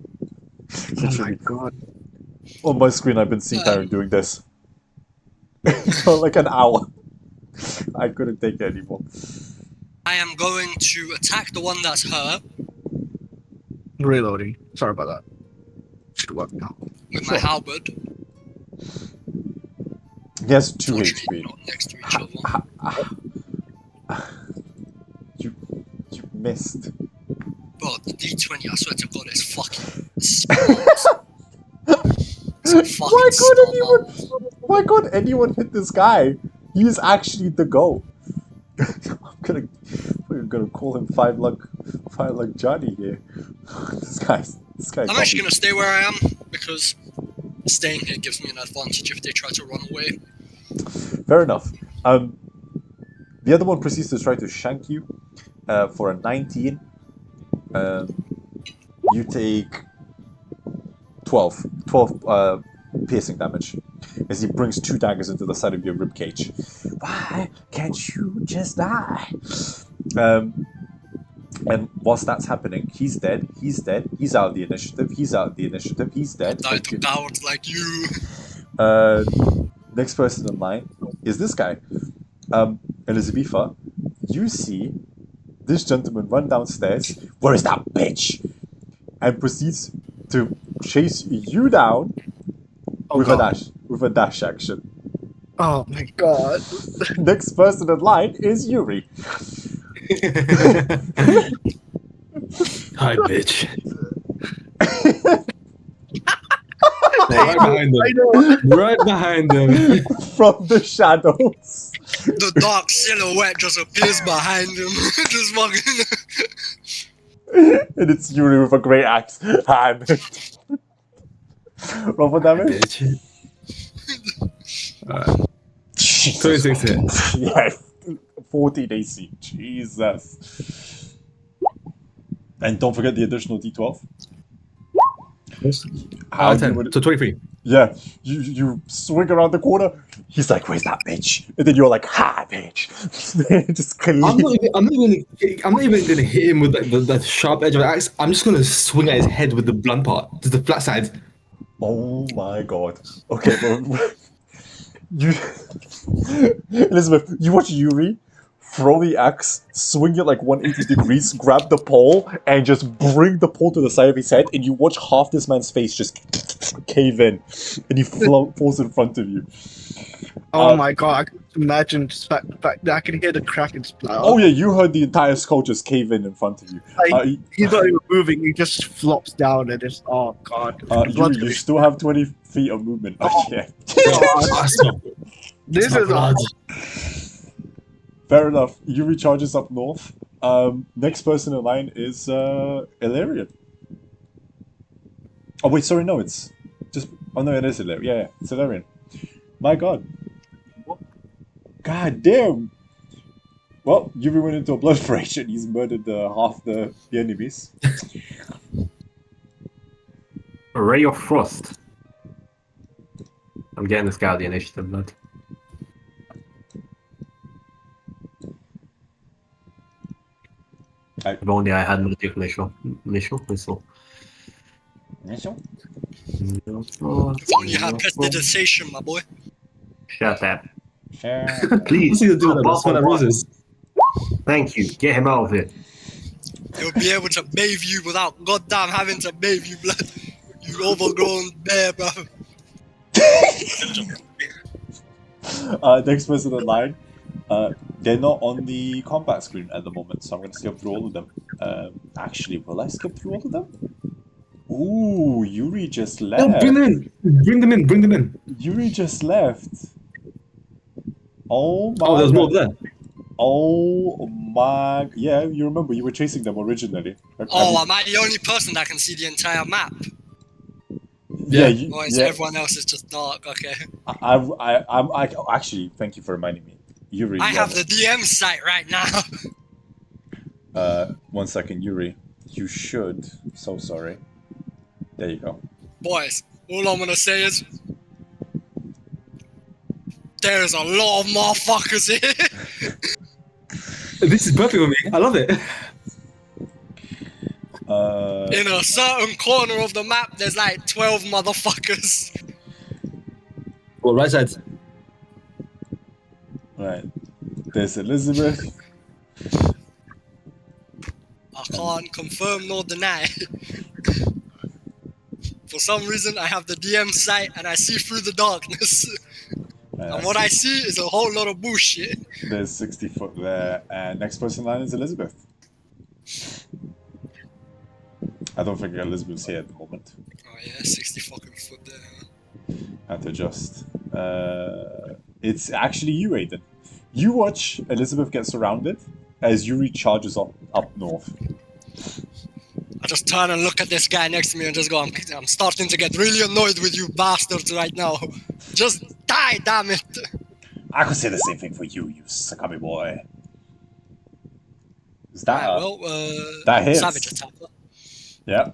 D: my
A: Literally.
D: God!
A: On my screen, I've been seeing Tarek doing this for like an hour. I couldn't take it anymore.
E: I am going to attack the one that's hurt
D: Reloading. Sorry about that. Should work now.
E: with my halberd.
A: He has 2
E: Fortunately,
A: HP.
E: not next to each other.
A: You missed.
E: Bro, the D20, I swear to God, is fucking smart. It's fucking smart.
A: Why can't anyone hit this guy? He's actually the goal. I'm gonna call him five luck Johnny here. This guy.
E: I'm actually going to stay where I am because staying here gives me an advantage if they try to run away.
A: Fair enough. The other one proceeds to try to shank you for a 19. You take 12 piercing damage as he brings 2 daggers into the side of your ribcage. Why can't you just die? And whilst that's happening, he's dead. He's out of the initiative. He's dead.
E: Die to cowards like you.
A: Next person in line is this guy. Elizabetha, you see this gentleman run downstairs. Where is that bitch? And proceeds to chase you down with a dash action.
D: Oh my God!
A: Next person in line is Yuri.
F: Hi, bitch. Right behind them.
D: I know.
F: Right behind them.
A: From the shadows.
E: The dark silhouette just appears behind him. Just fucking.
A: And it's Yuri with a great axe. Hand. Roll for damage?
F: Bitch. 26 hit.
A: Yeah, 14 AC. Jesus. And don't forget the additional D12. How you
F: 10.
A: would-
F: So 23.
A: Yeah, you swing around the corner. He's like, "Where's that bitch?" And then you're like, "Ha, bitch!" Just clean.
F: I'm not even gonna hit him with like the sharp edge of the axe. I'm just gonna swing at his head with the blunt part, just the flat side.
A: Oh my god. Okay, but you, Elizabeth, you watch Yuri throw the axe, swing it like 180 degrees, grab the pole, and just bring the pole to the side of his head, and you watch half this man's face just cave in, and he falls in front of you.
D: Oh my god, I can imagine just the fact that I can hear the cracking splatter.
A: Oh yeah, you heard the entire skull just cave in front of you.
D: Like, he's not even moving, he just flops down and it's, oh god. The blood's
A: Yuri,
D: gonna
A: you
D: be-
A: still have 20 feet of movement.
D: Oh.
A: Yeah.
F: I smell.
D: This
F: smell
D: is
F: blood.
A: Fair enough. Yuri charges up north. Next person in line is Illyrian. Oh wait, sorry, no, it's just. Oh no, it is Illyrian. Yeah, it's Illyrian. My god. God damn. Well, Yuri went into a blood rage and he's murdered half the enemies.
C: A ray of frost. I'm getting this guy the initiative, lad. If only I had magic initial whistle.
E: If only you had prestidigitation, my boy.
C: Shut up.
F: What's
C: Please.
F: he gonna do with that?
C: Pop
F: Smell like
C: on
F: roses.
C: Thank you. Get him out of here.
E: He'll be able to bathe you without goddamn having to bathe you, blood. You overgrown bear, bro.
A: Next person in line. They're not on the combat screen at the moment, so I'm going to skip through all of them. Actually, will I skip through all of them? Ooh, Yuri just
F: Oh,
A: left.
F: bring them in. Bring them in. Bring them in.
A: Yuri just left. Oh my
F: Oh, there's more
A: god.
F: there.
A: Oh my. Yeah, you remember you were chasing them originally.
E: Oh, am I the only person that can see the entire map?
A: Yeah,
F: Yeah.
E: Or is
A: yeah.
E: everyone else is just dark? Okay.
A: I actually, thank you for reminding me. Yuri,
E: I
A: yeah,
E: have the DM site right now.
A: 1 second, Yuri. You should. So sorry. There you go.
E: Boys, all I'm gonna say is there's a lot of motherfuckers here.
F: This is perfect for me. I love it.
E: In a certain corner of the map, there's like 12 motherfuckers.
F: Well, right side.
A: Right. There's Elizabeth.
E: I can't confirm nor deny. For some reason, I have the DM site and I see through the darkness. And what I see is a whole lot of bullshit.
A: There's 60 foot there, and next person in line is Elizabeth. I don't think Elizabeth's here at the moment.
E: Oh yeah, 60 fucking foot there.
A: Had to adjust. It's actually you, Aiden. You watch Elizabeth get surrounded as Yuri charges up north.
E: I just turn and look at this guy next to me and just go, I'm starting to get really annoyed with you bastards right now. Just die, damn it.
A: I could say the same thing for you, you Sakami boy. Is that that hits?
E: Savage attack.
A: Yeah.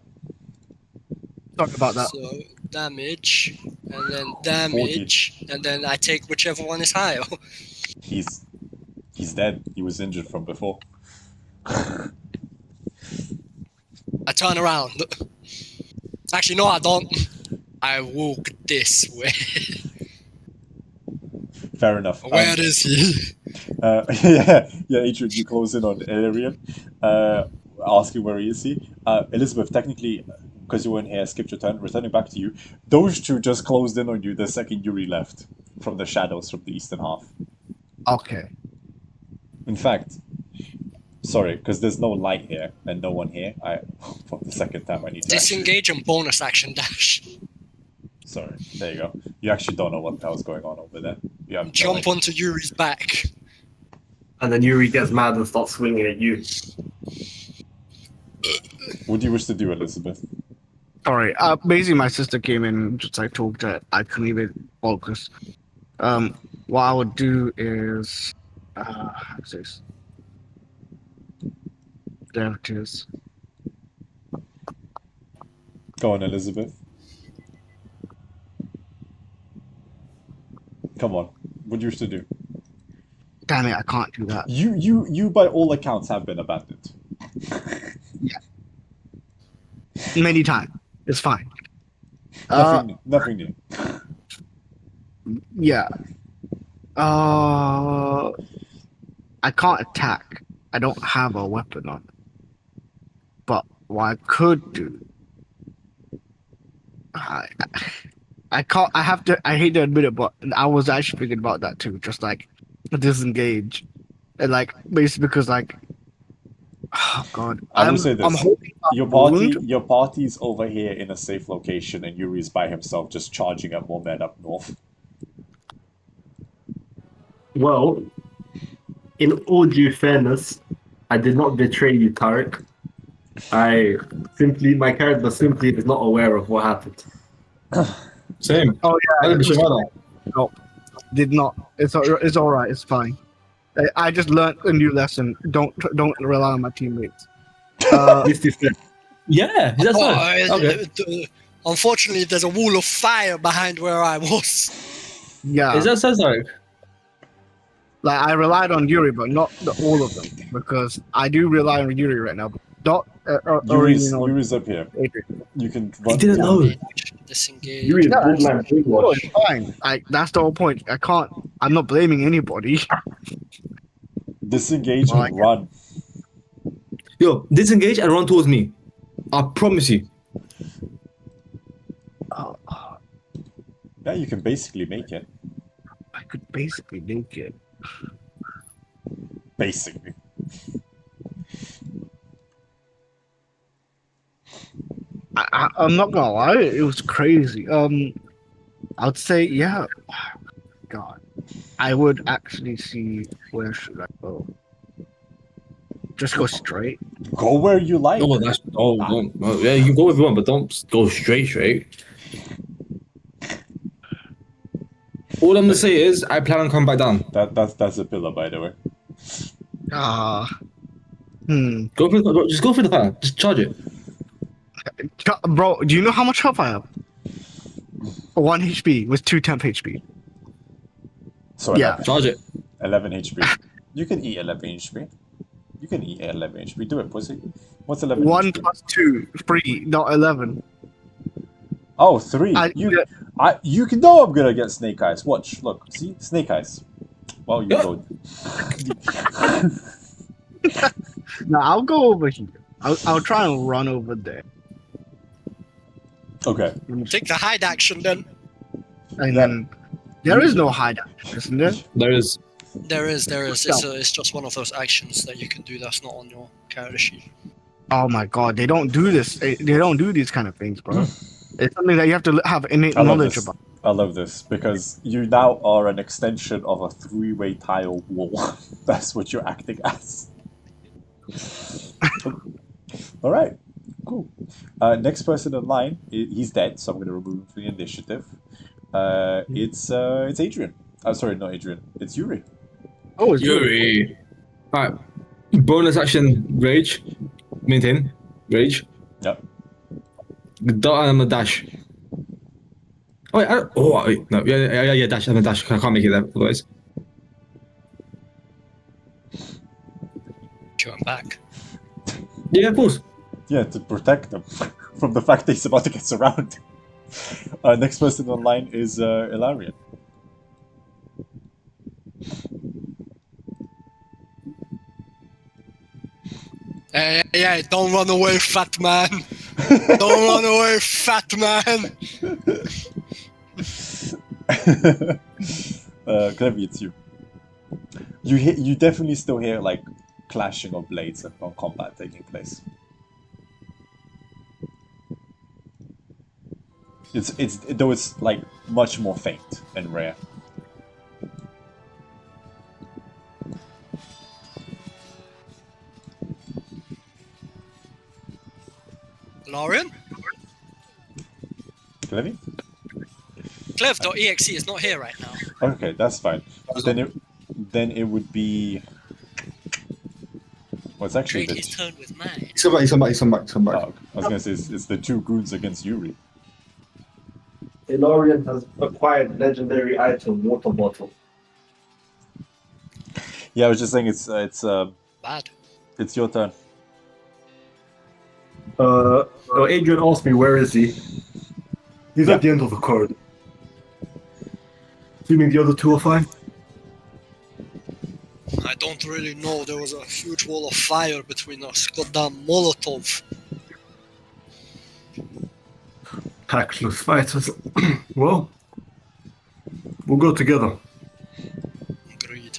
D: Talk about that.
E: So damage, and then damage, and then I take whichever one is higher.
A: He's dead. He was injured from before.
E: I turn around. Actually, no, I don't. I walk this way.
A: Fair enough.
E: Where is he?
A: Yeah, Adrian, you close in on Arian, asking where he is. Elizabeth, technically, because you weren't here, skipped your turn, returning back to you. Those two just closed in on you the second Yuri left from the shadows from the eastern half.
D: Okay.
A: In fact, sorry, because there's no light here and no one here. For the second time, I need to
E: Disengage and bonus action dash.
A: Sorry, there you go. You actually don't know what the hell's going on over there. You have no
E: Jump
A: idea.
E: onto Yuri's back.
C: And then Yuri gets mad and starts swinging at you.
A: What do you wish to do, Elizabeth?
D: Sorry. Basically, my sister came in, just like talked that I couldn't even focus. What I would do is, what's this? There it is.
A: Go on, Elizabeth. Come on. What do you used to do?
D: Damn it, I can't do that.
A: You by all accounts have been abandoned.
D: Many times. It's fine. Uh,
A: Nothing new.
D: yeah. I can't attack. I don't have a weapon on. But what I could do, I can't. I have to. I hate to admit it, but I was actually thinking about that too. Just like disengage, and like basically because like, oh god,
A: I will say this.
D: I'm holding up
A: Your
D: wound.
A: party's over here in a safe location, and Yuri's by himself, just charging at more men up north.
C: Well, in all due fairness, I did not betray you, Tarek. My character simply is not aware of what happened.
F: Same.
D: Oh
F: I
D: yeah,
F: didn't betray my dad.
D: no, did not. It's all right. It's fine. I just learned a new lesson. Don't rely on my teammates.
C: This is fair.
F: Yeah, that's
E: Oh,
F: fine. Okay.
E: Unfortunately, there's a wall of fire behind where I was.
D: Yeah,
F: Is that so sorry?
D: like I relied on Yuri, but not all of them because I do rely on Yuri right now. But Dot,
A: Yuri's up here.
D: Adrian.
A: You can
F: He
A: run.
F: didn't know.
E: Disengage.
C: You is
D: No,
C: borderline
D: Oh,
C: brainwash.
D: it's fine. That's the whole point. I can't. I'm not blaming anybody.
A: Disengage
D: Well,
A: and run.
F: Yo, disengage and run towards me. I promise you.
A: Yeah, you can basically make it.
D: I could basically make it.
A: Basically.
D: I'm not gonna lie. It was crazy. I'd say yeah. God, I would actually see where should I go. Just go straight.
A: Go where you like.
F: No, that's don't. Oh, yeah, you can go if you want, but don't go straight. All I'm gonna say is I plan on coming back down.
A: That's a pillar, by the way.
F: Just go for the fire. Just charge it.
D: Bro, do you know how much health I have? 1 HP with 2 temp HP.
A: So
D: Yeah.
A: 11,
F: Charge it.
A: 11 HP. You can eat 11 HP. You can eat 11 HP. Do it, pussy. What's 11
D: 1
A: HP?
D: plus 2, 3, not 11.
A: Oh, 3. You can know I'm gonna get snake eyes. Watch, look, see, snake eyes. Well, you
F: Yeah.
A: go.
D: No, I'll go over here. I'll try and run over there.
A: Okay.
E: Take the hide action then.
D: And then there is no hideout, isn't there?
F: There is.
E: There is. It's just one of those actions that you can do that's not on your character sheet.
D: Oh my god, they don't do this. They don't do these kind of things, bro. It's something that you have to have innate
A: I love
D: knowledge
A: this.
D: about.
A: I love this because you now are an extension of a 3-way tile wall. That's what you're acting as. All right, cool. Next person in line, he's dead, so I'm going to remove him from the initiative. It's Adrian. Sorry, not Adrian. It's Yuri.
D: Oh, it's
F: Yuri. Alright. Bonus action rage. Maintain. Rage.
A: Yep.
F: Dot and a dash. Oh, wait, no. Yeah, dash. I'm a dash. I can't make it there, otherwise.
E: Sure, I'm back.
F: Yeah, of course.
A: Yeah, to protect them from the fact that he's about to get surrounded. Next person in line is Ilarion.
E: Yeah, don't run away, fat man. Don't run away, fat man.
A: Clevy, it's you. You definitely still hear like clashing of blades and combat taking place. It's like much more faint and rare.
E: Lorian?
A: Clevy?
E: Clev.exe is not here right now.
A: Okay, that's fine. Then it would be. What's actually
E: Trade
A: the?
E: his turn with mine.
F: He's come back.
A: Oh, I was gonna say it's the two goons against Yuri.
C: Ilorian has acquired legendary item water bottle.
A: Yeah, I was just saying
E: Bad.
C: It's your turn. Adrian asked me where is he. He's at the end of the corridor. Assuming the other two are fine.
E: I don't really know. There was a huge wall of fire between us. Goddamn Molotov.
C: Tactless fighters. Well, we'll go together.
E: Agreed.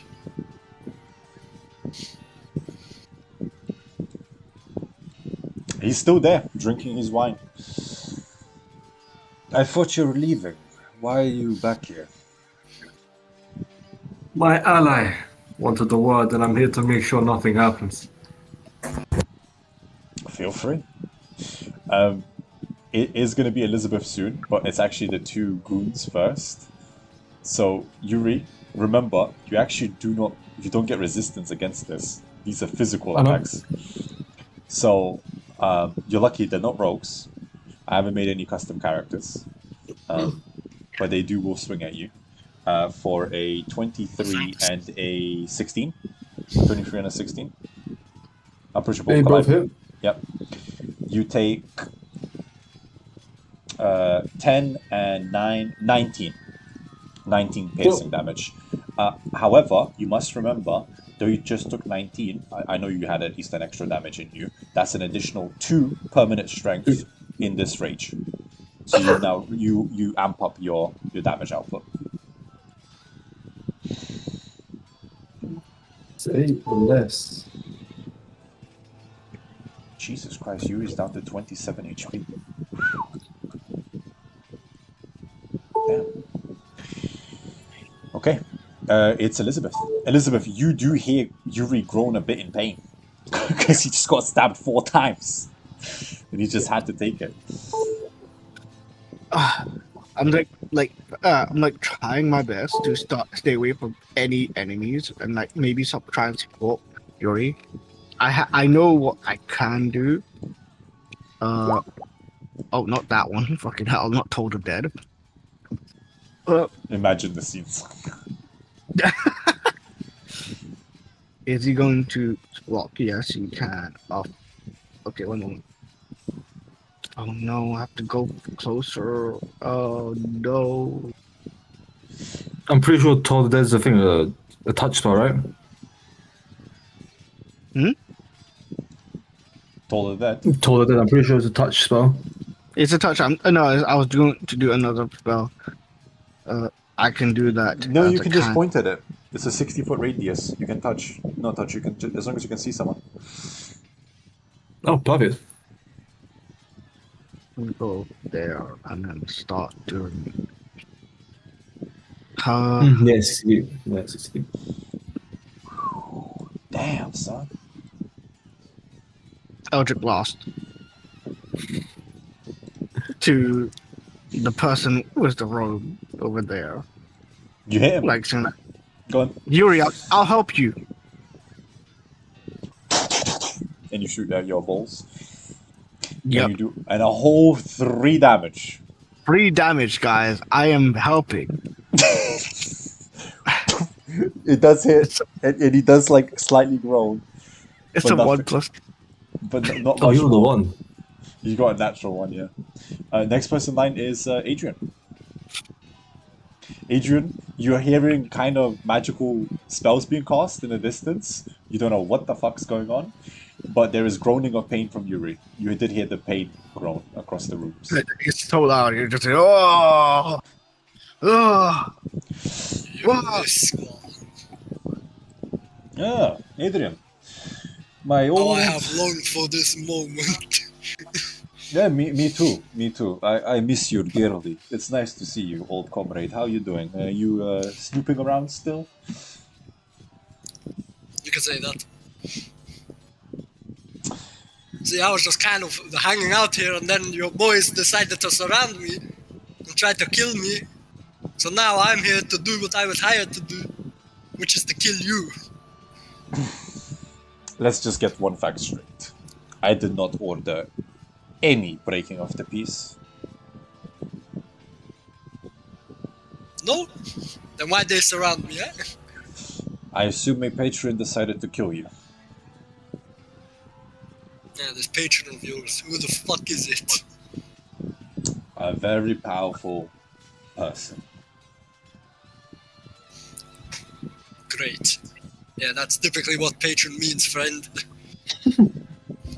A: He's still there, drinking his wine. I thought you were leaving. Why are you back here?
C: My ally wanted the word, and I'm here to make sure nothing happens.
A: Feel free. It is going to be Elizabeth soon, but it's actually the two goons first. So, Yuri, remember, you don't get resistance against this. These are physical attacks. So, you're lucky they're not rogues. I haven't made any custom characters. But they will swing at you. For a 23 and a 16. 23 and a 16. Approachable.
F: They both hit.
A: Yep. You take 10 and 19. 19 piercing damage. However, you must remember, though you just took 19, I know you had at least an extra damage in you. That's an additional 2 permanent strength in this rage. So you amp up your damage output.
F: Say less.
A: Jesus Christ, Yuri's down to 27 HP. Damn. Okay. It's Elizabeth. Elizabeth, you do hear Yuri groan a bit in pain. Because he just got stabbed 4 times. And he just had to take it.
D: I'm trying my best to stay away from any enemies and like maybe try and support Yuri. I know what I can do. Oh, not that one. Fucking hell! I'm not told of dead.
A: Imagine the scenes.
D: Is he going to block? Yes, he can. Oh, okay, one moment. Oh no, I have to go closer. Oh no.
F: I'm pretty sure told there's a thing, a touch spell, right?
A: Taller than.
F: Told that I'm pretty sure it's a touch spell.
D: It's a touch. I was going to do another spell. I can do that.
A: No, you can just point at it. It's a 60-foot radius. You can touch. Not touch. You can as long as you can see someone.
F: Oh, perfect.
D: Go there and then start doing.
F: Yes, yes.
A: Damn, son.
D: Eldritch Blast to the person with the robe over there.
A: You hit him.
D: Like saying,
A: Go on.
D: Yuri, I'll help you.
A: And you shoot at your balls.
D: Yep.
A: And you do, and a whole 3 damage.
D: 3 damage, guys. I am helping.
A: It does hit, and he does like slightly groan.
D: It's
A: But
D: a
A: nothing.
D: 1+.
A: But not
F: Oh,
A: much
F: you're the
A: more.
F: one.
A: You got a natural one, yeah. Next person in line is Adrian. Adrian, you're hearing kind of magical spells being cast in the distance. You don't know what the fuck's going on, but there is groaning of pain from Yuri. You did hear the pain groan across the rooms.
D: It's so loud. You're just like, oh, oh.
E: Yes.
A: Yeah, Adrian. My
E: Oh,
A: old...
E: I have longed for this moment.
A: Yeah, me too. Me too. I miss you dearly. It's nice to see you, old comrade. How you doing? Are you snooping around still?
E: You can say that. See, I was just kind of hanging out here, and then your boys decided to surround me and try to kill me. So now I'm here to do what I was hired to do, which is to kill you.
A: Let's just get one fact straight. I did not order any breaking of the peace.
E: No? Then why they surround me, eh?
A: I assume a patron decided to kill you.
E: Yeah, this patron of yours, who the fuck is it?
A: A very powerful person.
E: Great. Yeah, that's typically what patron means, friend.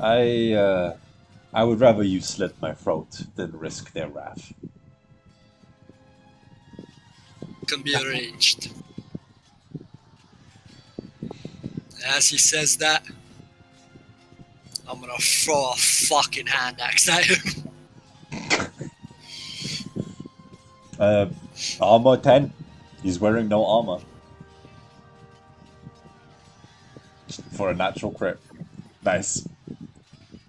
A: I would rather you slit my throat than risk their wrath.
E: Can be arranged. As he says that, I'm gonna throw a fucking hand axe at him.
A: Armor 10. He's wearing no armor. For a natural crit. Nice.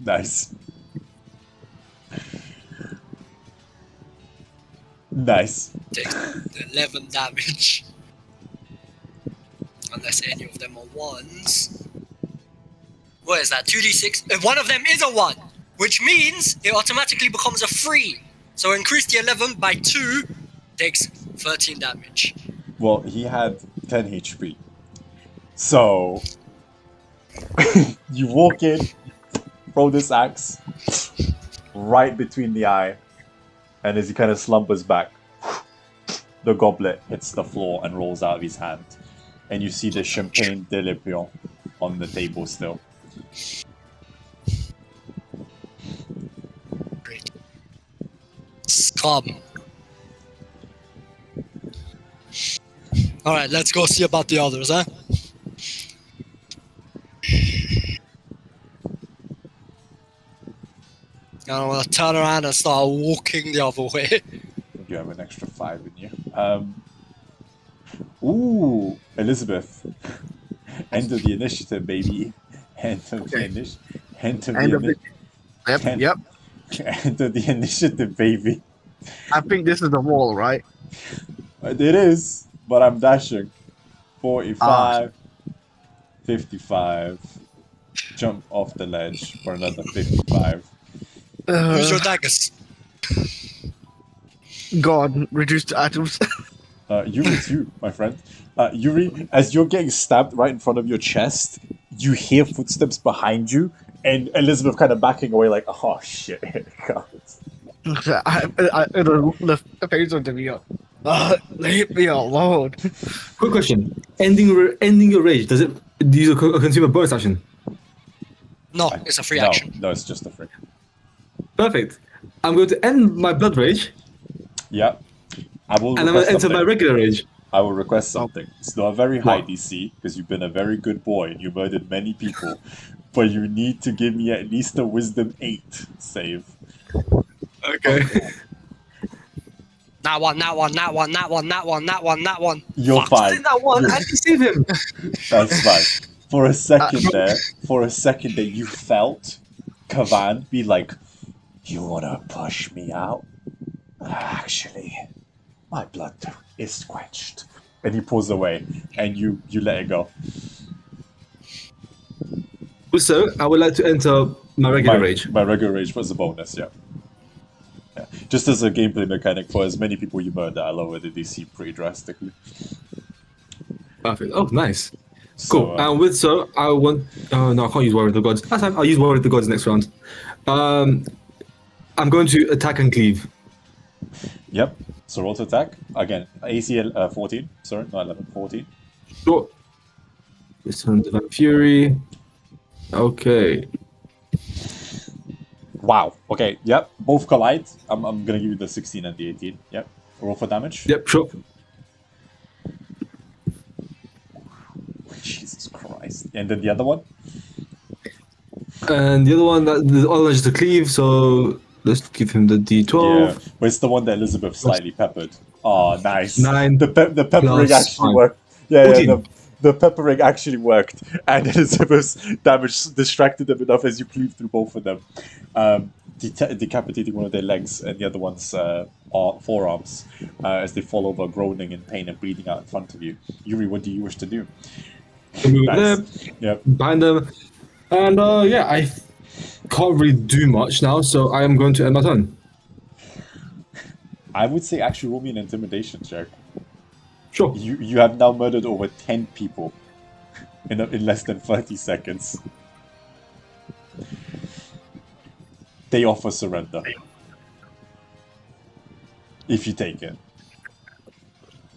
A: Nice. Nice.
E: Takes 11 damage. Unless any of them are ones. What is that? 2d6? If one of them is a 1, which means it automatically becomes a 3. So increase the 11 by 2, takes 13 damage.
A: Well, he had 10 HP. So, you walk in, throw this axe right between the eye, and as he kind of slumbers back, the goblet hits the floor and rolls out of his hand. And you see the champagne de l'Epion on the table still.
E: Great. Scum. Alright, let's go see about the others, huh? I'm gonna turn around and start walking the other way.
A: You have an extra 5 in you. Ooh, Elizabeth. End of the initiative, baby. End of the initiative. End of
D: End
A: the
D: of the- Yep,
A: End-
D: yep.
A: End of the initiative, baby.
D: I think this is the wall, right?
A: It is, but I'm dashing. 45, 55. Jump off the ledge for another 55.
E: Use your daggers.
D: God, reduced items.
A: Yuri too, my friend. Yuri, as you're getting stabbed right in front of your chest, you hear footsteps behind you, and Elizabeth kind of backing away like, oh shit, here it comes.
D: The face of the meal. Leave me alone.
F: Quick question: ending your rage, does it use a consume a bonus action?
E: No, it's a free
A: No,
E: action.
A: no, it's just a free.
F: Perfect. I'm going to end my blood rage,
A: Yeah. I will
F: and I'm going
A: request
F: to enter
A: something.
F: my regular rage.
A: I will request something. It's not a very high
F: What?
A: DC, because you've been a very good boy and you murdered many people. But you need to give me at least a wisdom 8 save.
F: Okay.
E: That one.
A: You're
E: Fuck.
A: fine.
F: That one, I can save him.
A: That's fine. For a second there, you felt Kavan be like, you wanna push me out? Actually, my blood is quenched. And he pulls away, and you let it go.
F: Also, I would like to enter my regular rage.
A: My regular rage was a bonus, yeah. Yeah. Just as a gameplay mechanic, for as many people you murder, I lower the DC pretty drastically.
F: Perfect. Oh, nice.
A: So,
F: Cool. And with so, I want. Oh no, I can't use Warrior of the Gods. Last time I'll use Warrior of the Gods next round. I'm going to attack and cleave.
A: Yep. So roll to attack. Again, AC 14. Sorry, not 11, 14.
F: Sure. This one, Divine Fury. Okay.
A: Wow. Okay, yep. Both collide. I'm gonna give you the 16 and the 18. Yep. Roll for damage.
F: Yep, sure.
A: Jesus Christ. And then the other one?
F: And the other one, the other one is the cleave, so let's give him the D12.
A: Yeah. But it's the one that Elizabeth slightly peppered. Oh, nice.
F: 9
A: The peppering
F: plus
A: actually
F: 5.
A: worked. Yeah,
F: 14.
A: the peppering actually worked. And Elizabeth's damage distracted them enough as you cleave through both of them. Decapitating one of their legs and the other one's forearms as they fall over, groaning in pain and bleeding out in front of you. Yuri, what do you wish to do?
F: Move
A: Nice.
F: there,
A: Yep.
F: bind them. And yeah, I can't really do much now, so I am going to end my turn.
A: I would say actually roll me an intimidation check.
F: Sure.
A: You have now murdered over 10 people in less than 30 seconds. They offer surrender. If you take it,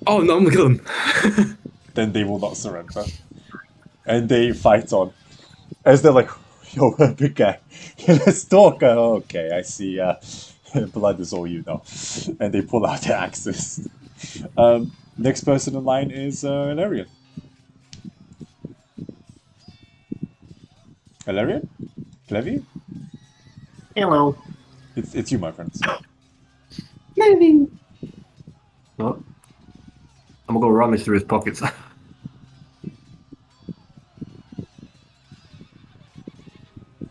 F: Oh no, I'm gonna kill him.
A: then they will not surrender. And they fight on. As they're like, yo, big guy, let's talk. Okay, I see. Blood is all you know. And they pull out their axes. Next person in line is Ilarion. Ilarion? Clevy?
C: Hello.
A: It's you, my friends.
F: Maybe.
C: What? I'm gonna go rummage through his pockets.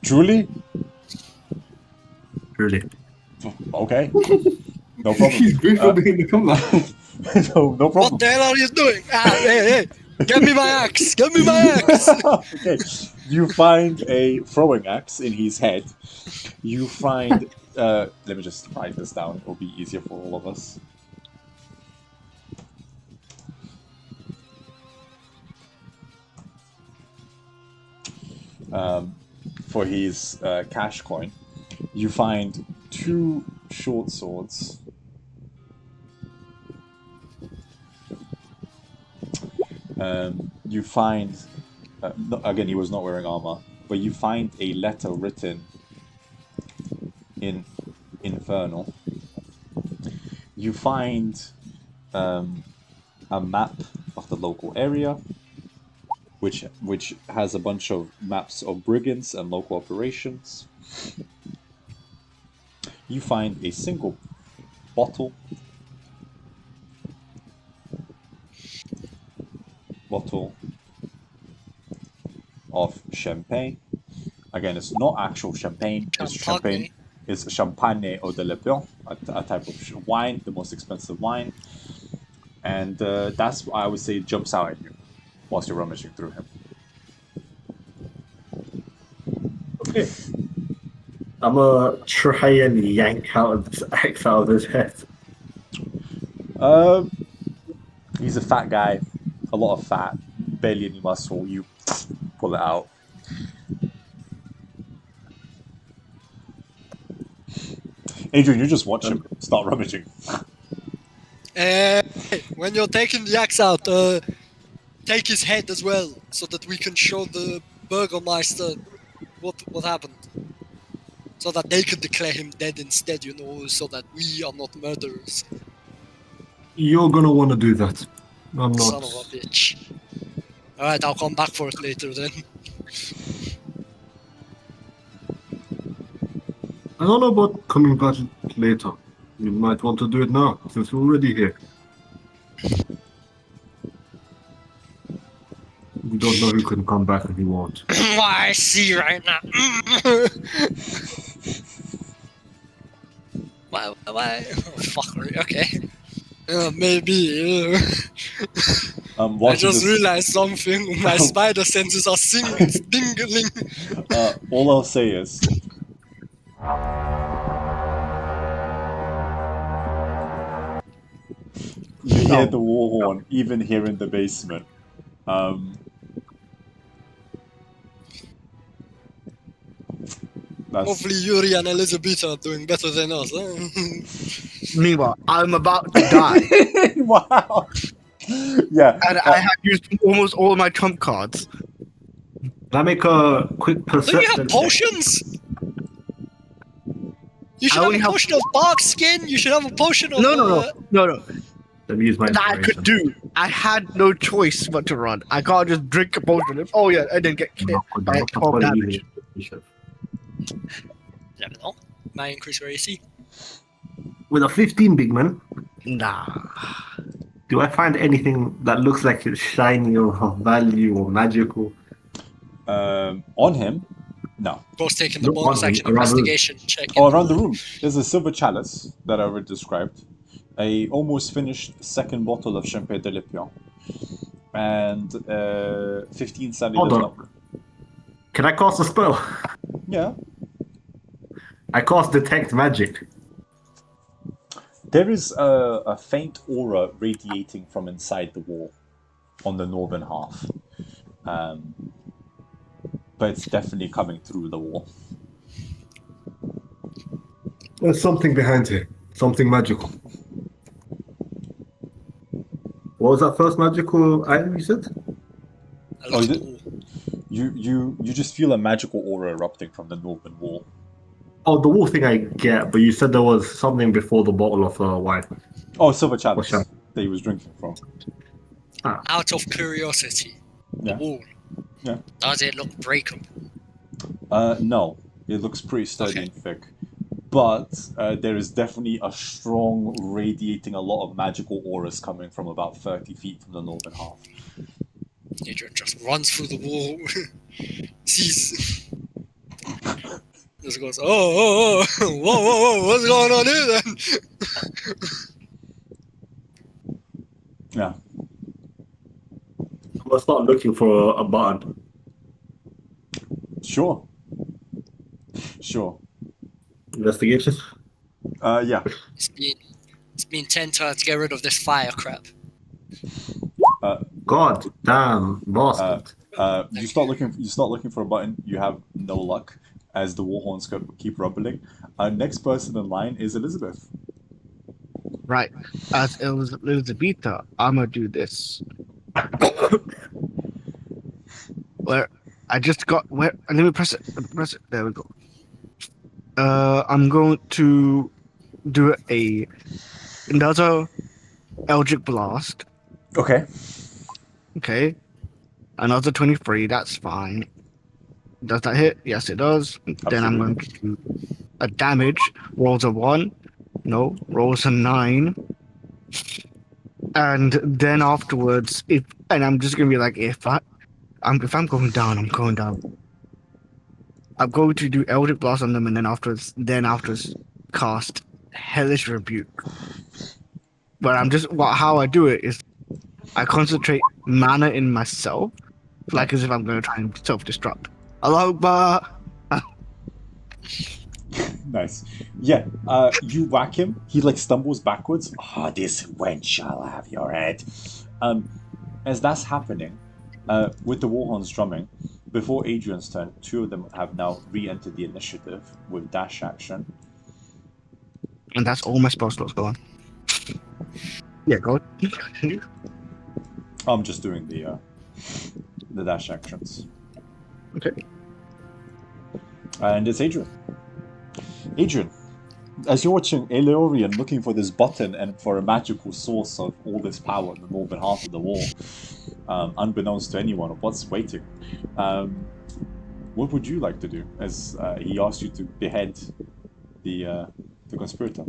A: Truly?
C: Really.
A: Okay. No problem.
F: He's grateful being the comeback.
A: No problem.
E: What the hell are you doing? Hey! Give me my axe! Give me my axe!
A: Okay. You find a throwing axe in his head. You find. Let me just write this down. It'll be easier for all of us. For his cash coin, you find 2 short swords. You find, again, he was not wearing armor, but you find a letter written in Infernal. You find a map of the local area, which has a bunch of maps of brigands and local operations. You find a single bottle of champagne. Again, it's not actual champagne. It's champagne. It's champagne eau de Lepin, a type of wine, the most expensive wine. And that's why I would say jumps out at you whilst you're rummaging through him.
C: Okay. I'm gonna try and yank out of this axe out of his head.
A: He's a fat guy, a lot of fat, barely any muscle. You pull it out. Adrian, you just watch him start rummaging.
E: When you're taking the axe out, take his head as well, so that we can show the Burgermeister what happened. So that they can declare him dead instead, so that we are not murderers.
B: You're gonna want to do that. I'm not.
E: Son of a bitch. Alright, I'll come back for it later then.
B: I don't know about coming back later. You might want to do it now, since we're already here. We don't know who can come back if you want.
E: I see right now. Why? Oh, fuckery, okay. Maybe. I just realized something. My spider senses are dingling.
A: All I'll say is, you hear the war horn even here in the basement.
E: Hopefully Yuri and Elizabeth are doing better than us.
D: Meanwhile, I'm about to die,
A: Wow. Yeah.
D: and I have used almost all my trump cards.
C: Can I make a quick
E: Don't you
C: perception?
E: have potions? You should
D: I
E: have
D: only
E: a
D: have-
E: potion of bark skin. You should have a potion of.
D: No.
C: Let me use my
D: That I
C: inspiration.
D: could do. I had no choice but to run. I can't just drink a potion. Oh yeah, I didn't get hit. I had 12 damage.
E: Never know. Might increase your AC.
C: With a 15, big man,
D: Nah.
C: do I find anything that looks like it's shiny or of value or magical?
A: On him, no.
E: Both taking the
C: Look,
E: bonus
C: one
E: action
C: around the room.
E: investigation check.
A: Oh, around the room, there's a silver chalice that I already described, a almost finished second bottle of Champagne de Lepin, and 15
C: Hold
A: centimeters
C: on.
A: number.
C: Can I cast a spell?
A: Yeah.
C: I cast Detect Magic.
A: There is a faint aura radiating from inside the wall on the northern half. But it's definitely coming through the wall.
B: There's something behind here. Something magical. What was that first magical item you said?
E: I lost
A: is it?
E: the wall.
A: You just feel a magical aura erupting from the northern wall.
B: Oh, the wall thing I get, but you said there was something before the bottle of wine.
A: Oh, silver chalice
B: What's
A: that he was drinking from.
E: Out of curiosity,
A: Yeah.
E: the wall.
A: Yeah.
E: Does it look breakable?
A: No, it looks pretty sturdy
E: Okay.
A: and thick. But there is definitely a strong radiating a lot of magical auras coming from about 30 feet from the northern half.
E: Adrian just runs through the wall, sees. Just goes, oh, whoa, what's going on here then?
A: Yeah.
B: I'm gonna start looking for a button.
A: Sure. Sure.
B: Investigation.
A: Yeah.
E: It's been 10 turns to get rid of this fire crap.
B: God damn bastard.
A: You start looking for a button. You have no luck as the warhorns keep rumbling. Next person in line is Elizabeth.
D: Right. As Elizabetha, I'm gonna do this. Where I just got where let me press it. Press it. There we go. I'm going to do another Eldritch Blast.
A: Okay.
D: Okay. Another 23, that's fine. Does that hit? Yes, it does. Then I'm going to do a damage. Rolls a 1. No. Rolls a 9. And then afterwards, I'm just going to be like, if I'm going down, I'm going down. I'm going to do Eldritch Blast on them, and then afterwards cast Hellish Rebuke. But how I do it is I concentrate mana in myself, like as if I'm going to try and self-destruct. Hello, Akbar.
A: Nice. Yeah. You whack him. He stumbles backwards. Ah, this wench shall have your head. As that's happening, with the warhorns drumming, before Adrian's turn, two of them have now re-entered the initiative with dash action.
D: And that's all my spell slots going. Yeah, go.
A: I'm just doing the dash actions.
D: Okay.
A: And it's Adrian. Adrian, as you're watching Eleorian looking for this button and for a magical source of all this power in the northern half of the wall, unbeknownst to anyone of what's waiting, what would you like to do as he asks you to behead the conspirator?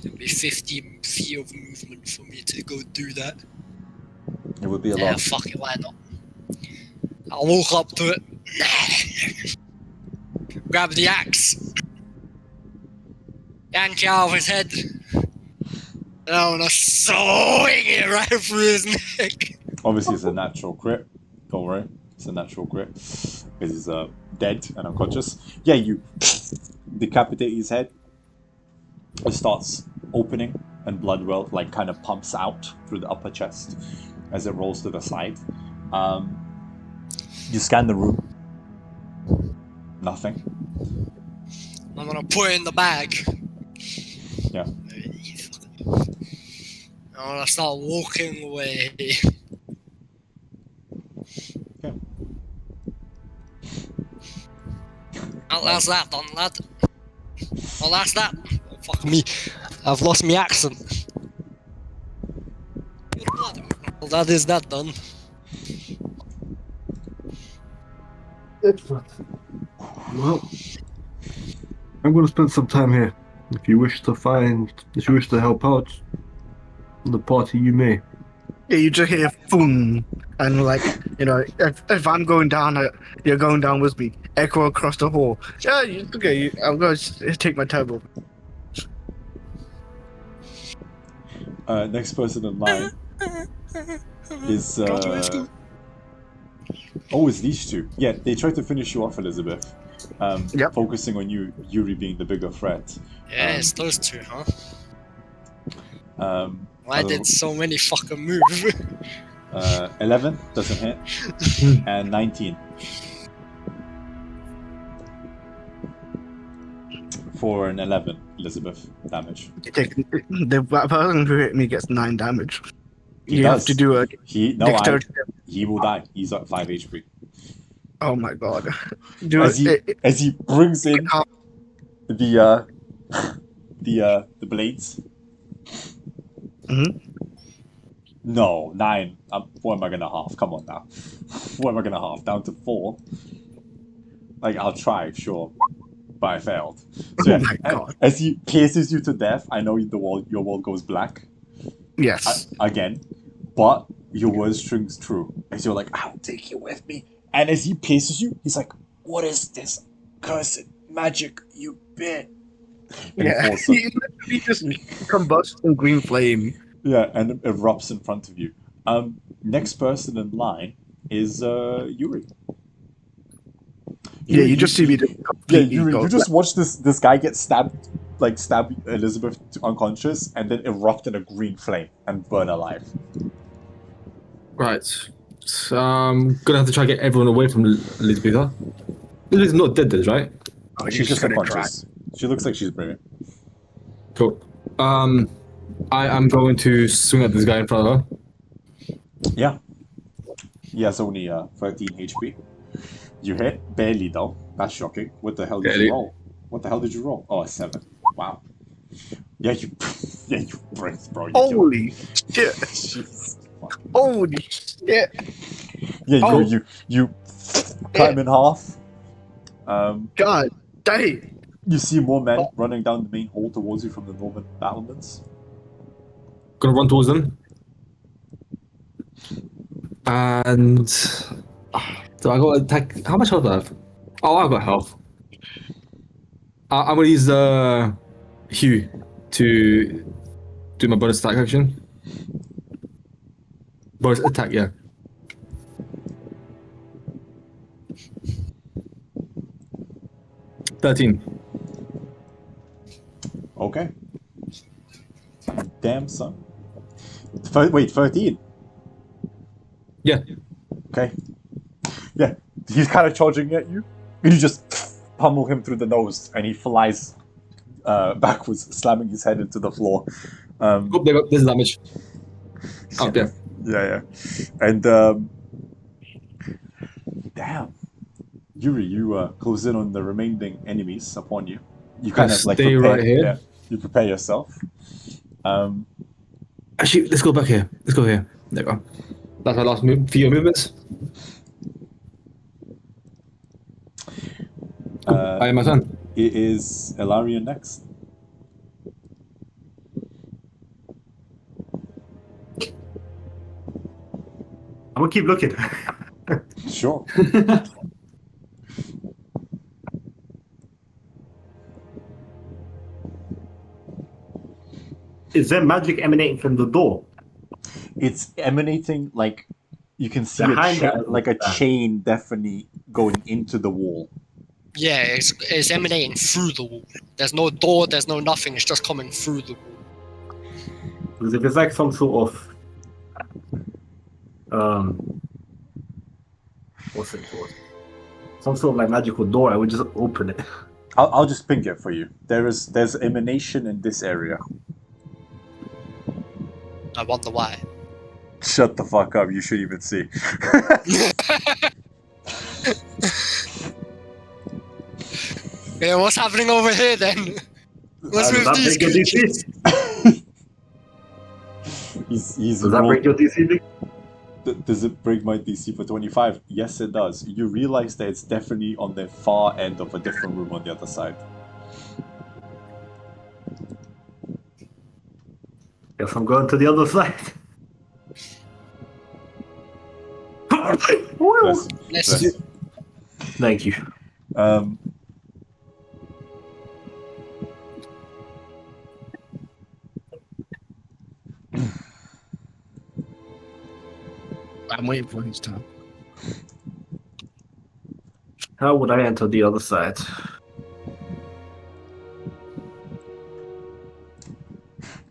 E: It'll be 50 feet of movement for me to go do that.
A: It would be a
E: Yeah,
A: lot.
E: fuck it, why not? I'll walk up to it. Grab the axe. Yank it out of his head. And I wanna swing it right through his neck.
A: Obviously, it's a natural crit. Don't worry, it's a natural crit because he's dead and unconscious. Yeah, you decapitate his head. It starts opening, and blood kind of pumps out through the upper chest as it rolls to the side. You scan the room. Nothing.
E: I'm gonna put it in the bag.
A: Yeah.
E: I'm gonna start walking away.
A: Yeah.
E: Oh, that's that done, lad. Oh, that's that. Oh, fuck me. I've lost my accent. Well, that is that done.
B: Excellent. Well, I'm going to spend some time here. If you wish to help out the party, you may.
D: Yeah, you just hear boom, and if I'm going down, you're going down with me. Echo across the hall. Yeah, okay. I'm going to take my turbo.
A: Next person in line is
E: Gone to high school.
A: oh, it's these two. Yeah, they tried to finish you off, Elizabeth.
D: Yep.
A: Focusing on you, Yuri being the bigger threat.
E: Yeah, it's those two, huh?
A: I
E: Why
A: don't
E: did
A: know.
E: so many fucking move?
A: 11 doesn't hit, and 19 for an 11, Elizabeth damage.
D: You take the person who hit me gets 9 damage.
A: He
D: You
A: does.
D: have to do a dexterity.
A: He will die. He's at 5 HP.
D: Oh my god. Do
A: As he brings in
D: half.
A: the blades.
D: Mhm.
A: No, 9. What am I gonna half? Come on now. What am I gonna half? Down to 4. Like, I'll try, sure, but I failed. So
D: Oh my god.
A: as he pierces you to death, I know your wall goes black
D: Yes.
A: again, but your word strings true. As you're like, I'll take you with me. And as he pierces you, he's like, what is this cursed magic, you bit? And
D: Yeah.
A: he falls
D: He literally just combusts in green flame.
A: yeah, and it erupts in front of you. Next person in line is Yuri.
D: Yeah, you just see me just
A: Yeah,
D: completely
A: Yuri,
D: go.
A: you just watch this guy get stabbed, like stab Elizabeth to unconscious, and then erupt in a green flame and burn alive.
F: Right. So I'm gonna have to try to get everyone away from Elizabeth. Huh? Elizabeth's not dead, right?
D: Oh,
A: She's just
D: gonna
A: unconscious. She looks like she's breathing.
F: Cool. I am going to swing at this guy in front of her.
A: Yeah. He has only 13 HP. You hit barely though. That's shocking. What the hell did
F: Barely.
A: you roll? What the hell did you roll? Oh, a 7. Wow. Yeah, you breathed, bro. You killed him.
D: Holy shit.
A: Jesus. Fuck.
D: Holy shit.
A: Yeah,
D: Oh.
A: you cut him in half.
D: God dang.
A: You see more men running down the main hall towards you from the northern battlements.
F: Gonna run towards them. And so I got attack. How much health do I have? Oh, I've got health. I'm gonna use Hugh to do my bonus attack action. Bonus attack, yeah. $13.
A: Okay. Damn, son. Wait, 13?
F: Yeah.
A: Okay. Yeah, he's kind of charging at you, and you just pummel him through the nose, and he flies backwards, slamming his head into the floor.
F: Oh, there's damage. Oh, yeah.
A: Yeah. And damn, Yuri, you close in on the remaining enemies upon you. You kind of like
F: stay
A: prepare,
F: right here.
A: Yeah, you prepare yourself.
F: Actually, let's go back here. Let's go here. There we go. That's my last few movements. I am my turn.
A: It is Elarian next.
C: I'm gonna keep looking.
A: Sure.
C: Is there magic emanating from the door?
A: It's emanating like you can see
C: Behind it,
A: a chain definitely going into the wall.
E: Yeah, it's emanating through the wall. There's no door, there's no nothing, it's just coming through the wall.
C: Because if it's like some sort of what's it called? Some sort of like magical door, I would just open it.
A: I'll just ping it for you. There's emanation in this area.
E: I wonder why.
A: Shut the fuck up! You should even see.
E: Yeah, what's happening over here then? What's
C: Does
E: with
C: that
E: these
C: break your
E: creatures?
C: DC?
A: He's
C: Does that break your DC? Vic?
A: Does it break my DC for 25? Yes, it does. You realize that it's definitely on the far end of a different room on the other side.
C: Guess I'm going to the other side.
A: Bless him.
E: Bless
A: Bless
E: you.
A: him.
C: Thank you.
D: I'm waiting for his turn.
C: How would I enter the other side?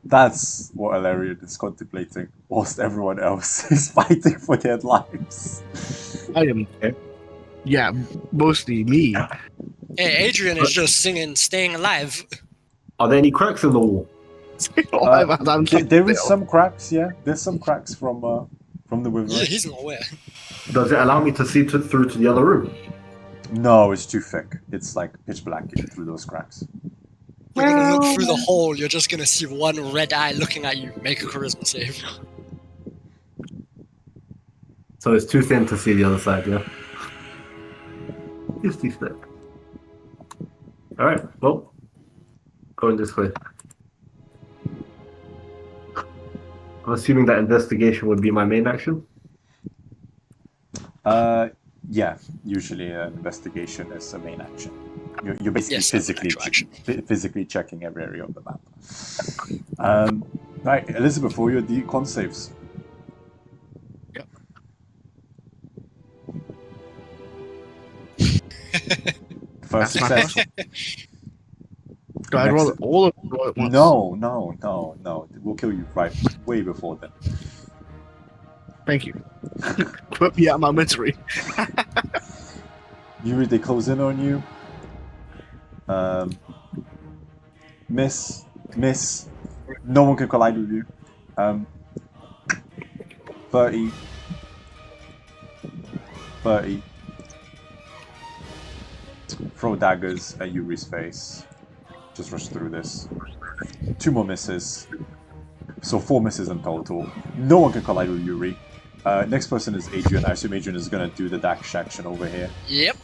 A: That's what Alarion is contemplating, whilst everyone else is fighting for their lives.
D: I am there. Yeah, mostly me.
E: Hey, Adrian is just singing "Staying Alive."
C: Are there any cracks in the wall?
A: There is some cracks, yeah. There's some cracks from the
E: Yeah,
A: wyvern.
E: he's not aware.
C: Does it allow me to see through to the other room?
A: No, it's too thick. It's like pitch black through those cracks.
E: You're gonna look through the hole. You're just gonna see one red eye looking at you. Make a charisma save.
C: So it's too thin to see the other side, yeah? It's too thick. Alright, well, going this way. I'm assuming that investigation would be my main action.
A: Yeah. Usually, an investigation is a main action. You're basically
E: Yes,
A: physically checking every area of the map. Right, Elizabeth, for your con saves.
D: Yep.
A: First
D: That's
A: success.
D: Do I roll all of them at once?
A: No. We'll kill you right way before then.
D: Thank you. Put me out of my misery.
A: Yuri, they close in on you. Miss. No one can collide with you. 30. Throw daggers at Yuri's face. Just rush through this. 2 more misses. So 4 misses in total. No one can collide with Yuri. Next person is Adrian. I assume Adrian is gonna do the dash action over here.
E: Yep.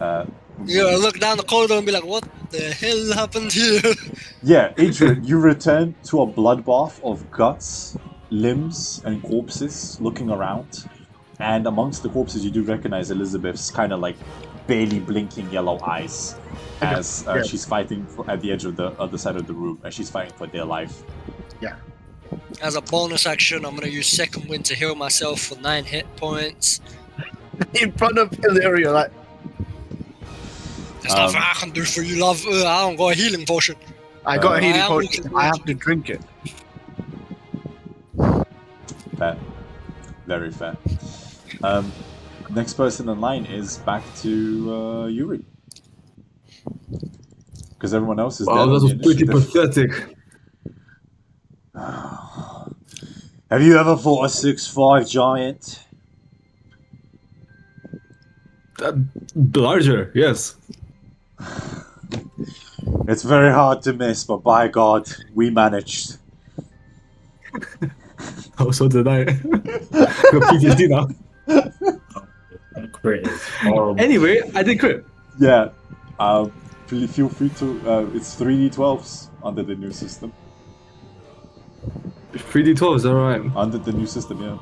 A: Uh,
E: You're gonna look down the corridor and be like, "What the hell happened here?"
A: Yeah, Adrian, you return to a bloodbath of guts, limbs, and corpses looking around. And amongst the corpses, you do recognize Elizabeth's kind of like barely blinking yellow eyes as she's fighting at the edge of the other side of the room, and she's fighting for their life.
D: Yeah.
E: As a bonus action, I'm gonna use second wind to heal myself for 9 hit points.
D: In front of Illyria, like,
E: There's nothing I can do for you, love. I don't got a healing potion.
D: I got a healing
E: I am
D: potion.
E: looking
D: I have to drink it.
A: Fair. Very fair. Next person in line is back to Yuri. Because everyone else is dead.
F: Wow,
A: on
F: that
A: the
F: was pretty
A: initiative.
F: pathetic.
A: Have you ever fought a 6'5" giant?
F: Larger, yes.
A: It's very hard to miss, but by God, we managed.
F: Oh, so did I. Got PTSD now.
C: Crit is horrible.
F: Anyway, I did crit.
A: Yeah. Feel free to. It's 3d12s under the new system.
F: 3d12, alright.
A: Under the new system, yeah.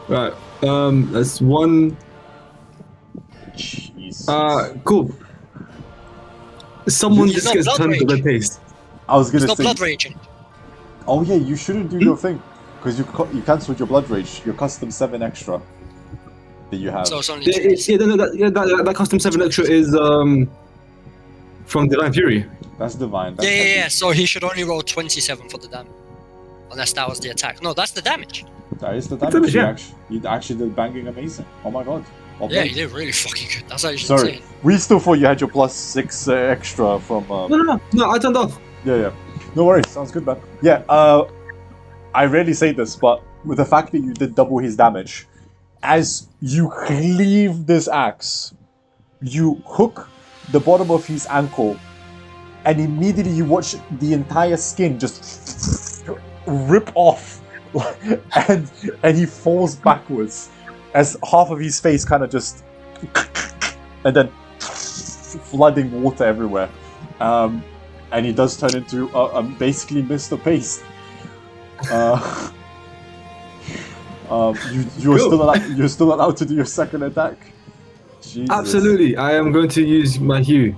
F: Right. That's 1.
A: Jeez.
F: Cool. Someone
E: He's
F: just
E: not
F: gets
E: blood
F: turned to
E: rage.
F: red paste.
A: I was
E: It's
A: gonna
E: not
A: say.
E: blood raging.
A: Oh yeah, you shouldn't do your thing because you cancelled your blood rage. Your custom 7 extra that you have.
E: So it's only
F: Yeah,
E: 2.
F: that custom 7 extra is from Divine Fury.
A: That's divine. That's
E: Yeah. So he should only roll 27 for the damage. Unless that was the attack. No, that's the damage.
A: That is the
F: Damage,
A: damage.
F: yeah.
A: You actually did banging amazing. Oh my God. Well
E: Yeah,
A: done.
E: he did really fucking good. That's actually
A: Sorry,
E: insane.
A: we still thought you had your +6 extra from.
F: No, I turned off.
A: Yeah. No worries. Sounds good, man. Yeah. I rarely say this, but with the fact that you did double his damage, as you cleave this axe, you hook the bottom of his ankle, and immediately you watch the entire skin just rip off, and he falls backwards as half of his face kind of just, and then flooding water everywhere. And he does turn into basically Mr. Paste. You're still allowed to do your second attack. Jesus.
F: Absolutely, I am going to use my hue.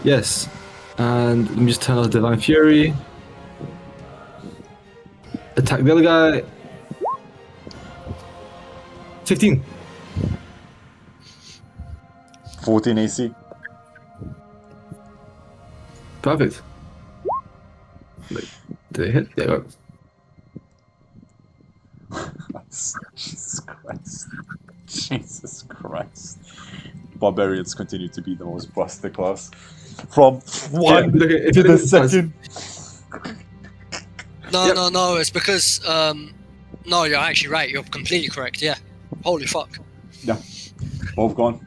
F: Yes. And let me just turn off Divine Fury. Attack the other guy. 15.
A: 14 AC.
F: Perfect. Wait, did it hit? There you go.
A: Jesus Christ. Jesus Christ. Barbarians continue to be the most busted class. From one
F: look, if
A: to
F: you
A: the
F: look at the
A: second.
E: No,
F: Yep.
E: no, it's because no, you're actually right. You're completely correct. Yeah. Holy fuck.
A: Yeah. Both gone.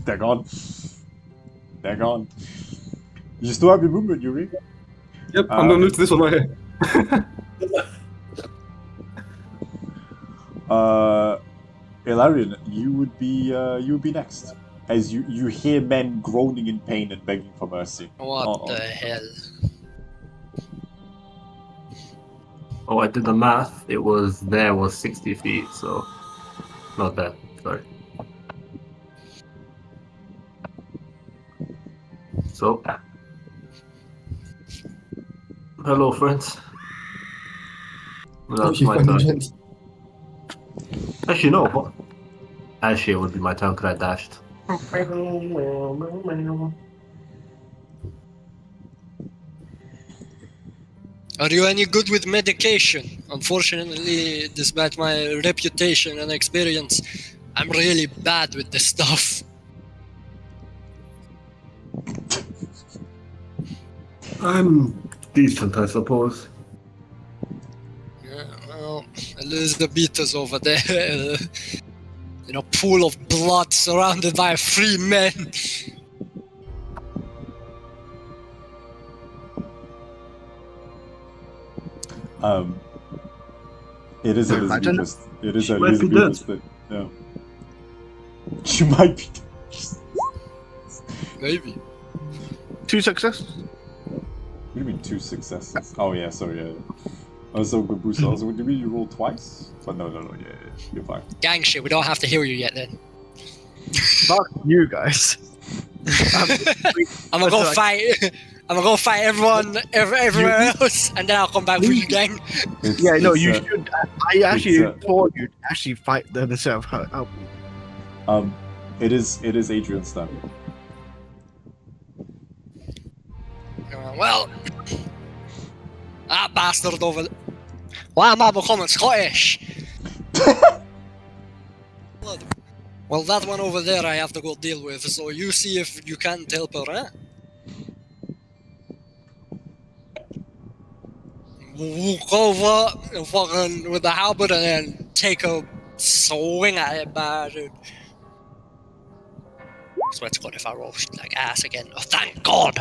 A: They're gone. They're gone. You still have your movement, Yuri.
F: Yep, I'm gonna move to this one right here.
A: Ilarion, you would be next. As you hear men groaning in pain and begging for mercy.
E: What the hell?
C: Oh, I did the math. It was 60 feet, so not there. Sorry. So, hello, friends. That's
F: You
C: my
F: funny
C: turn.
F: gent.
C: Actually, no. What? Actually, it would be my turn because I dashed.
E: Are you any good with medication? Unfortunately, despite my reputation and experience, I'm really bad with this stuff.
C: I'm decent, I suppose.
E: Yeah, well, Elizabeth's over there. In a pool of blood surrounded by 3 men.
A: It is
D: Imagine-
A: Elizabeth. It is
C: She might be
A: Elizabeth. That, yeah. She might be.
E: Maybe.
D: 2 successes.
A: What do you mean 2 successes? Oh yeah, sorry. Yeah. I was so good, Bruce. I was like, do you mean you roll twice? But no, yeah, you're fine.
E: Gang shit, we don't have to heal you yet then.
D: Fuck you guys.
E: I'm gonna go fight. I'm gonna go fight everywhere else, and then I'll come back with you, gang.
A: It's,
D: Yeah, no,
A: it's,
D: you should. I actually
A: it's,
D: thought you'd actually fight them instead of help me.
A: It is Adrian's turn.
E: Well, that bastard over there. Why am I becoming Scottish? Well, that one over there I have to go deal with, so you see if you can't help her, eh? Walk over and fucking with the halberd and then take a swing at it, bastard. I swear to God, if I roll like ass again, oh thank God!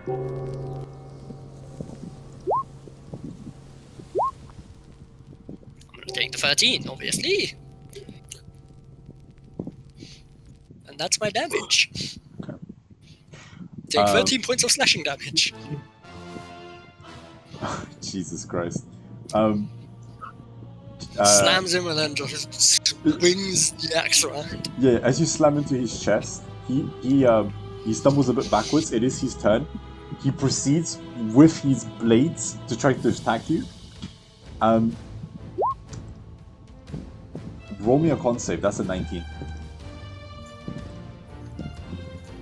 E: I'm gonna take the 13, obviously. And that's my damage. Take 13 points of slashing damage.
A: Jesus Christ.
E: Slams him and then just swings the axe around.
A: Yeah, as you slam into his chest, he stumbles a bit backwards. It is his turn. He proceeds with his blades to try to attack you. Roll me a con save. That's a 19.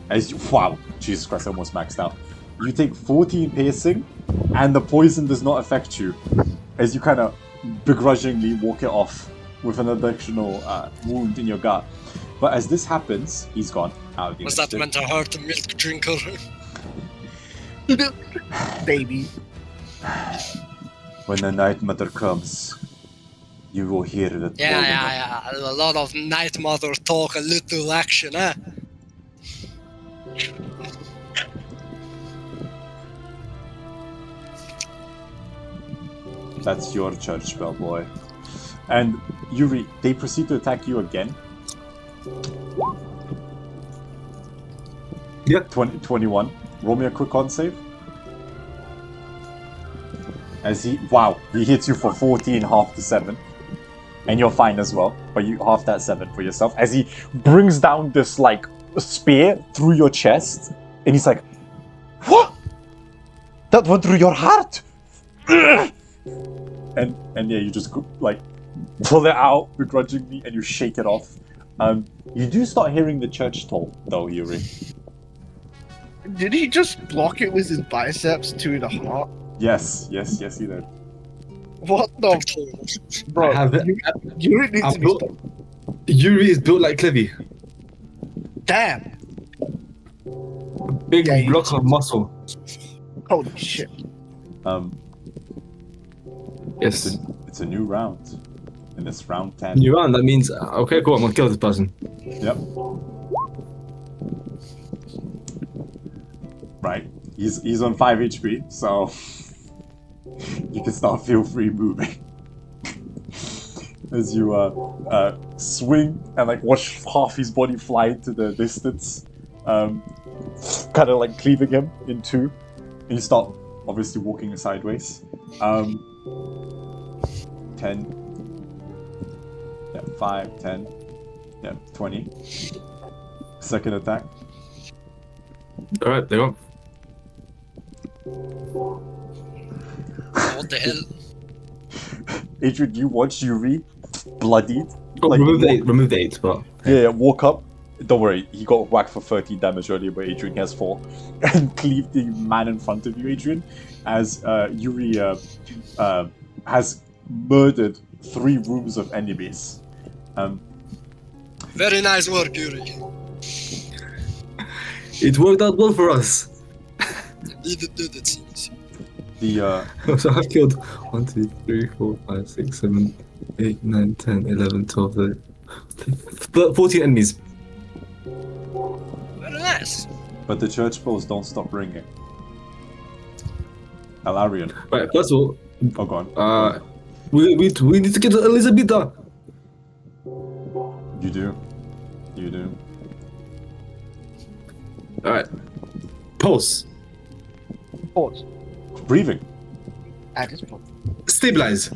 A: As you, wow, Jesus Christ, I almost maxed out. You take 14 piercing, and the poison does not affect you. As you kind of begrudgingly walk it off with an additional wound in your gut. But as this happens, he's gone out of the
E: Was that
A: initiative.
E: meant to hurt a milk drinker?
D: Baby.
A: When the Night Mother comes, you will hear it.
E: Yeah. A lot of Night Mother talk, a little action, eh?
A: That's your church bell, boy. And Yuri, they proceed to attack you again.
F: Yep.
A: 21. Roll me a quick con save. As he hits you for 14, half the 7. And you're fine as well, but you half that 7 for yourself. As he brings down this like spear through your chest, and he's like, "What? That went through your heart?" And yeah, you just like pull it out begrudgingly and you shake it off. You do start hearing the church toll, though, Yuri.
D: Did he just block it with his biceps to the heart?
A: Yes, he did.
D: What the bro?
F: I have it.
D: You need
F: I'm
D: to be
F: built- Yuri is built like Clevy.
D: damn.
F: Big
D: Yeah,
F: block of muscle.
D: Holy shit.
F: Yes.
A: It's a new round. And it's round 10.
F: New round, that means, okay, cool, I'm gonna kill this person.
A: Yep. Right. He's on 5 HP, so you can start feel free moving. As you swing and like watch half his body fly into the distance, kind of like cleaving him in two. And you start obviously walking sideways. 10. Yeah, 5, 10. Yeah, 20. Second attack.
F: Alright, there you
E: What the hell?
A: Adrian, you watch Yuri bloodied.
F: go.
A: Like,
F: Remove the 8, but...
A: Yeah, walk up. Don't worry, he got whacked for 13 damage earlier, but Adrian has 4. And cleave the man in front of you, Adrian, as Yuri has murdered 3 rooms of enemies.
E: Very nice work, Yuri.
F: It worked out well for us.
E: Indeed it did, it seems.
A: The
F: So I've killed 1, 2, 3, 4, 5, 6, 7, 8, 9, 10, 11, 12, 13, 14 enemies.
E: Very nice.
A: but the church bells don't stop ringing. Alarion.
F: Right, first of all,
A: Oh, go on.
F: we need to get Elizabetha.
A: You do. You do.
F: Alright. Pulse.
D: Pause.
A: Breathing.
D: At this point.
F: Stabilize.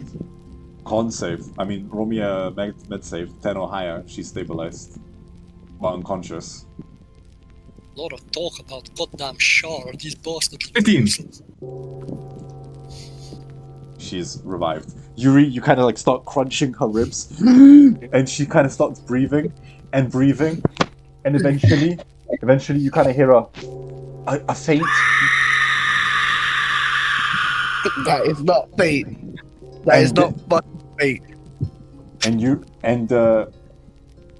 A: Con save. I mean, roll me a med save. 10 or higher. She's stabilized. But unconscious.
E: Lot of talk about goddamn shard, these bastards.
F: 15.
A: She's revived. Yuri, you kind of like start crunching her ribs. And she kind of starts breathing. And breathing. And eventually you kind of hear a faint...
D: That is not fate. That is not fucking fate.
A: And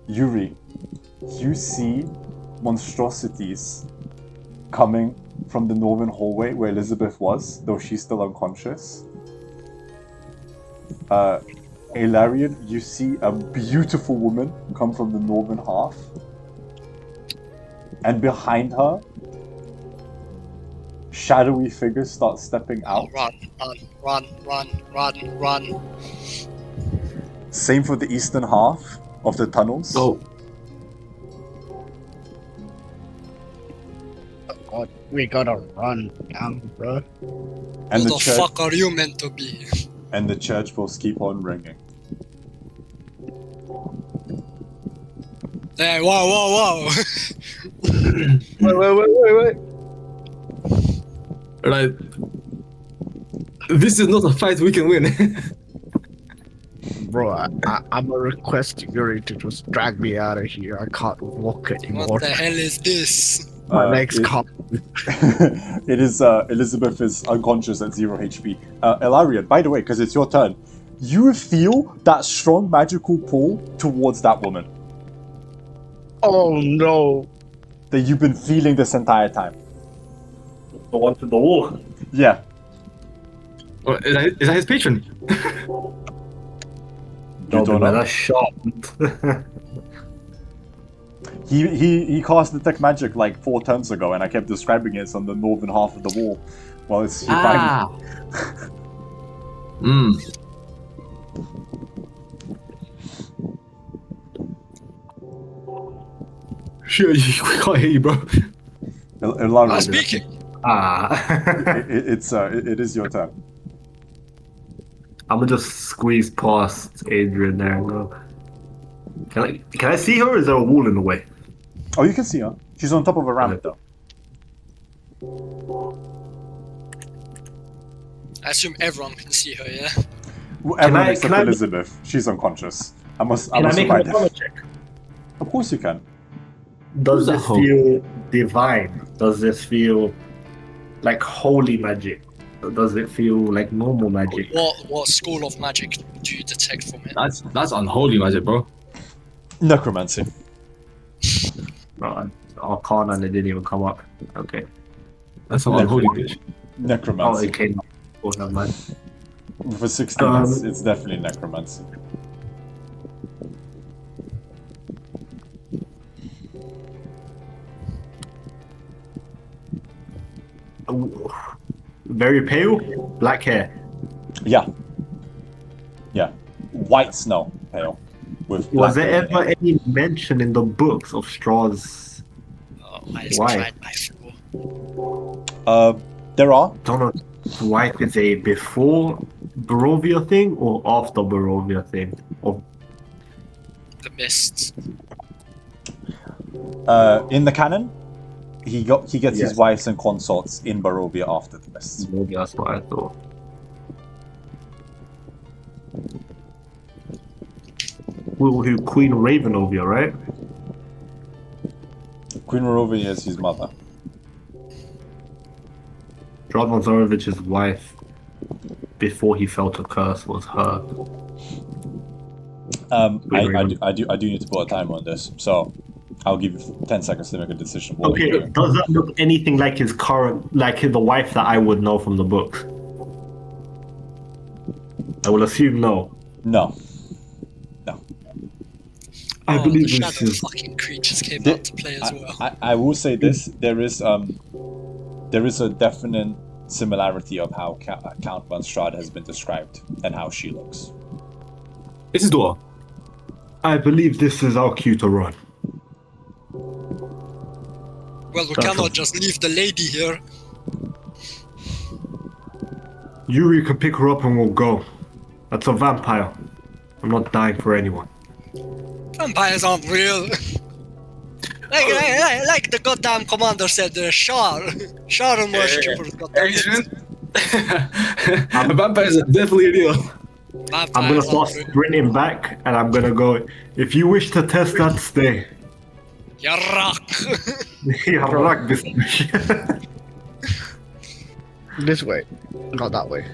A: Yuri, you see monstrosities coming from the northern hallway where Elizabeth was, though she's still unconscious. Ilarion, you see a beautiful woman come from the northern half. And behind her, shadowy figures start stepping out.
E: Run.
A: Same for the eastern half of the tunnels.
F: Oh.
D: God, we gotta run down, bro.
A: And
E: Who
A: the
E: the
A: church
E: fuck are you meant to be?
A: and the church bells keep on ringing.
E: Hey, whoa.
D: Wait.
F: Right. This is not a fight we can win.
D: Bro, I'm gonna request Yuri to just drag me out of here. I can't walk anymore.
E: What the hell is this?
D: My legs
A: it-
D: can't.
A: It is Elizabeth is unconscious at 0 HP. Elarion, by the way, because it's your turn, you feel that strong magical pull towards that woman
D: Oh no.
A: that you've been feeling this entire time.
C: The one to the wall.
A: Yeah.
F: Oh, is that his patron?
A: You don't know.
C: That's sharp.
A: He cast detect magic like 4 turns ago, and I kept describing it on the northern half of the wall. Well, it's he finally-
F: Sure, we can't hear you, bro.
A: Elarion,
E: I'm speaking.
A: it is your turn.
C: I'm gonna just squeeze past Adrian there and go. Can I see her? Or is there a wall in the way?
A: Oh, you can see her. She's on top of a ramp, though.
E: I assume everyone can see her, yeah?
A: Everyone
C: I-
A: except
C: can I-
A: Elizabeth. She's unconscious. I must
C: Can I make an
A: remind
C: armor
A: her.
C: check?
A: Of course you can.
C: Does
F: Who's that
C: this
F: hoe?
C: feel divine? Does this feel like holy magic? Or does it feel like normal magic?
E: What school of magic do you detect from it?
F: That's unholy magic, bro.
A: Necromancy.
C: No, Arcana and it didn't even come up. Okay.
F: That's an unholy bitch.
C: Oh,
A: Necromancy.
C: it came up. Oh, never mind.
A: For 16, it's definitely necromancy.
C: Very pale, black hair.
A: Yeah. Yeah. White snow, pale. With
C: Was
A: black
C: there
A: hair.
C: ever any mention in the books of Strahd's?
E: Eyes
C: Why?
E: tried by four.
A: There are.
C: Don't know. Wife is a before Barovia thing or after Barovia thing? Or
E: The mists.
A: In the canon, he gets
C: Yes.
A: his wives and consorts in Barovia after the mists.
C: Barovia, that's what I thought. Who Queen Ravenovia, right?
A: Queen Barovia is his mother.
C: Strahd von Zorovich's wife before he felt a curse was her.
A: I do need to put a timer on this, so I'll give you 10 seconds to make a decision. What are you
C: Okay,
A: doing?
C: does that look anything like his current, like the wife that I would know from the books? I will assume no.
A: No.
C: I believe
E: the
C: this
E: shadow
C: is.
E: fucking creatures came
A: The-
E: out to play as well.
A: I will say this: there is a definite similarity of how Count von Strahd has been described and how she looks.
F: It's his daughter.
C: I believe this is our cue to run.
E: Well, we cannot just leave the lady here.
C: Yuri can pick her up and we'll go. That's a vampire. I'm not dying for anyone.
E: Vampires aren't real. like the goddamn commander said, they're Shar. Shar and worshippers.
F: Vampires are definitely real.
C: I'm gonna start sprinting back and I'm gonna go. If you wish to test that, stay.
E: Yarrak.
C: Yeah, I like this.
D: This way, not that way.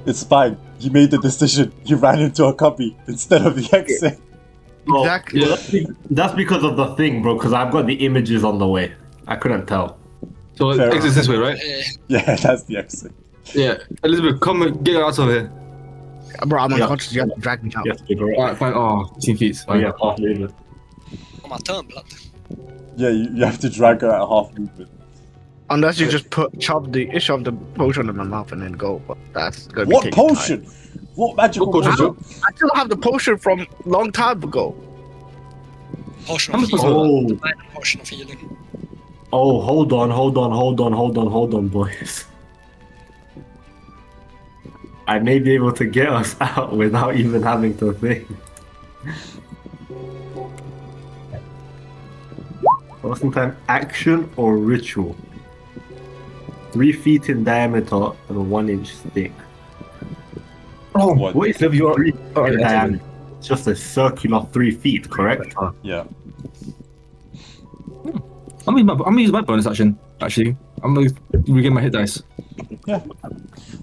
A: It's fine. You made the decision. You ran into a cubby instead of the exit.
D: Exactly.
C: Well, that's because of the thing, bro. Because I've got the images on the way. I couldn't tell.
F: So
A: Fair
F: exit this way, right?
A: Yeah, that's the exit.
F: Yeah. Elizabeth, come and get her out of here.
D: Bro, I'm
C: Yeah.
D: unconscious. You have to drag me out.
C: Yes, figure it out.
F: Alright, fine. Oh, 15 feet.
C: Oh yeah, half movement.
E: On my turn, blood.
A: Yeah, you have to drag her at half movement.
D: Unless you just shove the potion in my mouth and then go. But that's gonna be
A: What
D: taking time.
A: potion? What magical
F: What potion,
A: potion?
F: bro?
D: I still have the potion from long time ago.
E: Potion
F: How
E: of
F: much was
E: healing.
C: Oh,
E: Minor potion of healing.
C: oh, hold on, boys. I may be able to get us out without even having to think. Passing time, action or ritual? 3 feet in diameter and 1 inch thick.
F: Oh,
A: What?
C: What is
F: Liv, you are-
C: 3 feet
F: oh,
C: in
F: yeah,
C: diameter? It's just a circular 3 feet, correct?
A: Yeah.
F: I'm gonna use my bonus action, actually. I'm gonna regain my hit dice.
A: Yeah.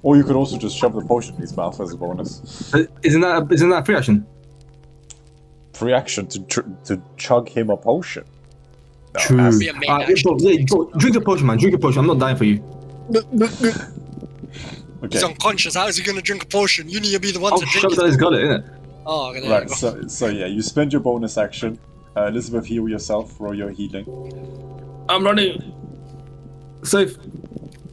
A: Or you could also just shove the potion in his mouth as a bonus.
F: Isn't that a free action?
A: Free action to chug him a potion. No,
F: True.
A: as-
E: Be a main
F: Alright,
E: action.
F: bro, drink a potion, man. Drink a potion. I'm not dying for you.
E: He's
A: Okay.
E: unconscious. How is he gonna drink a potion? You need to be the one
F: I'll
E: to
F: shove
E: drink
F: it down
E: it.
F: his gullet, innit?
E: Oh, okay, there
A: Right.
E: you go.
A: So yeah, you spend your bonus action. Elizabeth, heal yourself. Roll your healing.
F: I'm running. Safe.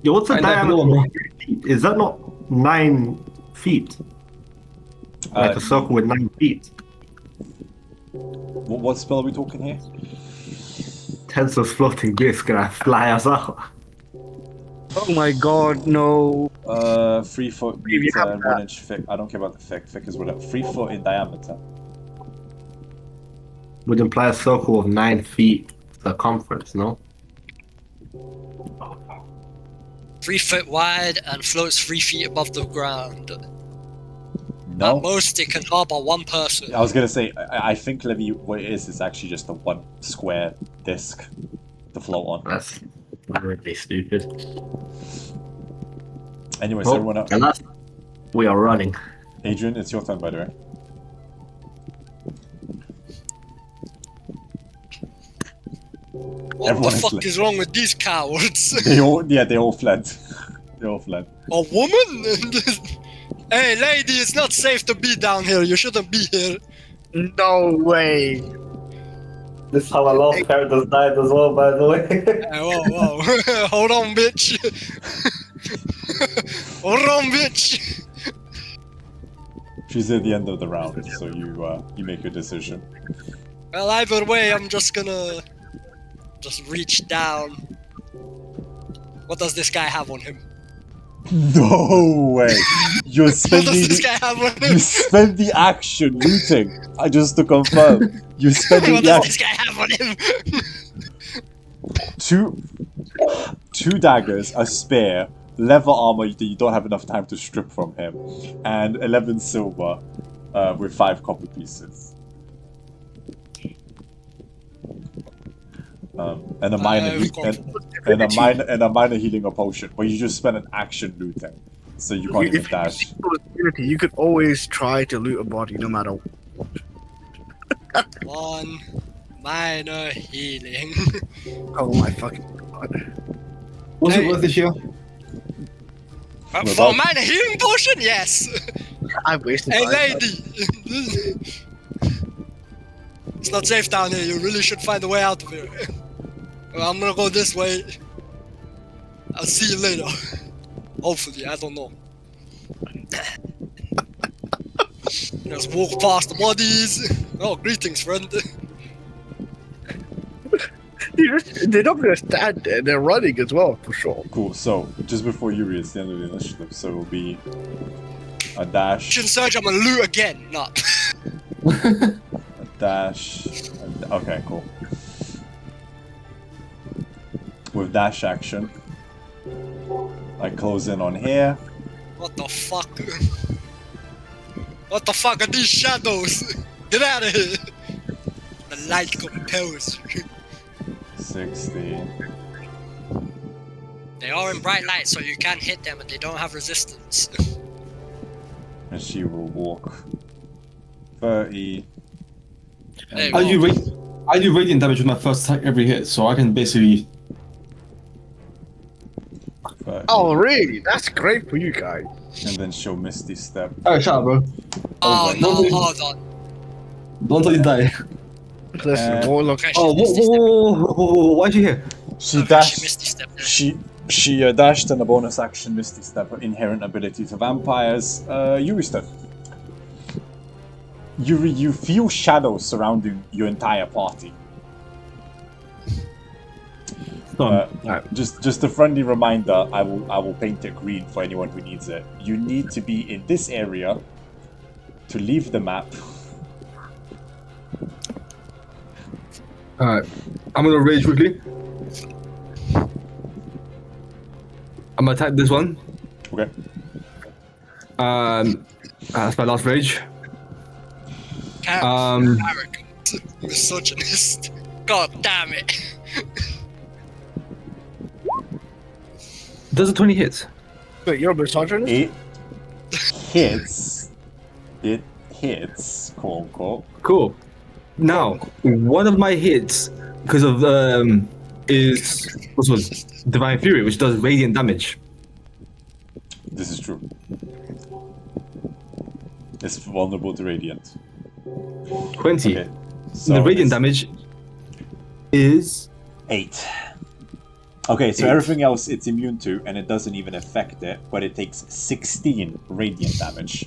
C: Yo, what's the
F: I know,
C: diameter
F: bro.
C: of 3 feet? Is that not 9 feet? Like a circle with 9 feet?
A: What spell are we talking here?
C: Tensor's floating disc and I fly us out.
D: Oh my god, no.
A: 3 foot
D: You
A: meter,
D: have
A: 1
D: that.
A: inch thick. I don't care about the thick. Thick is whatever. 3 foot in diameter.
C: Would imply a circle of 9 feet circumference, no?
E: 3 feet wide and floats 3 feet above the ground.
A: No.
E: At most, it can harbor one person.
A: I was gonna say, I think Levy, what it is actually just a one square disc to float on.
C: That's really stupid.
A: Anyways,
C: Well,
A: everyone up.
C: and that's we are running.
A: Adrian, it's your turn, by the way.
E: What
A: Everyone
E: the
A: has
E: fuck
A: left.
E: is wrong with these cowards?
A: They all fled. They all fled.
E: A woman? Hey, lady, it's not safe to be down here. You shouldn't be here.
D: No way.
C: This is how our last characters died as well, by the way.
E: Hey, whoa. Hold on, bitch. Hold on, bitch.
A: She's at the end of the round, so you make your decision.
E: Well, either way, I'm just gonna reach down. What does this guy have on him?
A: No way! You're
E: What does
A: spending
E: this guy have on him?
A: you spend the action looting. I just to confirm. You're spending
E: What
A: the
E: does this
A: action.
E: guy have on him?
A: Two daggers, a spear, leather armor that you don't have enough time to strip from him, and 11 silver with 5 copper pieces. And a minor and a minor healing a potion, but you just spent an action looting, so you can't even
D: If
A: dash.
D: you could always try to loot a body no matter what.
E: One minor healing.
D: Oh my fucking god.
F: Was
E: Hey.
F: it worth this year?
E: For a minor healing potion, yes.
D: I wasted
E: Hey,
D: my
E: lady. It's not safe down here. You really should find a way out of here. Well, I'm gonna go this way. I'll see you later. Hopefully, I don't know. Just walk past the bodies. Oh, greetings, friend.
D: They're not gonna stand there, they're running as well, for sure.
A: Cool. So just before Yuri, it's the end of the initiative, so it will be a dash,
E: Action surge, I'm gonna loot again. No.
A: a dash. Okay, cool. With dash action, I close in on here.
E: What the fuck? What the fuck are these shadows? Get out of here! The light compels you.
A: 60.
E: They are in bright light, so you can hit them and they don't have resistance.
A: And she will walk 30.
E: There
F: I
E: you go.
F: do radiant damage with my first attack every hit, so I can basically.
A: 30.
D: Oh, really? That's great for you guys.
A: And then she'll Misty Step.
F: Alright, shut up, bro.
E: Oh
A: Over.
E: no,
F: Don't-
E: hold on.
F: Don't let you die.
D: Listen, Warlock.
E: Okay,
F: Oh,
E: she misty stepped.
F: whoa, why is she here?
A: She
E: Okay,
A: dashed.
E: She misty stepped.
A: She dashed and a bonus action Misty Step, inherent ability to vampires. Yuri's turn. Yuri, you feel shadows surrounding your entire party. Just a friendly reminder. I will paint it green for anyone who needs it. You need to be in this area to leave the map.
F: Alright, I'm gonna rage quickly. I'm gonna attack this one.
A: Okay.
F: That's my last rage.
E: Arrogant. Misogynist. God damn it.
F: Does a 20 hit?
D: Wait, you're a misogynist?
A: It hits. It hits. Quote unquote.
F: Cool. Now, one of my hits, because of is what was Divine Fury, which does radiant damage.
A: This is true. It's vulnerable to radiant.
F: 20.
A: Okay. So
F: The radiant
A: it's
F: damage is
A: 8. Okay, so everything else it's immune to, and it doesn't even affect it, but it takes 16 radiant damage.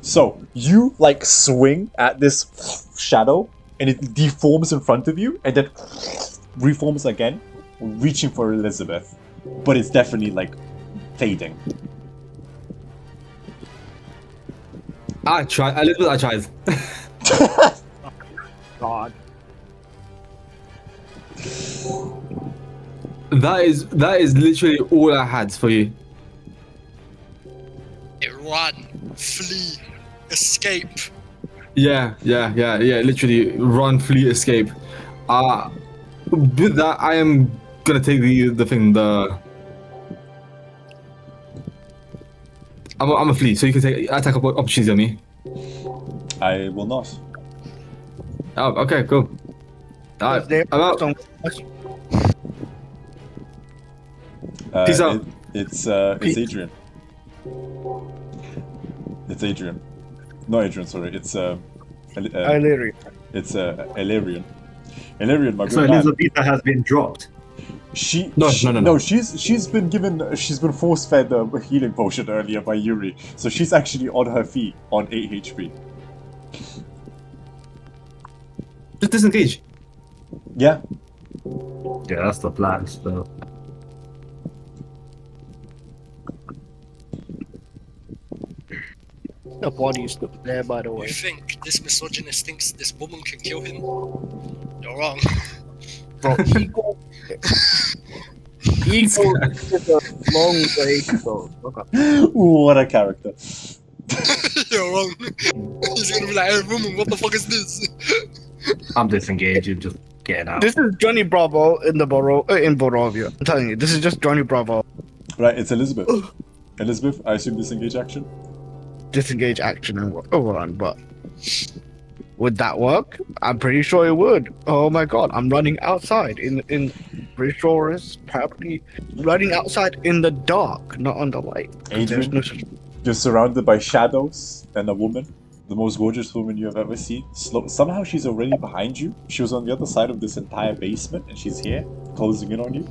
A: So you like swing at this shadow, and it deforms in front of you, and then reforms again, reaching for Elizabeth, but it's definitely like fading.
F: I tried. A little bit I tried.
D: God.
F: That is literally all I had for you.
E: Run. flee, escape.
F: Yeah. Literally, run, flee, escape. With that, I am gonna take the thing. I'm a flee, so you can take attack opportunity on me.
A: I will not.
F: Oh, okay, cool.
D: Because they
F: I'm out. Peace out.
A: It's
F: Peace.
A: Adrian. It's Adrian. Not Adrian, sorry. It's
D: Illyria.
A: it's Illyrian. Illyrian, my
C: So
A: good man.
C: Elizabetha has been dropped.
F: No.
A: She's been force fed a healing potion earlier by Yuri, so she's actually on her feet on 8 HP.
F: Just disengage.
A: Yeah.
C: Yeah, that's the plan still.
D: The body is still there, by the
E: You
D: way.
E: think this misogynist thinks this woman can kill him? You're wrong.
D: Bro, equal. Equal is a long way to go. Okay.
A: What a character.
E: You're wrong. He's gonna be like, hey, woman, what the fuck is this?
C: I'm disengaging, just getting out.
D: This is Johnny Bravo in the in Borovia. I'm telling you, this is just Johnny Bravo.
A: Right, it's Elizabeth. Elizabeth, I assume disengage action?
D: Disengage action and overrun, but would that work? I'm pretty sure it would. Oh my god, I'm running outside in pretty sure it's probably running outside in the dark, not on the light. There's
A: Adrian,
D: no
A: you're surrounded by shadows and a woman, the most gorgeous woman you have ever seen. Somehow she's already behind you. She was on the other side of this entire basement, and she's here, closing in on you.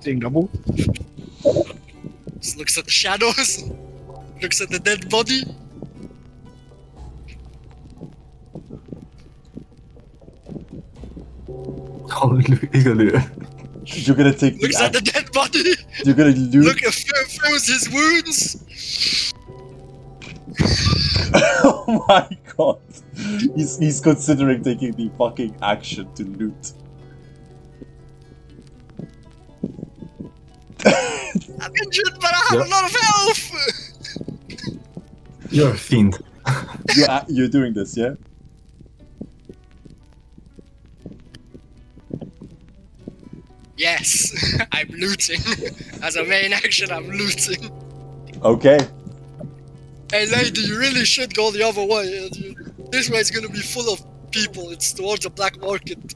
D: seeing double.
E: Just looks at the shadows. Looks at the dead body.
F: Oh, he's gonna do it.
A: You're gonna take
E: Looks at the dead body.
A: You're gonna loot.
E: Look at feels his wounds.
A: Oh my god. He's considering taking the fucking action to loot.
E: I'm injured, but I have a lot of health.
F: You're a fiend.
A: You're doing this, yeah?
E: Yes, I'm looting. As a main action, I'm looting.
A: Okay.
E: Hey lady, you really should go the other way. This way is gonna be full of people. It's towards the black market.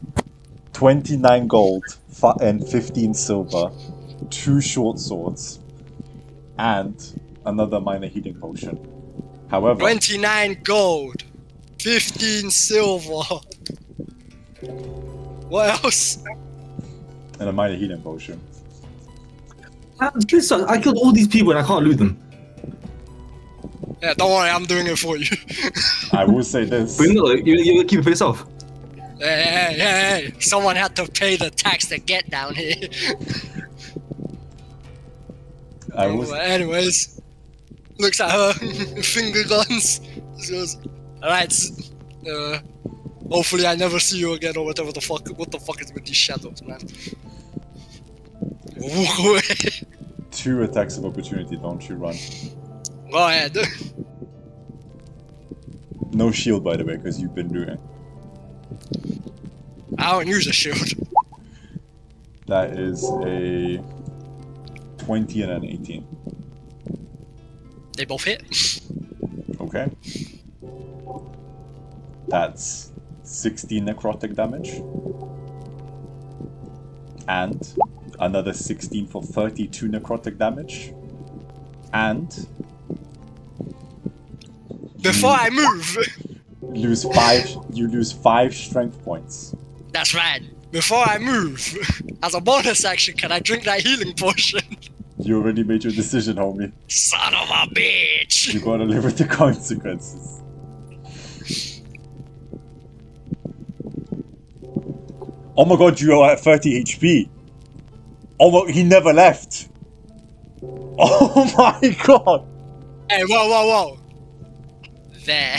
A: 29 gold and 15 silver, 2 short swords, and another minor healing potion. However,
E: 29 gold, 15 silver. What else?
A: and a minor healing potion.
F: This sucks. I killed all these people and I can't loot them.
E: Yeah, don't worry, I'm doing it for you.
A: I will say this.
F: But you're gonna keep it for yourself.
E: Hey, someone had to pay the tax to get down here. Anyways, looks at her finger guns. She goes, alright, hopefully I never see you again or whatever the fuck. What the fuck is with these shadows, man? Walk away.
A: 2 attacks of opportunity, don't you run.
E: Go ahead.
A: No shield, by the way, because you've been looting.
E: I don't use a shield.
A: That is a 20 and an 18.
E: They both hit.
A: Okay. That's 16 necrotic damage. And another 16 for 32 necrotic damage. And
E: Before I move.
A: you lose 5 strength points.
E: That's right. Before I move, as a bonus action, can I drink that healing potion?
A: You already made your decision, homie.
E: Son of a bitch!
A: You gotta live with the consequences. Oh my god, you are at 30 HP. Oh my, he never left. Oh my god.
E: Hey, whoa. There.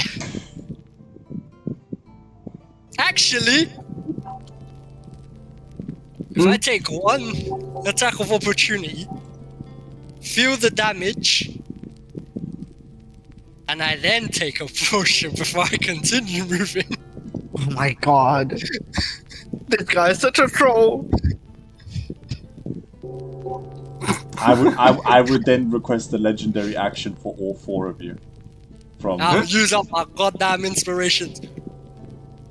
E: Actually, if I take 1 attack of opportunity, feel the damage, and I then take a potion before I continue moving.
D: Oh my god. This guy is such a troll.
A: I would then request a legendary action for all 4 of you. From
E: I'll use up my goddamn inspirations.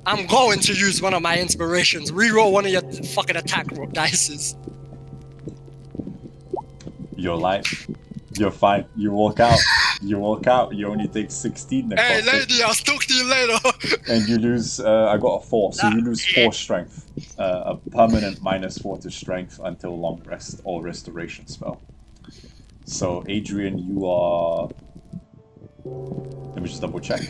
E: I'm going to use one of my inspirations. Reroll one of your fucking attack dices.
A: your life. You're fine. You walk out. You walk out. You only take 16
E: Hey,
A: necrotic.
E: lady, I'll talk to you later.
A: And you lose, I got a 4, so you lose 4 strength. A permanent -4 to strength until long rest or restoration spell. So, Adrian, you are... Let me just double check.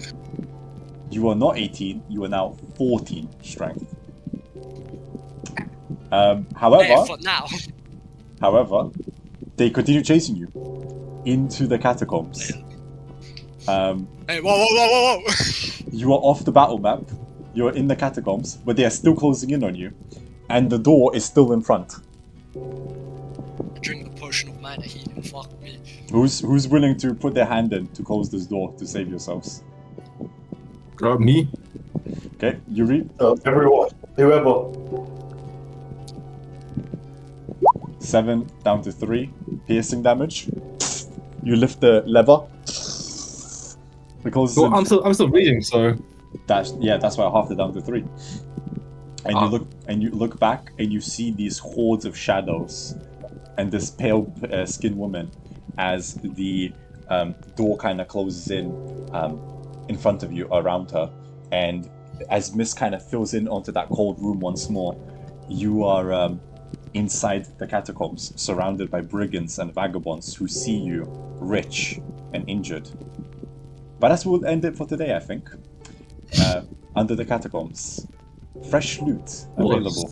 A: You are not 18, you are now 14 strength. However,
E: Hey, for now.
A: However, they continue chasing you into the catacombs.
E: Hey, whoa.
A: You are off the battle map. You are in the catacombs, but they are still closing in on you, and the door is still in front.
E: Drink the potion of mana healing. Fuck me.
A: Who's willing to put their hand in to close this door to save yourselves?
F: Me?
A: Okay, Yuri.
C: Everyone, whoever.
A: 7 down to 3 piercing damage. You lift the lever. Because
F: Well, I'm still reading, so
A: that's why I halved it down to 3. And you look back and you see these hordes of shadows and this pale skinned woman as the door kind of closes in front of you, around her, and as mist kind of fills in onto that cold room once more, you are inside the catacombs, surrounded by brigands and vagabonds who see you rich and injured. But that's what will end it for today, I think. Under the catacombs. Fresh loot available.